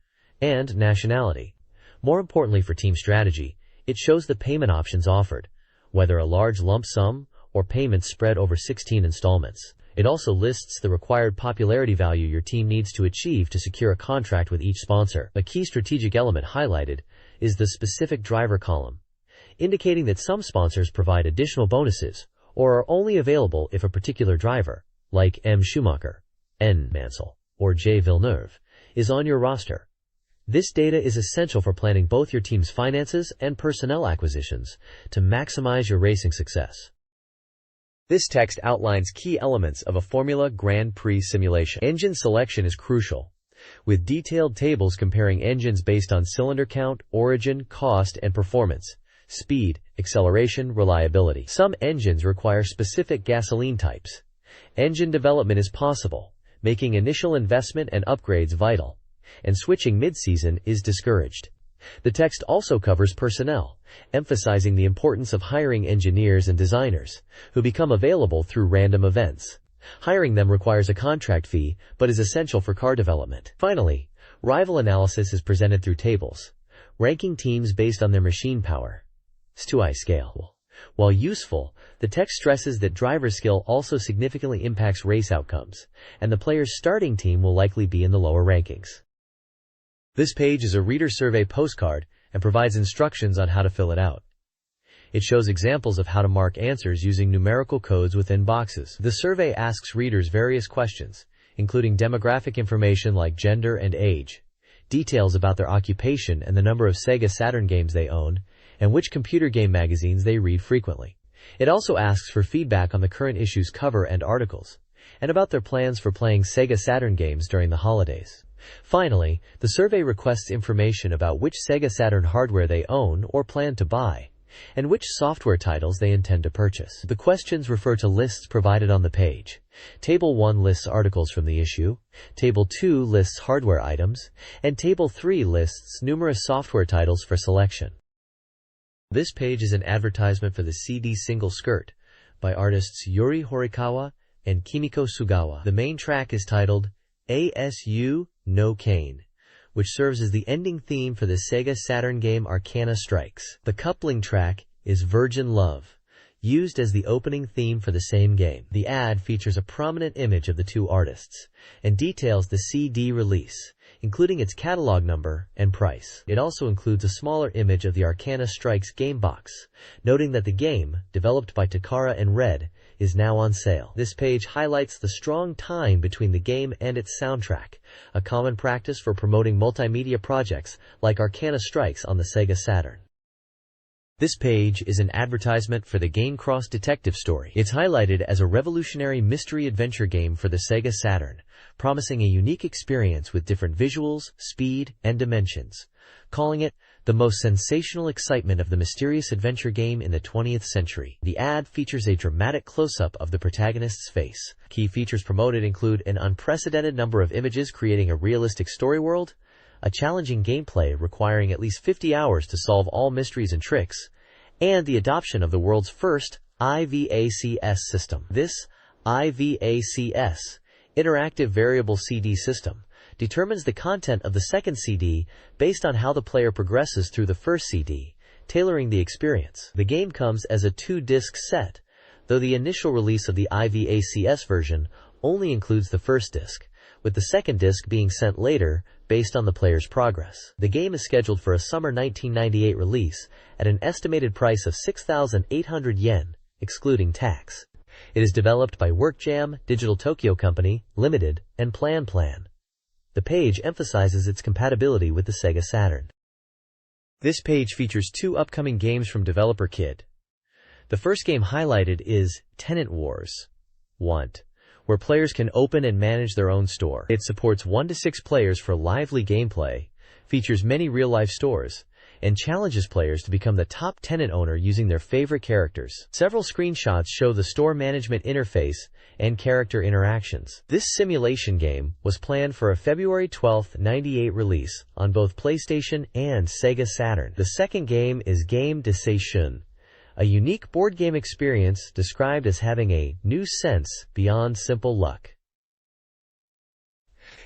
and nationality. More importantly for team strategy, it shows the payment options offered, whether a large lump sum or payments spread over 16 installments. It also lists the required popularity value your team needs to achieve to secure a contract with each sponsor. A key strategic element highlighted is the specific driver column, indicating that some sponsors provide additional bonuses or are only available if a particular driver, like M. Schumacher, N. Mansell, or J. Villeneuve, is on your roster. This data is essential for planning both your team's finances and personnel acquisitions to maximize your racing success. This text outlines key elements of a Formula Grand Prix simulation. Engine selection is crucial, with detailed tables comparing engines based on cylinder count, origin, cost, and performance, speed, acceleration, reliability. Some engines require specific gasoline types. Engine development is possible, making initial investment and upgrades vital, and switching mid-season is discouraged. The text also covers personnel, emphasizing the importance of hiring engineers and designers, who become available through random events. Hiring them requires a contract fee, but is essential for car development. Finally, rival analysis is presented through tables, ranking teams based on their machine power. STUI scale. While useful, the text stresses that driver skill also significantly impacts race outcomes, and the player's starting team will likely be in the lower rankings. This page is a reader survey postcard and provides instructions on how to fill it out. It shows examples of how to mark answers using numerical codes within boxes. The survey asks readers various questions, including demographic information like gender and age, details about their occupation and the number of SEGA Saturn games they own, and which computer game magazines they read frequently. It also asks for feedback on the current issue's cover and articles, and about their plans for playing SEGA Saturn games during the holidays. Finally, the survey requests information about which SEGA Saturn hardware they own or plan to buy, and which software titles they intend to purchase. The questions refer to lists provided on the page. Table 1 lists articles from the issue, Table 2 lists hardware items, and Table 3 lists numerous software titles for selection. This page is an advertisement for the CD Single Skirt by artists Yuri Horikawa and Kimiko Sugawa. The main track is titled ASU No Kane, which serves as the ending theme for the SEGA Saturn game Arcana Strikes. The coupling track is Virgin Love, used as the opening theme for the same game. The ad features a prominent image of the two artists and details the CD release, including its catalog number and price. It also includes a smaller image of the Arcana Strikes game box, noting that the game, developed by Takara and Red, is now on sale. This page highlights the strong tie between the game and its soundtrack, a common practice for promoting multimedia projects like Arcana Strikes on the SEGA Saturn. This page is an advertisement for the Game Cross Detective Story. It's highlighted as a revolutionary mystery adventure game for the SEGA Saturn, promising a unique experience with different visuals, speed, and dimensions, calling it the most sensational excitement of the mysterious adventure game in the 20th century. The ad features a dramatic close-up of the protagonist's face. Key features promoted include an unprecedented number of images creating a realistic story world, a challenging gameplay requiring at least 50 hours to solve all mysteries and tricks, and the adoption of the world's first IVACS system. This IVACS, Interactive Variable CD System, determines the content of the second CD based on how the player progresses through the first CD, tailoring the experience. The game comes as a 2-disc set, though the initial release of the IVACS version only includes the first disc, with the second disc being sent later based on the player's progress. The game is scheduled for a summer 1998 release at an estimated price of 6,800 yen, excluding tax. It is developed by WorkJam, Digital Tokyo Company, Limited, and Plan. The page emphasizes its compatibility with the SEGA Saturn. This page features 2 upcoming games from developer Kid. The first game highlighted is Tenant Wars 1, where players can open and manage their own store. It supports 1 to 6 players for lively gameplay, features many real-life stores, and challenges players to become the top tenant owner using their favorite characters. Several screenshots show the store management interface and character interactions. This simulation game was planned for a February 12, 1998 release on both PlayStation and SEGA Saturn. The second game is Game de Seishun, a unique board game experience described as having a new sense beyond simple luck.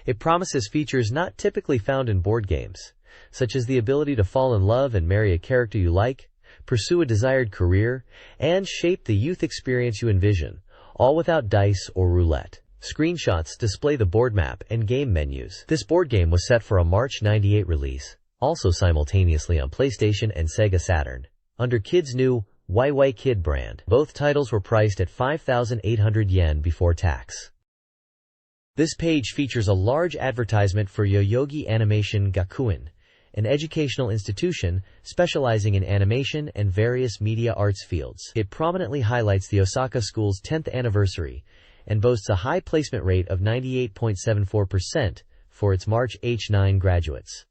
It promises features not typically found in board games, such as the ability to fall in love and marry a character you like, pursue a desired career, and shape the youth experience you envision, all without dice or roulette. Screenshots display the board map and game menus. This board game was set for a March 1998 release, also simultaneously on PlayStation and SEGA Saturn, under Kid's new YY Kid brand. Both titles were priced at 5,800 yen before tax. This page features a large advertisement for Yoyogi Animation Gakuen, an educational institution specializing in animation and various media arts fields. It prominently highlights the Osaka school's 10th anniversary and boasts a high placement rate of 98.74% for its March H9 graduates.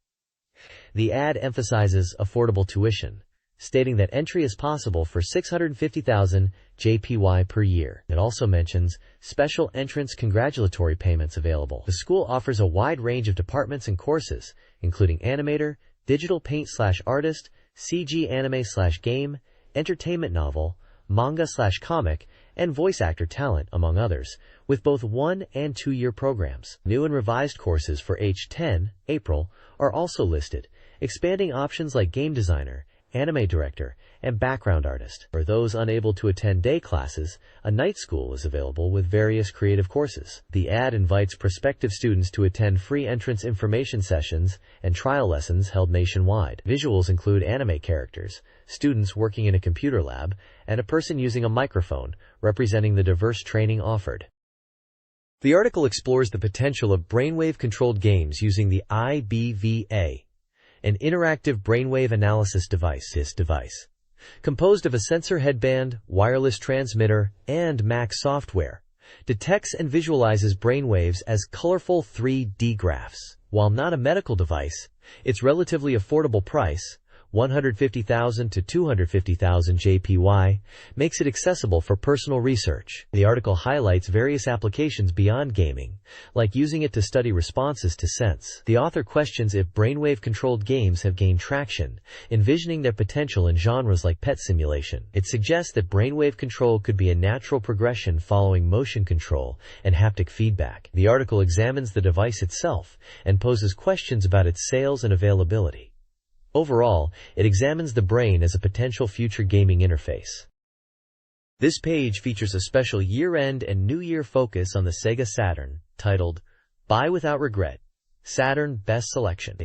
The ad emphasizes affordable tuition, stating that entry is possible for 650,000 JPY per year. It also mentions special entrance congratulatory payments available. The school offers a wide range of departments and courses, including animator, digital paint/artist, CG anime/game, entertainment novel, manga/comic, and voice actor talent, among others, with both 1- and 2-year programs. New and revised courses for H10, April, are also listed, expanding options like game designer, anime director, and background artist. For those unable to attend day classes, a night school is available with various creative courses. The ad invites prospective students to attend free entrance information sessions and trial lessons held nationwide. Visuals include anime characters, students working in a computer lab, and a person using a microphone, representing the diverse training offered. The article explores the potential of brainwave-controlled games using the IBVA, an interactive brainwave analysis device. This device, composed of a sensor headband, wireless transmitter, and Mac software, detects and visualizes brainwaves as colorful 3D graphs. While not a medical device, its relatively affordable price, 150,000 to 250,000 JPY, makes it accessible for personal research. The article highlights various applications beyond gaming, like using it to study responses to sense. The author questions if brainwave-controlled games have gained traction, envisioning their potential in genres like pet simulation. It suggests that brainwave control could be a natural progression following motion control and haptic feedback. The article examines the device itself and poses questions about its sales and availability. Overall, it examines the brain as a potential future gaming interface. This page features a special year-end and New Year focus on the SEGA Saturn, titled, Buy Without Regret, Saturn Best Selection.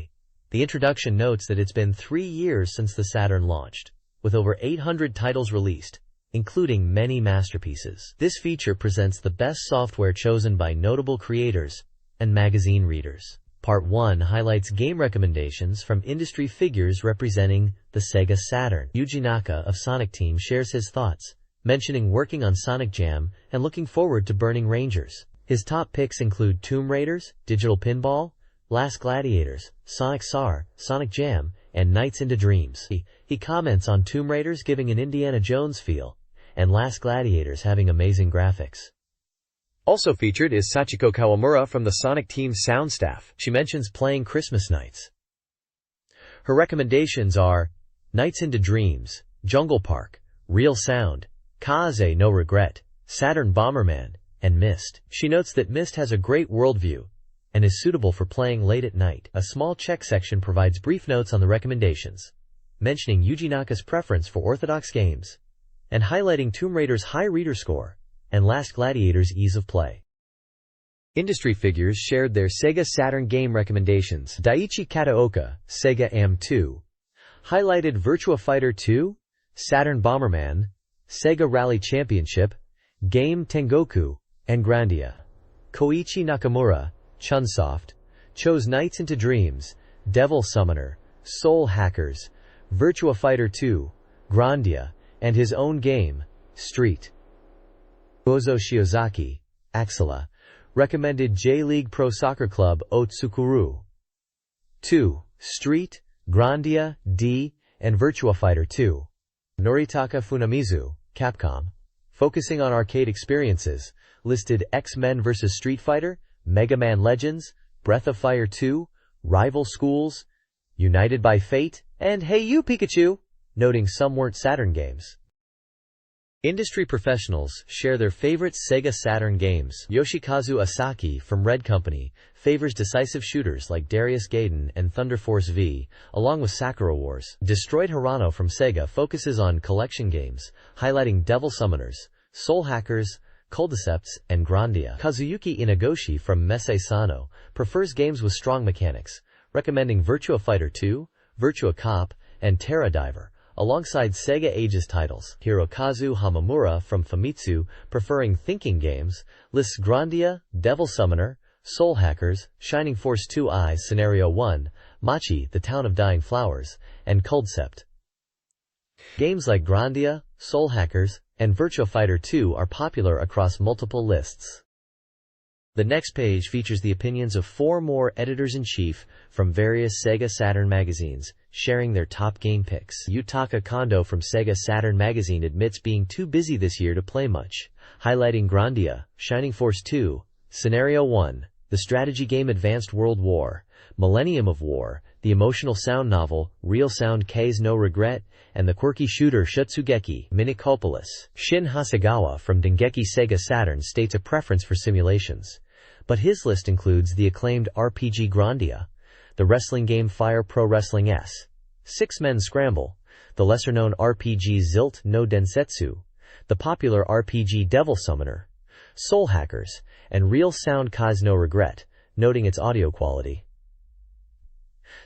The introduction notes that it's been 3 years since the Saturn launched, with over 800 titles released, including many masterpieces. This feature presents the best software chosen by notable creators and magazine readers. Part 1 highlights game recommendations from industry figures representing the SEGA Saturn. Yuji Naka of Sonic Team shares his thoughts, mentioning working on Sonic Jam and looking forward to Burning Rangers. His top picks include Tomb Raiders, Digital Pinball, Last Gladiators, Sonic SAR, Sonic Jam, and Nights into Dreams. He comments on Tomb Raiders giving an Indiana Jones feel, and Last Gladiators having amazing graphics. Also featured is Sachiko Kawamura from the Sonic Team sound staff. She mentions playing Christmas Nights. Her recommendations are Nights into Dreams, Jungle Park, Real Sound, Kaze No Regret, Saturn Bomberman, and Myst. She notes that Myst has a great worldview and is suitable for playing late at night. A small check section provides brief notes on the recommendations, mentioning Yuji Naka's preference for orthodox games and highlighting Tomb Raider's high reader score, and Last Gladiator's ease of play. Industry figures shared their Sega Saturn game recommendations. Daiichi Kataoka, Sega AM2, highlighted Virtua Fighter 2, Saturn Bomberman, Sega Rally Championship, Game Tengoku, and Grandia. Koichi Nakamura, Chunsoft, chose Nights into Dreams, Devil Summoner, Soul Hackers, Virtua Fighter 2, Grandia, and his own game, Street. Gozo Shiozaki, Axela, recommended J-League Pro Soccer Club Otsukuru 2, Street, Grandia, D, and Virtua Fighter 2. Noritaka Funamizu, Capcom, focusing on arcade experiences, listed X-Men vs. Street Fighter, Mega Man Legends, Breath of Fire 2, Rival Schools, United by Fate, and Hey You Pikachu, noting some weren't Saturn games. Industry professionals share their favorite Sega Saturn games. Yoshikazu Asaki from Red Company favors decisive shooters like Darius Gaiden and Thunder Force V, along with Sakura Wars. Destroyed Hirano from Sega focuses on collection games, highlighting Devil Summoners, Soul Hackers, Culdicepts, and Grandia. Kazuyuki Inagoshi from Messe Sano prefers games with strong mechanics, recommending Virtua Fighter 2, Virtua Cop, and Terra Diver, alongside Sega Ages titles. Hirokazu Hamamura from Famitsu, preferring thinking games, lists Grandia, Devil Summoner, Soul Hackers, Shining Force 2i Scenario 1, Machi, The Town of Dying Flowers, and Culdicept. Games like Grandia, Soul Hackers, and Virtua Fighter 2 are popular across multiple lists. The next page features the opinions of 4 more editors-in-chief from various Sega Saturn magazines, sharing their top game picks. Yutaka Kondo from Sega Saturn magazine admits being too busy this year to play much, highlighting Grandia, Shining Force 2, Scenario 1, the strategy game Advanced World War, Millennium of War, the emotional sound novel Real Sound K's No Regret, and the quirky shooter Shutsugeki Minicopolis. Shin Hasegawa from Dengeki Sega Saturn states a preference for simulations, but his list includes the acclaimed RPG Grandia, the wrestling game Fire Pro Wrestling S, Six Men Scramble, the lesser-known RPG Zilt no Densetsu, the popular RPG Devil Summoner, Soul Hackers, and Real Sound K's No Regret, noting its audio quality.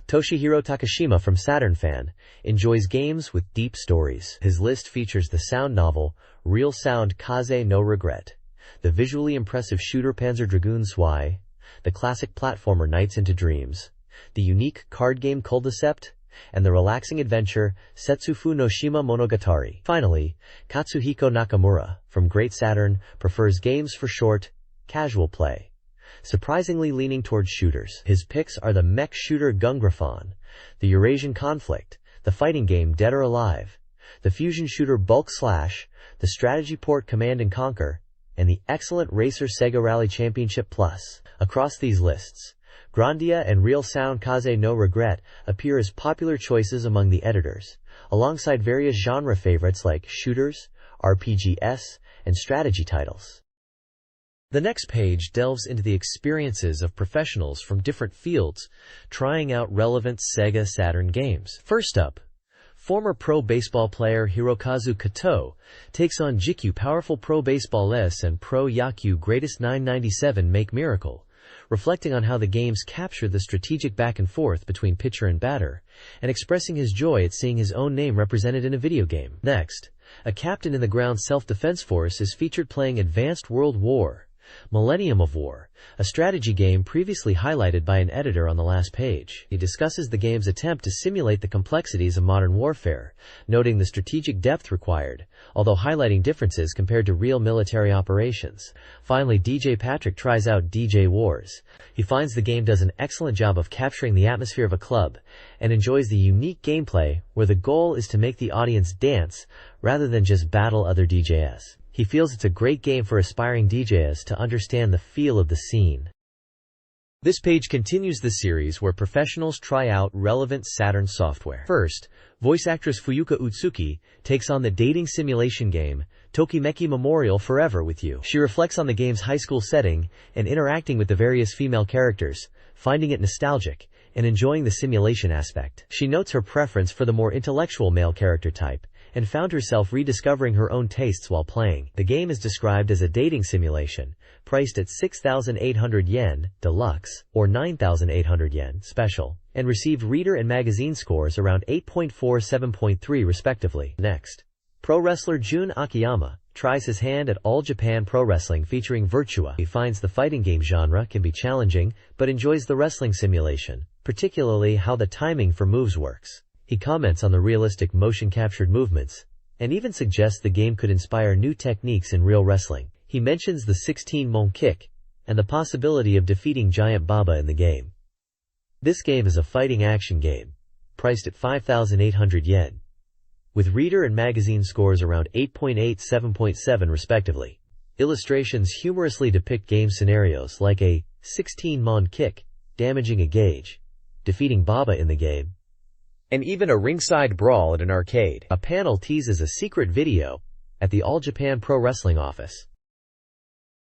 Toshihiro Takashima from Saturn Fan enjoys games with deep stories. His list features the sound novel Real Sound Kaze no Regret, the visually impressive shooter Panzer Dragoon Zwei, the classic platformer Nights into Dreams, the unique card game Culdicept, and the relaxing adventure Setsufu no Shima Monogatari. Finally, Katsuhiko Nakamura from Great Saturn prefers games for short, casual play, surprisingly leaning towards shooters. His picks are the mech shooter Gungrafon, the Eurasian Conflict, the fighting game Dead or Alive, the fusion shooter Bulk Slash, the strategy port Command & Conquer, and the excellent racer Sega Rally Championship Plus. Across these lists, Grandia and Real Sound Kaze no Regret appear as popular choices among the editors, alongside various genre favorites like shooters, RPGs, and strategy titles. The next page delves into the experiences of professionals from different fields, trying out relevant Sega Saturn games. First up, former pro baseball player Hirokazu Kato takes on Jikyu Powerful Pro Baseball S and Pro Yakyu Greatest 997 Make Miracle, reflecting on how the games capture the strategic back and forth between pitcher and batter, and expressing his joy at seeing his own name represented in a video game. Next, a captain in the ground self-defense force is featured playing Advanced World War, Millennium of War, a strategy game previously highlighted by an editor on the last page. He discusses the game's attempt to simulate the complexities of modern warfare, noting the strategic depth required, although highlighting differences compared to real military operations. Finally, DJ Patrick tries out DJ Wars. He finds the game does an excellent job of capturing the atmosphere of a club, and enjoys the unique gameplay where the goal is to make the audience dance rather than just battle other DJs. He feels it's a great game for aspiring DJs to understand the feel of the scene. This page continues the series where professionals try out relevant Saturn software. First, voice actress Fuyuka Utsuki takes on the dating simulation game Tokimeki Memorial Forever with You. She reflects on the game's high school setting and interacting with the various female characters, finding it nostalgic, and enjoying the simulation aspect. She notes her preference for the more intellectual male character type, and found herself rediscovering her own tastes while playing. The game is described as a dating simulation, priced at 6,800 yen, deluxe, or 9,800 yen, special, and received reader and magazine scores around 8.4 7.3 respectively. Next, pro wrestler Jun Akiyama tries his hand at All Japan Pro Wrestling featuring Virtua. He finds the fighting game genre can be challenging, but enjoys the wrestling simulation, particularly how the timing for moves works. He comments on the realistic motion-captured movements, and even suggests the game could inspire new techniques in real wrestling. He mentions the 16-mon kick, and the possibility of defeating Giant Baba in the game. This game is a fighting action game, priced at 5,800 yen, with reader and magazine scores around 8.8 7.7 respectively. Illustrations humorously depict game scenarios like a 16-mon kick, damaging a gauge, defeating Baba in the game, and even a ringside brawl at an arcade. A panel teases a secret video at the All Japan Pro Wrestling office.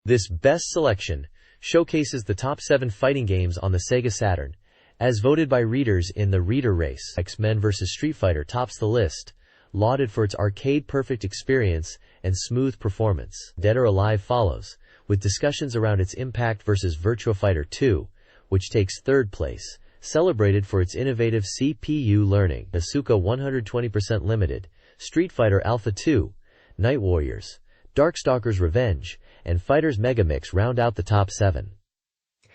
This best selection showcases the top 7 fighting games on the Sega Saturn, as voted by readers in the Reader Race. X-Men vs. Street Fighter tops the list, lauded for its arcade-perfect experience and smooth performance. Dead or Alive follows, with discussions around its impact versus Virtua Fighter 2, which takes 3rd place, celebrated for its innovative CPU learning. Asuka 120% Limited, Street Fighter Alpha 2, Night Warriors, Darkstalkers Revenge, and Fighters Megamix round out the top 7.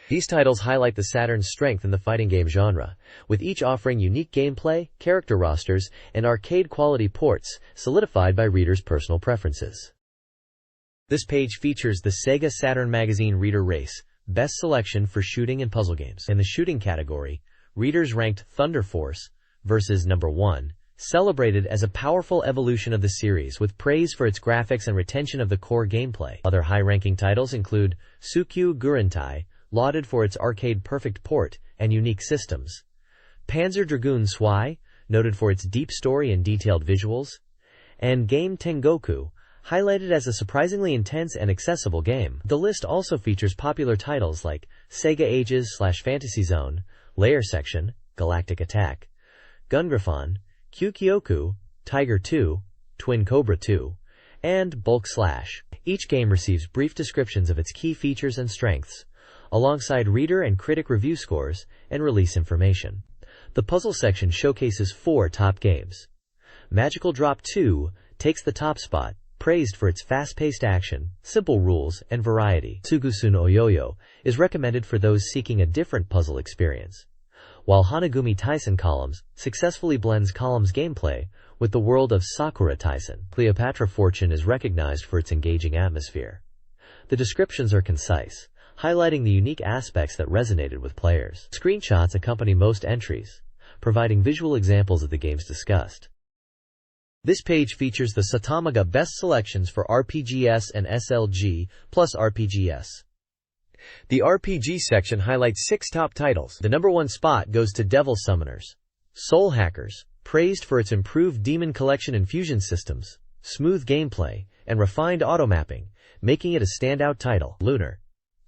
These titles highlight the Saturn's strength in the fighting game genre, with each offering unique gameplay, character rosters, and arcade-quality ports, solidified by readers' personal preferences. This page features the SEGA Saturn Magazine Reader Race, best selection for shooting and puzzle games. In the shooting category, readers ranked Thunder Force vs. Number 1, celebrated as a powerful evolution of the series with praise for its graphics and retention of the core gameplay. Other high-ranking titles include Tsukyu Gurentai, lauded for its arcade-perfect port and unique systems, Panzer Dragoon Zwei, noted for its deep story and detailed visuals, and Game Tengoku, highlighted as a surprisingly intense and accessible game. The list also features popular titles like Sega Ages/Fantasy Zone, Layer Section, Galactic Attack, Gungriffon, Kyukyoku, Tiger 2, Twin Cobra 2, and Bulk Slash. Each game receives brief descriptions of its key features and strengths, alongside reader and critic review scores and release information. The puzzle section showcases 4 top games. Magical Drop 2 takes the top spot, praised for its fast-paced action, simple rules, and variety. Tsugusu no Oyoyo is recommended for those seeking a different puzzle experience, while Hanagumi Taisen Columns successfully blends Columns gameplay with the world of Sakura Taisen. Cleopatra Fortune is recognized for its engaging atmosphere. The descriptions are concise, highlighting the unique aspects that resonated with players. Screenshots accompany most entries, providing visual examples of the games discussed. This page features the Satamaga best selections for RPGS and SLG, plus RPGS. The RPG section highlights 6 top titles. The number 1 spot goes to Devil Summoners. Soul Hackers, praised for its improved demon collection and fusion systems, smooth gameplay, and refined automapping, making it a standout title. Lunar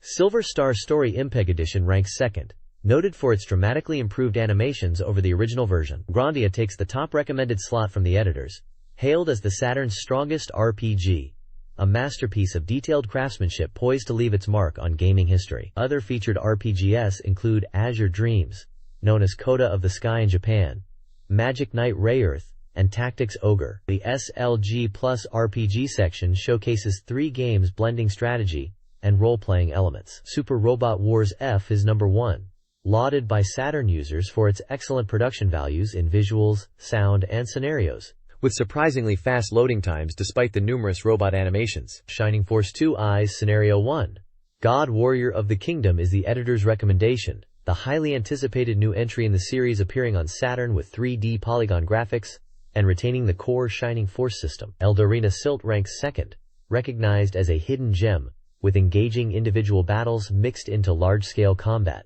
Silver Star Story Impeg Edition ranks 2nd, noted for its dramatically improved animations over the original version. Grandia takes the top recommended slot from the editors, hailed as the Saturn's strongest RPG, a masterpiece of detailed craftsmanship poised to leave its mark on gaming history. Other featured RPGs include Azure Dreams, known as Coda of the Sky in Japan, Magic Knight Rayearth, and Tactics Ogre. The SLG Plus RPG section showcases 3 games blending strategy and role-playing elements. Super Robot Wars F is number 1, lauded by Saturn users for its excellent production values in visuals, sound, and scenarios, with surprisingly fast loading times despite the numerous robot animations. Shining Force 2 Eyes Scenario 1, God Warrior of the Kingdom is the editor's recommendation, the highly anticipated new entry in the series appearing on Saturn with 3D polygon graphics and retaining the core Shining Force system. Eldorina Silt ranks 2nd, recognized as a hidden gem, with engaging individual battles mixed into large-scale combat.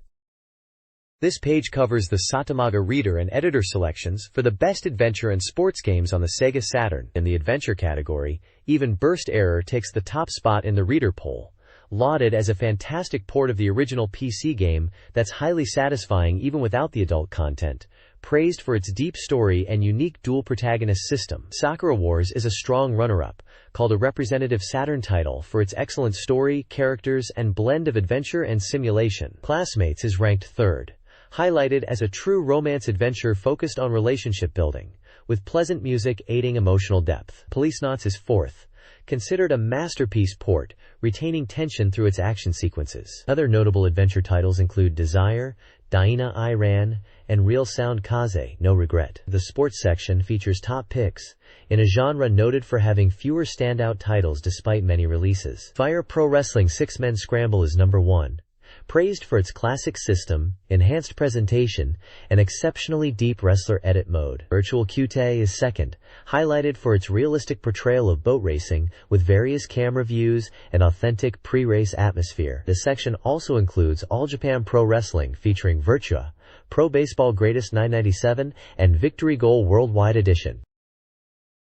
This page covers the Satamaga reader and editor selections for the best adventure and sports games on the Sega Saturn. In the adventure category, Even Burst Error takes the top spot in the reader poll, lauded as a fantastic port of the original PC game that's highly satisfying even without the adult content, Praised for its deep story and unique dual protagonist system, Sakura Wars is a strong runner-up, called a representative Saturn title for its excellent story, characters, and blend of adventure and simulation. Classmates is ranked third, highlighted as a true romance adventure focused on relationship building, with pleasant music aiding emotional depth. Policenauts is fourth, considered a masterpiece port, retaining tension through its action sequences. Other notable adventure titles include Desire, Daina Iran, and Real Sound Kaze, No Regret. The sports section features top picks, in a genre noted for having fewer standout titles despite many releases. Fire Pro Wrestling 6-Men Scramble is number 1. Praised for its classic system, enhanced presentation, and exceptionally deep wrestler edit mode. Virtual Qt is second, highlighted for its realistic portrayal of boat racing with various camera views and authentic pre-race atmosphere. This section also includes All Japan Pro Wrestling featuring Virtua, Pro Baseball Greatest 997, and Victory Goal Worldwide Edition.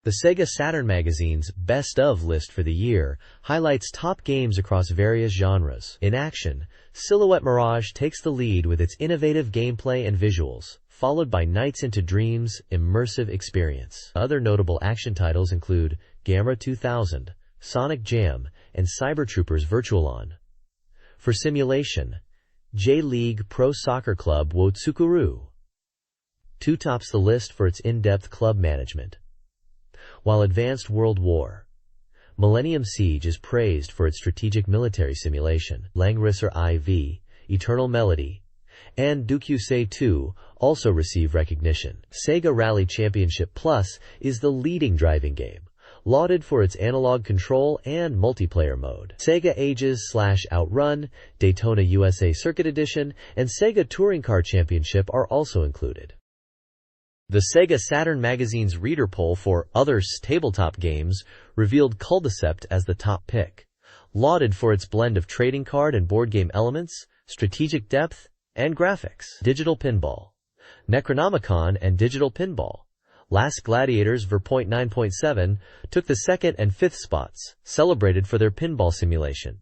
The SEGA Saturn Magazine's Best Of list for the year highlights top games across various genres. In action, Silhouette Mirage takes the lead with its innovative gameplay and visuals, followed by Nights into Dreams' immersive experience. Other notable action titles include Gamera 2000, Sonic Jam, and Cybertroopers Virtualon. For simulation, J-League Pro Soccer Club wo Tsukuru 2 tops the list for its in-depth club management, while Advanced World War Millennium Siege is praised for its strategic military simulation. Langrisser IV, Eternal Melody, and Dukyusei 2 also receive recognition. Sega Rally Championship Plus is the leading driving game, lauded for its analog control and multiplayer mode. Sega Ages/Outrun, Daytona USA Circuit Edition, and Sega Touring Car Championship are also included. The SEGA Saturn Magazine's reader poll for Other tabletop games revealed Culdicept as the top pick, lauded for its blend of trading card and board game elements, strategic depth, and graphics. Digital Pinball, Necronomicon, and Digital Pinball, Last Gladiators Verpoint 9.7 took the 2nd and 5th spots, celebrated for their pinball simulation.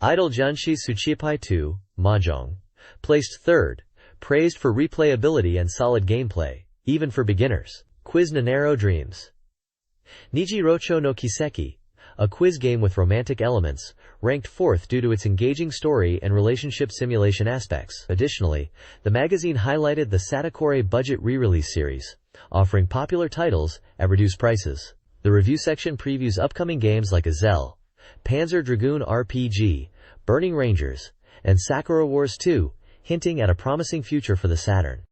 Idol Janshi Tsuchipai 2, Mahjong, placed 3rd, praised for replayability and solid gameplay, even for beginners. Quiz Nanero Dreams. Niji Rocho no Kiseki, a quiz game with romantic elements, ranked 4th due to its engaging story and relationship simulation aspects. Additionally, the magazine highlighted the Satakore budget re-release series, offering popular titles at reduced prices. The review section previews upcoming games like Azel, Panzer Dragoon RPG, Burning Rangers, and Sakura Wars 2, hinting at a promising future for the Saturn.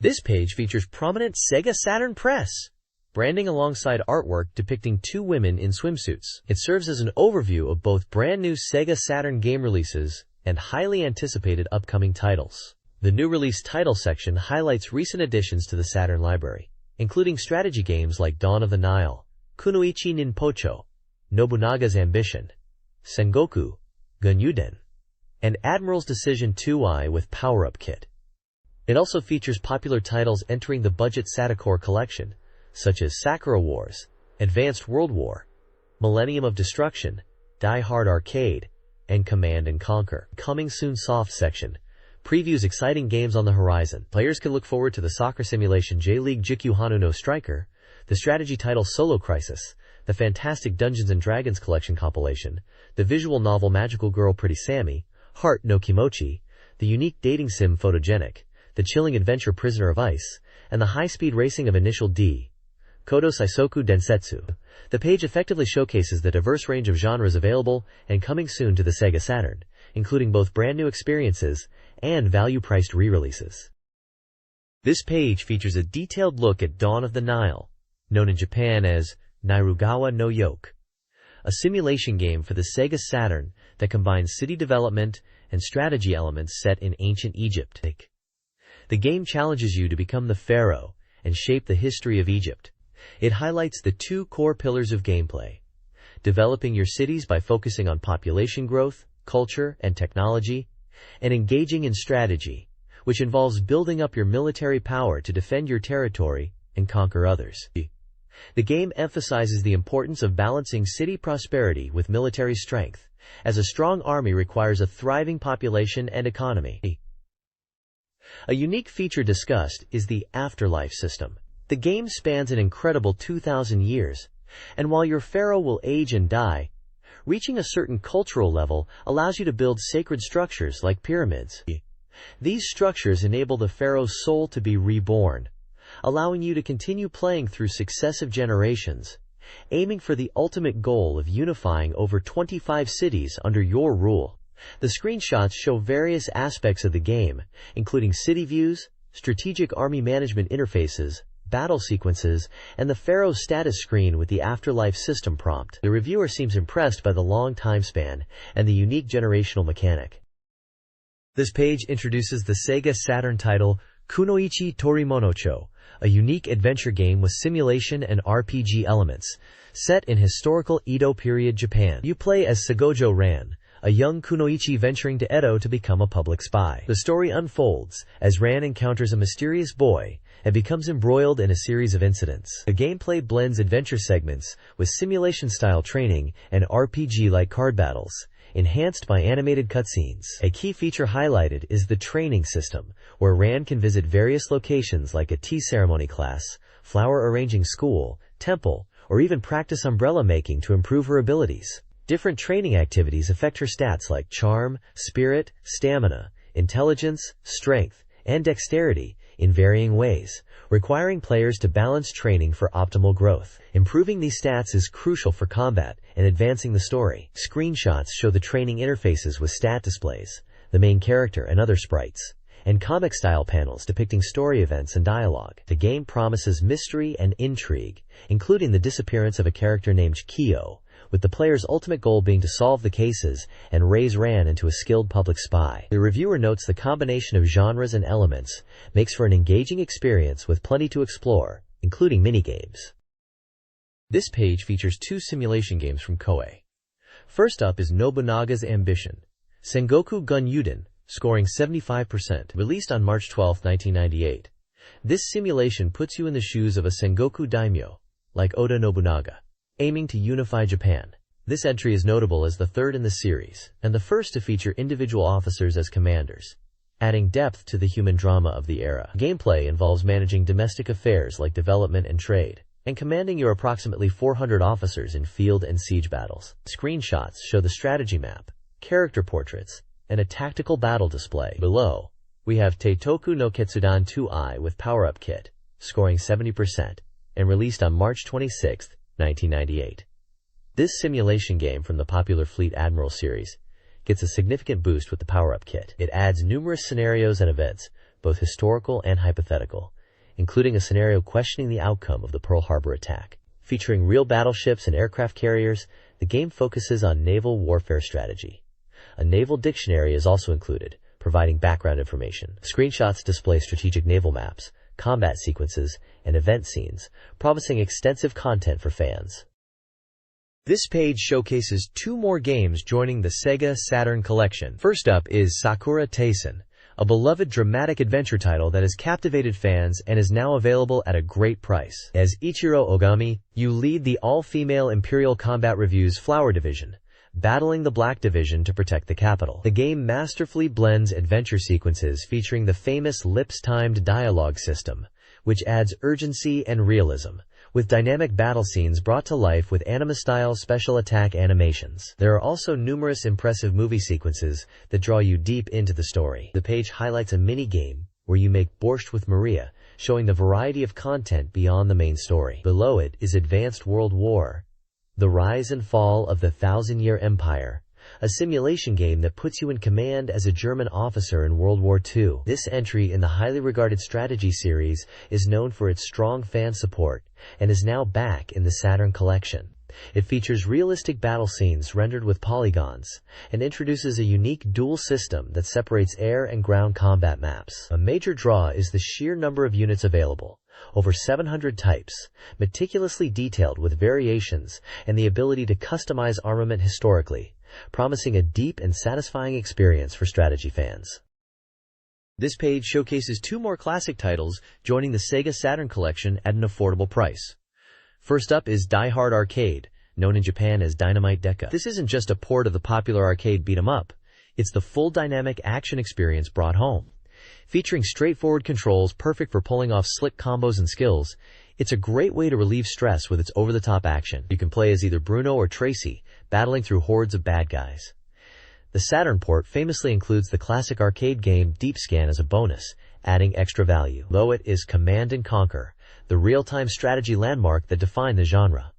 This page features prominent SEGA Saturn press branding alongside artwork depicting 2 women in swimsuits. It serves as an overview of both brand new SEGA Saturn game releases and highly anticipated upcoming titles. The new release title section highlights recent additions to the Saturn library, including strategy games like Dawn of the Nile, Kunoichi Ninpocho, Nobunaga's Ambition, Sengoku, Gunyuden, and Admiral's Decision 2i with Power-Up Kit. It also features popular titles entering the budget Satakore collection, such as Sakura Wars, Advanced World War, Millennium of Destruction, Die Hard Arcade, and Command & Conquer. Coming Soon Soft section previews exciting games on the horizon. Players can look forward to the soccer simulation J-League Jikyu Hanu no Striker, the strategy title Solo Crisis, the fantastic Dungeons & Dragons collection compilation, the visual novel Magical Girl Pretty Sammy, Heart no Kimochi, the unique dating sim Photogenic, the chilling adventure Prisoner of Ice, and the high-speed racing of Initial D, Kodo Saisoku Densetsu. The page effectively showcases the diverse range of genres available and coming soon to the SEGA Saturn, including both brand new experiences and value-priced re-releases. This page features a detailed look at Dawn of the Nile, known in Japan as Nairugawa no Yoke, a simulation game for the SEGA Saturn that combines city development and strategy elements set in ancient Egypt. The game challenges you to become the pharaoh and shape the history of Egypt. It highlights the 2 core pillars of gameplay: developing your cities by focusing on population growth, culture, and technology, and engaging in strategy, which involves building up your military power to defend your territory and conquer others. The game emphasizes the importance of balancing city prosperity with military strength, as a strong army requires a thriving population and economy. A unique feature discussed is the afterlife system. The game spans an incredible 2,000 years, and while your pharaoh will age and die, reaching a certain cultural level allows you to build sacred structures like pyramids. These structures enable the pharaoh's soul to be reborn, allowing you to continue playing through successive generations, aiming for the ultimate goal of unifying over 25 cities under your rule. The screenshots show various aspects of the game, including city views, strategic army management interfaces, battle sequences, and the pharaoh's status screen with the afterlife system prompt. The reviewer seems impressed by the long time span and the unique generational mechanic. This page introduces the SEGA Saturn title Kunoichi Torimonocho, a unique adventure game with simulation and RPG elements, set in historical Edo period Japan. You play as Sagojo Ran, a young kunoichi venturing to Edo to become a public spy. The story unfolds as Ran encounters a mysterious boy and becomes embroiled in a series of incidents. The gameplay blends adventure segments with simulation-style training and RPG-like card battles, enhanced by animated cutscenes. A key feature highlighted is the training system, where Ran can visit various locations like a tea ceremony class, flower arranging school, temple, or even practice umbrella making to improve her abilities. Different training activities affect her stats like charm, spirit, stamina, intelligence, strength, and dexterity in varying ways, requiring players to balance training for optimal growth. Improving these stats is crucial for combat and advancing the story. Screenshots show the training interfaces with stat displays, the main character and other sprites, and comic-style panels depicting story events and dialogue. The game promises mystery and intrigue, including the disappearance of a character named Kyo, with the player's ultimate goal being to solve the cases and raise Ran into a skilled public spy. The reviewer notes the combination of genres and elements makes for an engaging experience with plenty to explore, including minigames. This page features two simulation games from Koei. First up is Nobunaga's Ambition, Sengoku Gun Yuden, scoring 75%, released on March 12, 1998. This simulation puts you in the shoes of a Sengoku daimyo, like Oda Nobunaga, aiming to unify Japan. This entry is notable as the third in the series, and the first to feature individual officers as commanders, adding depth to the human drama of the era. Gameplay involves managing domestic affairs like development and trade, and commanding your approximately 400 officers in field and siege battles. Screenshots show the strategy map, character portraits, and a tactical battle display. Below, we have Teitoku no Ketsudan 2i with power-up kit, scoring 70%, and released on March 26, 1998. This simulation game from the popular Fleet Admiral series gets a significant boost with the power-up kit. It adds numerous scenarios and events, both historical and hypothetical, including a scenario questioning the outcome of the Pearl Harbor attack. Featuring real battleships and aircraft carriers, the game focuses on naval warfare strategy. A naval dictionary is also included, providing background information. Screenshots display strategic naval maps, combat sequences, and event scenes, promising extensive content for fans. This page showcases two more games joining the SEGA Saturn collection. First up is Sakura Taisen, a beloved dramatic adventure title that has captivated fans and is now available at a great price. As Ichiro Ogami, you lead the all-female Imperial Combat Review's Flower Division, battling the Black Division to protect the capital. The game masterfully blends adventure sequences featuring the famous lips-timed dialogue system, which adds urgency and realism, with dynamic battle scenes brought to life with anime-style special attack animations. There are also numerous impressive movie sequences that draw you deep into the story. The page highlights a mini-game where you make borscht with Maria, showing the variety of content beyond the main story. Below it is Advanced World War, The Rise and Fall of the Thousand-Year Empire, a simulation game that puts you in command as a German officer in World War II. This entry in the highly regarded strategy series is known for its strong fan support and is now back in the Saturn collection. It features realistic battle scenes rendered with polygons and introduces a unique dual system that separates air and ground combat maps. A major draw is the sheer number of units available, over 700 types, meticulously detailed with variations and the ability to customize armament historically, promising a deep and satisfying experience for strategy fans. This page showcases two more classic titles joining the SEGA Saturn collection at an affordable price. First up is Die Hard Arcade, known in Japan as Dynamite Deca. This isn't just a port of the popular arcade beat-em-up, it's the full dynamic action experience brought home. Featuring straightforward controls perfect for pulling off slick combos and skills, it's a great way to relieve stress with its over-the-top action. You can play as either Bruno or Tracy, battling through hordes of bad guys. The Saturn port famously includes the classic arcade game Deep Scan as a bonus, adding extra value. Below it is Command & Conquer, the real-time strategy landmark that defined the genre.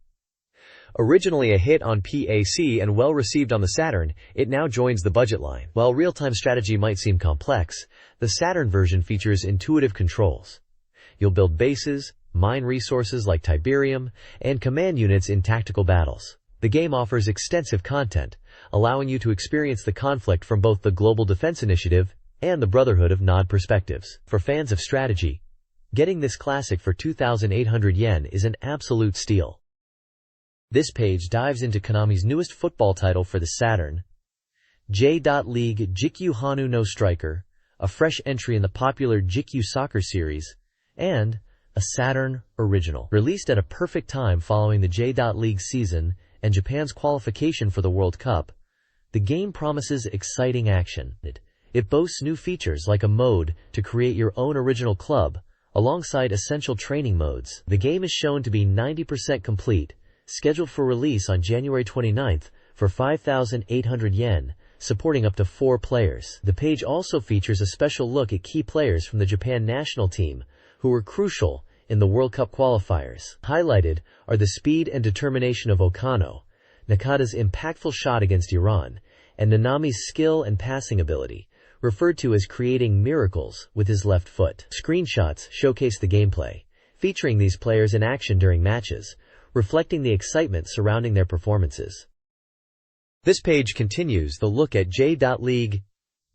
Originally a hit on PAC and well-received on the Saturn, it now joins the budget line. While real-time strategy might seem complex, the Saturn version features intuitive controls. You'll build bases, mine resources like Tiberium, and command units in tactical battles. The game offers extensive content, allowing you to experience the conflict from both the Global Defense Initiative and the Brotherhood of Nod perspectives. For fans of strategy, getting this classic for 2,800 yen is an absolute steal. This page dives into Konami's newest football title for the Saturn, J.League Jikyu Hanu no Striker, a fresh entry in the popular Jikyu soccer series, and a Saturn original. Released at a perfect time following the J.League season and Japan's qualification for the World Cup, the game promises exciting action. It boasts new features like a mode to create your own original club, alongside essential training modes. The game is shown to be 90% complete, scheduled for release on January 29th for 5,800 yen, supporting up to 4 players. The page also features a special look at key players from the Japan national team, who were crucial in the World Cup qualifiers. Highlighted are the speed and determination of Okano, Nakata's impactful shot against Iran, and Nanami's skill and passing ability, referred to as creating miracles with his left foot. Screenshots showcase the gameplay, featuring these players in action during matches, reflecting the excitement surrounding their performances. This page continues the look at J.League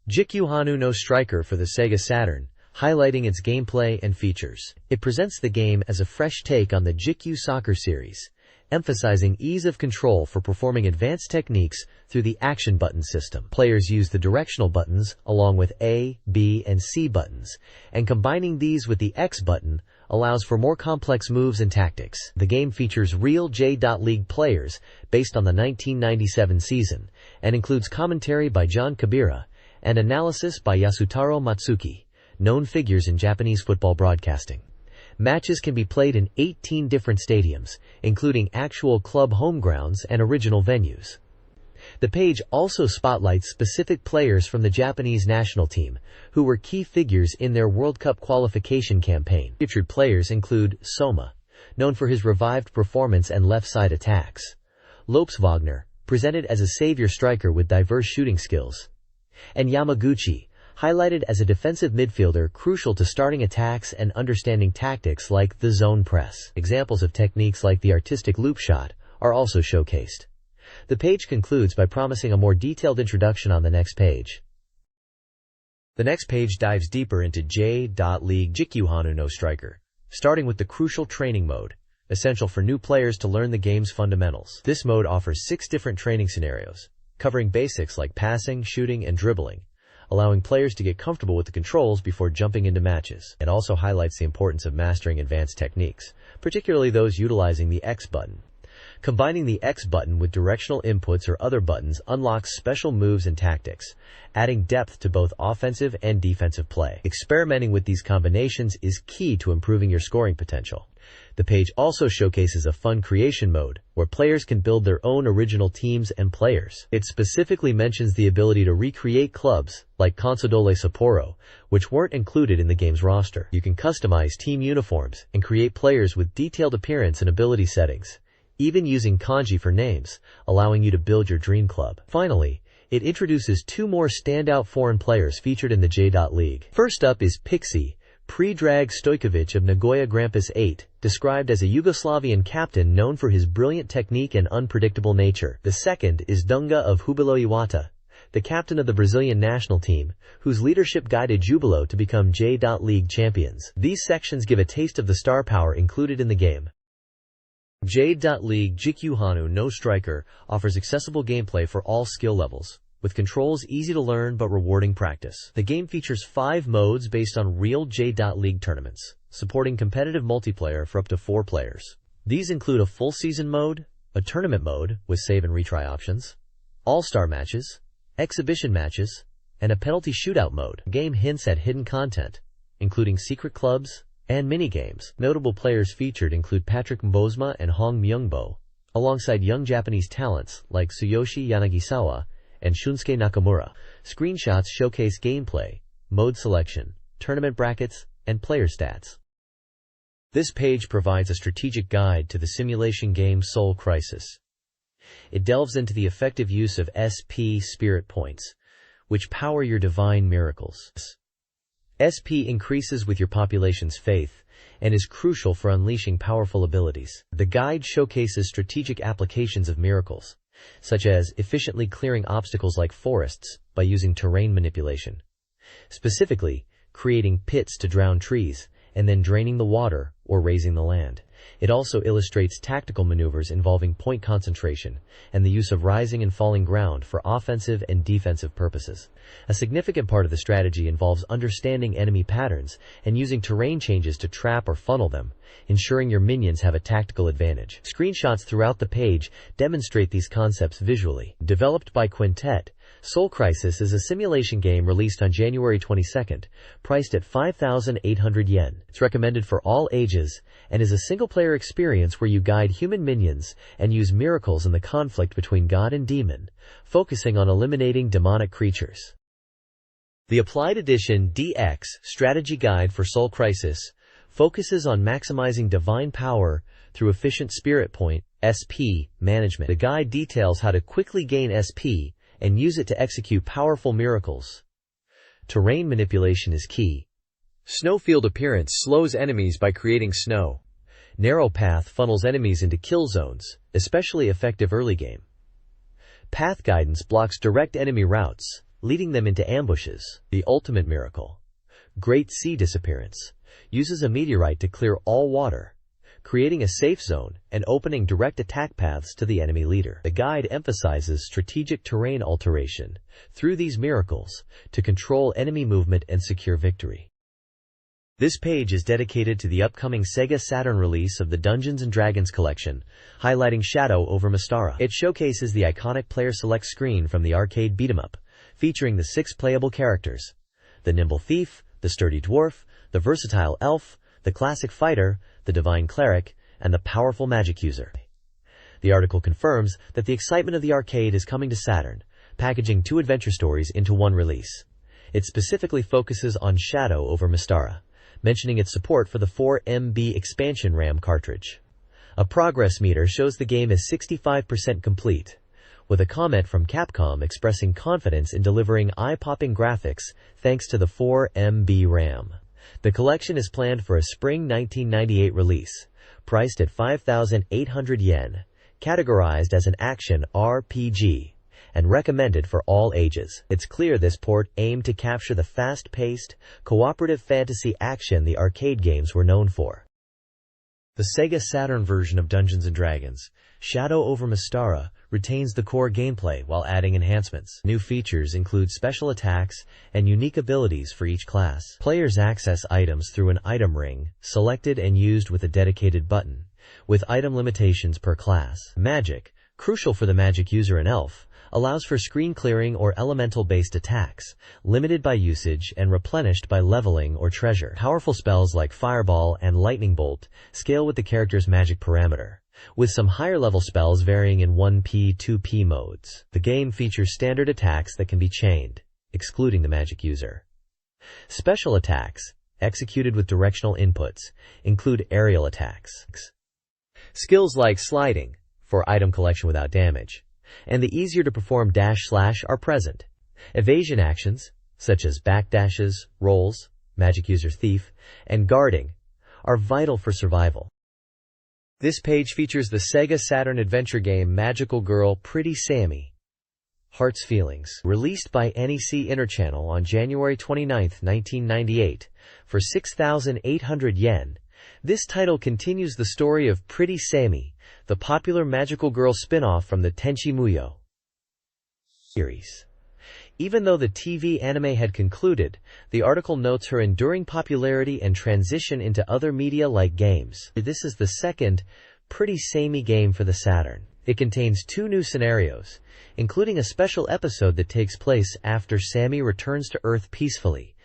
Jikyu Hanu no Striker for the SEGA Saturn, highlighting its gameplay and features. It presents the game as a fresh take on the Jikyu soccer series, emphasizing ease of control for performing advanced techniques through the action button system. Players use the directional buttons along with A, B, and C buttons, and combining these with the X button allows for more complex moves and tactics. The game features real J.League players based on the 1997 season, and includes commentary by John Kabira and analysis by Yasutaro Matsuki, known figures in Japanese football broadcasting. Matches can be played in 18 different stadiums, including actual club home grounds and original venues. The page also spotlights specific players from the Japanese national team, who were key figures in their World Cup qualification campaign. Featured players include Soma, known for his revived performance and left-side attacks; Lopes Wagner, presented as a savior striker with diverse shooting skills; and Yamaguchi, highlighted as a defensive midfielder crucial to starting attacks and understanding tactics like the zone press. Examples of techniques like the artistic loop shot are also showcased. The page concludes by promising a more detailed introduction on the next page. The next page dives deeper into J.League Jikyu Hanu no Striker, starting with the crucial training mode, essential for new players to learn the game's fundamentals. This mode offers 6 different training scenarios, covering basics like passing, shooting, and dribbling, allowing players to get comfortable with the controls before jumping into matches. It also highlights the importance of mastering advanced techniques, particularly those utilizing the X button. Combining the X button with directional inputs or other buttons unlocks special moves and tactics, adding depth to both offensive and defensive play. Experimenting with these combinations is key to improving your scoring potential. The page also showcases a fun creation mode, where players can build their own original teams and players. It specifically mentions the ability to recreate clubs, like Consadole Sapporo, which weren't included in the game's roster. You can customize team uniforms and create players with detailed appearance and ability settings, even using kanji for names, allowing you to build your dream club. Finally, it introduces 2 more standout foreign players featured in the J.League. First up is Pixie, Predrag Stojkovic of Nagoya Grampus 8, described as a Yugoslavian captain known for his brilliant technique and unpredictable nature. The second is Dunga of Jubilo Iwata, the captain of the Brazilian national team, whose leadership guided Jubilo to become J.League champions. These sections give a taste of the star power included in the game. J.League Jikyu Hanu no Striker offers accessible gameplay for all skill levels, with controls easy to learn but rewarding practice. The game features 5 modes based on real J.League tournaments, supporting competitive multiplayer for up to 4 players. These include a full season mode, a tournament mode with save and retry options, all-star matches, exhibition matches, and a penalty shootout mode. The game hints at hidden content, including secret clubs and minigames. Notable players featured include Patrick Mbozma and Hong Myungbo, alongside young Japanese talents like Tsuyoshi Yanagisawa and Shunsuke Nakamura. Screenshots showcase gameplay, mode selection, tournament brackets, and player stats. This page provides a strategic guide to the simulation game Soul Crisis. It delves into the effective use of SP spirit points, which power your divine miracles. SP increases with your population's faith and is crucial for unleashing powerful abilities. The guide showcases strategic applications of miracles, such as efficiently clearing obstacles like forests by using terrain manipulation. Specifically, creating pits to drown trees and then draining the water or raising the land. It also illustrates tactical maneuvers involving point concentration and the use of rising and falling ground for offensive and defensive purposes. A significant part of the strategy involves understanding enemy patterns and using terrain changes to trap or funnel them, ensuring your minions have a tactical advantage. Screenshots throughout the page demonstrate these concepts visually. Developed by Quintet, Soul Crisis is a simulation game released on January 22nd, priced at 5,800 yen. It's recommended for all ages and is a single-player experience where you guide human minions and use miracles in the conflict between God and demon, focusing on eliminating demonic creatures. The Applied Edition DX Strategy Guide for Soul Crisis focuses on maximizing divine power through efficient spirit point (SP) management. The guide details how to quickly gain SP and use it to execute powerful miracles. Terrain manipulation is key. Snowfield appearance slows enemies by creating snow. Narrow path funnels enemies into kill zones, especially effective early game. Path guidance blocks direct enemy routes, leading them into ambushes. The ultimate miracle, Great Sea Disappearance, uses a meteorite to clear all water, creating a safe zone and opening direct attack paths to the enemy leader. The guide emphasizes strategic terrain alteration through these miracles to control enemy movement and secure victory. This page is dedicated to the upcoming SEGA Saturn release of the Dungeons & Dragons collection, highlighting Shadow over Mystara. It showcases the iconic player select screen from the arcade beat-em-up, featuring the 6 playable characters: the nimble thief, the sturdy dwarf, the versatile elf, the classic fighter, the divine cleric, and the powerful magic user. The article confirms that the excitement of the arcade is coming to Saturn, packaging 2 adventure stories into one release. It specifically focuses on Shadow over Mystara, mentioning its support for the 4 MB expansion RAM cartridge. A progress meter shows the game is 65% complete, with a comment from Capcom expressing confidence in delivering eye-popping graphics thanks to the 4 MB RAM. The collection is planned for a spring 1998 release, priced at 5,800 yen, categorized as an action RPG, and recommended for all ages. It's clear this port aimed to capture the fast-paced, cooperative fantasy action the arcade games were known for. The Sega Saturn version of Dungeons & Dragons, Shadow over Mystara, retains the core gameplay while adding enhancements. New features include special attacks and unique abilities for each class. Players access items through an item ring, selected and used with a dedicated button, with item limitations per class. Magic, crucial for the magic user and elf, allows for screen clearing or elemental-based attacks, limited by usage and replenished by leveling or treasure. Powerful spells like Fireball and Lightning Bolt scale with the character's magic parameter, with some higher-level spells varying in 1P, 2P modes. The game features standard attacks that can be chained, excluding the magic user. Special attacks, executed with directional inputs, include aerial attacks. Skills like sliding, for item collection without damage, and the easier-to-perform dash/slash are present. Evasion actions, such as backdashes, rolls, magic user thief, and guarding, are vital for survival. This page features the Sega Saturn adventure game Magical Girl Pretty Sammy, Heart's Feelings, released by NEC Interchannel on January 29, 1998, for 6,800 yen. This title continues the story of Pretty Sammy, the popular Magical Girl spin-off from the Tenchi Muyo series. Even though the TV anime had concluded, the article notes her enduring popularity and transition into other media like games. This is the second Pretty Sammy game for the Saturn. It contains 2 new scenarios, including a special episode that takes place after Sammy returns to Earth peacefully,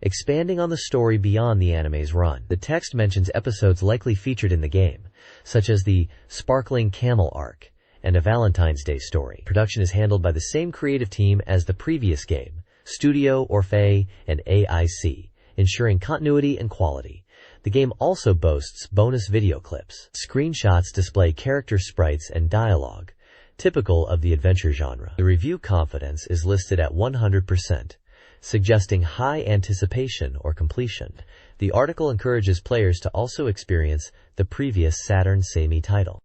expanding on the story beyond the anime's run. The text mentions episodes likely featured in the game, such as the Sparkling Camel arc and a Valentine's Day story. Production is handled by the same creative team as the previous game, Studio Orfei and AIC, ensuring continuity and quality. The game also boasts bonus video clips. Screenshots display character sprites and dialogue, typical of the adventure genre. The review confidence is listed at 100%, suggesting high anticipation or completion. The article encourages players to also experience the previous Saturn SEGA title.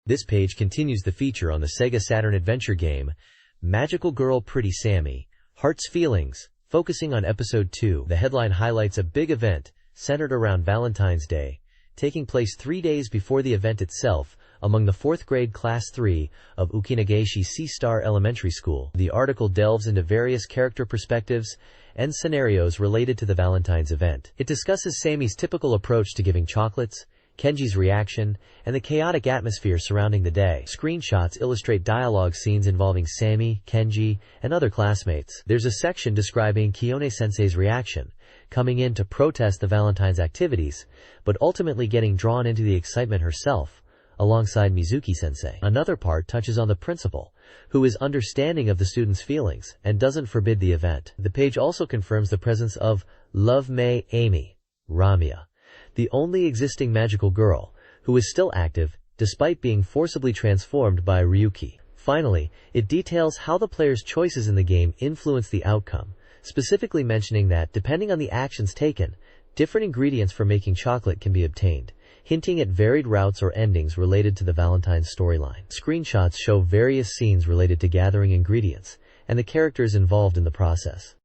This page continues the feature on the Sega Saturn adventure game, Magical Girl Pretty Sammy, Heart's Feelings, focusing on Episode 2. The headline highlights a big event centered around Valentine's Day, taking place 3 days before the event itself, among the 4th grade Class 3 of Ukinagaeshi C-Star Elementary School. The article delves into various character perspectives and scenarios related to the Valentine's event. It discusses Sammy's typical approach to giving chocolates, Kenji's reaction, and the chaotic atmosphere surrounding the day. Screenshots illustrate dialogue scenes involving Sammy, Kenji, and other classmates. There's a section describing Kiyone-sensei's reaction, coming in to protest the Valentine's activities, but ultimately getting drawn into the excitement herself, alongside Mizuki-sensei. Another part touches on the principal, who is understanding of the students' feelings and doesn't forbid the event. The page also confirms the presence of Love May Amy, Ramia, the only existing magical girl, who is still active, despite being forcibly transformed by Ryuki. Finally, it details how the player's choices in the game influence the outcome, specifically mentioning that, depending on the actions taken, different ingredients for making chocolate can be obtained, hinting at varied routes or endings related to the Valentine's storyline. Screenshots show various scenes related to gathering ingredients, and the characters involved in the process.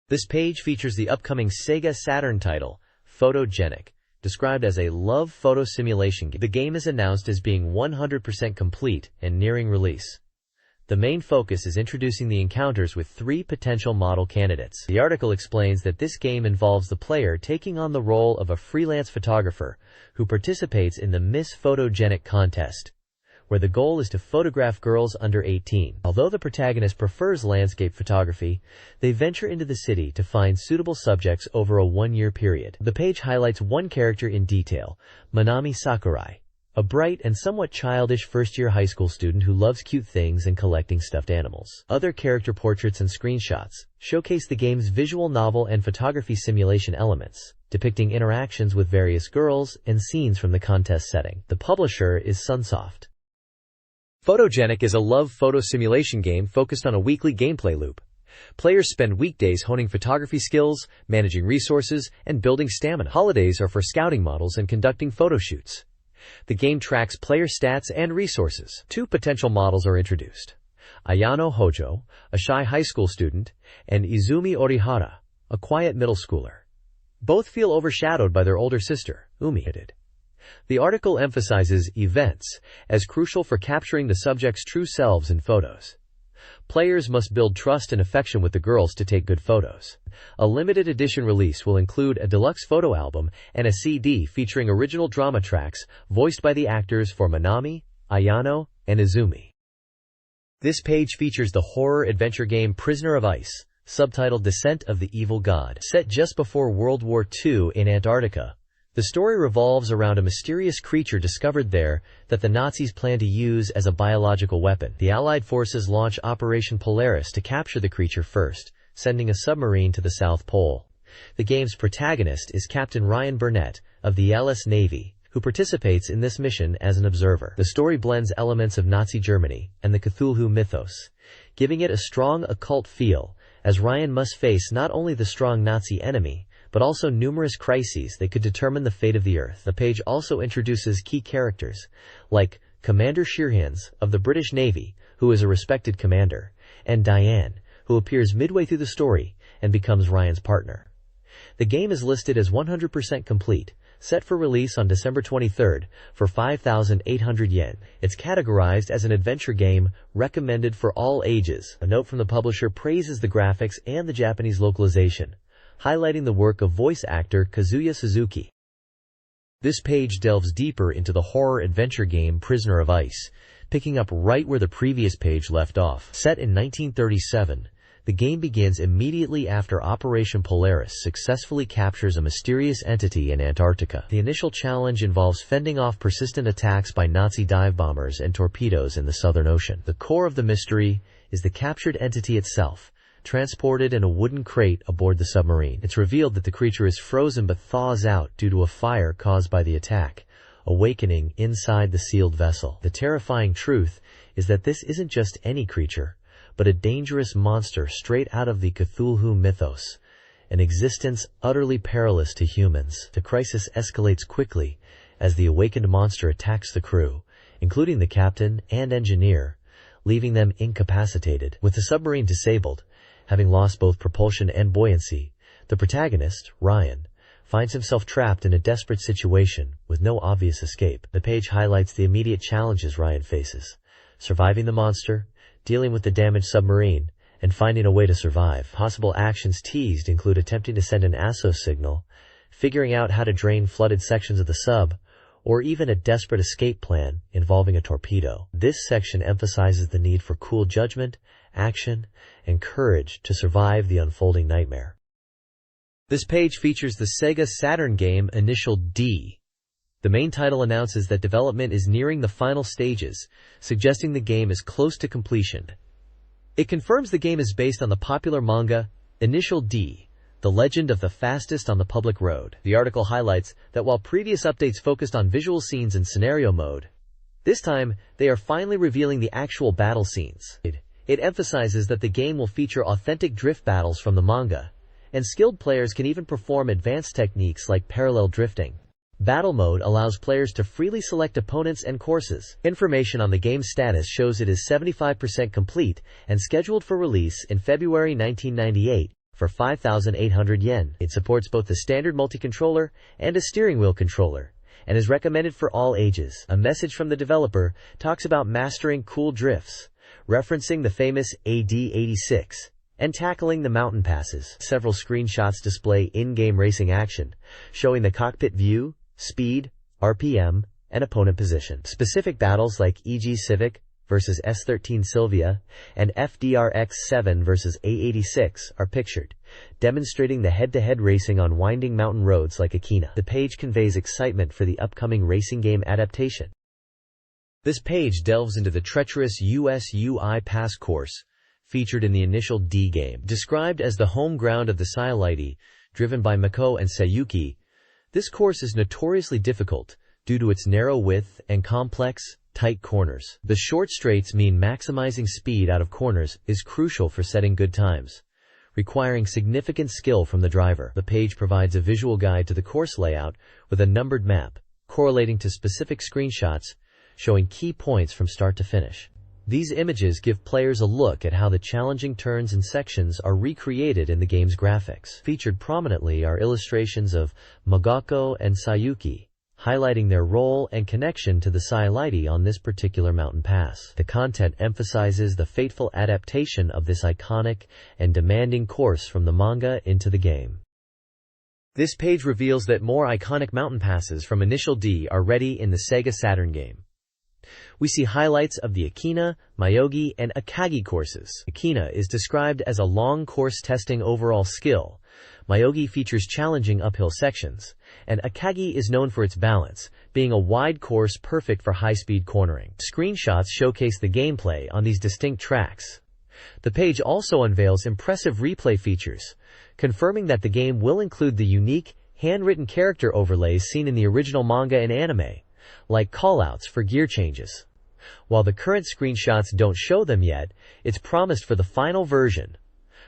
This page features the upcoming Sega Saturn title, Photogenic, described as a love photo simulation game. The game is announced as being 100% complete and nearing release. The main focus is introducing the encounters with 3 potential model candidates. The article explains that this game involves the player taking on the role of a freelance photographer who participates in the Miss Photogenic contest, where the goal is to photograph girls under 18. Although the protagonist prefers landscape photography, they venture into the city to find suitable subjects over a 1-year period. The page highlights one character in detail, Manami Sakurai, a bright and somewhat childish first-year high school student who loves cute things and collecting stuffed animals. Other character portraits and screenshots showcase the game's visual novel and photography simulation elements, depicting interactions with various girls and scenes from the contest setting. The publisher is Sunsoft. Photogenic is a love photo simulation game focused on a weekly gameplay loop. Players spend weekdays honing photography skills, managing resources, and building stamina. Holidays are for scouting models and conducting photo shoots. The game tracks player stats and resources. 2 potential models are introduced: Ayano Hojo, a shy high school student, and Izumi Orihara, a quiet middle schooler. Both feel overshadowed by their older sister, Umi. The article emphasizes events as crucial for capturing the subject's true selves in photos. Players must build trust and affection with the girls to take good photos. A limited edition release will include a deluxe photo album and a CD featuring original drama tracks voiced by the actors for Manami, Ayano, and Izumi. This page features the horror adventure game Prisoner of Ice, subtitled Descent of the Evil God. Set just before World War II in Antarctica, the story revolves around a mysterious creature discovered there that the Nazis plan to use as a biological weapon. The Allied forces launch Operation Polaris to capture the creature first, sending a submarine to the South Pole. The game's protagonist is Captain Ryan Burnett of the LS Navy, who participates in this mission as an observer. The story blends elements of Nazi Germany and the Cthulhu mythos, giving it a strong occult feel, as Ryan must face not only the strong Nazi enemy, but also numerous crises that could determine the fate of the Earth. The page also introduces key characters, like Commander Shearhans of the British Navy, who is a respected commander, and Diane, who appears midway through the story and becomes Ryan's partner. The game is listed as 100% complete, set for release on December 23rd for 5,800 yen. It's categorized as an adventure game, recommended for all ages. A note from the publisher praises the graphics and the Japanese localization, highlighting the work of voice actor Kazuya Suzuki. This page delves deeper into the horror-adventure game Prisoner of Ice, picking up right where the previous page left off. Set in 1937, the game begins immediately after Operation Polaris successfully captures a mysterious entity in Antarctica. The initial challenge involves fending off persistent attacks by Nazi dive bombers and torpedoes in the Southern Ocean. The core of the mystery is the captured entity itself, transported in a wooden crate aboard the submarine. It's revealed that the creature is frozen but thaws out due to a fire caused by the attack, awakening inside the sealed vessel. The terrifying truth is that this isn't just any creature, but a dangerous monster straight out of the Cthulhu mythos, an existence utterly perilous to humans. The crisis escalates quickly as the awakened monster attacks the crew, including the captain and engineer, leaving them incapacitated. With the submarine disabled, having lost both propulsion and buoyancy, the protagonist, Ryan, finds himself trapped in a desperate situation with no obvious escape. The page highlights the immediate challenges Ryan faces: surviving the monster, dealing with the damaged submarine, and finding a way to survive. Possible actions teased include attempting to send an ASO signal, figuring out how to drain flooded sections of the sub, or even a desperate escape plan involving a torpedo. This section emphasizes the need for cool judgment, action, and courage to survive the unfolding nightmare. This page features the SEGA Saturn game Initial D. The main title announces that development is nearing the final stages, suggesting the game is close to completion. It confirms the game is based on the popular manga Initial D, The Legend of the Fastest on the Public Road. The article highlights that while previous updates focused on visual scenes and scenario mode, this time they are finally revealing the actual battle scenes. It emphasizes that the game will feature authentic drift battles from the manga, and skilled players can even perform advanced techniques like parallel drifting. Battle mode allows players to freely select opponents and courses. Information on the game's status shows it is 75% complete and scheduled for release in February 1998 for 5,800 yen. It supports both the standard multi-controller and a steering wheel controller, and is recommended for all ages. A message from the developer talks about mastering cool drifts, referencing the famous AD-86, and tackling the mountain passes. Several screenshots display in-game racing action, showing the cockpit view, speed, RPM, and opponent position. Specific battles like e.g. Civic versus S13 Silvia and FDRX-7 versus A86 are pictured, demonstrating the head-to-head racing on winding mountain roads like Akina. The page conveys excitement for the upcoming racing game adaptation. This page delves into the treacherous US UI Pass course featured in the Initial D game. Described as the home ground of the Sailite, driven by Mako and Sayuki, this course is notoriously difficult due to its narrow width and complex, tight corners. The short straights mean maximizing speed out of corners is crucial for setting good times, requiring significant skill from the driver. The page provides a visual guide to the course layout with a numbered map, correlating to specific screenshots, showing key points from start to finish. These images give players a look at how the challenging turns and sections are recreated in the game's graphics. Featured prominently are illustrations of Magako and Sayuki, highlighting their role and connection to the Sailite on this particular mountain pass. The content emphasizes the fateful adaptation of this iconic and demanding course from the manga into the game. This page reveals that more iconic mountain passes from Initial D are ready in the SEGA Saturn game. We see highlights of the Akina, Myogi, and Akagi courses. Akina is described as a long course testing overall skill. Myogi features challenging uphill sections, and Akagi is known for its balance, being a wide course perfect for high-speed cornering. Screenshots showcase the gameplay on these distinct tracks. The page also unveils impressive replay features, confirming that the game will include the unique, handwritten character overlays seen in the original manga and anime, like callouts for gear changes. While the current screenshots don't show them yet, it's promised for the final version.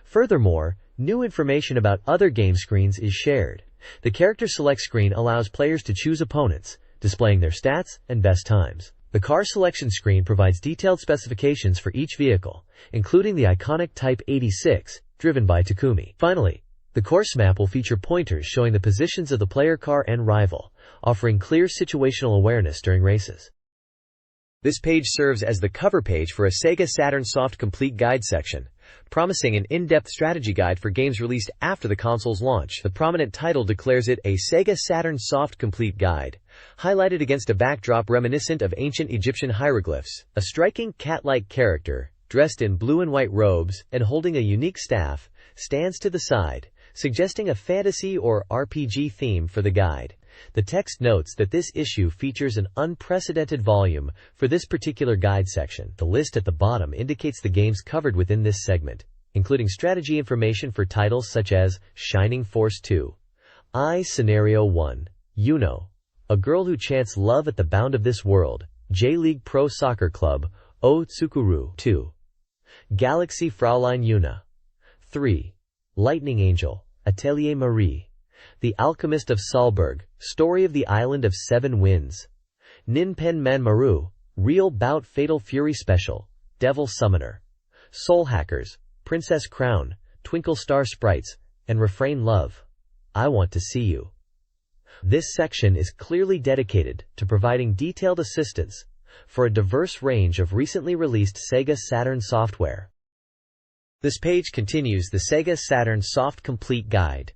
Furthermore, new information about other game screens is shared. The character select screen allows players to choose opponents, displaying their stats and best times. The car selection screen provides detailed specifications for each vehicle, including the iconic Type 86, driven by Takumi. Finally, the course map will feature pointers showing the positions of the player car and rival, offering clear situational awareness during races. This page serves as the cover page for a SEGA Saturn Soft Complete Guide section, promising an in-depth strategy guide for games released after the console's launch. The prominent title declares it a SEGA Saturn Soft Complete Guide, highlighted against a backdrop reminiscent of ancient Egyptian hieroglyphs. A striking cat-like character, dressed in blue and white robes and holding a unique staff, stands to the side, suggesting a fantasy or RPG theme for the guide. The text notes that this issue features an unprecedented volume for this particular guide section. The list at the bottom indicates the games covered within this segment, including strategy information for titles such as Shining Force 2, I Scenario 1, Yuno, A Girl Who Chants Love at the Bound of This World, J-League Pro Soccer Club, O Tsukuru 2, Galaxy Fraulein Yuna 3, Lightning Angel, Atelier Marie, The Alchemist of Salzburg, Story of the Island of Seven Winds, Ninpen Man Maru, Real Bout Fatal Fury Special, Devil Summoner, Soul Hackers, Princess Crown, Twinkle Star Sprites, and Refrain Love, I Want to See You. This section is clearly dedicated to providing detailed assistance for a diverse range of recently released SEGA Saturn software. This page continues the SEGA Saturn Soft Complete Guide,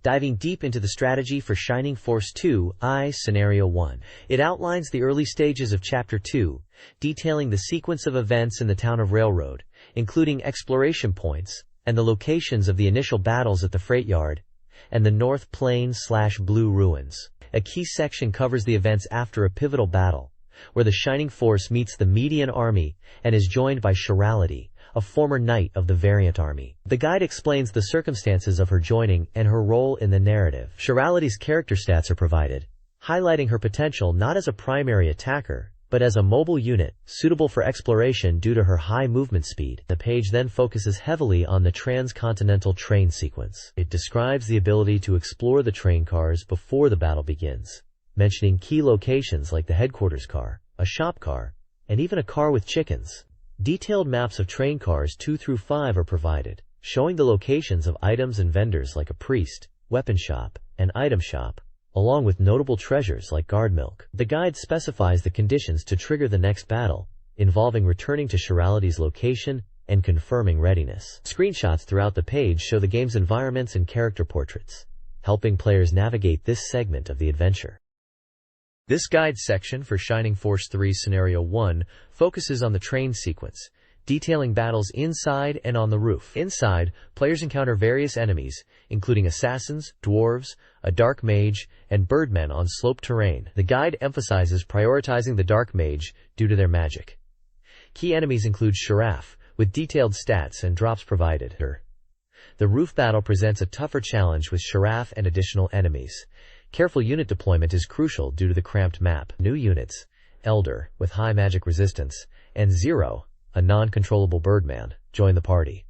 diving deep into the strategy for Shining Force 2, I Scenario 1. It outlines the early stages of Chapter 2, detailing the sequence of events in the town of Railroad, including exploration points, and the locations of the initial battles at the freight yard, and the North Plain/Blue Ruins. A key section covers the events after a pivotal battle, where the Shining Force meets the Median Army and is joined by Chirality, a former knight of the Variant Army. The guide explains the circumstances of her joining and her role in the narrative. Chirality's character stats are provided, highlighting her potential not as a primary attacker, but as a mobile unit, suitable for exploration due to her high movement speed. The page then focuses heavily on the transcontinental train sequence. It describes the ability to explore the train cars before the battle begins, mentioning key locations like the headquarters car, a shop car, and even a car with chickens. Detailed maps of train cars 2 through 5 are provided, showing the locations of items and vendors like a priest, weapon shop, and item shop, along with notable treasures like guard milk. The guide specifies the conditions to trigger the next battle, involving returning to Chirality's location and confirming readiness. Screenshots throughout the page show the game's environments and character portraits, helping players navigate this segment of the adventure. This guide section for Shining Force 3 Scenario 1 focuses on the train sequence, detailing battles inside and on the roof. Inside, players encounter various enemies, including assassins, dwarves, a dark mage, and birdmen on sloped terrain. The guide emphasizes prioritizing the dark mage due to their magic. Key enemies include Shiraf, with detailed stats and drops provided. The roof battle presents a tougher challenge with Shiraf and additional enemies. Careful unit deployment is crucial due to the cramped map. New units, Elder, with high magic resistance, and Zero, a non-controllable birdman, join the party.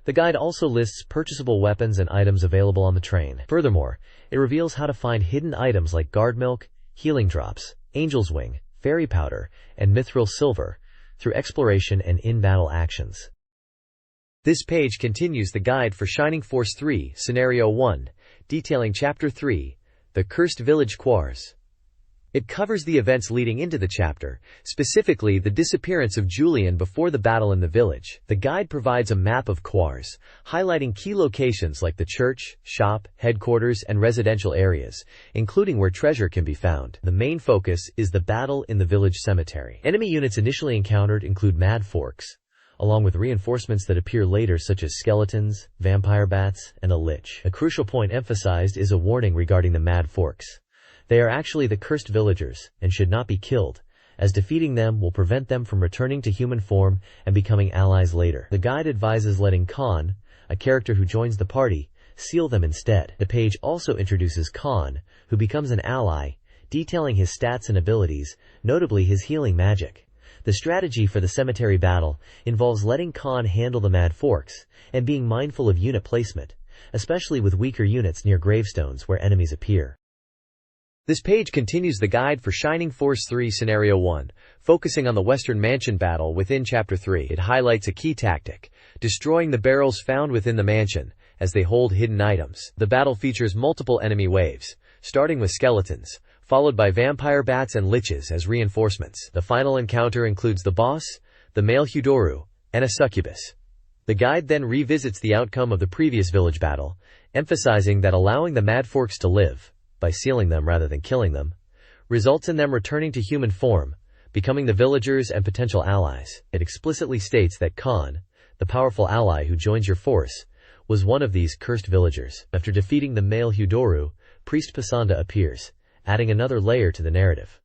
The guide also lists purchasable weapons and items available on the train. Furthermore, it reveals how to find hidden items like guard milk, healing drops, angel's wing, fairy powder, and mithril silver through exploration and in-battle actions. This page continues the guide for Shining Force 3 Scenario 1, detailing Chapter 3, The Cursed Village Quars. It covers the events leading into the chapter, specifically the disappearance of Julian before the battle in the village. The guide provides a map of Quars, highlighting key locations like the church, shop, headquarters, and residential areas, including where treasure can be found. The main focus is the battle in the village cemetery. Enemy units initially encountered include Mad Forks, along with reinforcements that appear later such as skeletons, vampire bats, and a lich. A crucial point emphasized is a warning regarding the Mad Forks. They are actually the cursed villagers, and should not be killed, as defeating them will prevent them from returning to human form and becoming allies later. The guide advises letting Khan, a character who joins the party, seal them instead. The page also introduces Khan, who becomes an ally, detailing his stats and abilities, notably his healing magic. The strategy for the cemetery battle involves letting Khan handle the Mad Forks and being mindful of unit placement, especially with weaker units near gravestones where enemies appear. This page continues the guide for Shining Force 3 Scenario 1, focusing on the Western Mansion battle within Chapter 3. It highlights a key tactic, destroying the barrels found within the mansion, as they hold hidden items. The battle features multiple enemy waves, starting with skeletons, followed by vampire bats and liches as reinforcements. The final encounter includes the boss, the male Hudoru, and a succubus. The guide then revisits the outcome of the previous village battle, emphasizing that allowing the Mad Forks to live, by sealing them rather than killing them, results in them returning to human form, becoming the villagers and potential allies. It explicitly states that Khan, the powerful ally who joins your force, was one of these cursed villagers. After defeating the male Hudoru, Priest Pasanda appears, adding another layer to the narrative.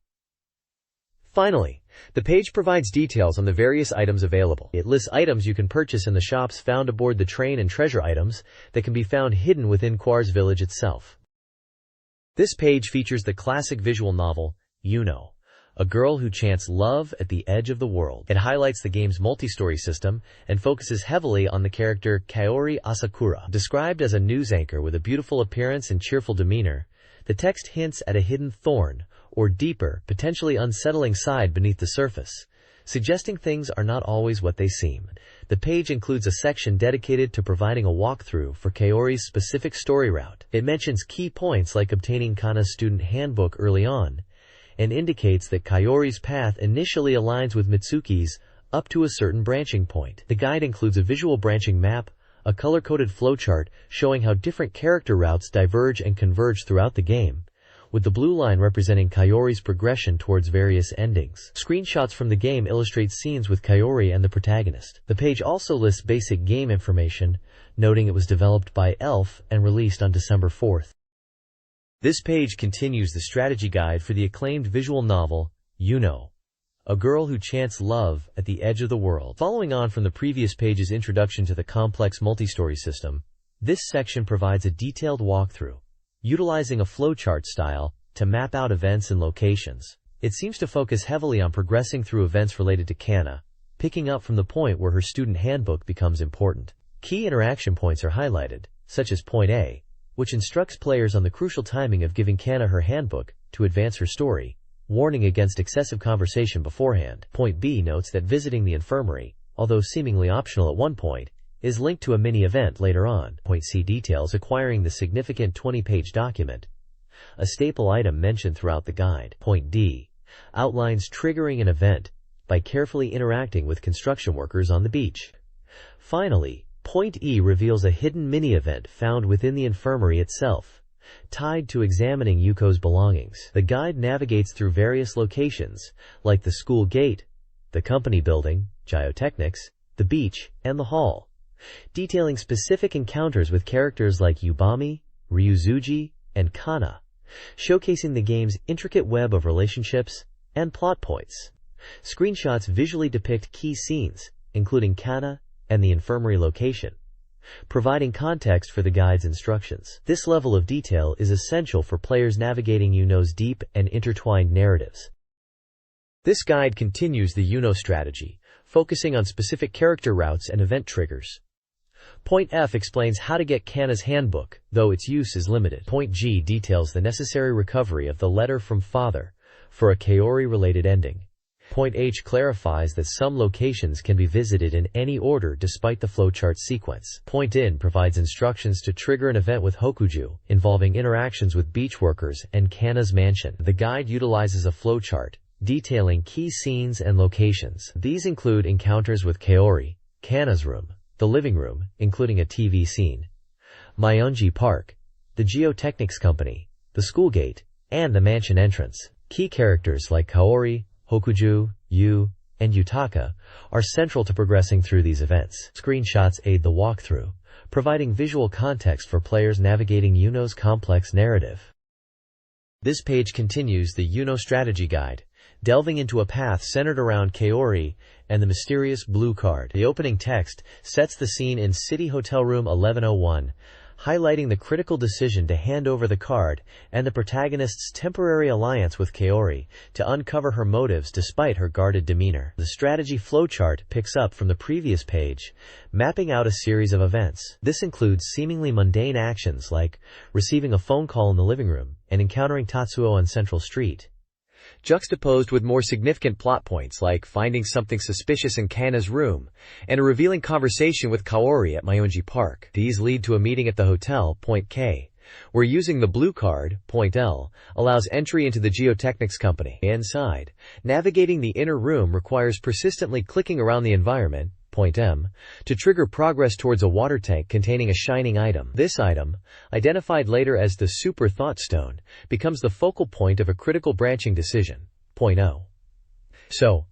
Finally, the page provides details on the various items available. It lists items you can purchase in the shops found aboard the train and treasure items that can be found hidden within Quar's village itself. This page features the classic visual novel, Yuno, a girl who chants love at the edge of the world. It highlights the game's multi-story system and focuses heavily on the character Kaori Asakura. Described as a news anchor with a beautiful appearance and cheerful demeanor, the text hints at a hidden thorn, or deeper, potentially unsettling side beneath the surface, suggesting things are not always what they seem. The page includes a section dedicated to providing a walkthrough for Kaori's specific story route. It mentions key points like obtaining Kana's student handbook early on, and indicates that Kaori's path initially aligns with Mitsuki's up to a certain branching point. The guide includes a visual branching map, a color-coded flowchart showing how different character routes diverge and converge throughout the game, with the blue line representing Kaori's progression towards various endings. Screenshots from the game illustrate scenes with Kaori and the protagonist. The page also lists basic game information, noting it was developed by Elf and released on December 4th. This page continues the strategy guide for the acclaimed visual novel, Yuno, a girl who chants love at the edge of the world. Following on from the previous page's introduction to the complex multi-story system, this section provides a detailed walkthrough, utilizing a flowchart style to map out events and locations. It seems to focus heavily on progressing through events related to Kana, picking up from the point where her student handbook becomes important. Key interaction points are highlighted, such as Point A, which instructs players on the crucial timing of giving Kana her handbook to advance her story, warning against excessive conversation beforehand. Point B notes that visiting the infirmary, although seemingly optional at one point, is linked to a mini-event later on. Point C details acquiring the significant 20-page document, a staple item mentioned throughout the guide. Point D outlines triggering an event by carefully interacting with construction workers on the beach. Finally, Point E reveals a hidden mini-event found within the infirmary itself, tied to examining Yuko's belongings. The guide navigates through various locations, like the school gate, the company building, Geotechnics, the beach, and the hall, detailing specific encounters with characters like Yubami, Ryuzuji, and Kana, showcasing the game's intricate web of relationships and plot points. Screenshots visually depict key scenes, including Kana and the infirmary location, providing context for the guide's instructions. This level of detail is essential for players navigating Yuno's deep and intertwined narratives. This guide continues the Yuno strategy, focusing on specific character routes and event triggers. Point F explains how to get Kana's handbook, though its use is limited. Point G details the necessary recovery of the letter from Father for a Kaori-related ending. Point H clarifies that some locations can be visited in any order despite the flowchart sequence. Point N provides instructions to trigger an event with Hokuju, involving interactions with beach workers and Kana's mansion. The guide utilizes a flowchart, detailing key scenes and locations. These include encounters with Kaori, Kana's room, the living room, including a TV scene, Myeonji Park, the Geotechnics Company, the school gate, and the mansion entrance. Key characters like Kaori, Hokuju, Yu, and Yutaka are central to progressing through these events. Screenshots aid the walkthrough, providing visual context for players navigating Yuno's complex narrative. This page continues the Yuno strategy guide, delving into a path centered around Kaori and the mysterious blue card. The opening text sets the scene in City Hotel Room 1101, highlighting the critical decision to hand over the card and the protagonist's temporary alliance with Kaori to uncover her motives despite her guarded demeanor. The strategy flowchart picks up from the previous page, mapping out a series of events. This includes seemingly mundane actions like receiving a phone call in the living room and encountering Tatsuo on Central Street, juxtaposed with more significant plot points like finding something suspicious in Kana's room and a revealing conversation with Kaori at Myeonji Park. These lead to a meeting at the hotel, Point K, where using the blue card, Point L, allows entry into the Geotechnics Company. Inside, navigating the inner room requires persistently clicking around the environment point M, to trigger progress towards a water tank containing a shining item. This item, identified later as the Super Thought Stone, becomes the focal point of a critical branching decision, point O. So,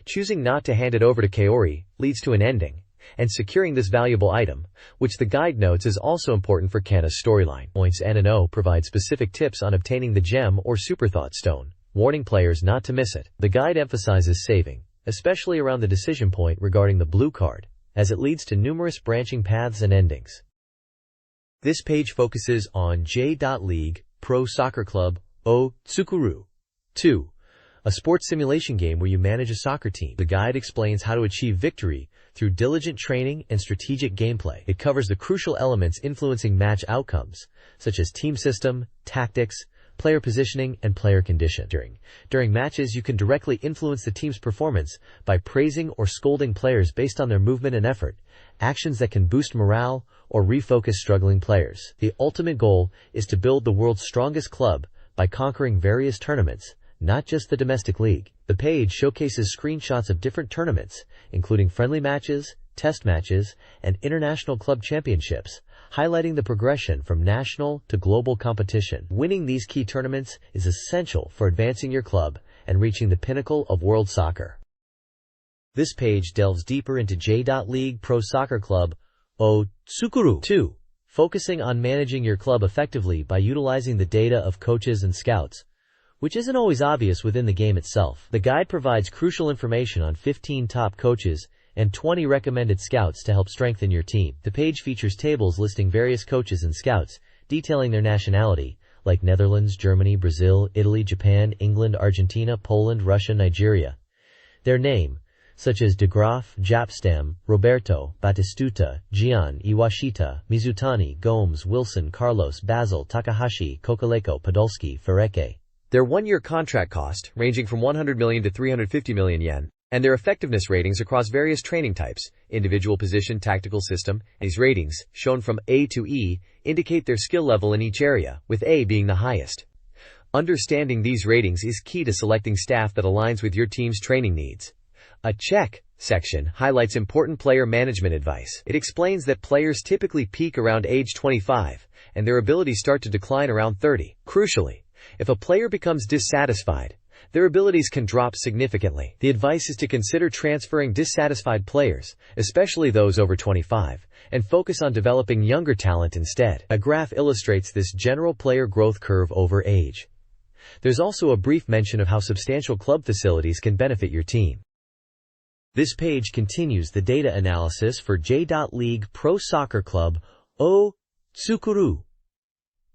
choosing not to hand it over to Kaori leads to an ending, and securing this valuable item, which the guide notes is also important for Kana's storyline. Points N and O provide specific tips on obtaining the gem or Super Thought Stone, warning players not to miss it. The guide emphasizes saving, especially around the decision point regarding the blue card, as it leads to numerous branching paths and endings. This page focuses on J.League Pro Soccer Club O Tsukuru 2, a sports simulation game where you manage a soccer team. The guide explains how to achieve victory through diligent training and strategic gameplay. It covers the crucial elements influencing match outcomes, such as team system, tactics, player positioning, and player condition. During matches, you can directly influence the team's performance by praising or scolding players based on their movement and effort, actions that can boost morale or refocus struggling players. The ultimate goal is to build the world's strongest club by conquering various tournaments, not just the domestic league. The page showcases screenshots of different tournaments, including friendly matches, test matches, and international club championships, highlighting the progression from national to global competition. Winning these key tournaments is essential for advancing your club and reaching the pinnacle of world soccer. This page delves deeper into J.League Pro Soccer Club O Tsukuru 2, focusing on managing your club effectively by utilizing the data of coaches and scouts, which isn't always obvious within the game itself. The guide provides crucial information on 15 top coaches and 20 recommended scouts to help strengthen your team. The page features tables listing various coaches and scouts, detailing their nationality, like Netherlands, Germany, Brazil, Italy, Japan, England, Argentina, Poland, Russia, Nigeria. Their name, such as De Graaf, Japstam, Roberto, Batistuta, Gian, Iwashita, Mizutani, Gomes, Wilson, Carlos, Basil, Takahashi, Kokoleko, Podolski, Fereke. Their one-year contract cost, ranging from 100 million to 350 million yen, and their effectiveness ratings across various training types, individual position, tactical system. These ratings, shown from A to E, indicate their skill level in each area, with A being the highest. Understanding these ratings is key to selecting staff that aligns with your team's training needs. A check section highlights important player management advice. It explains that players typically peak around age 25, and their abilities start to decline around 30. Crucially, if a player becomes dissatisfied, their abilities can drop significantly. The advice is to consider transferring dissatisfied players, especially those over 25, and focus on developing younger talent instead. A graph illustrates this general player growth curve over age. There's also a brief mention of how substantial club facilities can benefit your team. This page continues the data analysis for J.League Pro Soccer Club O Tsukuru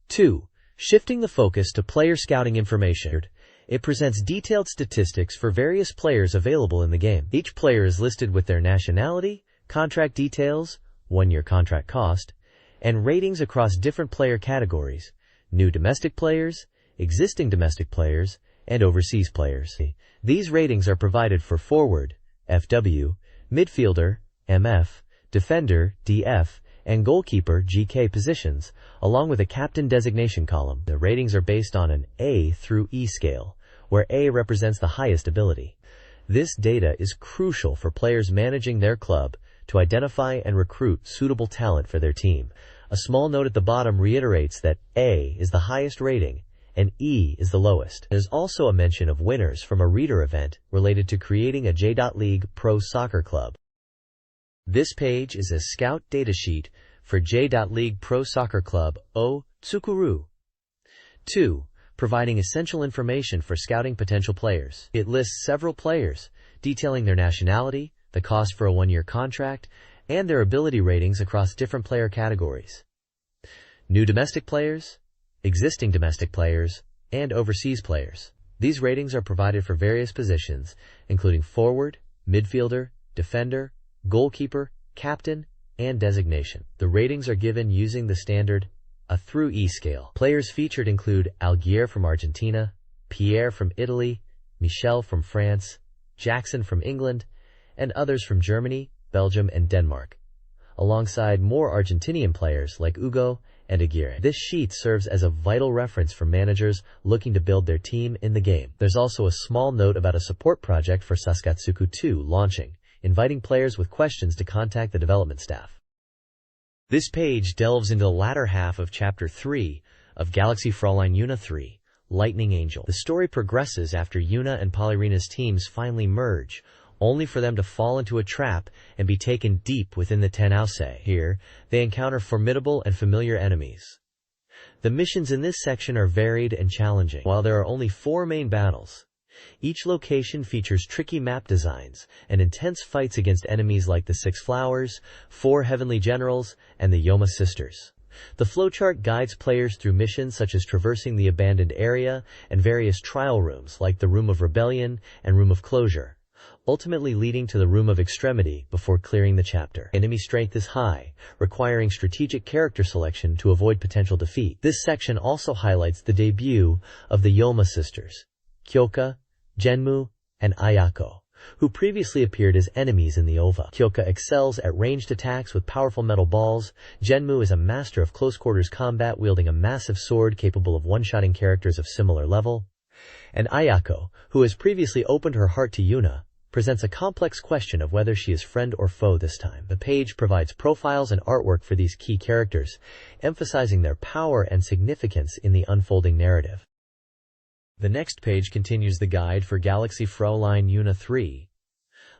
2, shifting the focus to player scouting information. It presents detailed statistics for various players available in the game. Each player is listed with their nationality, contract details, one-year contract cost, and ratings across different player categories: new domestic players, existing domestic players, and overseas players. These ratings are provided for forward, FW, midfielder, MF, defender, DF, and goalkeeper, GK positions, along with a captain designation column. The ratings are based on an A through E scale, where A represents the highest ability. This data is crucial for players managing their club to identify and recruit suitable talent for their team. A small note at the bottom reiterates that A is the highest rating and E is the lowest. There's also a mention of winners from a reader event related to creating a J.League Pro Soccer Club. This page is a scout datasheet for J.League Pro Soccer Club O Tsukuru 2, providing essential information for scouting potential players. It lists several players, detailing their nationality, the cost for a one-year contract, and their ability ratings across different player categories: new domestic players, existing domestic players, and overseas players. These ratings are provided for various positions, including forward, midfielder, defender, goalkeeper, captain, and designation. The ratings are given using the standard A through E scale. Players featured include Alguier from Argentina, Pierre from Italy, Michel from France, Jackson from England, and others from Germany, Belgium, and Denmark, alongside more Argentinian players like Hugo and Aguirre. This sheet serves as a vital reference for managers looking to build their team in the game. There's also a small note about a support project for Saskatsuku 2 launching inviting players with questions to contact the development staff. This page delves into the latter half of Chapter 3 of Galaxy Fräulein Yuna 3, Lightning Angel. The story progresses after Yuna and Polyrina's teams finally merge, only for them to fall into a trap and be taken deep within the Tenause. Here, they encounter formidable and familiar enemies. The missions in this section are varied and challenging. While there are only 4 main battles, each location features tricky map designs and intense fights against enemies like the 6 Flowers, 4 Heavenly Generals, and the Yoma Sisters. The flowchart guides players through missions such as traversing the abandoned area and various trial rooms like the Room of Rebellion and Room of Closure, ultimately leading to the Room of Extremity before clearing the chapter. Enemy strength is high, requiring strategic character selection to avoid potential defeat. This section also highlights the debut of the Yoma Sisters, Kyoka, Genmu, and Ayako, who previously appeared as enemies in the OVA. Kyoka excels at ranged attacks with powerful metal balls. Genmu is a master of close-quarters combat, wielding a massive sword capable of one-shotting characters of similar level. And Ayako, who has previously opened her heart to Yuna, presents a complex question of whether she is friend or foe this time. The page provides profiles and artwork for these key characters, emphasizing their power and significance in the unfolding narrative. The next page continues the guide for Galaxy Fräulein Yuna 3,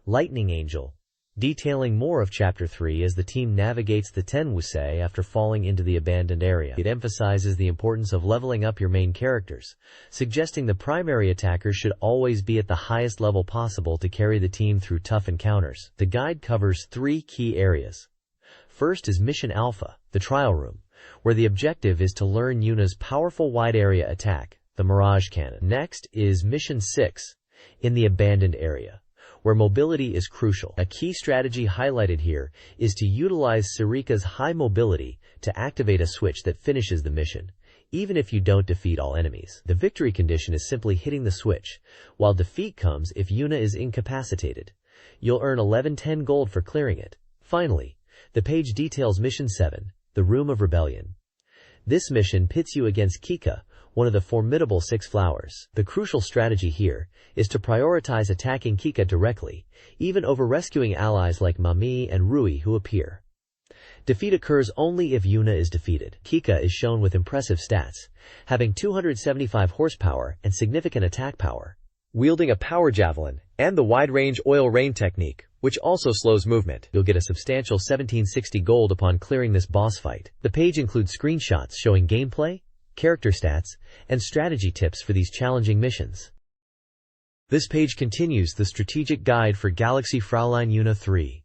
Lightning Angel, detailing more of Chapter 3 as the team navigates the Tenwuse after falling into the abandoned area. It emphasizes the importance of leveling up your main characters, suggesting the primary attackers should always be at the highest level possible to carry the team through tough encounters. The guide covers 3 key areas. First is Mission Alpha, the trial room, where the objective is to learn Yuna's powerful wide-area attack, the Mirage Cannon. Next is Mission 6, in the abandoned area, where mobility is crucial. A key strategy highlighted here is to utilize Sarika's high mobility to activate a switch that finishes the mission, even if you don't defeat all enemies. The victory condition is simply hitting the switch, while defeat comes if Yuna is incapacitated. You'll earn 1110 gold for clearing it. Finally, the page details Mission 7, the Room of Rebellion. This mission pits you against Kika, one of the formidable 6 Flowers. The crucial strategy here is to prioritize attacking Kika directly, even over rescuing allies like Mami and Rui who appear. Defeat occurs only if Yuna is defeated. Kika is shown with impressive stats, having 275 horsepower and significant attack power, wielding a power javelin and the wide-range oil rain technique, which also slows movement. You'll get a substantial 1760 gold upon clearing this boss fight. The page includes screenshots showing gameplay, character stats, and strategy tips for these challenging missions. This page continues the strategic guide for Galaxy Fräulein Yuna 3,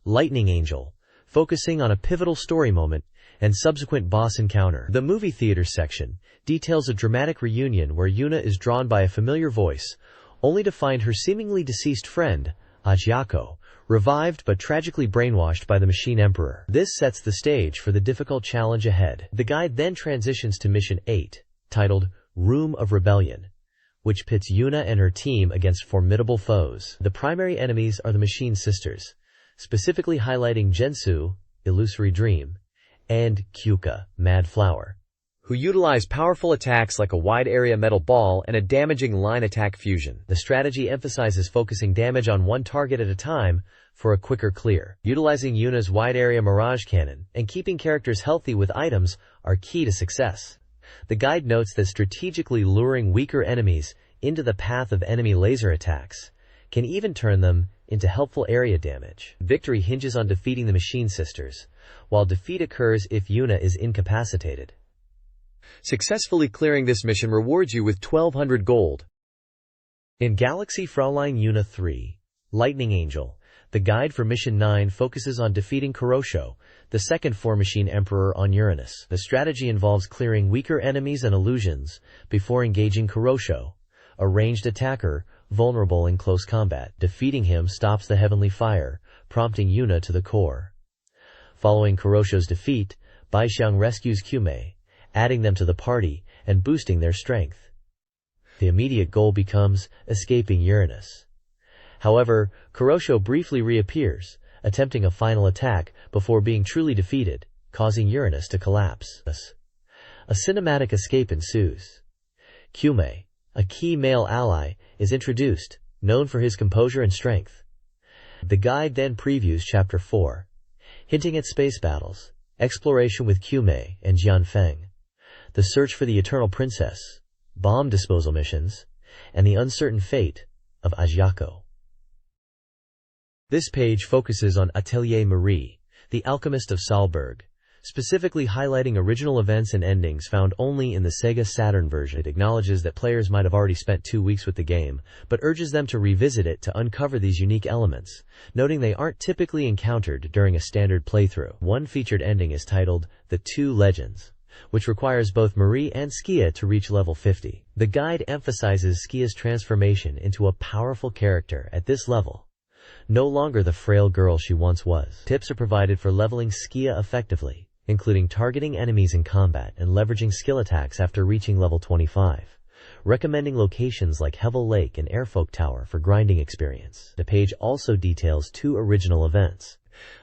Lightning Angel, focusing on a pivotal story moment and subsequent boss encounter. The movie theater section details a dramatic reunion where Yuna is drawn by a familiar voice, only to find her seemingly deceased friend, Ayako, revived but tragically brainwashed by the Machine Emperor. This sets the stage for the difficult challenge ahead. The guide then transitions to Mission 8, titled Room of Rebellion, which pits Yuna and her team against formidable foes. The primary enemies are the Machine Sisters, specifically highlighting Gensu, Illusory Dream, and Kyuka, Mad Flower, who utilize powerful attacks like a wide-area metal ball and a damaging line attack fusion. The strategy emphasizes focusing damage on one target at a time for a quicker clear. Utilizing Yuna's wide-area Mirage Cannon and keeping characters healthy with items are key to success. The guide notes that strategically luring weaker enemies into the path of enemy laser attacks can even turn them into helpful area damage. Victory hinges on defeating the Machine Sisters, while defeat occurs if Yuna is incapacitated. Successfully clearing this mission rewards you with 1200 gold. In Galaxy Fräulein Yuna 3, Lightning Angel, the guide for Mission 9 focuses on defeating Kurosho, the second 4-Machine Emperor on Uranus. The strategy involves clearing weaker enemies and illusions before engaging Kurosho, a ranged attacker vulnerable in close combat. Defeating him stops the heavenly fire, prompting Yuna to the core. Following Kurosho's defeat, Baixiang rescues Kyume, adding them to the party and boosting their strength. The immediate goal becomes escaping Uranus. However, Kurosho briefly reappears, attempting a final attack before being truly defeated, causing Uranus to collapse. A cinematic escape ensues. Kyume, a key male ally, is introduced, known for his composure and strength. The guide then previews Chapter 4, hinting at space battles, exploration with Qmei and Jianfeng, the search for the Eternal Princess, bomb disposal missions, and the uncertain fate of Ajako. This page focuses on Atelier Marie, the alchemist of Salzburg, specifically highlighting original events and endings found only in the SEGA Saturn version. It acknowledges that players might have already spent 2 weeks with the game, but urges them to revisit it to uncover these unique elements, noting they aren't typically encountered during a standard playthrough. One featured ending is titled The Two Legends, which requires both Marie and Skia to reach level 50. The guide emphasizes Skia's transformation into a powerful character at this level, no longer the frail girl she once was. Tips are provided for leveling Skia effectively, including targeting enemies in combat and leveraging skill attacks after reaching level 25, recommending locations like Hevel Lake and Airfolk Tower for grinding experience. The page also details 2 original events.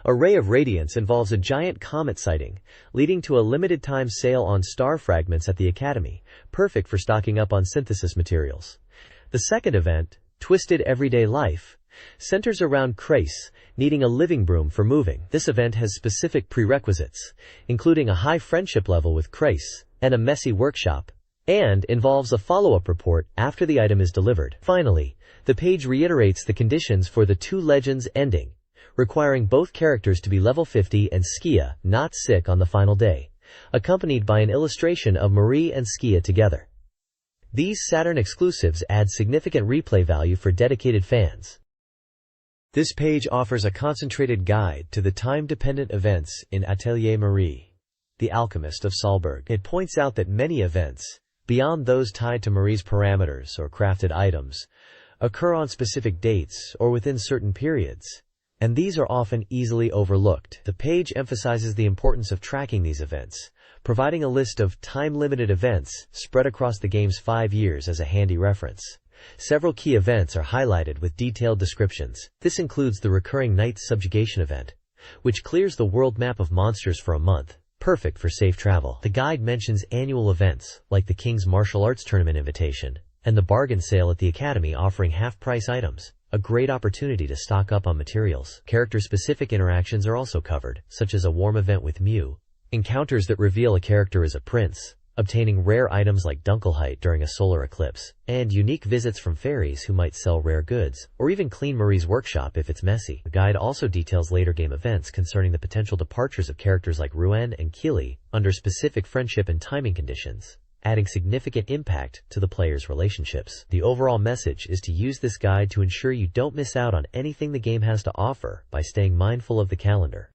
A Ray of Radiance involves a giant comet sighting, leading to a limited-time sale on star fragments at the Academy, perfect for stocking up on synthesis materials. The second event, Twisted Everyday Life, centers around Krace needing a living broom for moving. This event has specific prerequisites, including a high friendship level with Krace and a messy workshop, and involves a follow-up report after the item is delivered. Finally, the page reiterates the conditions for the Two Legends ending, requiring both characters to be level 50 and Skia not sick on the final day, accompanied by an illustration of Marie and Skia together. These Saturn exclusives add significant replay value for dedicated fans. This page offers a concentrated guide to the time-dependent events in Atelier Marie, the alchemist of Salzburg. It points out that many events, beyond those tied to Marie's parameters or crafted items, occur on specific dates or within certain periods, and these are often easily overlooked. The page emphasizes the importance of tracking these events, providing a list of time-limited events spread across the game's 5 years as a handy reference. Several key events are highlighted with detailed descriptions. This includes the recurring Night Subjugation event, which clears the world map of monsters for a month, perfect for safe travel. The guide mentions annual events, like the King's Martial Arts Tournament invitation, and the bargain sale at the Academy offering half-price items, a great opportunity to stock up on materials. Character-specific interactions are also covered, such as a warm event with Mew, encounters that reveal a character as a prince, obtaining rare items like Dunkelheit during a solar eclipse, and unique visits from fairies who might sell rare goods, or even clean Marie's workshop if it's messy. The guide also details later game events concerning the potential departures of characters like Ruen and Kili under specific friendship and timing conditions, adding significant impact to the player's relationships. The overall message is to use this guide to ensure you don't miss out on anything the game has to offer by staying mindful of the calendar.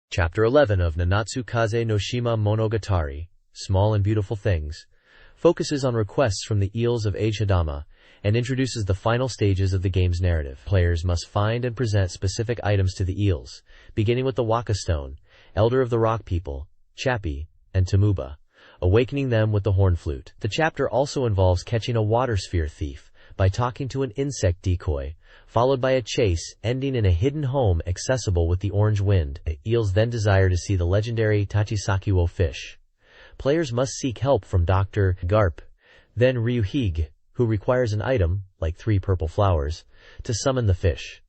Chapter 11 of Nanatsu Kaze no Shima Monogatari, Small and Beautiful Things, focuses on requests from the Eels of Age Hadama and introduces the final stages of the game's narrative. Players must find and present specific items to the Eels, beginning with the Waka Stone, Elder of the Rock People, Chappie, and Tamuba, awakening them with the Horn Flute. The chapter also involves catching a water sphere thief by talking to an insect decoy, followed by a chase ending in a hidden home accessible with the Orange Wind. The Eels then desire to see the legendary Tachisakiwo fish. Players must seek help from Dr. Garp, then Ryuhige, who requires an item, like 3 purple flowers, to summon the fish.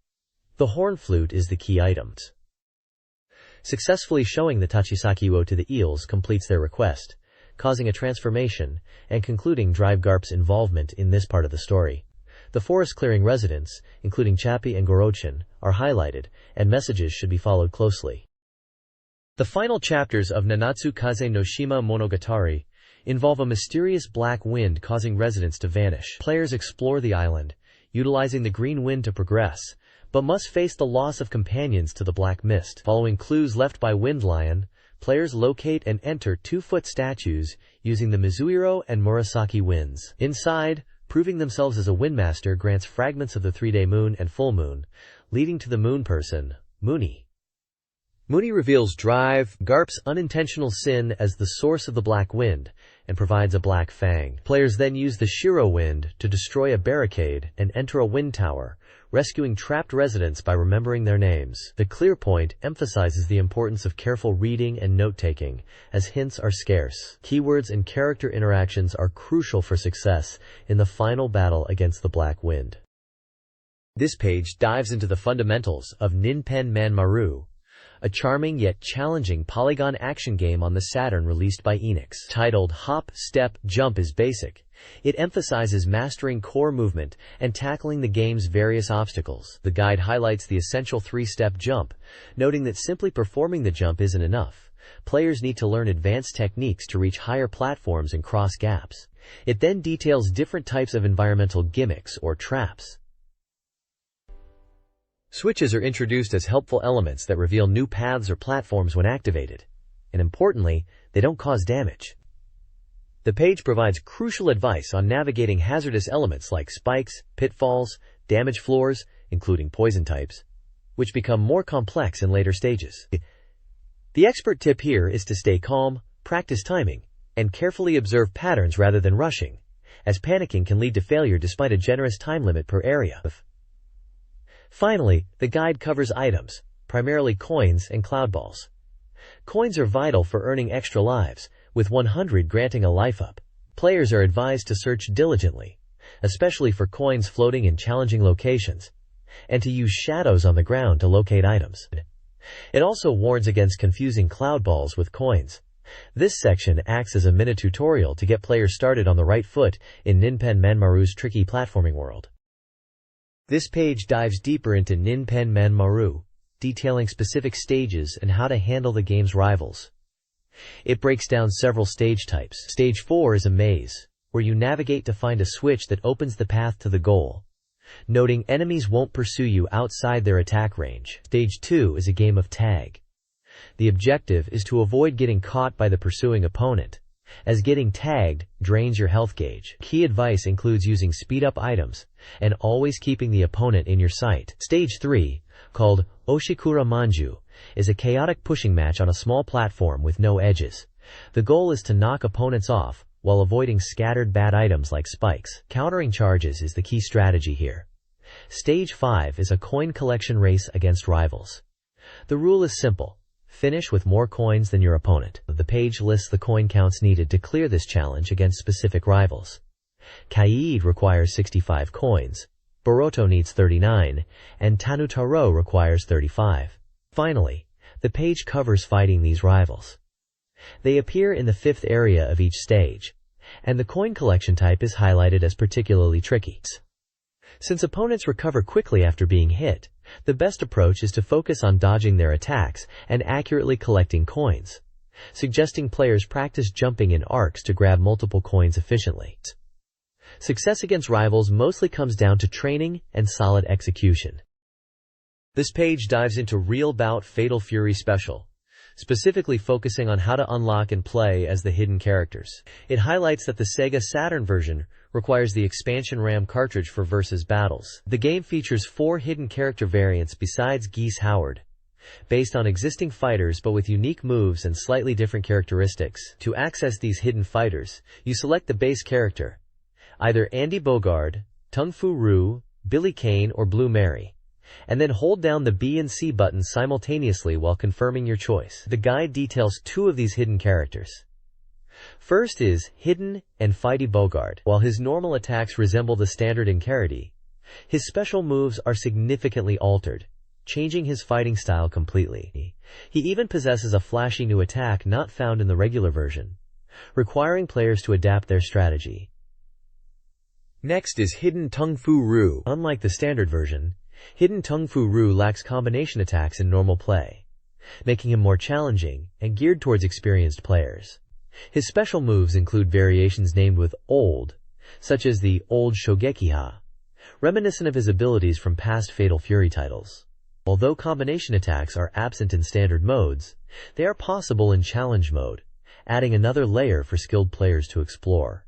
The Horn Flute is the key item. Successfully showing the Tachisakiwo to the Eels completes their request, causing a transformation, and concluding Drive Garp's involvement in this part of the story. The forest-clearing residents, including Chappie and Gorochin, are highlighted, and messages should be followed closely. The final chapters of Nanatsu Kaze no Shima Monogatari involve a mysterious black wind causing residents to vanish. Players explore the island, utilizing the green wind to progress, but must face the loss of companions to the black mist. Following clues left by Wind Lion, players locate and enter 2-foot statues using the Mizuhiro and Murasaki winds. Inside, proving themselves as a windmaster grants fragments of the 3-day moon and full moon, leading to the moon person, Mooney. Mooney reveals Drive Garp's unintentional sin as the source of the black wind and provides a black fang. Players then use the Shiro wind to destroy a barricade and enter a wind tower, rescuing trapped residents by remembering their names. The clear point emphasizes the importance of careful reading and note-taking, as hints are scarce. Keywords and character interactions are crucial for success in the final battle against the Black Wind. This page dives into the fundamentals of Ninpen Manmaru, a charming yet challenging polygon action game on the Saturn released by Enix. Titled Hop, Step, Jump is basic. It emphasizes mastering core movement and tackling the game's various obstacles. The guide highlights the essential three-step jump, noting that simply performing the jump isn't enough. Players need to learn advanced techniques to reach higher platforms and cross gaps. It then details different types of environmental gimmicks or traps. Switches are introduced as helpful elements that reveal new paths or platforms when activated. And importantly, they don't cause damage. The page provides crucial advice on navigating hazardous elements like spikes, pitfalls, damaged floors, including poison types, which become more complex in later stages. The expert tip here is to stay calm, practice timing, and carefully observe patterns rather than rushing, as panicking can lead to failure despite a generous time limit per area. Finally, the guide covers items, primarily coins and cloud balls. Coins are vital for earning extra lives, with 100 granting a life up. Players are advised to search diligently, especially for coins floating in challenging locations, and to use shadows on the ground to locate items. It also warns against confusing cloud balls with coins. This section acts as a mini tutorial to get players started on the right foot in Ninpen Manmaru's tricky platforming world. This page dives deeper into Ninpen Manmaru, detailing specific stages and how to handle the game's rivals. It breaks down several stage types. Stage 4 is a maze, where you navigate to find a switch that opens the path to the goal, noting enemies won't pursue you outside their attack range. Stage 2 is a game of tag. The objective is to avoid getting caught by the pursuing opponent, as getting tagged drains your health gauge. Key advice includes using speed-up items and always keeping the opponent in your sight. Stage 3, called Oshikura Manju, is a chaotic pushing match on a small platform with no edges. The goal is to knock opponents off while avoiding scattered bad items like spikes. Countering charges is the key strategy here. Stage 5 is a coin collection race against rivals. The rule is simple. Finish with more coins than your opponent. The page lists the coin counts needed to clear this challenge against specific rivals. Kaid requires 65 coins, Boruto needs 39, and Tanutaro requires 35. Finally, the page covers fighting these rivals. They appear in the 5th area of each stage, and the coin collection type is highlighted as particularly tricky. Since opponents recover quickly after being hit, the best approach is to focus on dodging their attacks and accurately collecting coins, suggesting players practice jumping in arcs to grab multiple coins efficiently. Success against rivals mostly comes down to training and solid execution. This page dives into Real Bout Fatal Fury Special, specifically focusing on how to unlock and play as the hidden characters. It highlights that the SEGA Saturn version requires the expansion RAM cartridge for versus battles. The game features 4 hidden character variants besides Geese Howard, based on existing fighters but with unique moves and slightly different characteristics. To access these hidden fighters, you select the base character, either Andy Bogard, Tung Fu Rue, Billy Kane, or Blue Mary, and then hold down the B and C buttons simultaneously while confirming your choice. The guide details 2 of these hidden characters. First is Hidden and Fighty Bogard. While his normal attacks resemble the standard Incarity, his special moves are significantly altered, changing his fighting style completely. He even possesses a flashy new attack not found in the regular version, requiring players to adapt their strategy. Next is Hidden Tung Fu Rue. Unlike the standard version, Hidden Tung Fu Rue lacks combination attacks in normal play, making him more challenging and geared towards experienced players. His special moves include variations named with Old, such as the Old Shogekiha, reminiscent of his abilities from past Fatal Fury titles. Although combination attacks are absent in standard modes, they are possible in challenge mode, adding another layer for skilled players to explore.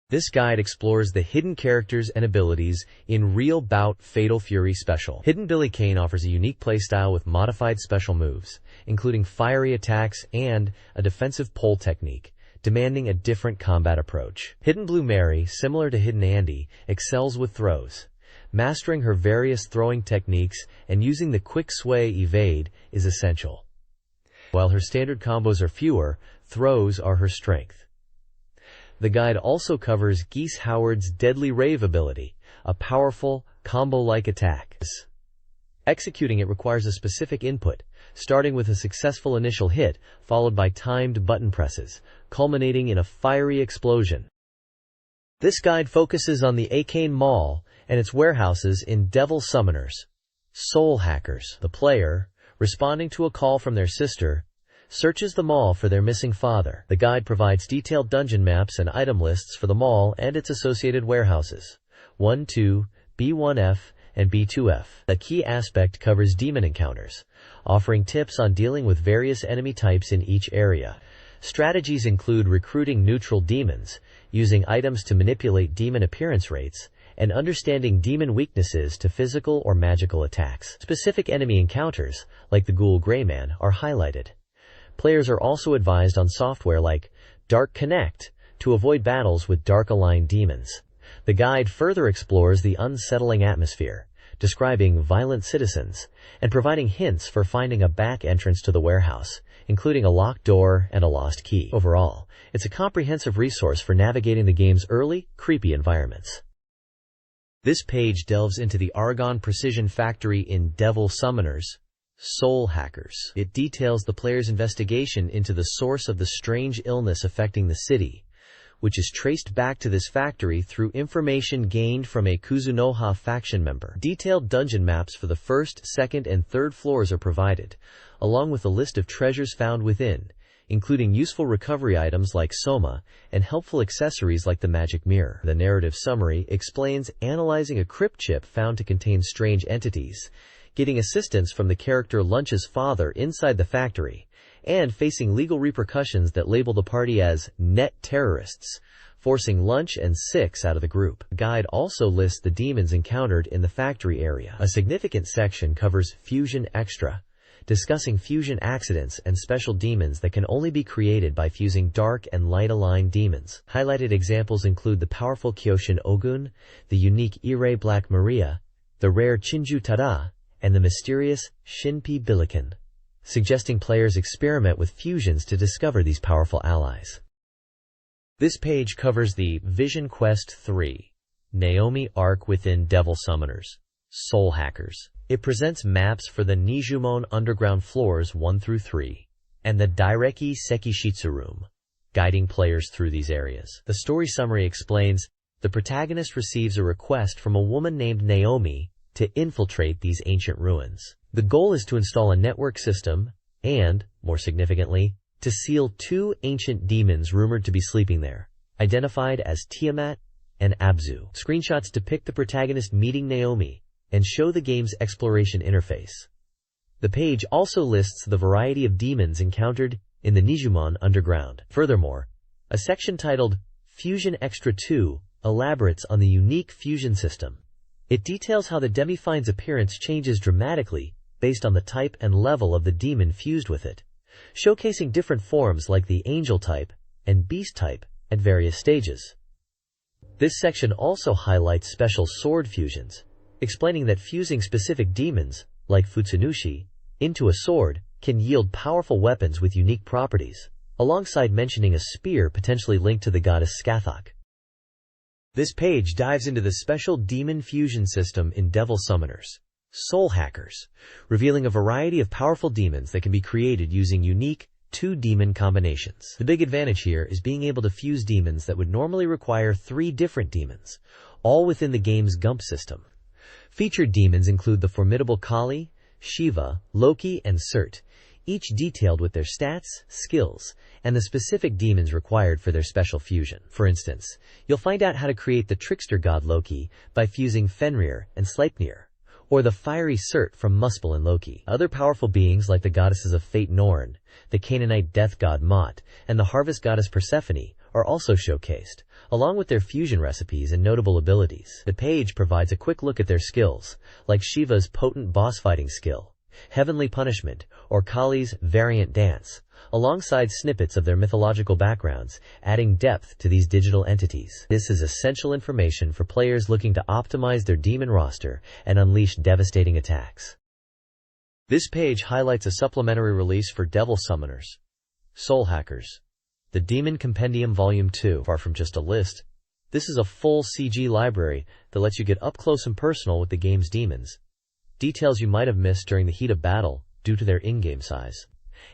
This guide explores the hidden characters and abilities in Real Bout Fatal Fury Special. Hidden Billy Kane offers a unique playstyle with modified special moves, including fiery attacks and a defensive pole technique, demanding a different combat approach. Hidden Blue Mary, similar to Hidden Andy, excels with throws. Mastering her various throwing techniques and using the quick sway evade is essential. While her standard combos are fewer, throws are her strength. The guide also covers Geese Howard's Deadly Rave ability, a powerful, combo-like attack. Executing it requires a specific input, starting with a successful initial hit, followed by timed button presses, culminating in a fiery explosion. This guide focuses on the Arcane Mall and its warehouses in Devil Summoners, Soul Hackers. The player, responding to a call from their sister, searches the mall for their missing father. The guide provides detailed dungeon maps and item lists for the mall and its associated warehouses, 1-2, B1F, and B2F. The key aspect covers demon encounters, offering tips on dealing with various enemy types in each area. Strategies include recruiting neutral demons, using items to manipulate demon appearance rates, and understanding demon weaknesses to physical or magical attacks. Specific enemy encounters, like the Ghoul Greyman, are highlighted. Players are also advised on software like Dark Connect to avoid battles with dark-aligned demons. The guide further explores the unsettling atmosphere, describing violent citizens, and providing hints for finding a back entrance to the warehouse, including a locked door and a lost key. Overall, it's a comprehensive resource for navigating the game's early, creepy environments. This page delves into the Argon Precision Factory in Devil Summoners, Soul Hackers. It details the player's investigation into the source of the strange illness affecting the city, which is traced back to this factory through information gained from a Kuzunoha faction member. Detailed dungeon maps for the first, second, and third floors are provided, along with a list of treasures found within, including useful recovery items like soma, and helpful accessories like the magic mirror. The narrative summary explains analyzing a crypt chip found to contain strange entities, getting assistance from the character Lunch's father inside the factory, and facing legal repercussions that label the party as net terrorists, forcing Lunch and Six out of the group. The guide also lists the demons encountered in the factory area. A significant section covers Fusion Extra, discussing fusion accidents and special demons that can only be created by fusing dark and light-aligned demons. Highlighted examples include the powerful Kyoshin Ogun, the unique Irei Black Maria, the rare Chinju Tada, and the mysterious Shinpi Bilikan, suggesting players experiment with fusions to discover these powerful allies. This page covers the Vision Quest 3, Naomi arc within Devil Summoners, Soul Hackers. It presents maps for the Nijumon underground floors 1-3, and the Daireki Sekishitsu room, guiding players through these areas. The story summary explains, the protagonist receives a request from a woman named Naomi to infiltrate these ancient ruins. The goal is to install a network system and, more significantly, to seal two ancient demons rumored to be sleeping there, identified as Tiamat and Abzu. Screenshots depict the protagonist meeting Naomi and show the game's exploration interface. The page also lists the variety of demons encountered in the Nijumon underground. Furthermore, a section titled Fusion Extra 2 elaborates on the unique fusion system. It details how the Demifine's appearance changes dramatically based on the type and level of the demon fused with it, showcasing different forms like the angel type and beast type at various stages. This section also highlights special sword fusions, explaining that fusing specific demons, like Futsunushi, into a sword can yield powerful weapons with unique properties, alongside mentioning a spear potentially linked to the goddess Skathok. This page dives into the special demon fusion system in Devil Summoners, Soul Hackers, revealing a variety of powerful demons that can be created using unique two-demon combinations. The big advantage here is being able to fuse demons that would normally require 3 different demons, all within the game's Gump system. Featured demons include the formidable Kali, Shiva, Loki, and Surt, each detailed with their stats, skills, and the specific demons required for their special fusion. For instance, you'll find out how to create the trickster god Loki by fusing Fenrir and Sleipnir, or the fiery Surt from Muspel and Loki. Other powerful beings like the goddesses of fate Norn, the Canaanite death god Mot, and the harvest goddess Persephone are also showcased, along with their fusion recipes and notable abilities. The page provides a quick look at their skills, like Shiva's potent boss fighting skill, Heavenly Punishment, or Kali's Variant Dance, alongside snippets of their mythological backgrounds, adding depth to these digital entities. This is essential information for players looking to optimize their demon roster and unleash devastating attacks. This page highlights a supplementary release for Devil Summoners, Soul Hackers, The Demon Compendium Volume 2. Far from just a list, this is a full CG library that lets you get up close and personal with the game's demons. Details you might have missed during the heat of battle due to their in-game size.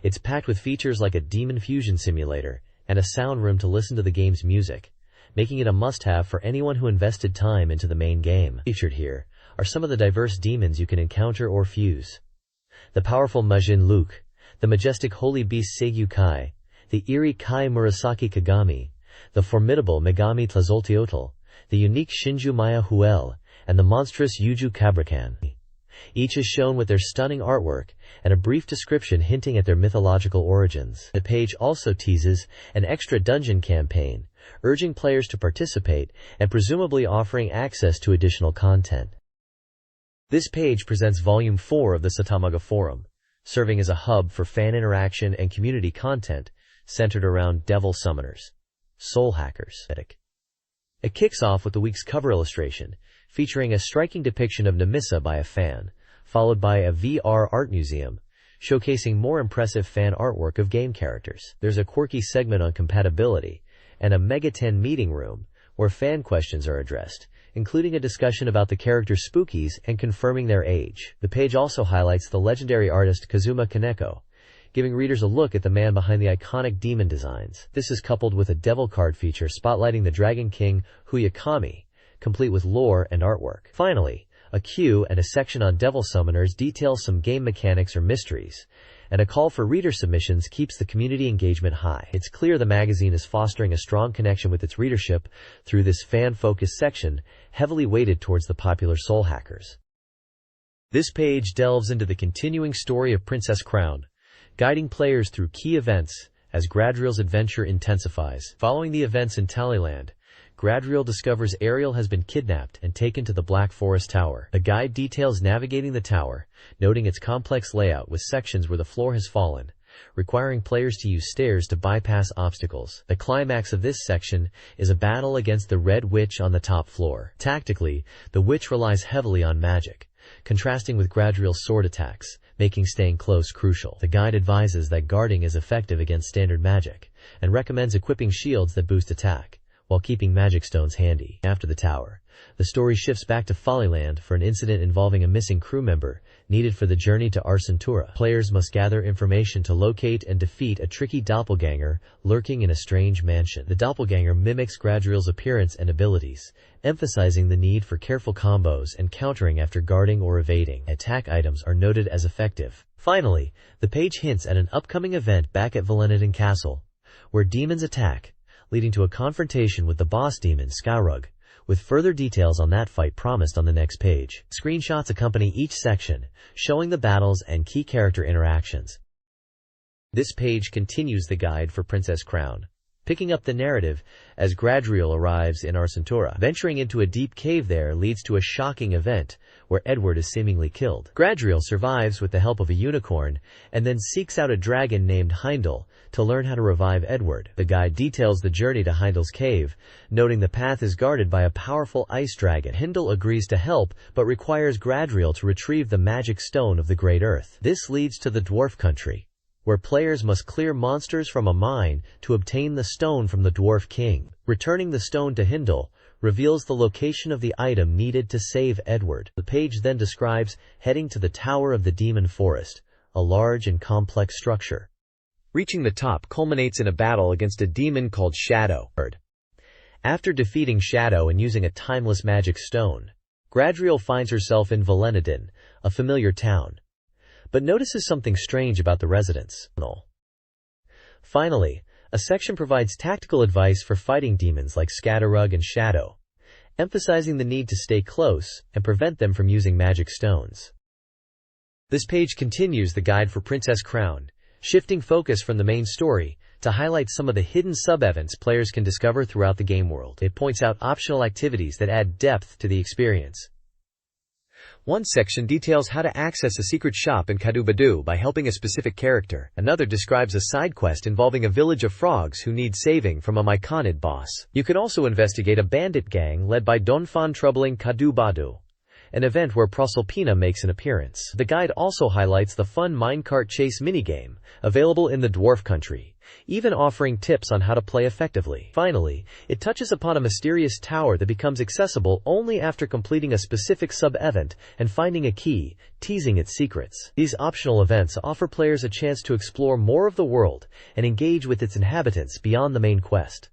It's packed with features like a demon fusion simulator and a sound room to listen to the game's music, making it a must-have for anyone who invested time into the main game. Featured here are some of the diverse demons you can encounter or fuse. The powerful Majin Luke, the majestic holy beast Seigyu Kai, the eerie Kai Murasaki Kagami, the formidable Megami Tlazolteotl, the unique Shinju Maya Huel, and the monstrous Yuju Kabrakan. Each is shown with their stunning artwork and a brief description hinting at their mythological origins. The page also teases an extra dungeon campaign, urging players to participate and presumably offering access to additional content. This page presents Volume 4 of the Satamaga Forum, serving as a hub for fan interaction and community content centered around devil summoners, soul hackers. It kicks off with the week's cover illustration, featuring a striking depiction of Nemissa by a fan, followed by a VR art museum, showcasing more impressive fan artwork of game characters. There's a quirky segment on compatibility, and a Mega 10 meeting room, where fan questions are addressed, including a discussion about the characters' spookies and confirming their age. The page also highlights the legendary artist Kazuma Kaneko, giving readers a look at the man behind the iconic demon designs. This is coupled with a devil card feature spotlighting the Dragon King Huyakami, complete with lore and artwork. Finally, a queue and a section on devil summoners details some game mechanics or mysteries, and a call for reader submissions keeps the community engagement high. It's clear the magazine is fostering a strong connection with its readership through this fan-focused section, heavily weighted towards the popular soul hackers. This page delves into the continuing story of Princess Crown, guiding players through key events as Gradriel's adventure intensifies. Following the events in Tallyland, Gradriel discovers Ariel has been kidnapped and taken to the Black Forest Tower. The guide details navigating the tower, noting its complex layout with sections where the floor has fallen, requiring players to use stairs to bypass obstacles. The climax of this section is a battle against the Red Witch on the top floor. Tactically, the witch relies heavily on magic, contrasting with Gradriel's sword attacks, making staying close crucial. The guide advises that guarding is effective against standard magic, and recommends equipping shields that boost attack, while keeping magic stones handy. After the tower, the story shifts back to Follyland for an incident involving a missing crew member needed for the journey to Arcentura. Players must gather information to locate and defeat a tricky doppelganger lurking in a strange mansion. The doppelganger mimics Gradriel's appearance and abilities, emphasizing the need for careful combos and countering after guarding or evading. Attack items are noted as effective. Finally, the page hints at an upcoming event back at Valenadin Castle, where demons attack, leading to a confrontation with the boss demon Skyrug, with further details on that fight promised on the next page. Screenshots accompany each section, showing the battles and key character interactions. This page continues the guide for Princess Crown, picking up the narrative as Gradriel arrives in Arcentura. Venturing into a deep cave there leads to a shocking event where Edward is seemingly killed. Gradriel survives with the help of a unicorn and then seeks out a dragon named Heindel to learn how to revive Edward. The guide details the journey to Heindel's cave, noting the path is guarded by a powerful ice dragon. Heindel agrees to help, but requires Gradriel to retrieve the magic stone of the Great Earth. This leads to the Dwarf Country, where players must clear monsters from a mine to obtain the stone from the Dwarf King. Returning the stone to Heindel reveals the location of the item needed to save Edward. The page then describes heading to the Tower of the Demon Forest, a large and complex structure. Reaching the top culminates in a battle against a demon called Shadow. After defeating Shadow and using a timeless magic stone, Gradriel finds herself in Valenadin, a familiar town, but notices something strange about the residents. Finally, a section provides tactical advice for fighting demons like Scatterrug and Shadow, emphasizing the need to stay close and prevent them from using magic stones. This page continues the guide for Princess Crown, shifting focus from the main story to highlight some of the hidden sub-events players can discover throughout the game world. It points out optional activities that add depth to the experience. One section details how to access a secret shop in Kadubadu by helping a specific character. Another describes a side quest involving a village of frogs who need saving from a Myconid boss. You can also investigate a bandit gang led by Donphan troubling Kadubadu, an event where Proserpina makes an appearance. The guide also highlights the fun minecart chase minigame, available in the Dwarf Country, even offering tips on how to play effectively. Finally, it touches upon a mysterious tower that becomes accessible only after completing a specific sub-event and finding a key, teasing its secrets. These optional events offer players a chance to explore more of the world and engage with its inhabitants beyond the main quest.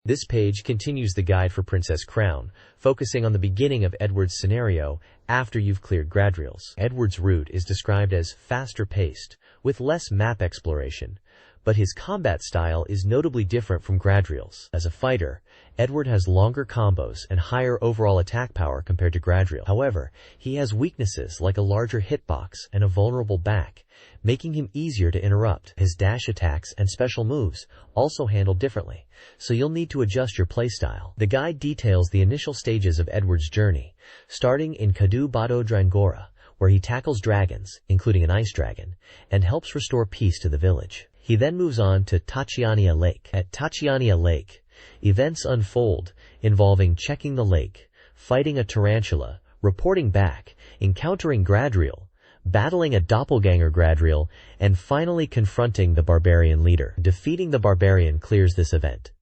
This page continues the guide for Princess Crown, focusing on the beginning of Edward's scenario after you've cleared Gradriel's. Edward's route is described as faster-paced, with less map exploration, but his combat style is notably different from Gradriel's. As a fighter, Edward has longer combos and higher overall attack power compared to Gradriel. However, he has weaknesses like a larger hitbox and a vulnerable back, making him easier to interrupt. His dash attacks and special moves also handled differently, so you'll need to adjust your playstyle. The guide details the initial stages of Edward's journey, starting in Kadu Bado Drangora, where he tackles dragons, including an ice dragon, and helps restore peace to the village. He then moves on to Tachiania Lake. At Tachiania Lake, events unfold involving checking the lake, fighting a tarantula, reporting back, encountering Gradriel, battling a doppelganger Gradriel, and finally confronting the barbarian leader. Defeating the barbarian clears this event.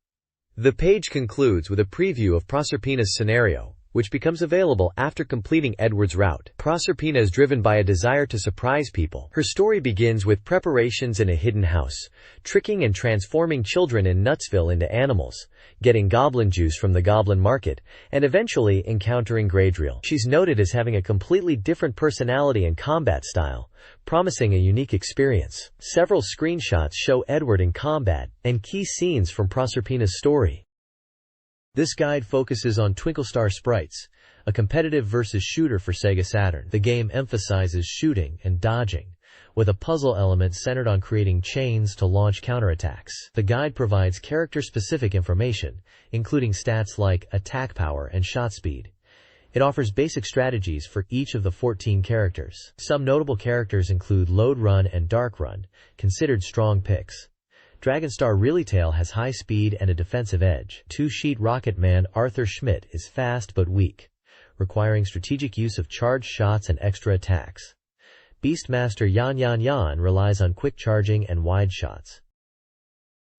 The page concludes with a preview of Proserpina's scenario, which becomes available after completing Edward's route. Proserpina is driven by a desire to surprise people. Her story begins with preparations in a hidden house, tricking and transforming children in Nutsville into animals, getting goblin juice from the goblin market, and eventually encountering Gradriel. She's noted as having a completely different personality and combat style, promising a unique experience. Several screenshots show Edward in combat and key scenes from Proserpina's story. This guide focuses on Twinkle Star Sprites, a competitive versus shooter for SEGA Saturn. The game emphasizes shooting and dodging, with a puzzle element centered on creating chains to launch counterattacks. The guide provides character-specific information, including stats like attack power and shot speed. It offers basic strategies for each of the 14 characters. Some notable characters include Load Run and Dark Run, considered strong picks. Dragonstar Reallytail has high speed and a defensive edge. Two-sheet Rocketman Arthur Schmidt is fast but weak, requiring strategic use of charged shots and extra attacks. Beastmaster Yan Yan Yan relies on quick charging and wide shots.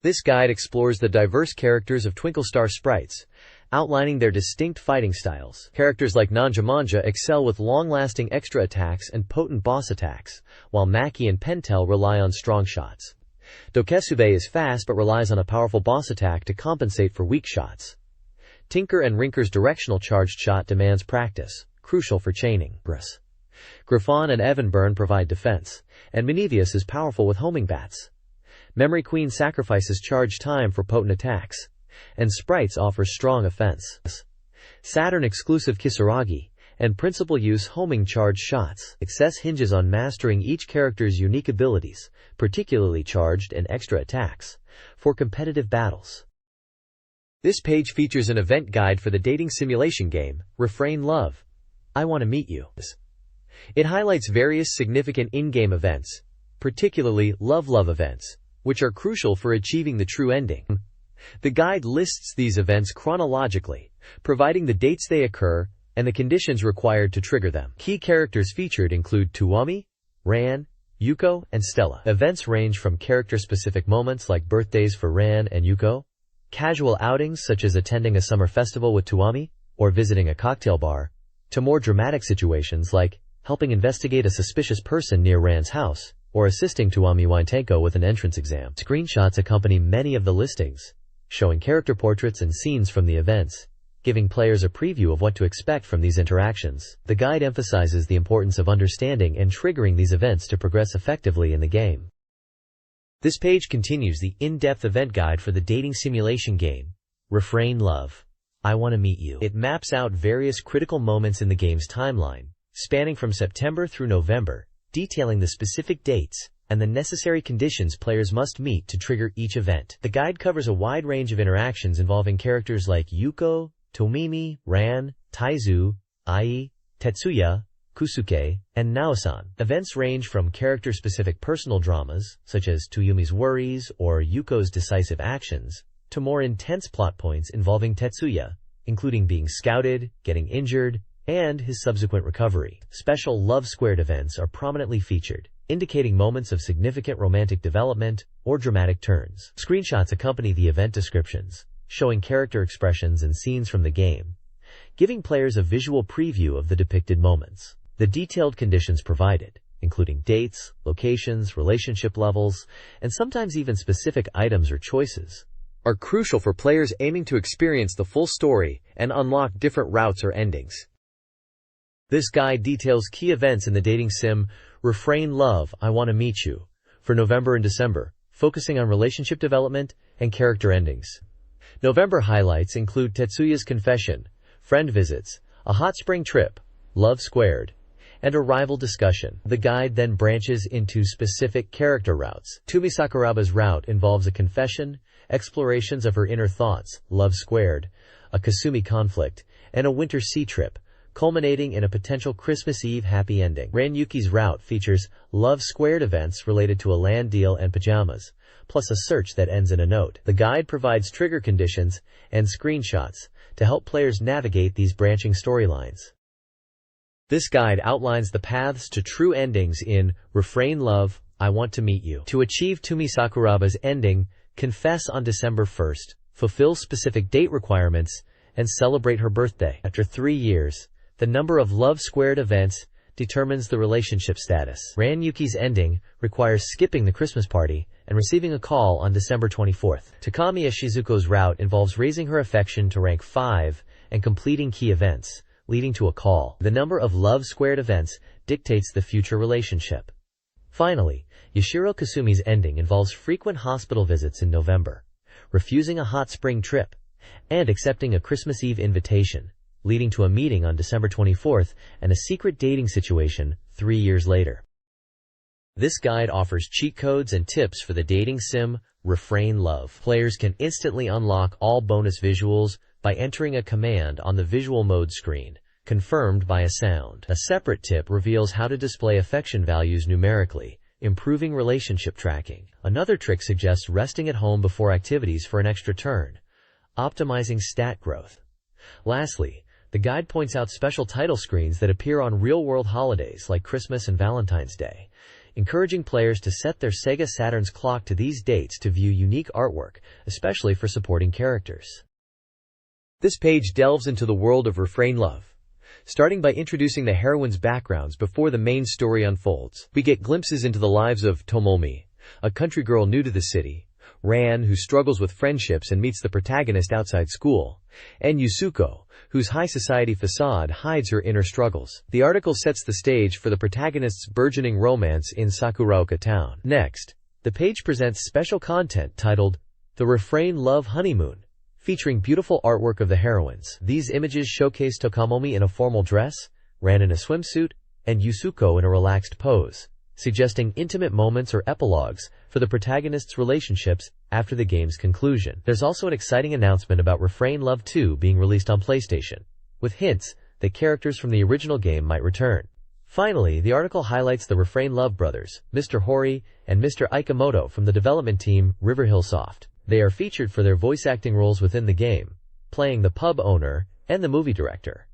This guide explores the diverse characters of Twinkle Star Sprites, outlining their distinct fighting styles. Characters like Nanjamanja excel with long-lasting extra attacks and potent boss attacks, while Maki and Pentel rely on strong shots. Dokesube is fast but relies on a powerful boss attack to compensate for weak shots. Tinker and Rinker's directional charged shot demands practice, crucial for chaining. Griffon and Evanburn provide defense, and Minevius is powerful with homing bats. Memory Queen sacrifices charge time for potent attacks, and Sprites offers strong offense. Saturn exclusive Kisaragi and principal use homing charge shots. Success hinges on mastering each character's unique abilities, particularly charged and extra attacks, for competitive battles. This page features an event guide for the dating simulation game, Refrain Love, I Want to Meet You. It highlights various significant in-game events, particularly love events, which are crucial for achieving the true ending. The guide lists these events chronologically, providing the dates they occur and the conditions required to trigger them. Key characters featured include Tuwami, Ran, Yuko, and Stella. Events range from character-specific moments like birthdays for Ran and Yuko, casual outings such as attending a summer festival with Tuwami or visiting a cocktail bar, to more dramatic situations like helping investigate a suspicious person near Ran's house or assisting Tuwami Waitenko with an entrance exam. Screenshots accompany many of the listings, showing character portraits and scenes from the events, giving players a preview of what to expect from these interactions. The guide emphasizes the importance of understanding and triggering these events to progress effectively in the game. This page continues the in-depth event guide for the dating simulation game, Refrain Love, I Want to Meet You. It maps out various critical moments in the game's timeline, spanning from September through November, detailing the specific dates and the necessary conditions players must meet to trigger each event. The guide covers a wide range of interactions involving characters like Yuko, Tomimi, Ran, Taizu, Ai, Tetsuya, Kusuke, and Naosan. Events range from character-specific personal dramas, such as Tuyumi's worries or Yuko's decisive actions, to more intense plot points involving Tetsuya, including being scouted, getting injured, and his subsequent recovery. Special Love Squared events are prominently featured, indicating moments of significant romantic development or dramatic turns. Screenshots accompany the event descriptions, showing character expressions and scenes from the game, giving players a visual preview of the depicted moments. The detailed conditions provided, including dates, locations, relationship levels, and sometimes even specific items or choices, are crucial for players aiming to experience the full story and unlock different routes or endings. This guide details key events in the dating sim Refrain Love, I Wanna Meet You for November and December, focusing on relationship development and character endings. November highlights include Tetsuya's Confession, Friend Visits, a hot spring trip, Love Squared, and a rival discussion. The guide then branches into specific character routes. Tumi Sakuraba's route involves a confession, explorations of her inner thoughts, Love Squared, a Kasumi conflict, and a winter sea trip, culminating in a potential Christmas Eve happy ending. Ranyuki's route features Love Squared events related to a land deal and pajamas, plus a search that ends in a note. The guide provides trigger conditions and screenshots to help players navigate these branching storylines. This guide outlines the paths to true endings in Refrain Love, I Want to Meet You. To achieve Tumi Sakuraba's ending, confess on December 1st, fulfill specific date requirements, and celebrate her birthday. After 3 years, the number of Love Squared events determines the relationship status. Ranyuki's ending requires skipping the Christmas party and receiving a call on December 24th. Takamiya Shizuko's route involves raising her affection to rank 5 and completing key events, leading to a call. The number of Love Squared events dictates the future relationship. Finally, Yashiro Kasumi's ending involves frequent hospital visits in November, refusing a hot spring trip, and accepting a Christmas Eve invitation, leading to a meeting on December 24th and a secret dating situation 3 years later. This guide offers cheat codes and tips for the dating sim Refrain Love. Players can instantly unlock all bonus visuals by entering a command on the visual mode screen, confirmed by a sound. A separate tip reveals how to display affection values numerically, improving relationship tracking. Another trick suggests resting at home before activities for an extra turn, optimizing stat growth. Lastly, the guide points out special title screens that appear on real-world holidays like Christmas and Valentine's Day, encouraging players to set their SEGA Saturn's clock to these dates to view unique artwork, especially for supporting characters. This page delves into the world of Refrain Love, starting by introducing the heroine's backgrounds before the main story unfolds. We get glimpses into the lives of Tomomi, a country girl new to the city, Ran, who struggles with friendships and meets the protagonist outside school, and Yusuko, whose high society facade hides her inner struggles. The article sets the stage for the protagonist's burgeoning romance in Sakuraoka town. Next, the page presents special content titled The Refrain Love Honeymoon, featuring beautiful artwork of the heroines. These images showcase Tokamomi in a formal dress, Ran in a swimsuit, and Yusuko in a relaxed pose, suggesting intimate moments or epilogues for the protagonist's relationships after the game's conclusion. There's also an exciting announcement about Refrain Love 2 being released on PlayStation, with hints that characters from the original game might return. Finally, the article highlights the Refrain Love brothers, Mr. Hori and Mr. Ikemoto from the development team Riverhill Soft. They are featured for their voice acting roles within the game, playing the pub owner and the movie director,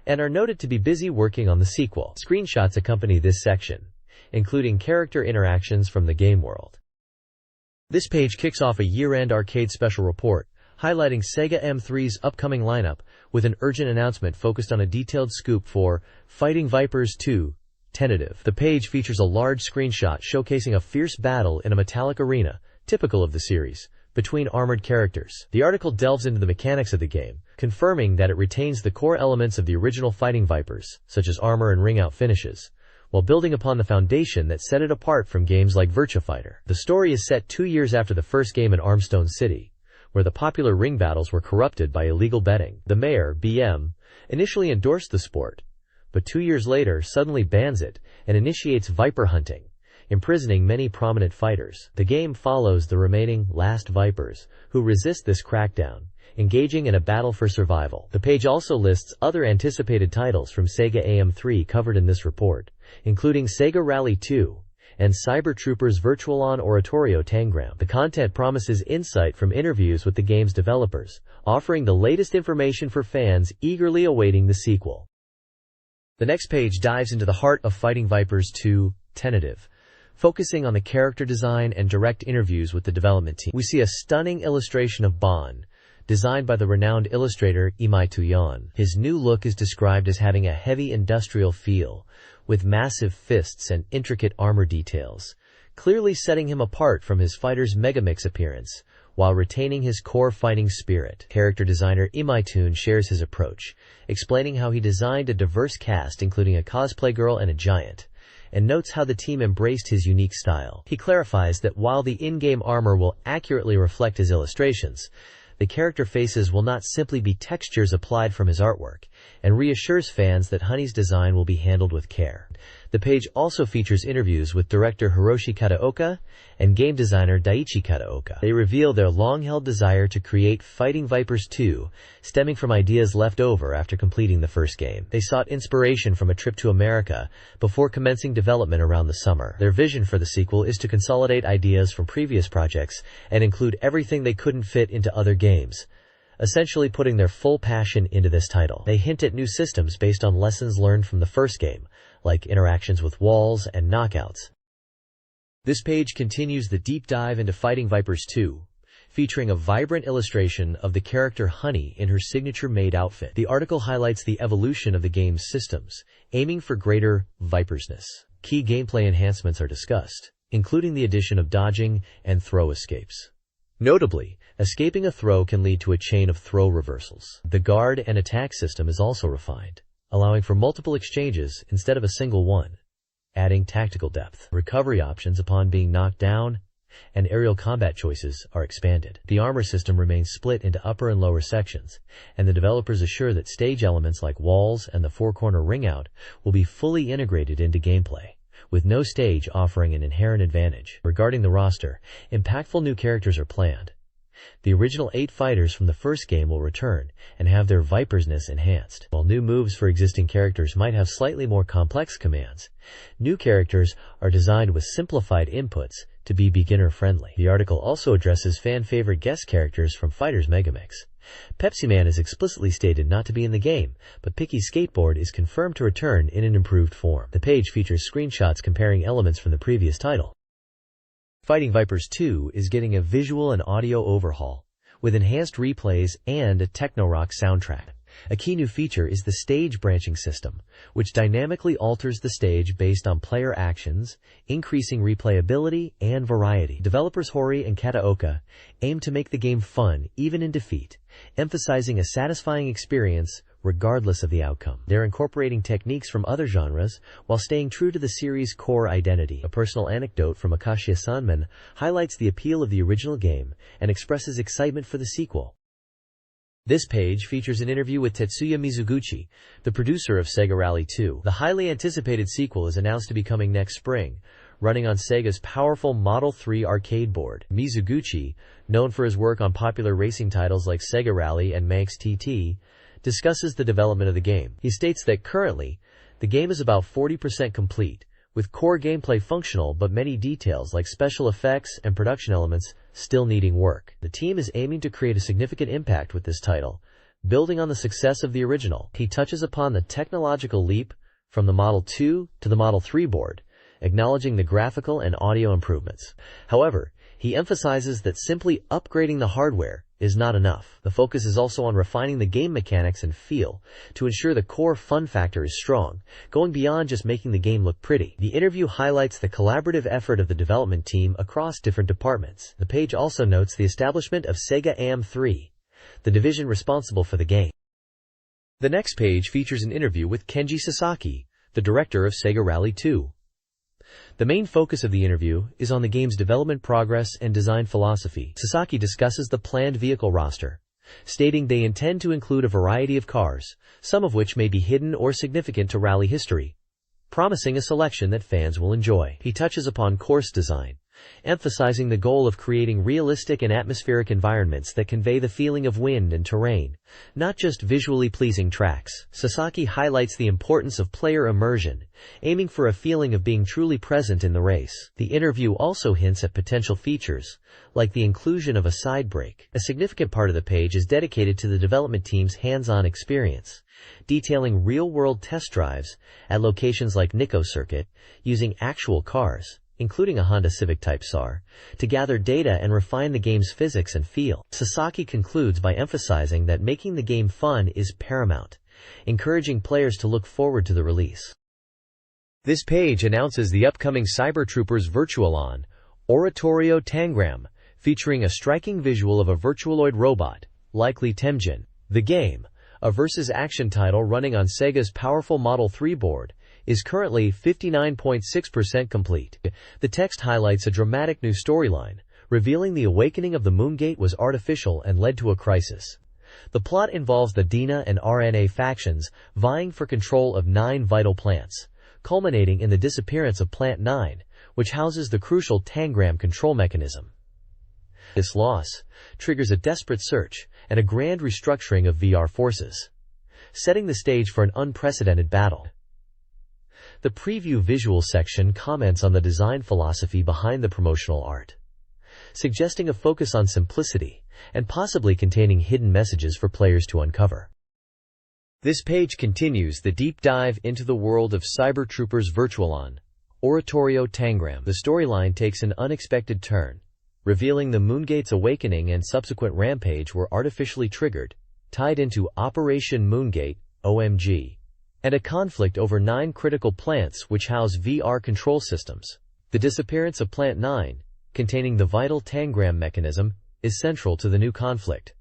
and are noted to be busy working on the sequel. Screenshots accompany this section, including character interactions from the game world. This page kicks off a year-end arcade special report, highlighting Sega M3's upcoming lineup, with an urgent announcement focused on a detailed scoop for Fighting Vipers 2, tentative. The page features a large screenshot showcasing a fierce battle in a metallic arena, typical of the series, between armored characters. The article delves into the mechanics of the game, confirming that it retains the core elements of the original Fighting Vipers, such as armor and ring-out finishes, while building upon the foundation that set it apart from games like Virtua Fighter. The story is set 2 years after the first game in Armstone City, where the popular ring battles were corrupted by illegal betting. The mayor, BM, initially endorsed the sport, but 2 years later suddenly bans it and initiates Viper hunting, imprisoning many prominent fighters. The game follows the remaining last Vipers, who resist this crackdown, engaging in a battle for survival. The page also lists other anticipated titles from Sega AM3 covered in this report, including Sega Rally 2 and Cyber Troopers Virtualon Oratorio Tangram. The content promises insight from interviews with the game's developers, offering the latest information for fans eagerly awaiting the sequel. The next page dives into the heart of Fighting Vipers 2, Tentative, focusing on the character design and direct interviews with the development team. We see a stunning illustration of Bon, designed by the renowned illustrator Imai Tuyon. His new look is described as having a heavy industrial feel, with massive fists and intricate armor details, clearly setting him apart from his fighter's Megamix appearance, while retaining his core fighting spirit. Character designer Imai Tuyon shares his approach, explaining how he designed a diverse cast including a cosplay girl and a giant, and notes how the team embraced his unique style. He clarifies that while the in-game armor will accurately reflect his illustrations, the character faces will not simply be textures applied from his artwork, and reassures fans that Honey's design will be handled with care. The page also features interviews with director Hiroshi Kataoka and game designer Daiichi Kataoka. They reveal their long-held desire to create Fighting Vipers 2, stemming from ideas left over after completing the first game. They sought inspiration from a trip to America before commencing development around the summer. Their vision for the sequel is to consolidate ideas from previous projects and include everything they couldn't fit into other games, essentially putting their full passion into this title. They hint at new systems based on lessons learned from the first game, like interactions with walls and knockouts. This page continues the deep dive into Fighting Vipers 2, featuring a vibrant illustration of the character Honey in her signature maid outfit. The article highlights the evolution of the game's systems, aiming for greater Vipersness. Key gameplay enhancements are discussed, including the addition of dodging and throw escapes. Notably, escaping a throw can lead to a chain of throw reversals. The guard and attack system is also refined, allowing for multiple exchanges instead of a single one, adding tactical depth. Recovery options upon being knocked down and aerial combat choices are expanded. The armor system remains split into upper and lower sections, and the developers assure that stage elements like walls and the four-corner ring-out will be fully integrated into gameplay, with no stage offering an inherent advantage. Regarding the roster, impactful new characters are planned. The original 8 fighters from the first game will return and have their Vipersness enhanced. While new moves for existing characters might have slightly more complex commands, new characters are designed with simplified inputs to be beginner-friendly. The article also addresses fan-favorite guest characters from Fighters Megamix. Pepsi Man is explicitly stated not to be in the game, but Picky Skateboard is confirmed to return in an improved form. The page features screenshots comparing elements from the previous title. Fighting Vipers 2 is getting a visual and audio overhaul, with enhanced replays and a techno-rock soundtrack. A key new feature is the stage branching system, which dynamically alters the stage based on player actions, increasing replayability and variety. Developers Hori and Kataoka aim to make the game fun even in defeat, emphasizing a satisfying experience regardless of the outcome. They're incorporating techniques from other genres while staying true to the series' core identity. A personal anecdote from Akashiya Sanman highlights the appeal of the original game and expresses excitement for the sequel. This page features an interview with Tetsuya Mizuguchi, the producer of Sega Rally 2. The highly anticipated sequel is announced to be coming next spring, running on Sega's powerful Model 3 arcade board. Mizuguchi, known for his work on popular racing titles like Sega Rally and Manx TT, discusses the development of the game. He states that currently, the game is about 40% complete, with core gameplay functional but many details like special effects and production elements still needing work. The team is aiming to create a significant impact with this title, building on the success of the original. He touches upon the technological leap from the Model 2 to the Model 3 board, acknowledging the graphical and audio improvements. However, he emphasizes that simply upgrading the hardware is not enough. The focus is also on refining the game mechanics and feel to ensure the core fun factor is strong, going beyond just making the game look pretty. The interview highlights the collaborative effort of the development team across different departments. The page also notes the establishment of Sega AM3, the division responsible for the game. The next page features an interview with Kenji Sasaki, the director of Sega Rally 2. The main focus of the interview is on the game's development progress and design philosophy. Sasaki discusses the planned vehicle roster, stating they intend to include a variety of cars, some of which may be hidden or significant to rally history, promising a selection that fans will enjoy. He touches upon course design, emphasizing the goal of creating realistic and atmospheric environments that convey the feeling of wind and terrain, not just visually pleasing tracks. Sasaki highlights the importance of player immersion, aiming for a feeling of being truly present in the race. The interview also hints at potential features, like the inclusion of a side brake. A significant part of the page is dedicated to the development team's hands-on experience, detailing real-world test drives at locations like Nikko Circuit, using actual cars, including a Honda Civic Type SAR, to gather data and refine the game's physics and feel. Sasaki concludes by emphasizing that making the game fun is paramount, encouraging players to look forward to the release. This page announces the upcoming Cyber Troopers Virtual-On Oratorio Tangram, featuring a striking visual of a virtualoid robot, likely Temjin. The game, a versus-action title running on Sega's powerful Model 3 board, is currently 59.6% complete. The text highlights a dramatic new storyline, revealing the awakening of the Moongate was artificial and led to a crisis. The plot involves the Dina and RNA factions vying for control of 9 vital plants, culminating in the disappearance of Plant 9, which houses the crucial Tangram control mechanism. This loss triggers a desperate search and a grand restructuring of VR forces, setting the stage for an unprecedented battle. The preview visual section comments on the design philosophy behind the promotional art, suggesting a focus on simplicity and possibly containing hidden messages for players to uncover. This page continues the deep dive into the world of Cyber Troopers Virtual-On Oratorio Tangram. The storyline takes an unexpected turn, revealing the Moongate's awakening and subsequent rampage were artificially triggered, tied into Operation Moongate, OMG, and a conflict over 9 critical plants which house VR control systems. The disappearance of Plant 9, containing the vital Tangram mechanism, is central to the new conflict.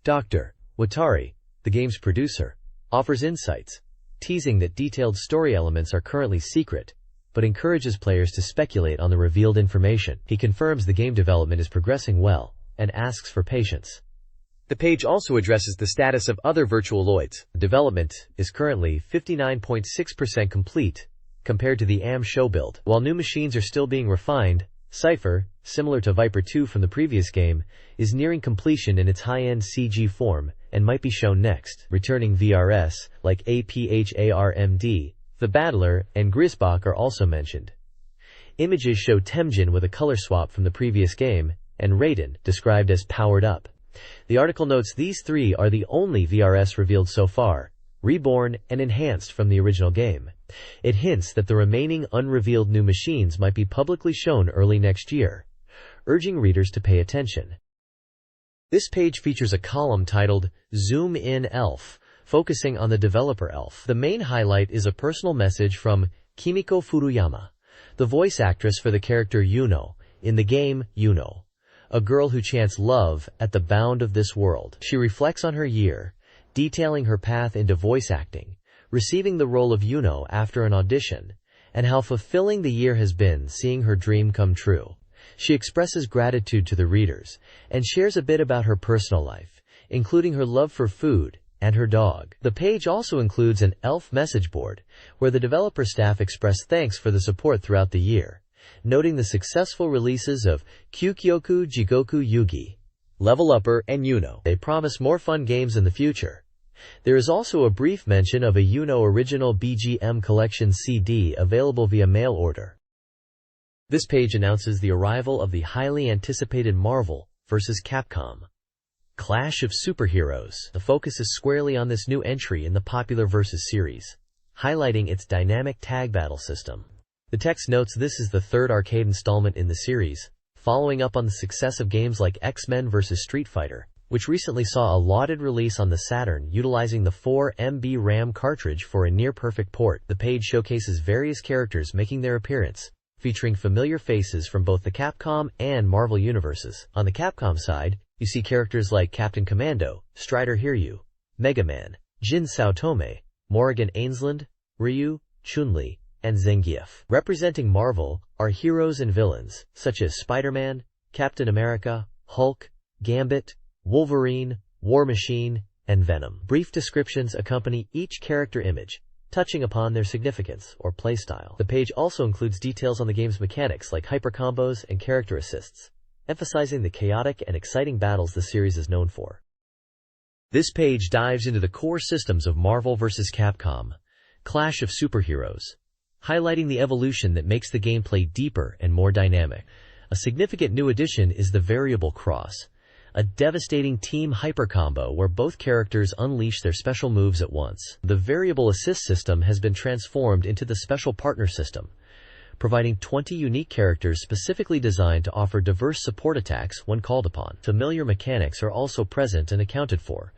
Dr. Watari, the game's producer, offers insights, teasing that detailed story elements are currently secret, but encourages players to speculate on the revealed information. He confirms the game development is progressing well, and asks for patience. The page also addresses the status of other Virtualoids. Development is currently 59.6% complete, compared to the AM show build. While new machines are still being refined, Cypher, similar to Viper 2 from the previous game, is nearing completion in its high-end CG form, and might be shown next. Returning VRS, like APHARMD, the Battler, and Grisbach are also mentioned. Images show Temjin with a color swap from the previous game, and Raiden, described as powered up. The article notes these 3 are the only VRS revealed so far, reborn and enhanced from the original game. It hints that the remaining unrevealed new machines might be publicly shown early next year, urging readers to pay attention. This page features a column titled Zoom In Elf, focusing on the developer Elf. The main highlight is a personal message from Kimiko Furuyama, the voice actress for the character Yuno, in the game Yuno, a girl who chants love at the bound of this world. She reflects on her year, detailing her path into voice acting, receiving the role of Yuno after an audition, and how fulfilling the year has been seeing her dream come true. She expresses gratitude to the readers, and shares a bit about her personal life, including her love for food and her dog. The page also includes an Elf message board, where the developer staff express thanks for the support throughout the year, noting the successful releases of Kyukyoku Jigoku Yugi, Level Upper, and Yuno. They promise more fun games in the future. There is also a brief mention of a Yuno Original BGM Collection CD available via mail order. This page announces the arrival of the highly anticipated Marvel vs. Capcom Clash of Superheroes. The focus is squarely on this new entry in the popular Versus series, highlighting its dynamic tag battle system. The text notes this is the 3rd arcade installment in the series, following up on the success of games like X-Men vs. Street Fighter, which recently saw a lauded release on the Saturn utilizing the 4 MB RAM cartridge for a near-perfect port. The page showcases various characters making their appearance, featuring familiar faces from both the Capcom and Marvel universes. On the Capcom side, you see characters like Captain Commando, Strider Hiryu, Mega Man, Jin Saotome, Morrigan Ainsland, Ryu, Chun-Li, and Zangief. Representing Marvel are heroes and villains, such as Spider-Man, Captain America, Hulk, Gambit, Wolverine, War Machine, and Venom. Brief descriptions accompany each character image, touching upon their significance or playstyle. The page also includes details on the game's mechanics like hypercombos and character assists, emphasizing the chaotic and exciting battles the series is known for. This page dives into the core systems of Marvel vs. Capcom, Clash of Superheroes, highlighting the evolution that makes the gameplay deeper and more dynamic. A significant new addition is the Variable Cross, a devastating team hypercombo where both characters unleash their special moves at once. The Variable Assist system has been transformed into the Special Partner system, providing 20 unique characters specifically designed to offer diverse support attacks when called upon. Familiar mechanics are also present and accounted for,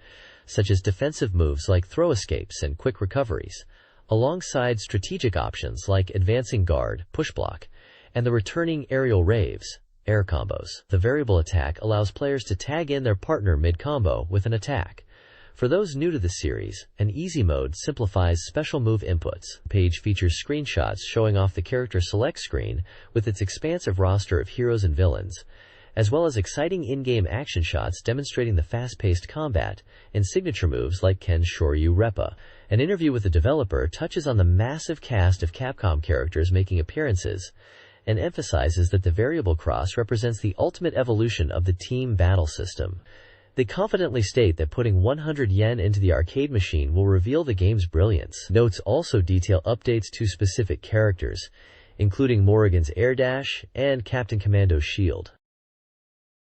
such as defensive moves like throw escapes and quick recoveries, alongside strategic options like advancing guard, push block, and the returning aerial raves, air combos. The variable attack allows players to tag in their partner mid-combo with an attack. For those new to the series, an easy mode simplifies special move inputs. The page features screenshots showing off the character select screen with its expansive roster of heroes and villains, as well as exciting in-game action shots demonstrating the fast-paced combat and signature moves like Ken Shoryu Reppa. An interview with the developer touches on the massive cast of Capcom characters making appearances, and emphasizes that the Variable Cross represents the ultimate evolution of the team battle system. They confidently state that putting 100 yen into the arcade machine will reveal the game's brilliance. Notes also detail updates to specific characters, including Morrigan's Air Dash and Captain Commando's shield.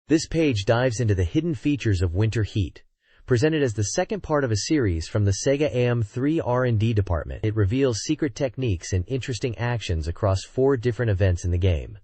This page dives into the hidden features of Winter Heat, presented as the second part of a series from the SEGA AM3 R&D department. It reveals secret techniques and interesting actions across 4 different events in the game.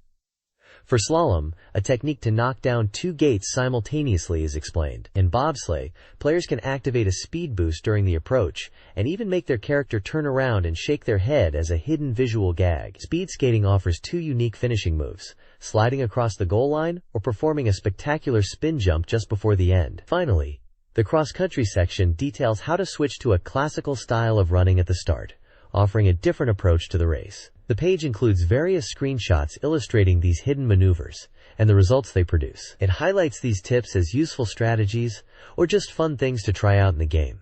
For slalom, a technique to knock down 2 gates simultaneously is explained. In bobsleigh, players can activate a speed boost during the approach, and even make their character turn around and shake their head as a hidden visual gag. Speed skating offers 2 unique finishing moves, sliding across the goal line or performing a spectacular spin jump just before the end. Finally, the cross-country section details how to switch to a classical style of running at the start, offering a different approach to the race. The page includes various screenshots illustrating these hidden maneuvers and the results they produce. It highlights these tips as useful strategies or just fun things to try out in the game.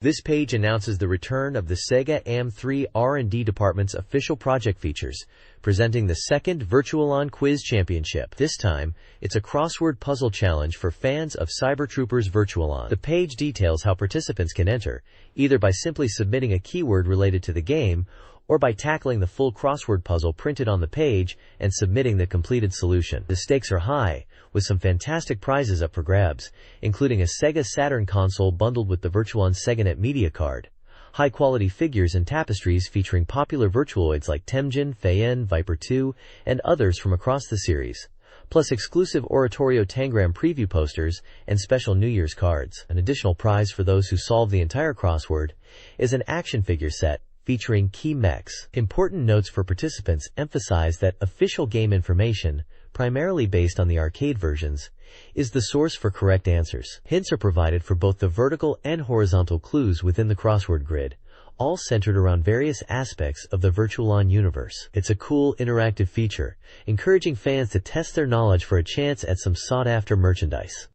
This page announces the return of the SEGA AM3 R&D department's official project features, presenting the second Virtual-On Quiz Championship. This time, it's a crossword puzzle challenge for fans of Cyber Troopers Virtual-On. The page details how participants can enter, either by simply submitting a keyword related to the game, or by tackling the full crossword puzzle printed on the page and submitting the completed solution. The stakes are high, with some fantastic prizes up for grabs, including a SEGA Saturn console bundled with the Virtual-On SegaNet media card, high-quality figures and tapestries featuring popular Virtualoids like Temjin, Feyen, Viper 2, and others from across the series, plus exclusive Oratorio Tangram preview posters and special New Year's cards. An additional prize for those who solve the entire crossword is an action figure set featuring key mechs. Important notes for participants emphasize that official game information, primarily based on the arcade versions, is the source for correct answers. Hints are provided for both the vertical and horizontal clues within the crossword grid, all centered around various aspects of the Virtual-On universe. It's a cool, interactive feature, encouraging fans to test their knowledge for a chance at some sought-after merchandise.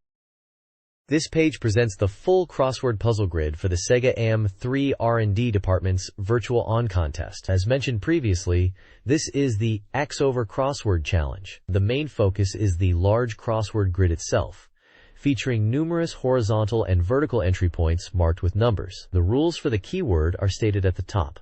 This page presents the full crossword puzzle grid for the SEGA AM3 R&D department's Virtual-On contest. As mentioned previously, this is the X-Over Crossword Challenge. The main focus is the large crossword grid itself, featuring numerous horizontal and vertical entry points marked with numbers. The rules for the keyword are stated at the top.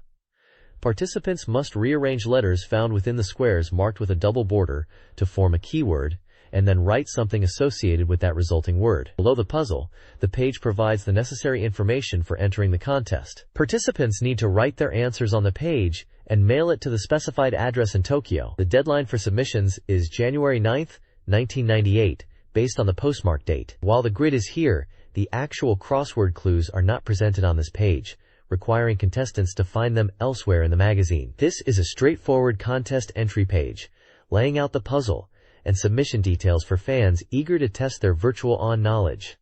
Participants must rearrange letters found within the squares marked with a double border to form a keyword, and then write something associated with that resulting word. Below the puzzle, the page provides the necessary information for entering the contest. Participants need to write their answers on the page and mail it to the specified address in Tokyo. The deadline for submissions is January 9th, 1998, based on the postmark date. While the grid is here, the actual crossword clues are not presented on this page, requiring contestants to find them elsewhere in the magazine. This is a straightforward contest entry page, laying out the puzzle and submission details for fans eager to test their Virtual-On knowledge.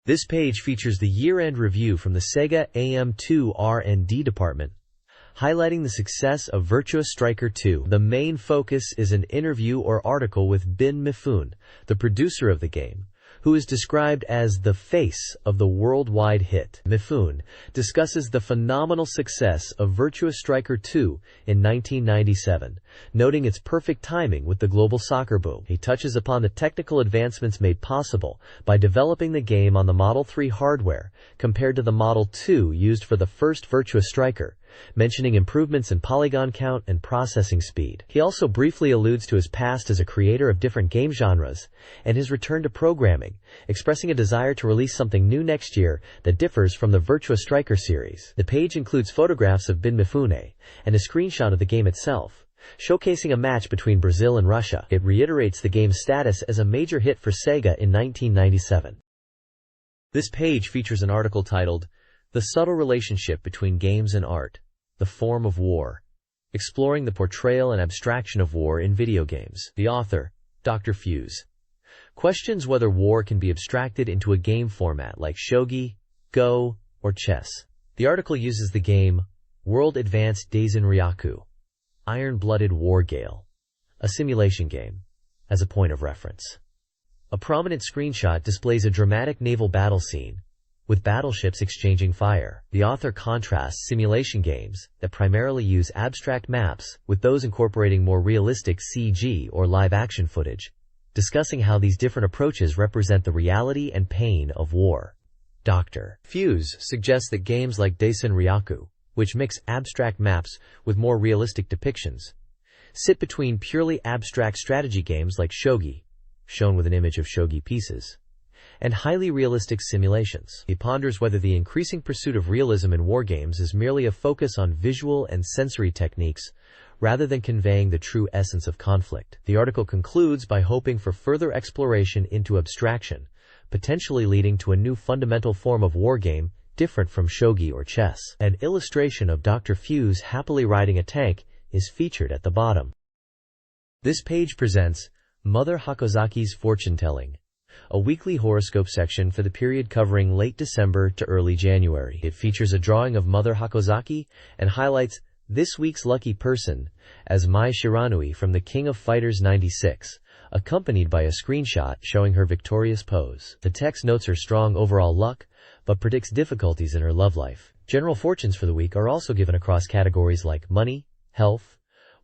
This page features the year-end review from the SEGA AM2 R&D department, highlighting the success of Virtua Striker 2. The main focus is an interview or article with Bin Mifune, the producer of the game, who is described as the face of the worldwide hit. Mifune discusses the phenomenal success of Virtua Striker 2 in 1997, noting its perfect timing with the global soccer boom. He touches upon the technical advancements made possible by developing the game on the Model 3 hardware compared to the Model 2 used for the first Virtua Striker, mentioning improvements in polygon count and processing speed. He also briefly alludes to his past as a creator of different game genres and his return to programming, expressing a desire to release something new next year that differs from the Virtua Striker series. The page includes photographs of Bin Mifune and a screenshot of the game itself, showcasing a match between Brazil and Russia. It reiterates the game's status as a major hit for Sega in 1997. This page features an article titled, "The Subtle Relationship Between Games and Art, the Form of War," exploring the portrayal and abstraction of war in video games. The author, Dr. Fuse, questions whether war can be abstracted into a game format like shogi, go, or chess. The article uses the game World Advanced Daisen Ryaku, Iron-Blooded War Gale, a simulation game, as a point of reference. A prominent screenshot displays a dramatic naval battle scene, with battleships exchanging fire. The author contrasts simulation games that primarily use abstract maps with those incorporating more realistic CG or live-action footage, discussing how these different approaches represent the reality and pain of war. Dr. Fuse suggests that games like Daisen Ryaku, which mix abstract maps with more realistic depictions, sit between purely abstract strategy games like shogi, shown with an image of shogi pieces, and highly realistic simulations. He ponders whether the increasing pursuit of realism in war games is merely a focus on visual and sensory techniques rather than conveying the true essence of conflict. The article concludes by hoping for further exploration into abstraction, potentially leading to a new fundamental form of war game different from shogi or chess. An illustration of Dr. Fuse happily riding a tank is featured at the bottom. This page presents Mother Hakozaki's Fortune Telling, a weekly horoscope section for the period covering late December to early January. It features a drawing of Mother Hakozaki and highlights this week's lucky person as Mai Shiranui from The King of Fighters 96, accompanied by a screenshot showing her victorious pose. The text notes her strong overall luck, but predicts difficulties in her love life. General fortunes for the week are also given across categories like money, health,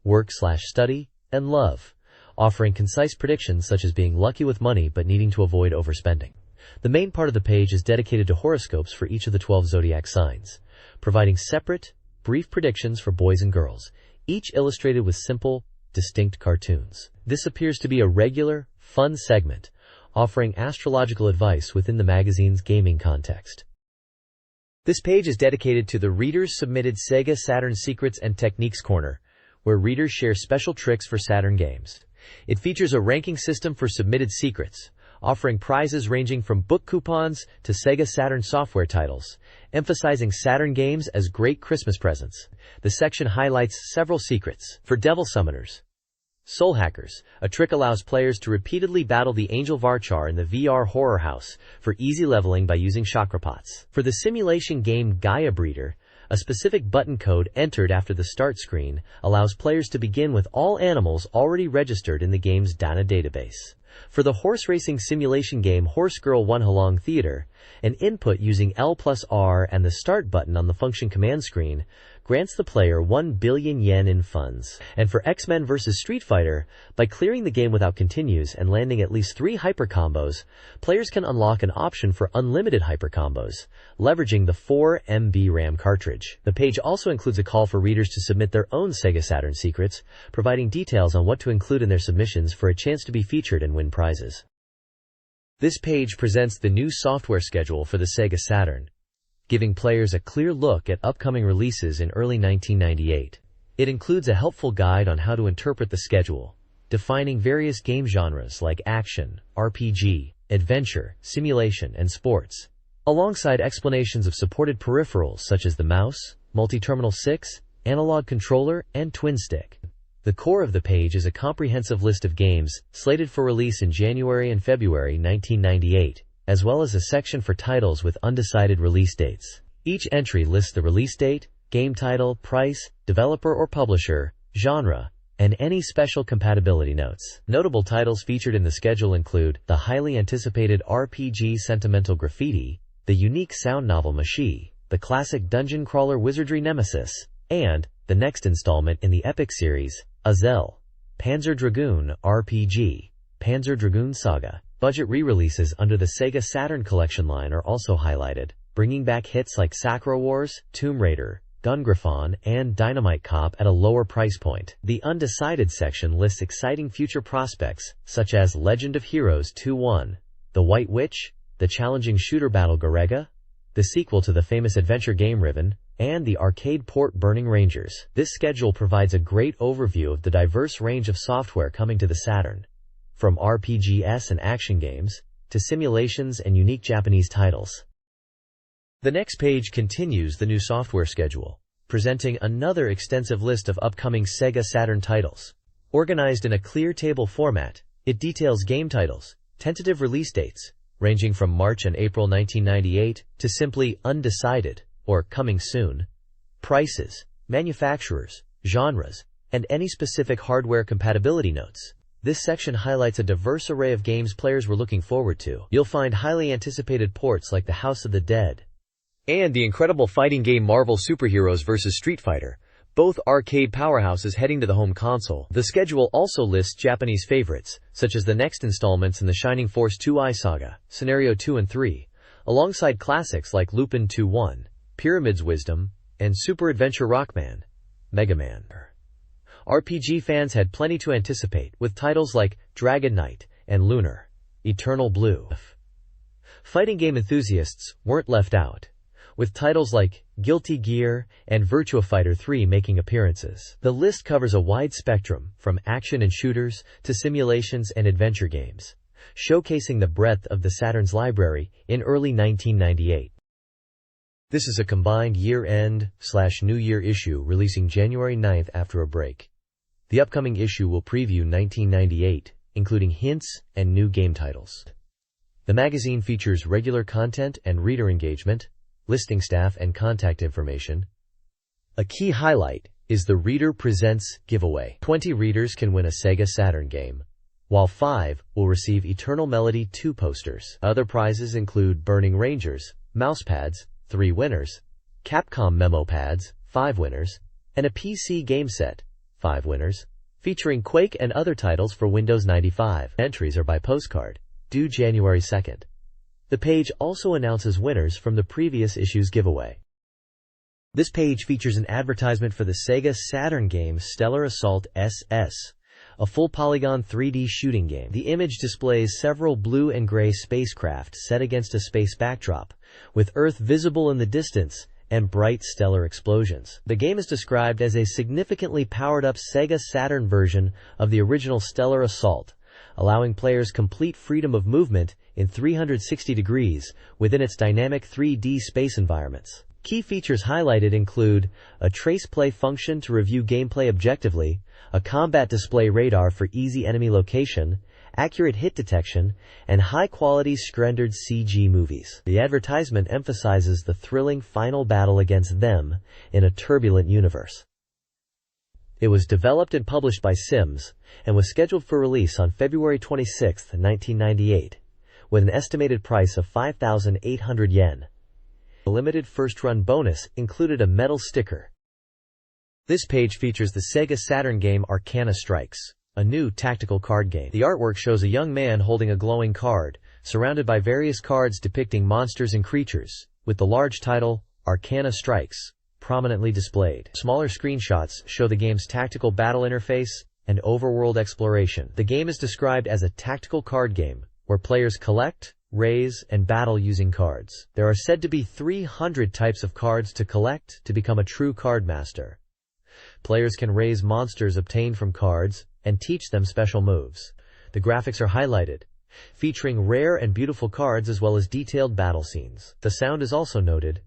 work/study, and love, offering concise predictions such as being lucky with money but needing to avoid overspending. The main part of the page is dedicated to horoscopes for each of the 12 zodiac signs, providing separate, brief predictions for boys and girls, each illustrated with simple, distinct cartoons. This appears to be a regular, fun segment, offering astrological advice within the magazine's gaming context. This page is dedicated to the readers-submitted SEGA Saturn Secrets and Techniques Corner, where readers share special tricks for Saturn games. It features a ranking system for submitted secrets, offering prizes ranging from book coupons to SEGA Saturn software titles, emphasizing Saturn games as great Christmas presents. The section highlights several secrets. For Devil Summoners, Soul Hackers, a trick allows players to repeatedly battle the Angel Varchar in the VR Horror House for easy leveling by using chakra pots. For the simulation game Gaia Breeder, a specific button code entered after the start screen allows players to begin with all animals already registered in the game's Dana database. For the horse racing simulation game Horse Girl 1 Halong Theater, an input using L+R and the start button on the function command screen grants the player 1 billion yen in funds. And for X-Men vs. Street Fighter, by clearing the game without continues and landing at least 3 hyper combos, players can unlock an option for unlimited hyper combos, leveraging the 4 MB RAM cartridge. The page also includes a call for readers to submit their own Sega Saturn secrets, providing details on what to include in their submissions for a chance to be featured and win prizes. This page presents the new software schedule for the Sega Saturn, giving players a clear look at upcoming releases in early 1998. It includes a helpful guide on how to interpret the schedule, defining various game genres like action, RPG, adventure, simulation, and sports, alongside explanations of supported peripherals such as the mouse, multi-terminal 6, analog controller, and twin stick. The core of the page is a comprehensive list of games slated for release in January and February 1998, as well as a section for titles with undecided release dates. Each entry lists the release date, game title, price, developer or publisher, genre, and any special compatibility notes. Notable titles featured in the schedule include the highly anticipated RPG Sentimental Graffiti, the unique sound novel Machi, the classic dungeon crawler Wizardry Nemesis, and the next installment in the epic series, Azel, Panzer Dragoon RPG, Panzer Dragoon Saga. Budget re-releases under the SEGA Saturn collection line are also highlighted, bringing back hits like Sakura Wars, Tomb Raider, Gungraphon, and Dynamite Cop at a lower price point. The undecided section lists exciting future prospects, such as Legend of Heroes 2-1, The White Witch, the challenging shooter battle Garega, the sequel to the famous adventure game Riven, and the arcade port Burning Rangers. This schedule provides a great overview of the diverse range of software coming to the Saturn, from RPGs and action games, to simulations and unique Japanese titles. The next page continues the new software schedule, presenting another extensive list of upcoming SEGA Saturn titles. Organized in a clear table format, it details game titles, tentative release dates, ranging from March and April 1998 to simply undecided or coming soon, prices, manufacturers, genres, and any specific hardware compatibility notes. This section highlights a diverse array of games players were looking forward to. You'll find highly anticipated ports like The House of the Dead and the incredible fighting game Marvel Superheroes vs. Street Fighter, both arcade powerhouses heading to the home console. The schedule also lists Japanese favorites, such as the next installments in the Shining Force 2i saga, Scenario 2 and 3, alongside classics like Lupin 2-1, Pyramid's Wisdom, and Super Adventure Rockman, Mega Man. RPG fans had plenty to anticipate, with titles like Dragon Knight and Lunar, Eternal Blue. Fighting game enthusiasts weren't left out, with titles like Guilty Gear and Virtua Fighter 3 making appearances. The list covers a wide spectrum, from action and shooters to simulations and adventure games, showcasing the breadth of the Saturn's library in early 1998. This is a combined year-end/New Year issue releasing January 9th after a break. The upcoming issue will preview 1998, including hints and new game titles. The magazine features regular content and reader engagement, listing staff and contact information. A key highlight is the Reader Presents giveaway. 20 readers can win a SEGA Saturn game, while 5 will receive Eternal Melody 2 posters. Other prizes include Burning Rangers, mousepads, 3 winners, Capcom memo pads, 5 winners, and a PC game set, 5 winners, featuring Quake and other titles for Windows 95. Entries are by postcard, due January 2nd. The page also announces winners from the previous issue's giveaway. This page features an advertisement for the SEGA Saturn game Stellar Assault SS, a full polygon 3D shooting game. The image displays several blue and gray spacecraft set against a space backdrop, with Earth visible in the distance and bright stellar explosions. The game is described as a significantly powered-up SEGA Saturn version of the original Stellar Assault, allowing players complete freedom of movement in 360 degrees within its dynamic 3D space environments. Key features highlighted include a trace play function to review gameplay objectively, a combat display radar for easy enemy location, accurate hit detection, and high-quality rendered CG movies. The advertisement emphasizes the thrilling final battle against them in a turbulent universe. It was developed and published by Sims, and was scheduled for release on February 26, 1998, with an estimated price of 5,800 yen. A limited first-run bonus included a metal sticker. This page features the SEGA Saturn game Arcana Strikes, a new tactical card game. The artwork shows a young man holding a glowing card, surrounded by various cards depicting monsters and creatures, with the large title, Arcana Strikes, prominently displayed. Smaller screenshots show the game's tactical battle interface and overworld exploration. The game is described as a tactical card game, where players collect, raise, and battle using cards. There are said to be 300 types of cards to collect to become a true card master. Players can raise monsters obtained from cards and teach them special moves. The graphics are highlighted, featuring rare and beautiful cards as well as detailed battle scenes. The sound is also noted,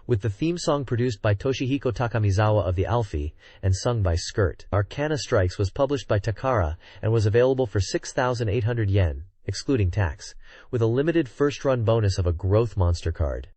with the theme song produced by Toshihiko Takamizawa of the Alfie and sung by Skirt. Arcana Strikes was published by Takara and was available for 6,800 yen, excluding tax, with a limited first-run bonus of a growth monster card.